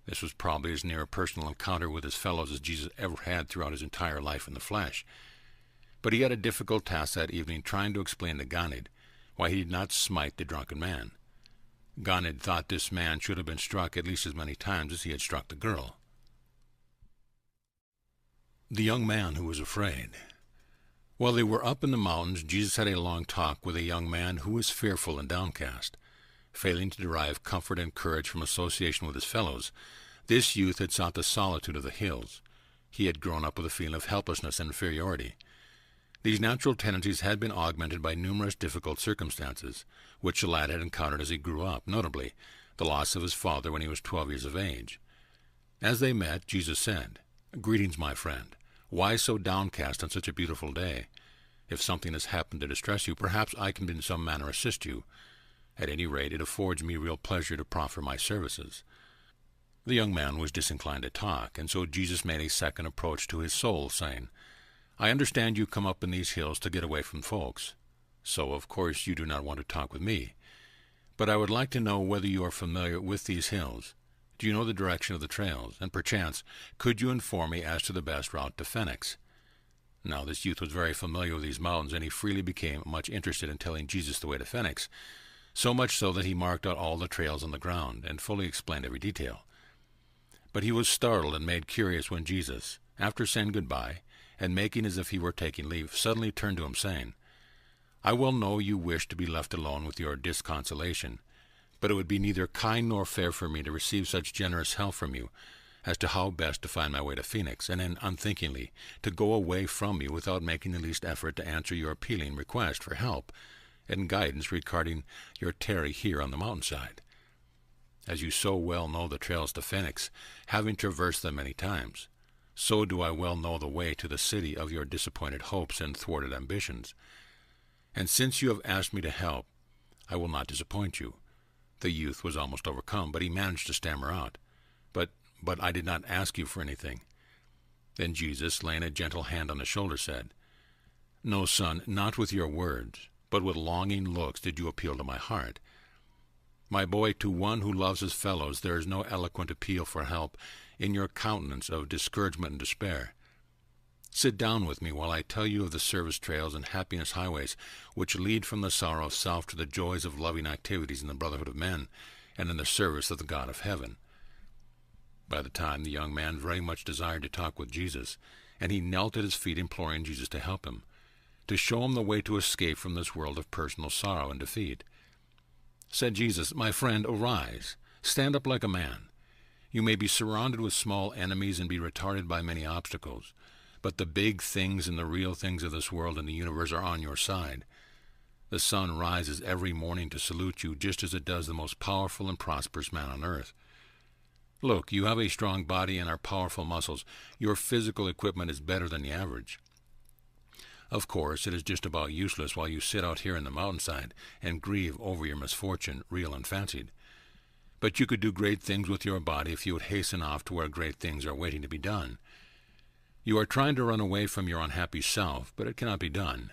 This was probably as near a personal encounter with his fellows as Jesus ever had throughout his entire life in the flesh. But he had a difficult task that evening trying to explain to Ganid why he did not smite the drunken man. Ganid thought this man should have been struck at least as many times as he had struck the girl. The young man who was afraid. While they were up in the mountains, Jesus had a long talk with a young man who was fearful and downcast. Failing to derive comfort and courage from association with his fellows, this youth had sought the solitude of the hills. He had grown up with a feeling of helplessness and inferiority. These natural tendencies had been augmented by numerous difficult circumstances, which the lad had encountered as he grew up, notably the loss of his father when he was 12 years of age. As they met, Jesus said, "Greetings, my friend. Why so downcast on such a beautiful day? If something has happened to distress you, perhaps I can in some manner assist you. At any rate, it affords me real pleasure to proffer my services." The young man was disinclined to talk, and so Jesus made a second approach to his soul, saying, "I understand you come up in these hills to get away from folks. So, of course, you do not want to talk with me. But I would like to know whether you are familiar with these hills. Do you know the direction of the trails? And perchance, could you inform me as to the best route to Phoenix?" Now this youth was very familiar with these mountains, and he freely became much interested in telling Jesus the way to Phoenix, so much so that he marked out all the trails on the ground, and fully explained every detail. But he was startled and made curious when Jesus, after saying goodbye, and making as if he were taking leave, suddenly turned to him, saying, "I well know you wish to be left alone with your disconsolation, but it would be neither kind nor fair for me to receive such generous help from you as to how best to find my way to Phoenix, and then unthinkingly to go away from you without making the least effort to answer your appealing request for help and guidance regarding your tarry here on the mountainside. As you so well know the trails to Phoenix, having traversed them many times, so do I well know the way to the city of your disappointed hopes and thwarted ambitions. And since you have asked me to help, I will not disappoint you." The youth was almost overcome, but he managed to stammer out, But I did not ask you for anything." Then Jesus, laying a gentle hand on his shoulder, said, "No, son, not with your words, but with longing looks did you appeal to my heart. My boy, to one who loves his fellows there is no eloquent appeal for help in your countenance of discouragement and despair. Sit down with me while I tell you of the service trails and happiness highways which lead from the sorrow of self to the joys of loving activities in the brotherhood of men and in the service of the God of heaven." By the time the young man very much desired to talk with Jesus, and he knelt at his feet imploring Jesus to help him, to show him the way to escape from this world of personal sorrow and defeat. Said Jesus, "My friend, arise, stand up like a man. You may be surrounded with small enemies and be retarded by many obstacles, but the big things and the real things of this world and the universe are on your side. The sun rises every morning to salute you just as it does the most powerful and prosperous man on earth. Look, you have a strong body and are powerful muscles. Your physical equipment is better than the average. Of course, it is just about useless while you sit out here in the mountainside and grieve over your misfortune, real and fancied. But you could do great things with your body if you would hasten off to where great things are waiting to be done. You are trying to run away from your unhappy self, but it cannot be done.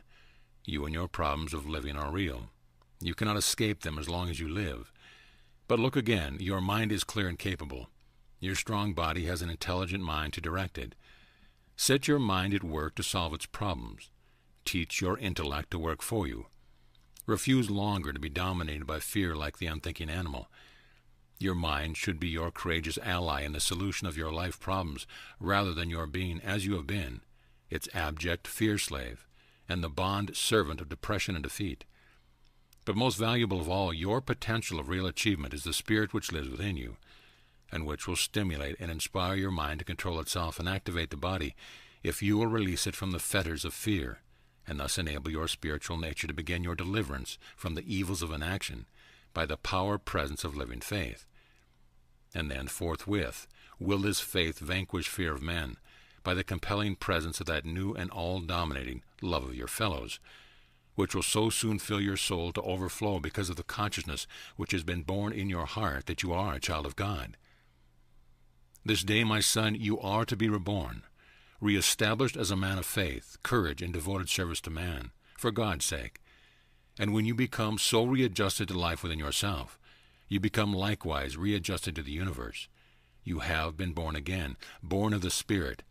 You and your problems of living are real. You cannot escape them as long as you live. But look again, your mind is clear and capable. Your strong body has an intelligent mind to direct it. Set your mind at work to solve its problems. Teach your intellect to work for you. Refuse longer to be dominated by fear like the unthinking animal. Your mind should be your courageous ally in the solution of your life problems, rather than your being, as you have been, its abject fear-slave, and the bond servant of depression and defeat. But most valuable of all, your potential of real achievement is the spirit which lives within you, and which will stimulate and inspire your mind to control itself and activate the body, if you will release it from the fetters of fear, and thus enable your spiritual nature to begin your deliverance from the evils of inaction by the power presence of living faith. And then forthwith will this faith vanquish fear of men by the compelling presence of that new and all-dominating love of your fellows, which will so soon fill your soul to overflow because of the consciousness which has been born in your heart that you are a child of God. This day, my son, you are to be reborn, re-established as a man of faith, courage, and devoted service to man, for God's sake. And when you become so readjusted to life within yourself, you become likewise readjusted to the universe. You have been born again, born of the Spirit,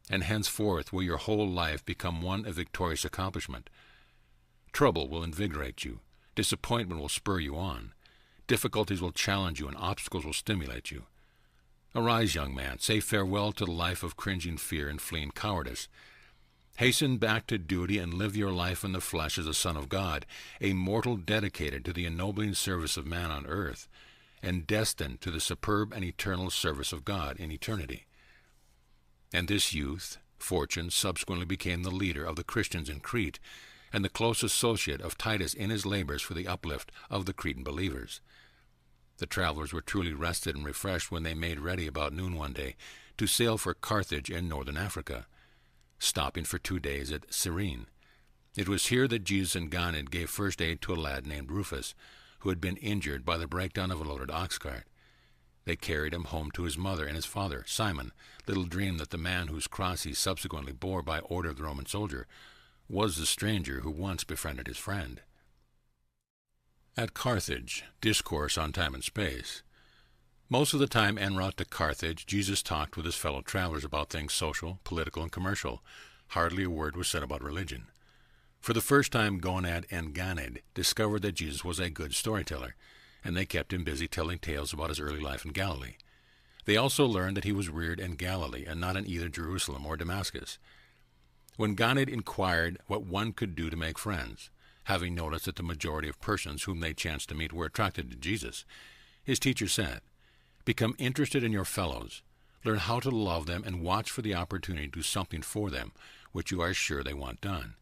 and henceforth will your whole life become one of victorious accomplishment. Trouble will invigorate you, disappointment will spur you on, difficulties will challenge you, and obstacles will stimulate you. Arise, young man, say farewell to the life of cringing fear and fleeing cowardice. Hasten back to duty and live your life in the flesh as a son of God, a mortal dedicated to the ennobling service of man on earth, and destined to the superb and eternal service of God in eternity. And this youth, Fortune, subsequently became the leader of the Christians in Crete, and the close associate of Titus in his labors for the uplift of the Cretan believers. The travelers were truly rested and refreshed when they made ready about noon one day to sail for Carthage in northern Africa, stopping for 2 days at Cyrene. It was here that Jesus and Ganid gave first aid to a lad named Rufus, who had been injured by the breakdown of a loaded ox cart. They carried him home to his mother and his father, Simon, little dreamed that the man whose cross he subsequently bore by order of the Roman soldier was the stranger who once befriended his friend. At Carthage, discourse on time and space. Most of the time en route to Carthage, Jesus talked with his fellow travelers about things social, political, and commercial. Hardly a word was said about religion. For the first time, Gonad and Ganid discovered that Jesus was a good storyteller, and they kept him busy telling tales about his early life in Galilee. They also learned that he was reared in Galilee and not in either Jerusalem or Damascus. When Ganid inquired what one could do to make friends, having noticed that the majority of persons whom they chanced to meet were attracted to Jesus, his teacher said, "Become interested in your fellows, learn how to love them, and watch for the opportunity to do something for them which you are sure they want done."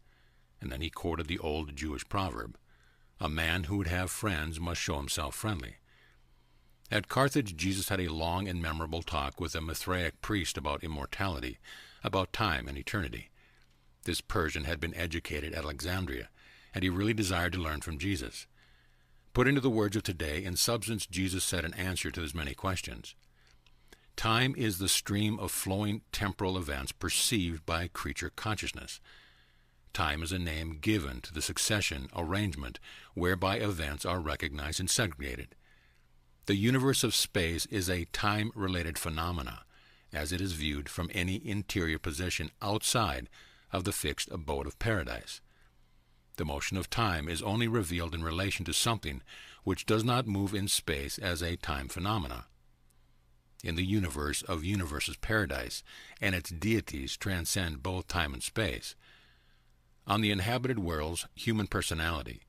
And then he quoted the old Jewish proverb, "A man who would have friends must show himself friendly." At Carthage, Jesus had a long and memorable talk with a Mithraic priest about immortality, about time and eternity. This Persian had been educated at Alexandria, and he really desired to learn from Jesus. Put into the words of today, in substance, Jesus said in answer to his many questions, "Time is the stream of flowing temporal events perceived by creature consciousness. Time is a name given to the succession, arrangement, whereby events are recognized and segregated. The universe of space is a time-related phenomena, as it is viewed from any interior position outside of the fixed abode of paradise. The motion of time is only revealed in relation to something which does not move in space as a time phenomena. In the universe of universes, paradise and its deities transcend both time and space. On the inhabited worlds, human personality,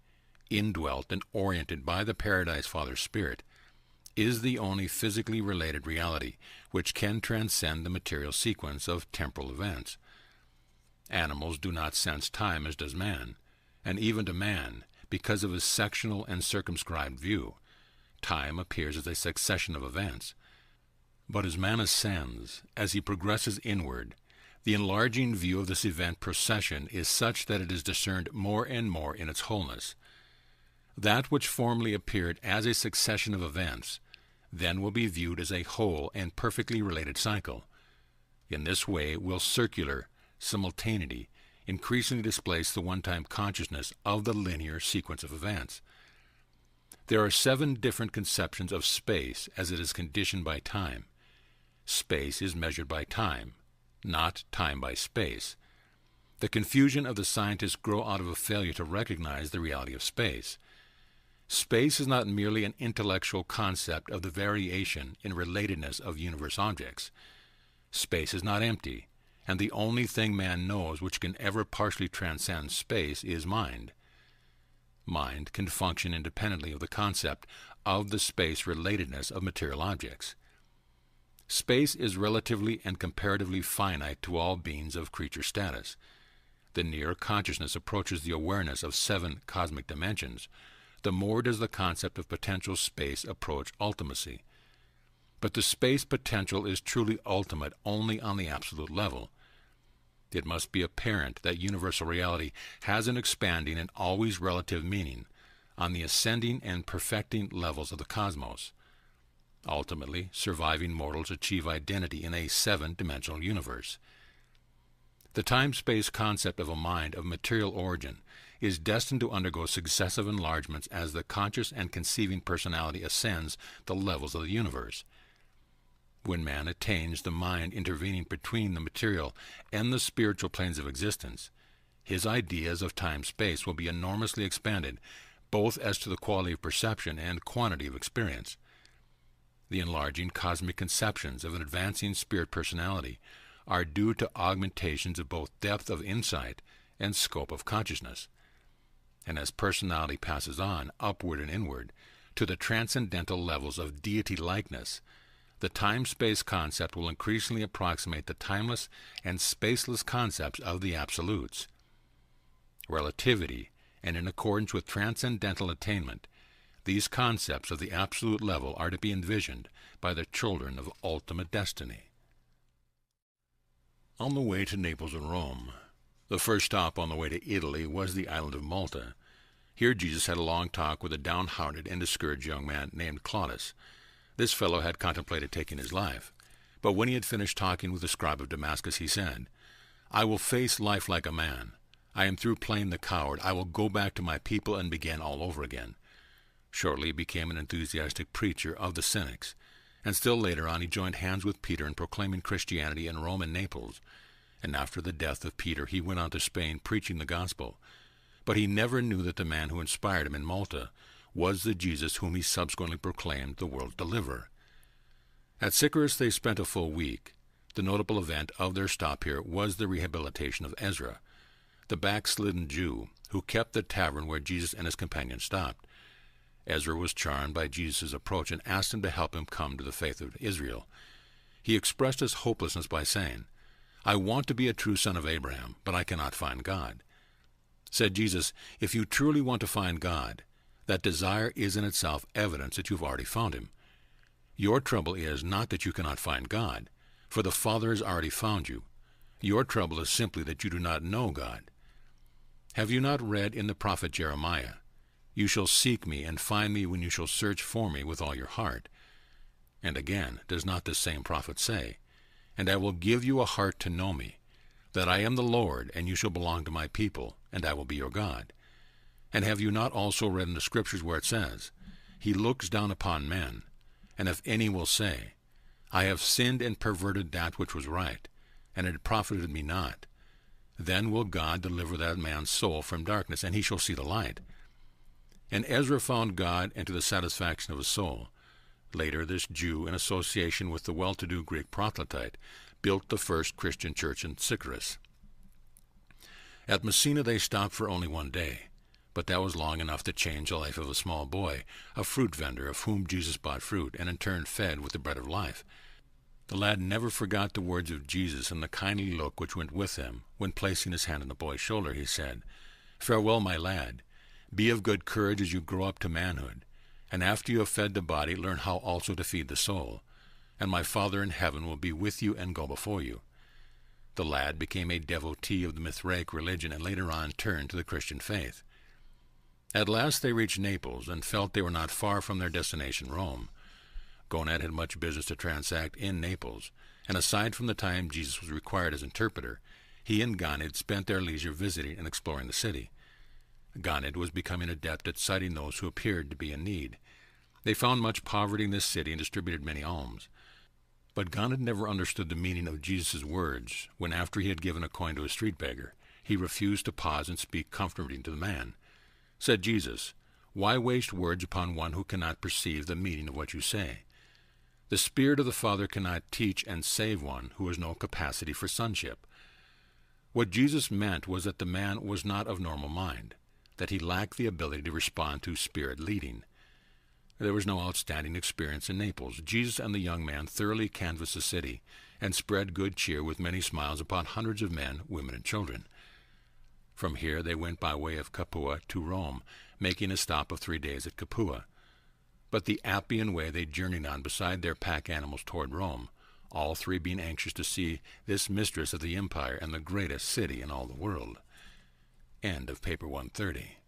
indwelt and oriented by the Paradise Father Spirit, is the only physically related reality which can transcend the material sequence of temporal events. Animals do not sense time as does man, and even to man, because of his sectional and circumscribed view, time appears as a succession of events. But as man ascends, as he progresses inward, The enlarging view of this event procession is such that it is discerned more and more in its wholeness. That which formerly appeared as a succession of events then will be viewed as a whole and perfectly related cycle. In this way will circular simultaneity increasingly displace the one-time consciousness of the linear sequence of events. There are 7 different conceptions of space as it is conditioned by time. Space is measured by time, not time by space. The confusion of the scientists grow out of a failure to recognize the reality of space. Space is not merely an intellectual concept of the variation in relatedness of universe objects. Space is not empty, and the only thing man knows which can ever partially transcend space is mind. Mind can function independently of the concept of the space relatedness of material objects. Space is relatively and comparatively finite to all beings of creature status. The nearer consciousness approaches the awareness of 7 cosmic dimensions, the more does the concept of potential space approach ultimacy. But the space potential is truly ultimate only on the absolute level. It must be apparent that universal reality has an expanding and always relative meaning on the ascending and perfecting levels of the cosmos. Ultimately, surviving mortals achieve identity in a 7-dimensional universe. The time-space concept of a mind of material origin is destined to undergo successive enlargements as the conscious and conceiving personality ascends the levels of the universe. When man attains the mind intervening between the material and the spiritual planes of existence, his ideas of time-space will be enormously expanded, both as to the quality of perception and quantity of experience. The enlarging cosmic conceptions of an advancing spirit personality are due to augmentations of both depth of insight and scope of consciousness. And as personality passes on, upward and inward, to the transcendental levels of deity-likeness, the time-space concept will increasingly approximate the timeless and spaceless concepts of the absolutes. Relativity, and in accordance with transcendental attainment, these concepts of the absolute level are to be envisioned by the children of ultimate destiny. On the way to Naples and Rome, the first stop on the way to Italy was the island of Malta. Here Jesus had a long talk with a downhearted and discouraged young man named Claudius. This fellow had contemplated taking his life, but when he had finished talking with the scribe of Damascus, he said, "I will face life like a man. I am through playing the coward. I will go back to my people and begin all over again." Shortly he became an enthusiastic preacher of the cynics, and still later on he joined hands with Peter in proclaiming Christianity in Rome and Naples, and after the death of Peter he went on to Spain preaching the gospel. But he never knew that the man who inspired him in Malta was the Jesus whom he subsequently proclaimed the world's deliverer. At Sycharis they spent a full week. The notable event of their stop here was the rehabilitation of Ezra, the backslidden Jew who kept the tavern where Jesus and his companions stopped. Ezra was charmed by Jesus' approach and asked him to help him come to the faith of Israel. He expressed his hopelessness by saying, "I want to be a true son of Abraham, but I cannot find God." Said Jesus, "If you truly want to find God, that desire is in itself evidence that you've already found him. Your trouble is not that you cannot find God, for the Father has already found you. Your trouble is simply that you do not know God. Have you not read in the prophet Jeremiah, 'You shall seek me and find me when you shall search for me with all your heart'? And again, does not this same prophet say, 'And I will give you a heart to know me, that I am the Lord, and you shall belong to my people, and I will be your God'? And have you not also read in the Scriptures where it says, 'He looks down upon men, and if any will say, I have sinned and perverted that which was right, and it profited me not, then will God deliver that man's soul from darkness, and he shall see the light.' And Ezra found God and to the satisfaction of his soul. Later, this Jew, in association with the well-to-do Greek proselyte, built the first Christian church in Sycharis. At Messina they stopped for only one day, but that was long enough to change the life of a small boy, a fruit vendor of whom Jesus bought fruit and in turn fed with the bread of life. The lad never forgot the words of Jesus and the kindly look which went with them. When placing his hand on the boy's shoulder, he said, "Farewell, my lad. Be of good courage as you grow up to manhood, and after you have fed the body, learn how also to feed the soul, and my Father in heaven will be with you and go before you." The lad became a devotee of the Mithraic religion and later on turned to the Christian faith. At last they reached Naples and felt they were not far from their destination, Rome. Gonad had much business to transact in Naples, and aside from the time Jesus was required as interpreter, he and Gonad spent their leisure visiting and exploring the city. Gonad was becoming adept at citing those who appeared to be in need. They found much poverty in this city and distributed many alms. But Gonad never understood the meaning of Jesus' words when, after he had given a coin to a street beggar, he refused to pause and speak comforting to the man. Said Jesus, "Why waste words upon one who cannot perceive the meaning of what you say? The Spirit of the Father cannot teach and save one who has no capacity for sonship." What Jesus meant was that the man was not of normal mind, that he lacked the ability to respond to Spirit leading. There was no outstanding experience in Naples. Jesus and the young man thoroughly canvassed the city and spread good cheer with many smiles upon hundreds of men, women, and children. From here they went by way of Capua to Rome, making a stop of 3 days at Capua. But the Appian way they journeyed on beside their pack animals toward Rome, all three being anxious to see this mistress of the empire and the greatest city in all the world. End of paper 130.